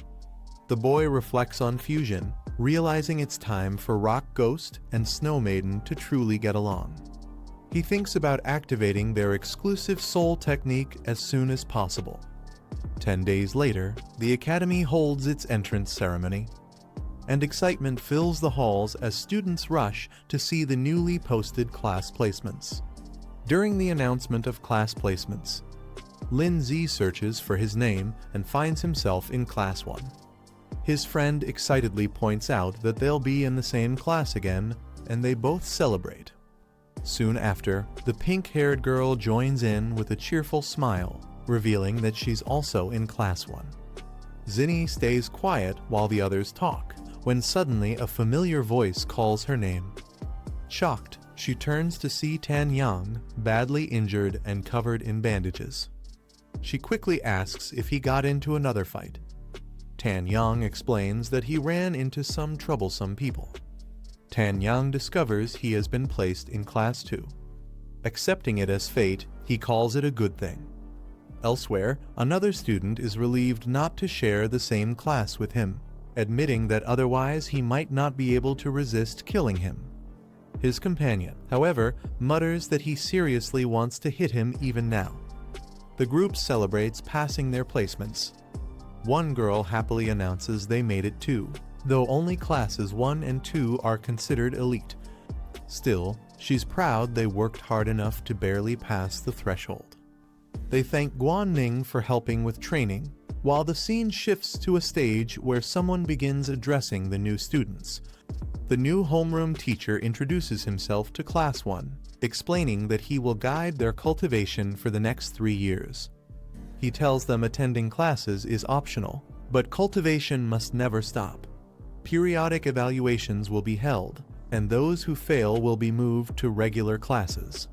The boy reflects on fusion, realizing it's time for Rock Ghost and Snow Maiden to truly get along. He thinks about activating their exclusive soul technique as soon as possible. 10 days later, the Academy holds its entrance ceremony, and excitement fills the halls as students rush to see the newly posted class placements. During the announcement of class placements, Lin Z searches for his name and finds himself in Class 1. His friend excitedly points out that they'll be in the same class again, and they both celebrate. Soon after, the pink-haired girl joins in with a cheerful smile, revealing that she's also in Class 1. Zinni stays quiet while the others talk, when suddenly a familiar voice calls her name. Shocked, she turns to see Tan Yang, badly injured and covered in bandages. She quickly asks if he got into another fight. Tan Yang explains that he ran into some troublesome people. Tan Yang discovers he has been placed in Class 2. Accepting it as fate, he calls it a good thing. Elsewhere, another student is relieved not to share the same class with him, admitting that otherwise he might not be able to resist killing him. His companion, however, mutters that he seriously wants to hit him even now. The group celebrates passing their placements. One girl happily announces they made it too, though only classes 1 and 2 are considered elite. Still, she's proud they worked hard enough to barely pass the threshold. They thank Guan Ning for helping with training, while the scene shifts to a stage where someone begins addressing the new students. The new homeroom teacher introduces himself to Class 1, explaining that he will guide their cultivation for the next 3 years. He tells them attending classes is optional, but cultivation must never stop. Periodic evaluations will be held, and those who fail will be moved to regular classes.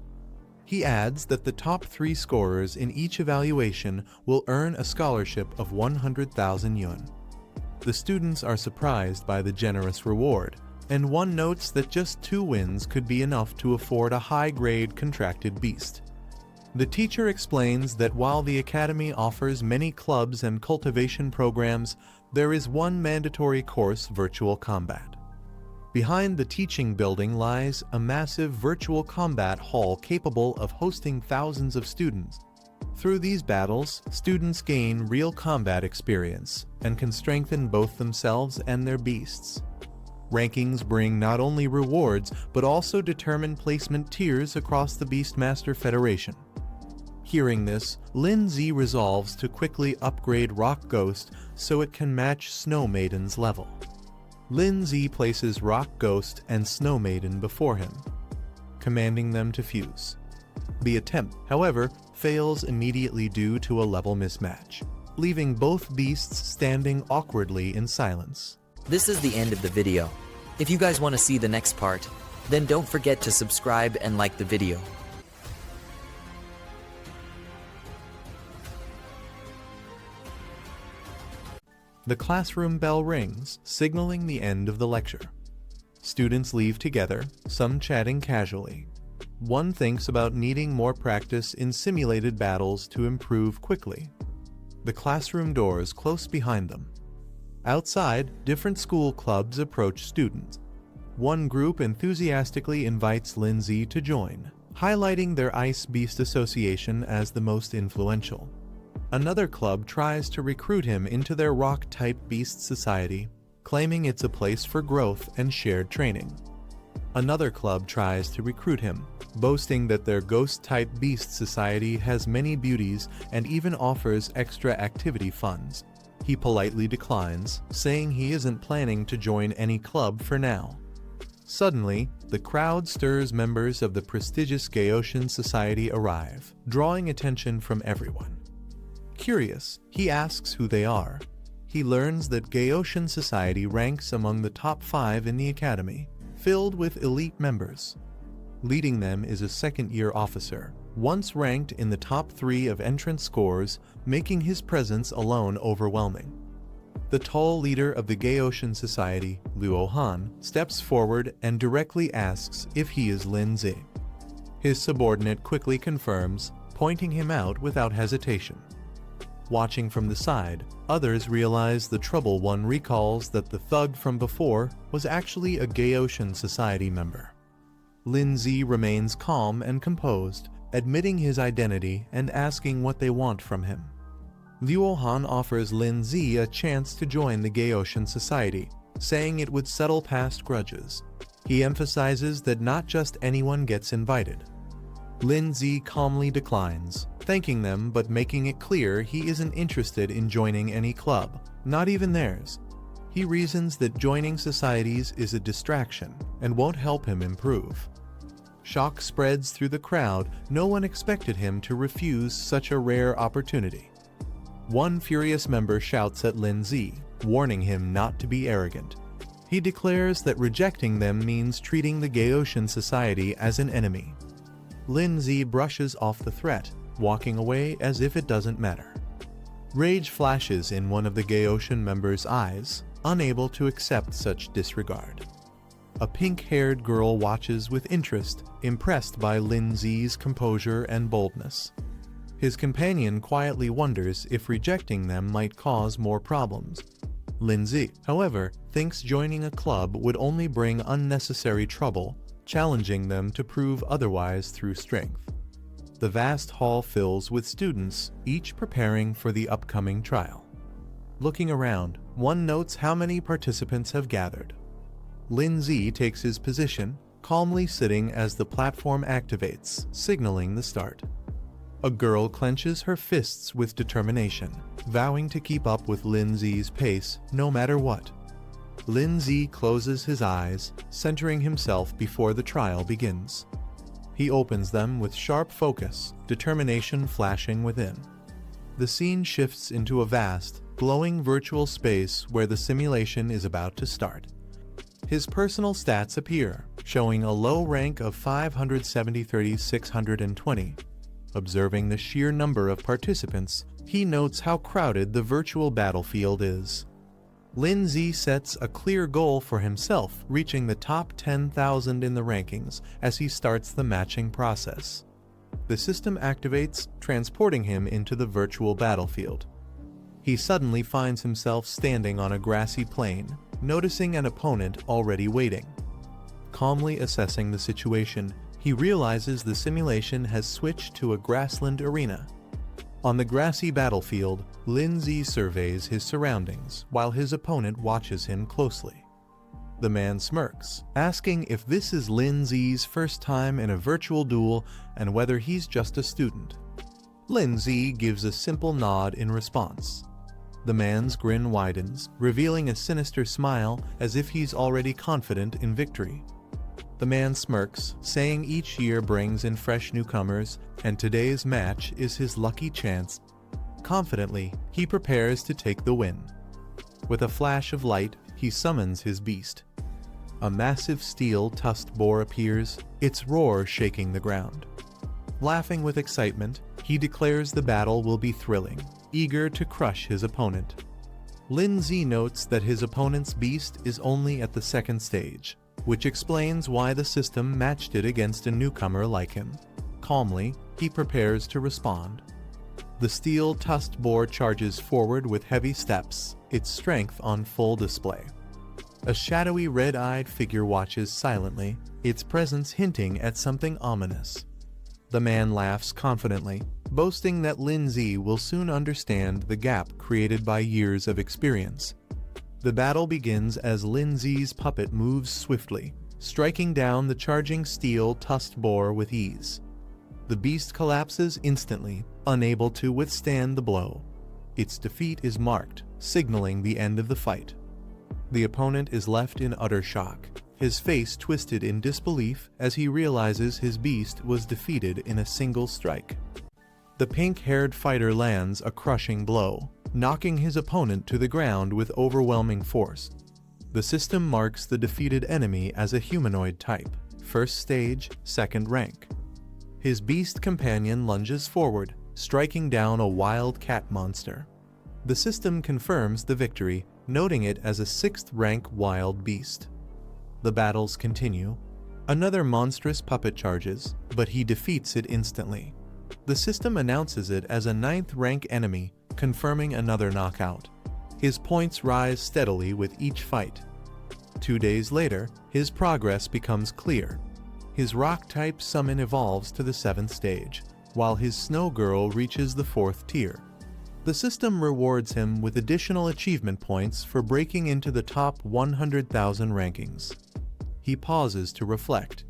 He adds that the top 3 scorers in each evaluation will earn a scholarship of 100,000 yuan. The students are surprised by the generous reward, and one notes that just 2 wins could be enough to afford a high-grade contracted beast. The teacher explains that while the Academy offers many clubs and cultivation programs, there is one mandatory course: virtual combat. Behind the teaching building lies a massive virtual combat hall capable of hosting thousands of students. Through these battles, students gain real combat experience and can strengthen both themselves and their beasts. Rankings bring not only rewards, but also determine placement tiers across the Beastmaster Federation. Hearing this, Lin Z resolves to quickly upgrade Rock Ghost so it can match Snow Maiden's level. Lin Z places Rock Ghost and Snow Maiden before him, commanding them to fuse. The attempt, however, fails immediately due to a level mismatch, leaving both beasts standing awkwardly in silence. This is the end of the video. If you guys want to see the next part, then don't forget to subscribe and like the video. The classroom bell rings, signaling the end of the lecture. Students leave together, some chatting casually. One thinks about needing more practice in simulated battles to improve quickly. The classroom doors close behind them. Outside, different school clubs approach students. One group enthusiastically invites Lin Z to join, highlighting their Ice Beast Association as the most influential. Another club tries to recruit him into their Rock-type Beast Society, claiming it's a place for growth and shared training. Another club tries to recruit him, boasting that their Ghost-type Beast Society has many beauties and even offers extra activity funds. He politely declines, saying he isn't planning to join any club for now. Suddenly, the crowd stirs. Members of the prestigious Gaoshan Society arrive, drawing attention from everyone. Curious, he asks who they are. He learns that Gaoshan Society ranks among the top 5 in the academy, filled with elite members. Leading them is a second-year officer, once ranked in the top 3 of entrance scores, making his presence alone overwhelming. The tall leader of the Gaoshan Society, Luo Han, steps forward and directly asks if he is Lin Z. His subordinate quickly confirms, pointing him out without hesitation. Watching from the side, others realize the trouble. One recalls that the thug from before was actually a Gaoshin Society member. Lindsay remains calm and composed, admitting his identity and asking what they want from him. Liu Han offers Lindsay a chance to join the Gaoshin Society, saying it would settle past grudges. He emphasizes that not just anyone gets invited. Lindsay calmly declines, thanking them but making it clear he isn't interested in joining any club, not even theirs. He reasons that joining societies is a distraction and won't help him improve. Shock spreads through the crowd. No one expected him to refuse such a rare opportunity. One furious member shouts at Lindsay, warning him not to be arrogant. He declares that rejecting them means treating the Gaoshin Society as an enemy. Lindsay brushes off the threat, walking away as if it doesn't matter. Rage flashes in one of the Gaoshin members' eyes, unable to accept such disregard. A pink-haired girl watches with interest, impressed by Lindsay's composure and boldness. His companion quietly wonders if rejecting them might cause more problems. Lindsay, however, thinks joining a club would only bring unnecessary trouble, challenging them to prove otherwise through strength. The vast hall fills with students, each preparing for the upcoming trial. Looking around, one notes how many participants have gathered. Lindsay takes his position, calmly sitting as the platform activates, signaling the start. A girl clenches her fists with determination, vowing to keep up with Lindsay's pace no matter what. Lindsay closes his eyes, centering himself before the trial begins. He opens them with sharp focus, determination flashing within. The scene shifts into a vast, glowing virtual space where the simulation is about to start. His personal stats appear, showing a low rank of 570-620. Observing the sheer number of participants, he notes how crowded the virtual battlefield is. Lindsay sets a clear goal for himself, reaching the top 10,000 in the rankings as he starts the matching process. The system activates, transporting him into the virtual battlefield. He suddenly finds himself standing on a grassy plain, noticing an opponent already waiting. Calmly assessing the situation, he realizes the simulation has switched to a grassland arena. On the grassy battlefield, Lindsay surveys his surroundings while his opponent watches him closely. The man smirks, asking if this is Lindsay's first time in a virtual duel and whether he's just a student. Lindsay gives a simple nod in response. The man's grin widens, revealing a sinister smile as if he's already confident in victory. The man smirks, saying each year brings in fresh newcomers, and today's match is his lucky chance. Confidently, he prepares to take the win. With a flash of light, he summons his beast. A massive steel tusked boar appears, its roar shaking the ground. Laughing with excitement, he declares the battle will be thrilling, eager to crush his opponent. Lindsay notes that his opponent's beast is only at the second stage, which explains why the system matched it against a newcomer like him. Calmly, he prepares to respond. The steel-tusked boar charges forward with heavy steps, its strength on full display. A shadowy red-eyed figure watches silently, its presence hinting at something ominous. The man laughs confidently, boasting that Lindsay will soon understand the gap created by years of experience. The battle begins as Lindsay's puppet moves swiftly, striking down the charging steel-tusked boar with ease. The beast collapses instantly, unable to withstand the blow. Its defeat is marked, signaling the end of the fight. The opponent is left in utter shock, his face twisted in disbelief as he realizes his beast was defeated in a single strike. The pink-haired fighter lands a crushing blow, knocking his opponent to the ground with overwhelming force. The system marks the defeated enemy as a humanoid type, first stage, second rank. His beast companion lunges forward, striking down a wild cat monster. The system confirms the victory, noting it as a 6th rank wild beast. The battles continue. Another monstrous puppet charges, but he defeats it instantly. The system announces it as a 9th rank enemy, confirming another knockout. His points rise steadily with each fight. 2 days later, his progress becomes clear. His rock-type summon evolves to the 7th stage, while his snow girl reaches the 4th tier. The system rewards him with additional achievement points for breaking into the top 100,000 rankings. He pauses to reflect.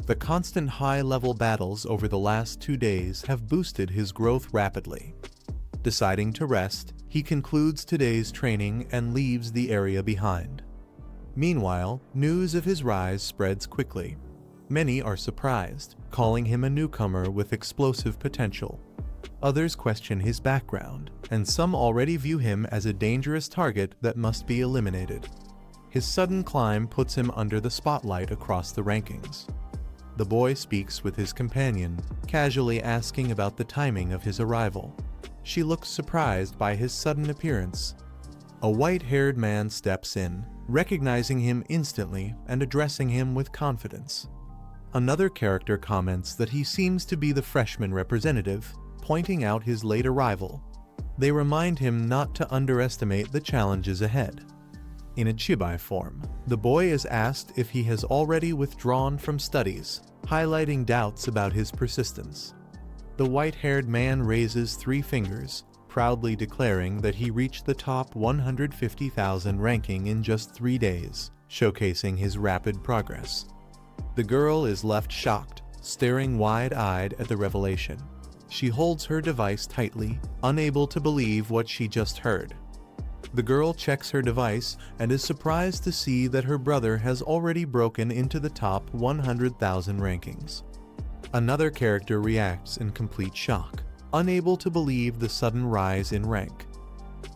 The constant high-level battles over the last 2 days have boosted his growth rapidly. Deciding to rest, he concludes today's training and leaves the area behind. Meanwhile, news of his rise spreads quickly. Many are surprised, calling him a newcomer with explosive potential. Others question his background, and some already view him as a dangerous target that must be eliminated. His sudden climb puts him under the spotlight across the rankings. The boy speaks with his companion, casually asking about the timing of his arrival. She looks surprised by his sudden appearance. A white-haired man steps in, recognizing him instantly and addressing him with confidence. Another character comments that he seems to be the freshman representative, pointing out his late arrival. They remind him not to underestimate the challenges ahead. In a chibai form, the boy is asked if he has already withdrawn from studies, highlighting doubts about his persistence. The white-haired man raises 3 fingers, proudly declaring that he reached the top 150,000 ranking in just 3 days, showcasing his rapid progress. The girl is left shocked, staring wide-eyed at the revelation. She holds her device tightly, unable to believe what she just heard. The girl checks her device and is surprised to see that her brother has already broken into the top 100,000 rankings. Another character reacts in complete shock, unable to believe the sudden rise in rank.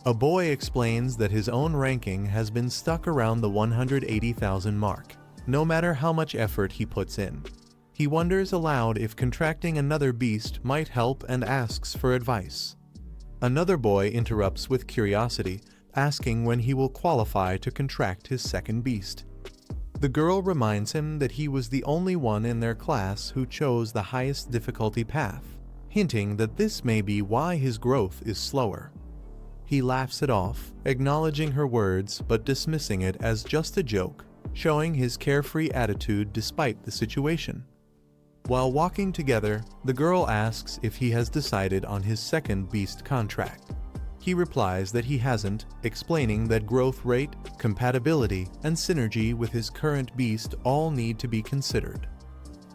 A boy explains that his own ranking has been stuck around the 180,000 mark, no matter how much effort he puts in. He wonders aloud if contracting another beast might help and asks for advice. Another boy interrupts with curiosity, asking when he will qualify to contract his second beast. The girl reminds him that he was the only one in their class who chose the highest difficulty path, hinting that this may be why his growth is slower. He laughs it off, acknowledging her words but dismissing it as just a joke, showing his carefree attitude despite the situation. While walking together, the girl asks if he has decided on his second beast contract. He replies that he hasn't, explaining that growth rate, compatibility, and synergy with his current beast all need to be considered.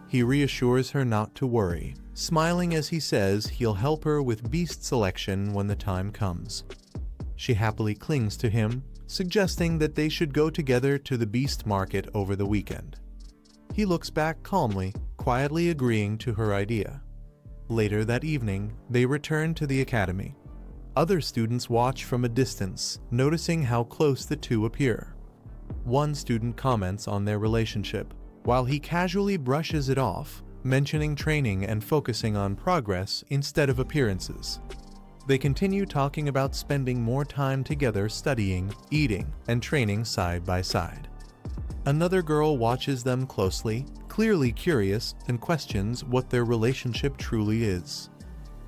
He reassures her not to worry, smiling as he says he'll help her with beast selection when the time comes. She happily clings to him, suggesting that they should go together to the beast market over the weekend. He looks back calmly, quietly agreeing to her idea. Later that evening, they return to the academy. Other students watch from a distance, noticing how close the two appear. One student comments on their relationship, while he casually brushes it off, mentioning training and focusing on progress instead of appearances. They continue talking about spending more time together studying, eating, and training side by side. Another girl watches them closely, clearly curious, and questions what their relationship truly is.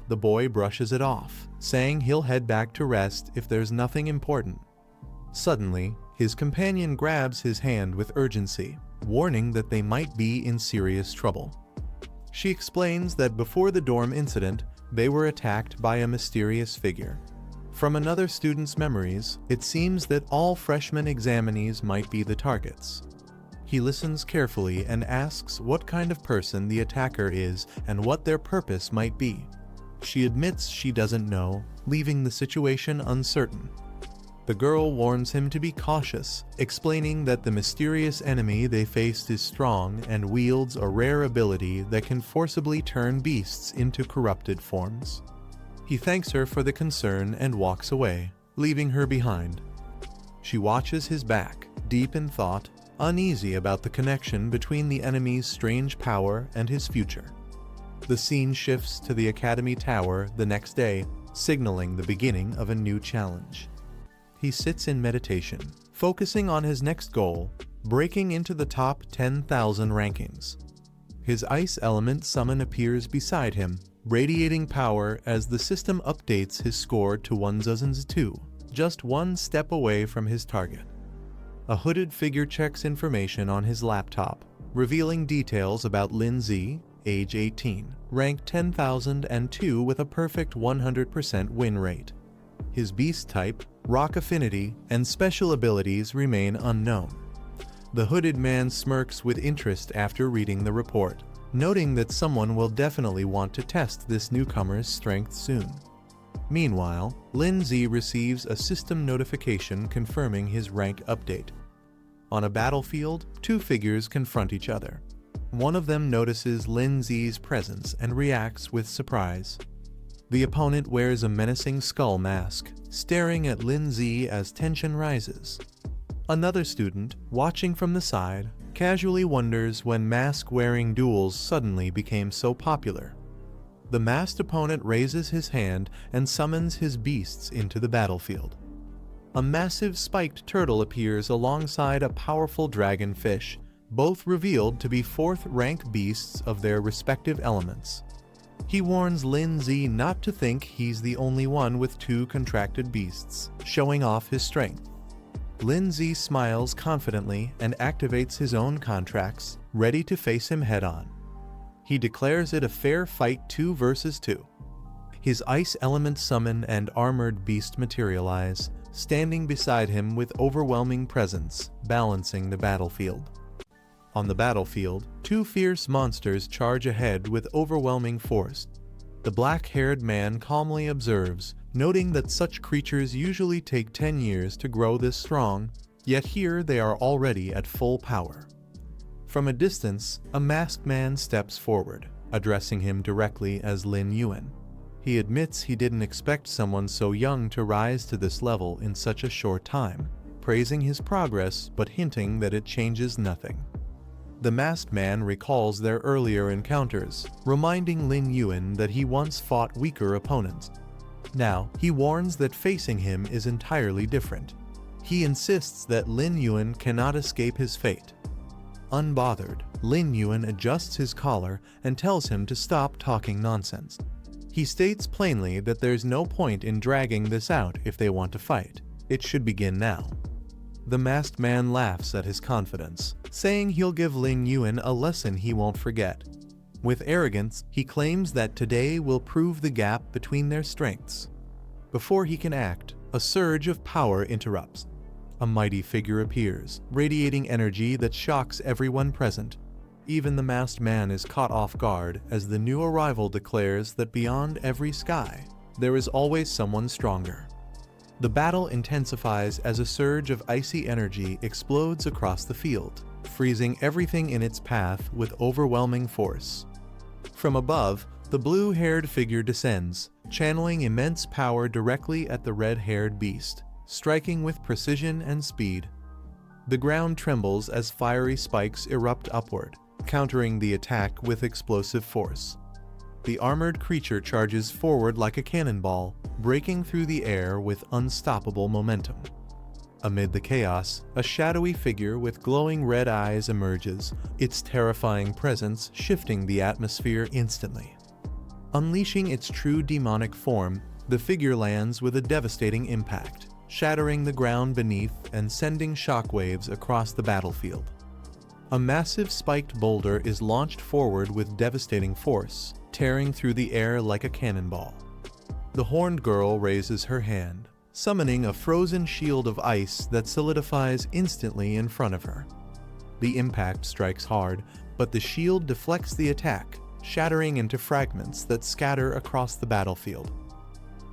The boy brushes it off, saying he'll head back to rest if there's nothing important. Suddenly, his companion grabs his hand with urgency, warning that they might be in serious trouble. She explains that before the dorm incident, they were attacked by a mysterious figure. From another student's memories, it seems that all freshman examinees might be the targets. He listens carefully and asks what kind of person the attacker is and what their purpose might be. She admits she doesn't know, leaving the situation uncertain. The girl warns him to be cautious, explaining that the mysterious enemy they faced is strong and wields a rare ability that can forcibly turn beasts into corrupted forms. He thanks her for the concern and walks away, leaving her behind. She watches his back, deep in thought, uneasy about the connection between the enemy's strange power and his future. The scene shifts to the Academy Tower the next day, signaling the beginning of a new challenge. He sits in meditation, focusing on his next goal, breaking into the top 10,000 rankings. His ice element summon appears beside him, radiating power as the system updates his score to 1002, just one step away from his target. A hooded figure checks information on his laptop, revealing details about Lin Z, age 18, ranked 10,002 with a perfect 100% win rate. His beast type, rock affinity, and special abilities remain unknown. The hooded man smirks with interest after reading the report, noting that someone will definitely want to test this newcomer's strength soon. Meanwhile, Lin Z receives a system notification confirming his rank update. On a battlefield, two figures confront each other. One of them notices Lin Z's presence and reacts with surprise. The opponent wears a menacing skull mask, staring at Lin Z as tension rises. Another student, watching from the side, casually wonders when mask-wearing duels suddenly became so popular. The masked opponent raises his hand and summons his beasts into the battlefield. A massive spiked turtle appears alongside a powerful dragonfish, both revealed to be 4th rank beasts of their respective elements. He warns Lin Z not to think he's the only one with 2 contracted beasts, showing off his strength. Lin Z smiles confidently and activates his own contracts, ready to face him head-on. He declares it a fair fight 2 versus 2. His ice element summon and armored beast materialize, standing beside him with overwhelming presence, balancing the battlefield. On the battlefield, 2 fierce monsters charge ahead with overwhelming force. The black-haired man calmly observes, noting that such creatures usually take 10 years to grow this strong, yet here they are already at full power. From a distance, a masked man steps forward, addressing him directly as Lin Yuan. He admits he didn't expect someone so young to rise to this level in such a short time, praising his progress but hinting that it changes nothing. The masked man recalls their earlier encounters, reminding Lin Yuan that he once fought weaker opponents. Now, he warns that facing him is entirely different. He insists that Lin Yuan cannot escape his fate. Unbothered, Lin Yuan adjusts his collar and tells him to stop talking nonsense. He states plainly that there's no point in dragging this out if they want to fight. It should begin now. The masked man laughs at his confidence, saying he'll give Lin Yuan a lesson he won't forget. With arrogance, he claims that today will prove the gap between their strengths. Before he can act, a surge of power interrupts. A mighty figure appears, radiating energy that shocks everyone present. Even the masked man is caught off guard as the new arrival declares that beyond every sky, there is always someone stronger. The battle intensifies as a surge of icy energy explodes across the field, freezing everything in its path with overwhelming force. From above, the blue-haired figure descends, channeling immense power directly at the red-haired beast, striking with precision and speed. The ground trembles as fiery spikes erupt upward, countering the attack with explosive force. The armored creature charges forward like a cannonball, breaking through the air with unstoppable momentum. Amid the chaos, a shadowy figure with glowing red eyes emerges, its terrifying presence shifting the atmosphere instantly. Unleashing its true demonic form, the figure lands with a devastating impact, shattering the ground beneath and sending shockwaves across the battlefield. A massive spiked boulder is launched forward with devastating force, tearing through the air like a cannonball. The horned girl raises her hand, summoning a frozen shield of ice that solidifies instantly in front of her. The impact strikes hard, but the shield deflects the attack, shattering into fragments that scatter across the battlefield.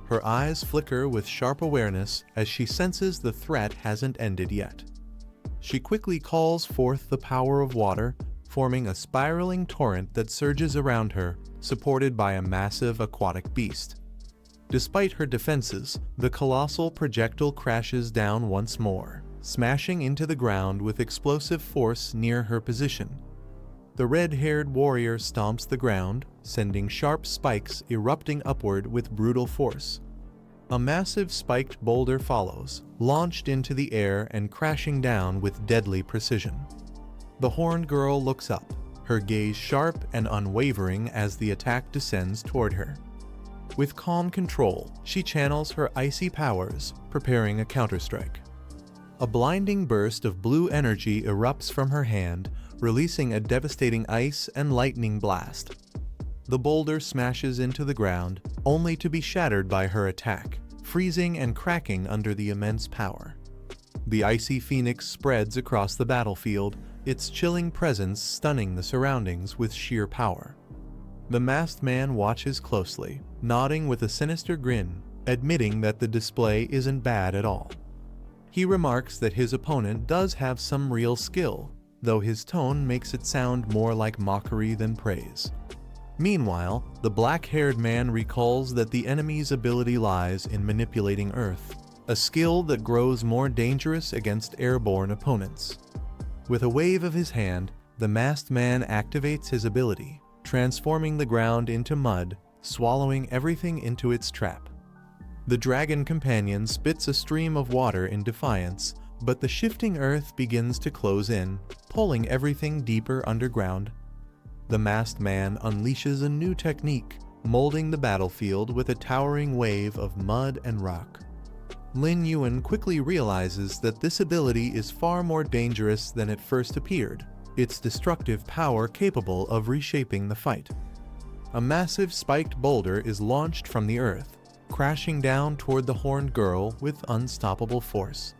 Her eyes flicker with sharp awareness as she senses the threat hasn't ended yet. She quickly calls forth the power of water, forming a spiraling torrent that surges around her, supported by a massive aquatic beast. Despite her defenses, the colossal projectile crashes down once more, smashing into the ground with explosive force near her position. The red-haired warrior stomps the ground, sending sharp spikes erupting upward with brutal force. A massive spiked boulder follows, launched into the air and crashing down with deadly precision. The horned girl looks up, her gaze sharp and unwavering as the attack descends toward her. With calm control, she channels her icy powers, preparing a counterstrike. A blinding burst of blue energy erupts from her hand, releasing a devastating ice and lightning blast. The boulder smashes into the ground, only to be shattered by her attack, freezing and cracking under the immense power. The icy phoenix spreads across the battlefield, its chilling presence stunning the surroundings with sheer power. The masked man watches closely, nodding with a sinister grin, admitting that the display isn't bad at all. He remarks that his opponent does have some real skill, though his tone makes it sound more like mockery than praise. Meanwhile, the black-haired man recalls that the enemy's ability lies in manipulating earth, a skill that grows more dangerous against airborne opponents. With a wave of his hand, the masked man activates his ability, transforming the ground into mud, swallowing everything into its trap. The dragon companion spits a stream of water in defiance, but the shifting earth begins to close in, pulling everything deeper underground. The masked man unleashes a new technique, molding the battlefield with a towering wave of mud and rock. Lin Yuan quickly realizes that this ability is far more dangerous than it first appeared, its destructive power capable of reshaping the fight. A massive spiked boulder is launched from the earth, crashing down toward the horned girl with unstoppable force.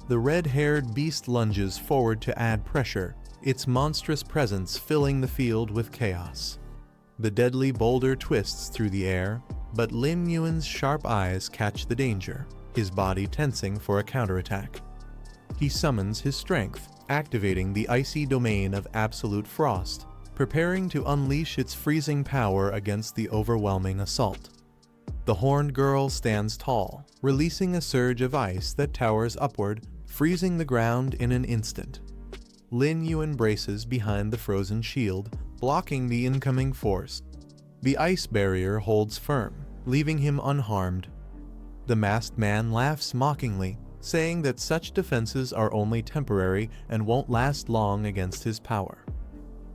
The red-haired beast lunges forward to add pressure, its monstrous presence filling the field with chaos. The deadly boulder twists through the air, but Lin Yuan's sharp eyes catch the danger, his body tensing for a counterattack. He summons his strength, activating the icy domain of absolute frost, preparing to unleash its freezing power against the overwhelming assault. The horned girl stands tall, releasing a surge of ice that towers upward, freezing the ground in an instant. Lin Yuan braces behind the frozen shield, blocking the incoming force. The ice barrier holds firm, leaving him unharmed. The masked man laughs mockingly, saying that such defenses are only temporary and won't last long against his power.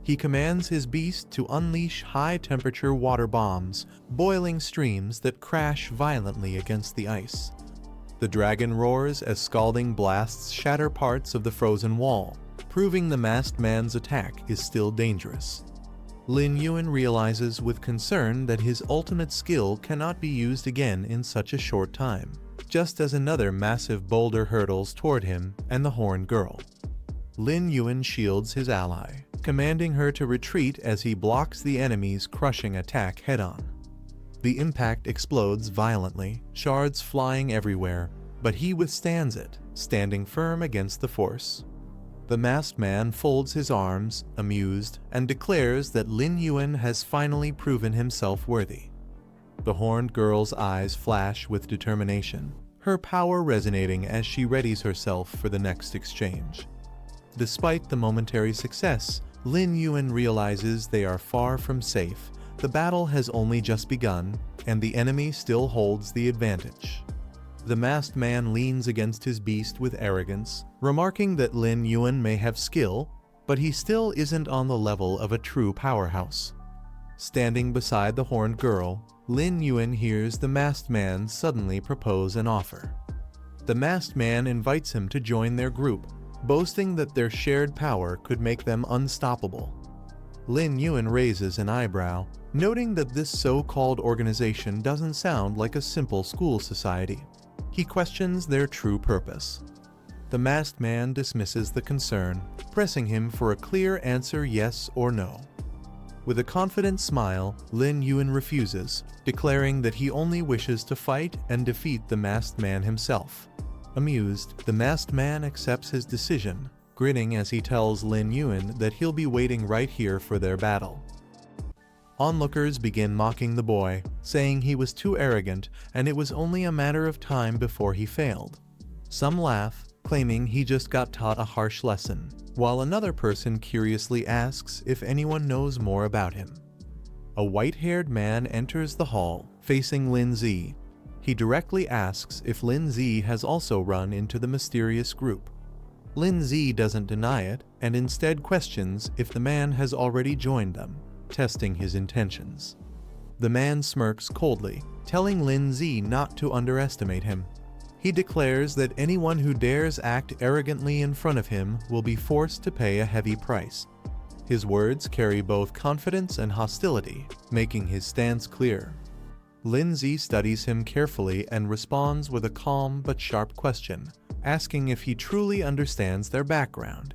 He commands his beast to unleash high-temperature water bombs, boiling streams that crash violently against the ice. The dragon roars as scalding blasts shatter parts of the frozen wall, proving the masked man's attack is still dangerous. Lin Yuan realizes with concern that his ultimate skill cannot be used again in such a short time, just as another massive boulder hurtles toward him and the horned girl. Lin Yuan shields his ally, commanding her to retreat as he blocks the enemy's crushing attack head-on. The impact explodes violently, shards flying everywhere, but he withstands it, standing firm against the force. The masked man folds his arms, amused, and declares that Lin Yuan has finally proven himself worthy. The horned girl's eyes flash with determination, her power resonating as she readies herself for the next exchange. Despite the momentary success, Lin Yuan realizes they are far from safe. The battle has only just begun, and the enemy still holds the advantage. The masked man leans against his beast with arrogance, remarking that Lin Yuan may have skill, but he still isn't on the level of a true powerhouse. Standing beside the horned girl, Lin Yuan hears the masked man suddenly propose an offer. The masked man invites him to join their group, boasting that their shared power could make them unstoppable. Lin Yuan raises an eyebrow, noting that this so-called organization doesn't sound like a simple school society. He questions their true purpose. The masked man dismisses the concern, pressing him for a clear answer yes or no. With a confident smile, Lin Yuan refuses, declaring that he only wishes to fight and defeat the masked man himself. Amused, the masked man accepts his decision, grinning as he tells Lin Yuan that he'll be waiting right here for their battle. Onlookers begin mocking the boy, saying he was too arrogant and it was only a matter of time before he failed. Some laugh, claiming he just got taught a harsh lesson, while another person curiously asks if anyone knows more about him. A white-haired man enters the hall, facing Lin Zi. He directly asks if Lin Zi has also run into the mysterious group. Lin Zi doesn't deny it and instead questions if the man has already joined them, testing his intentions. The man smirks coldly, telling Lin Zi not to underestimate him. He declares that anyone who dares act arrogantly in front of him will be forced to pay a heavy price. His words carry both confidence and hostility, making his stance clear. Lin Zi studies him carefully and responds with a calm but sharp question, asking if he truly understands their background.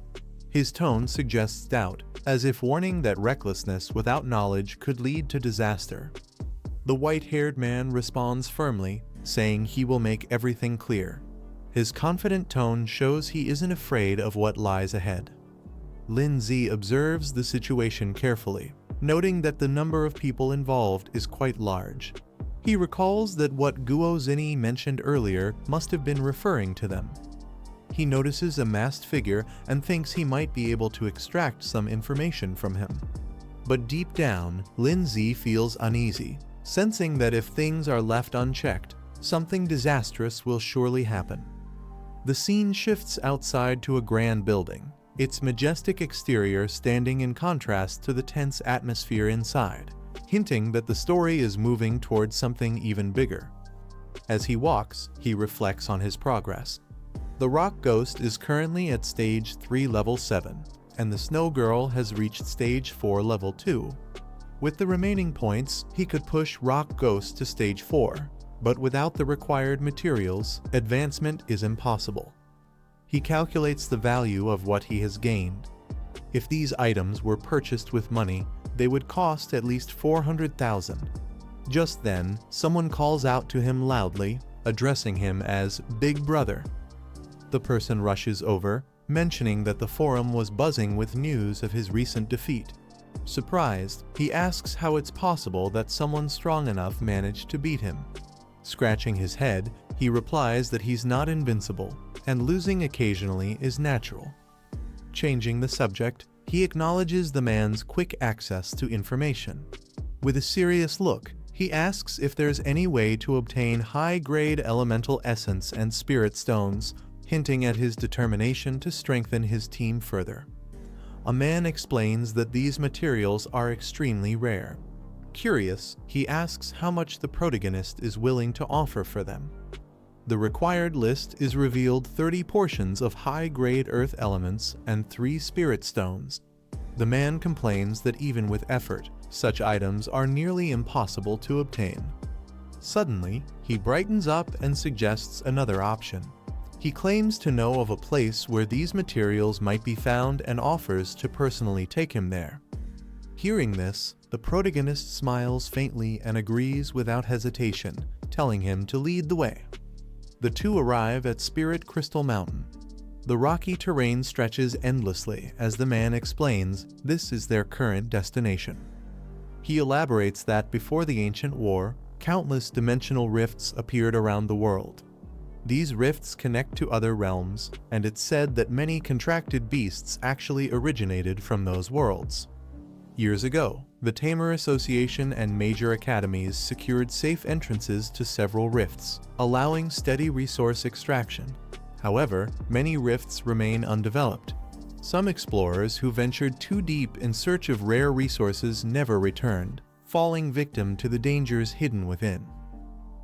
His tone suggests doubt, as if warning that recklessness without knowledge could lead to disaster. The white-haired man responds firmly, saying he will make everything clear. His confident tone shows he isn't afraid of what lies ahead. Lin Zi observes the situation carefully, noting that the number of people involved is quite large. He recalls that what Guo Zini mentioned earlier must have been referring to them. He notices a masked figure and thinks he might be able to extract some information from him. But deep down, Lin Zi feels uneasy, sensing that if things are left unchecked, something disastrous will surely happen. The scene shifts outside to a grand building, its majestic exterior standing in contrast to the tense atmosphere inside, hinting that the story is moving towards something even bigger. As he walks, he reflects on his progress. The Rock Ghost is currently at Stage 3 Level 7, and the Snow Girl has reached Stage 4 Level 2. With the remaining points, he could push Rock Ghost to Stage 4, but without the required materials, advancement is impossible. He calculates the value of what he has gained. If these items were purchased with money, they would cost at least 400,000. Just then, someone calls out to him loudly, addressing him as Big Brother. The person rushes over, mentioning that the forum was buzzing with news of his recent defeat. Surprised, he asks how it's possible that someone strong enough managed to beat him. Scratching his head, he replies that he's not invincible, and losing occasionally is natural. Changing the subject, he acknowledges the man's quick access to information. With a serious look, he asks if there's any way to obtain high-grade elemental essence and spirit stones, hinting at his determination to strengthen his team further. A man explains that these materials are extremely rare. Curious, he asks how much the protagonist is willing to offer for them. The required list is revealed: 30 portions of high-grade earth elements and 3 spirit stones. The man complains that even with effort, such items are nearly impossible to obtain. Suddenly, he brightens up and suggests another option. He claims to know of a place where these materials might be found and offers to personally take him there. Hearing this, the protagonist smiles faintly and agrees without hesitation, telling him to lead the way. The two arrive at Spirit Crystal Mountain. The rocky terrain stretches endlessly as the man explains this is their current destination. He elaborates that before the ancient war, countless dimensional rifts appeared around the world. These rifts connect to other realms, and it's said that many contracted beasts actually originated from those worlds. Years ago, the Tamer Association and major academies secured safe entrances to several rifts, allowing steady resource extraction. However, many rifts remain undeveloped. Some explorers who ventured too deep in search of rare resources never returned, falling victim to the dangers hidden within.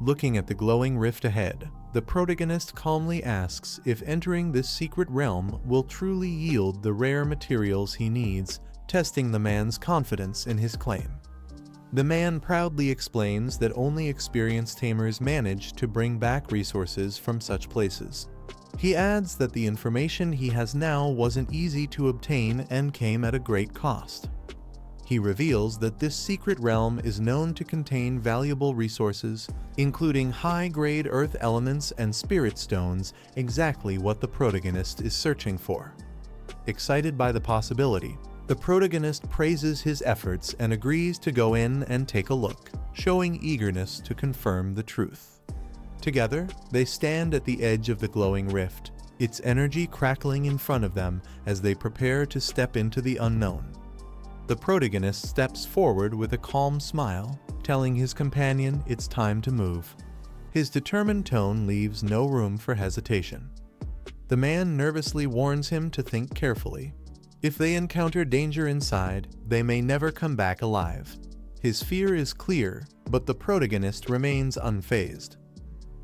Looking at the glowing rift ahead, the protagonist calmly asks if entering this secret realm will truly yield the rare materials he needs, testing the man's confidence in his claim. The man proudly explains that only experienced tamers manage to bring back resources from such places. He adds that the information he has now wasn't easy to obtain and came at a great cost. He reveals that this secret realm is known to contain valuable resources, including high-grade earth elements and spirit stones, exactly what the protagonist is searching for. Excited by the possibility, the protagonist praises his efforts and agrees to go in and take a look, showing eagerness to confirm the truth. Together, they stand at the edge of the glowing rift, its energy crackling in front of them as they prepare to step into the unknown. The protagonist steps forward with a calm smile, telling his companion it's time to move. His determined tone leaves no room for hesitation. The man nervously warns him to think carefully. If they encounter danger inside, they may never come back alive. His fear is clear, but the protagonist remains unfazed.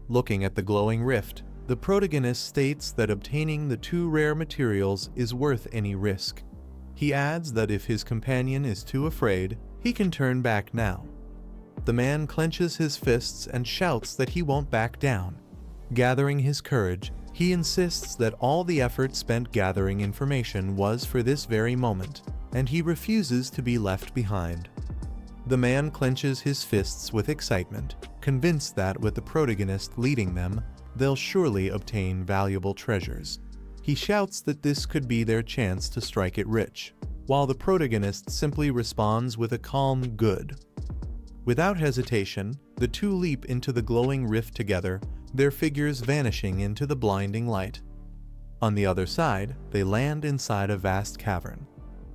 Looking at the glowing rift, the protagonist states that obtaining the two rare materials is worth any risk. He adds that if his companion is too afraid, he can turn back now. The man clenches his fists and shouts that he won't back down. Gathering his courage, he insists that all the effort spent gathering information was for this very moment, and he refuses to be left behind. The man clenches his fists with excitement, convinced that with the protagonist leading them, they'll surely obtain valuable treasures. He shouts that this could be their chance to strike it rich, while the protagonist simply responds with a calm "good." Without hesitation, the two leap into the glowing rift together, their figures vanishing into the blinding light. On the other side, they land inside a vast cavern.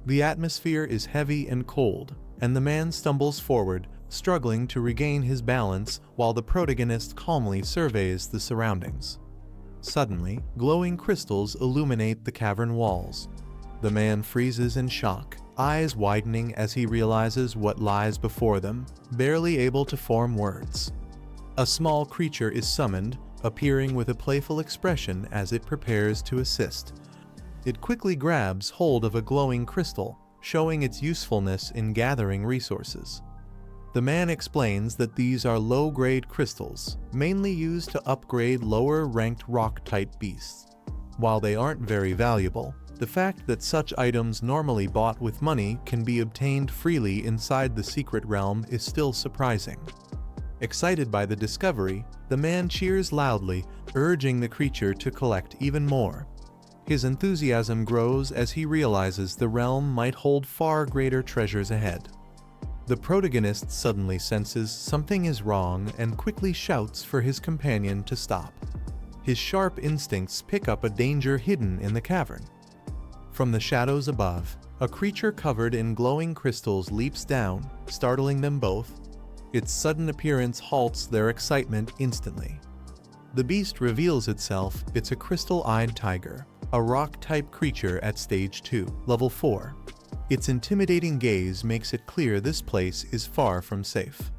The atmosphere is heavy and cold, and the man stumbles forward, struggling to regain his balance while the protagonist calmly surveys the surroundings. Suddenly, glowing crystals illuminate the cavern walls. The man freezes in shock, eyes widening as he realizes what lies before them, barely able to form words. A small creature is summoned, appearing with a playful expression as it prepares to assist. It quickly grabs hold of a glowing crystal, showing its usefulness in gathering resources. The man explains that these are low-grade crystals, mainly used to upgrade lower-ranked rock-type beasts. While they aren't very valuable, the fact that such items normally bought with money can be obtained freely inside the secret realm is still surprising. Excited by the discovery, the man cheers loudly, urging the creature to collect even more. His enthusiasm grows as he realizes the realm might hold far greater treasures ahead. The protagonist suddenly senses something is wrong and quickly shouts for his companion to stop. His sharp instincts pick up a danger hidden in the cavern. From the shadows above, a creature covered in glowing crystals leaps down, startling them both. Its sudden appearance halts their excitement instantly. The beast reveals itself. It's a crystal-eyed tiger, a rock-type creature at Stage 2, Level 4. Its intimidating gaze makes it clear this place is far from safe.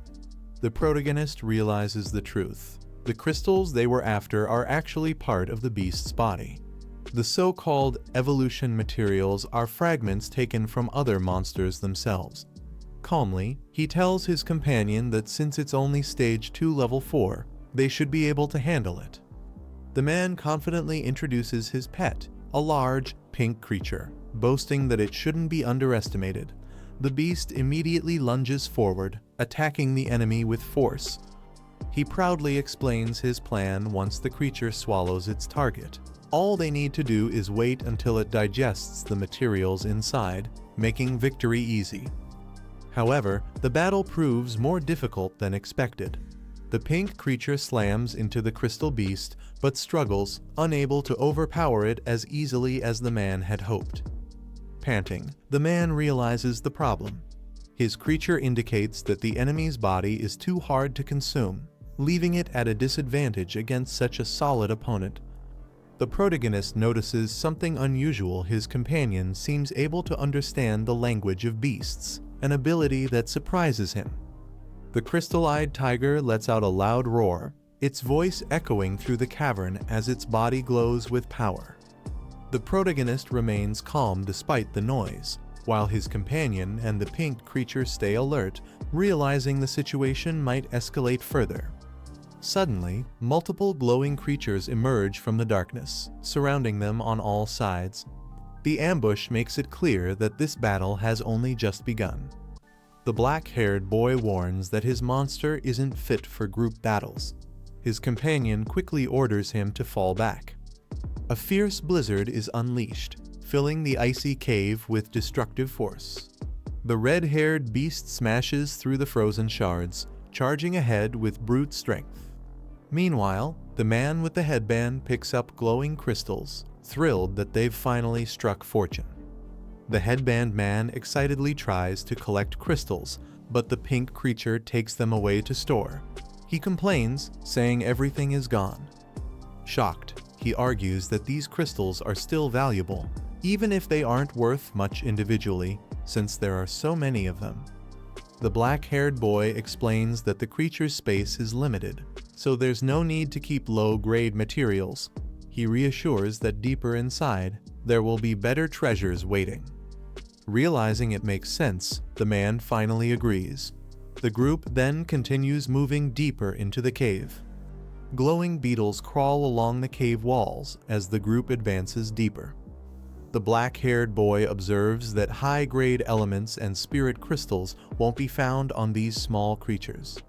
The protagonist realizes the truth. The crystals they were after are actually part of the beast's body. The so-called evolution materials are fragments taken from other monsters themselves. Calmly, he tells his companion that since it's only Stage 2 Level 4, they should be able to handle it. The man confidently introduces his pet, a large, pink creature, boasting that it shouldn't be underestimated. The beast immediately lunges forward, attacking the enemy with force. He proudly explains his plan once the creature swallows its target. All they need to do is wait until it digests the materials inside, making victory easy. However, the battle proves more difficult than expected. The pink creature slams into the crystal beast, but struggles, unable to overpower it as easily as the man had hoped. Panting, the man realizes the problem. His creature indicates that the enemy's body is too hard to consume, leaving it at a disadvantage against such a solid opponent. The protagonist notices something unusual. His companion seems able to understand the language of beasts, an ability that surprises him. The crystal-eyed tiger lets out a loud roar, its voice echoing through the cavern as its body glows with power. The protagonist remains calm despite the noise, while his companion and the pink creature stay alert, realizing the situation might escalate further. Suddenly, multiple glowing creatures emerge from the darkness, surrounding them on all sides. The ambush makes it clear that this battle has only just begun. The black-haired boy warns that his monster isn't fit for group battles. His companion quickly orders him to fall back. A fierce blizzard is unleashed, filling the icy cave with destructive force. The red-haired beast smashes through the frozen shards, charging ahead with brute strength. Meanwhile, the man with the headband picks up glowing crystals, thrilled that they've finally struck fortune. The headband man excitedly tries to collect crystals, but the pink creature takes them away to store. He complains, saying everything is gone. Shocked, he he argues that these crystals are still valuable, even if they aren't worth much individually, since there are so many of them. The black-haired boy explains that the creature's space is limited, so there's no need to keep low-grade materials. He reassures that deeper inside, there will be better treasures waiting. Realizing it makes sense, the man finally agrees. The group then continues moving deeper into the cave. Glowing beetles crawl along the cave walls as the group advances deeper. The black-haired boy observes that high-grade elements and spirit crystals won't be found on these small creatures.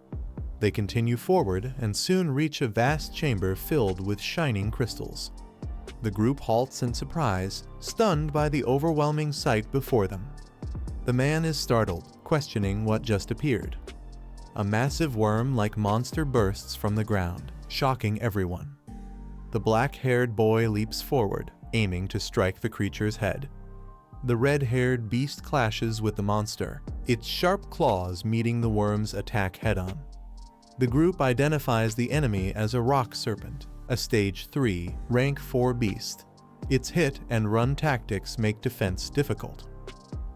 They continue forward and soon reach a vast chamber filled with shining crystals. The group halts in surprise, stunned by the overwhelming sight before them. The man is startled, questioning what just appeared. A massive worm-like monster bursts from the ground, shocking everyone. The black-haired boy leaps forward, aiming to strike the creature's head. The red-haired beast clashes with the monster, its sharp claws meeting the worm's attack head-on. The group identifies the enemy as a rock serpent, a Stage 3, Rank 4 beast. Its hit-and-run tactics make defense difficult.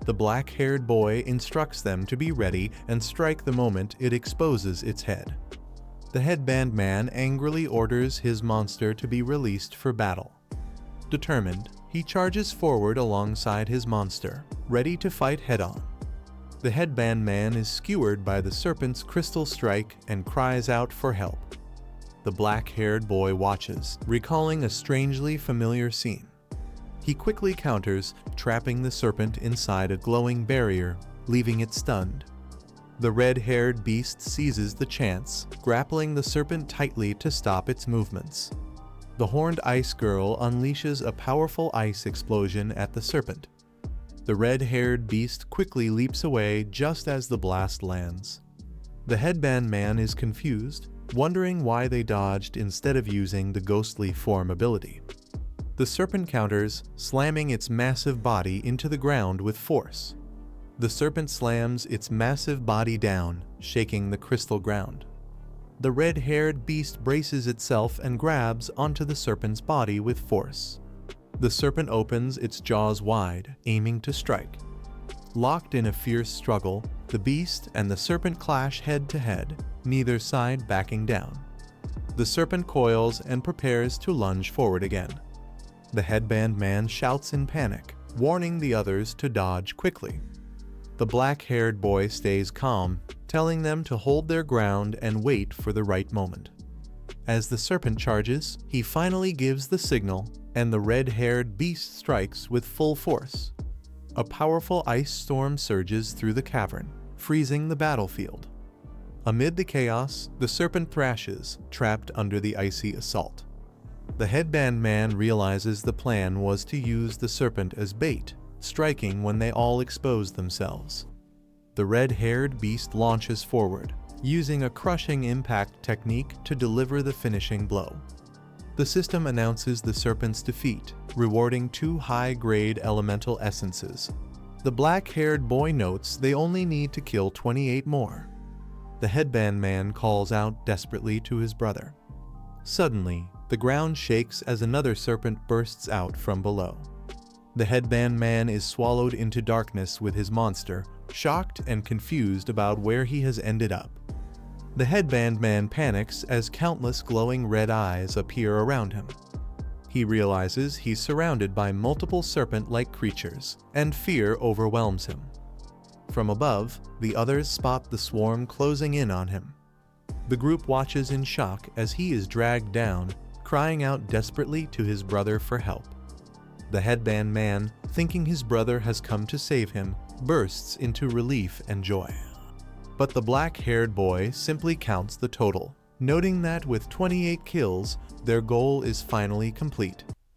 The black-haired boy instructs them to be ready and strike the moment it exposes its head. The headband man angrily orders his monster to be released for battle. Determined, he charges forward alongside his monster, ready to fight head-on. The headband man is skewered by the serpent's crystal strike and cries out for help. The black-haired boy watches, recalling a strangely familiar scene. He quickly counters, trapping the serpent inside a glowing barrier, leaving it stunned. The red-haired beast seizes the chance, grappling the serpent tightly to stop its movements. The horned ice girl unleashes a powerful ice explosion at the serpent. The red-haired beast quickly leaps away just as the blast lands. The headband man is confused, wondering why they dodged instead of using the ghostly form ability. The serpent counters, slamming its massive body into the ground with force. The serpent slams its massive body down, shaking the crystal ground. The red-haired beast braces itself and grabs onto the serpent's body with force. The serpent opens its jaws wide, aiming to strike. Locked in a fierce struggle, the beast and the serpent clash head-to-head, neither side backing down. The serpent coils and prepares to lunge forward again. The headband man shouts in panic, warning the others to dodge quickly. The black-haired boy stays calm, telling them to hold their ground and wait for the right moment. As the serpent charges, he finally gives the signal, and the red-haired beast strikes with full force. A powerful ice storm surges through the cavern, freezing the battlefield. Amid the chaos, the serpent thrashes, trapped under the icy assault. The headband man realizes the plan was to use the serpent as bait, striking when they all expose themselves. The red-haired beast launches forward, using a crushing impact technique to deliver the finishing blow. The system announces the serpent's defeat, rewarding 2 high-grade elemental essences. The black-haired boy notes they only need to kill 28 more. The headband man calls out desperately to his brother. Suddenly, the ground shakes as another serpent bursts out from below. The headband man is swallowed into darkness with his monster, shocked and confused about where he has ended up. The headband man panics as countless glowing red eyes appear around him. He realizes he's surrounded by multiple serpent-like creatures, and fear overwhelms him. From above, the others spot the swarm closing in on him. The group watches in shock as he is dragged down, crying out desperately to his brother for help. The headband man, thinking his brother has come to save him, bursts into relief and joy. But the black-haired boy simply counts the total, noting that with 28 kills, their goal is finally complete.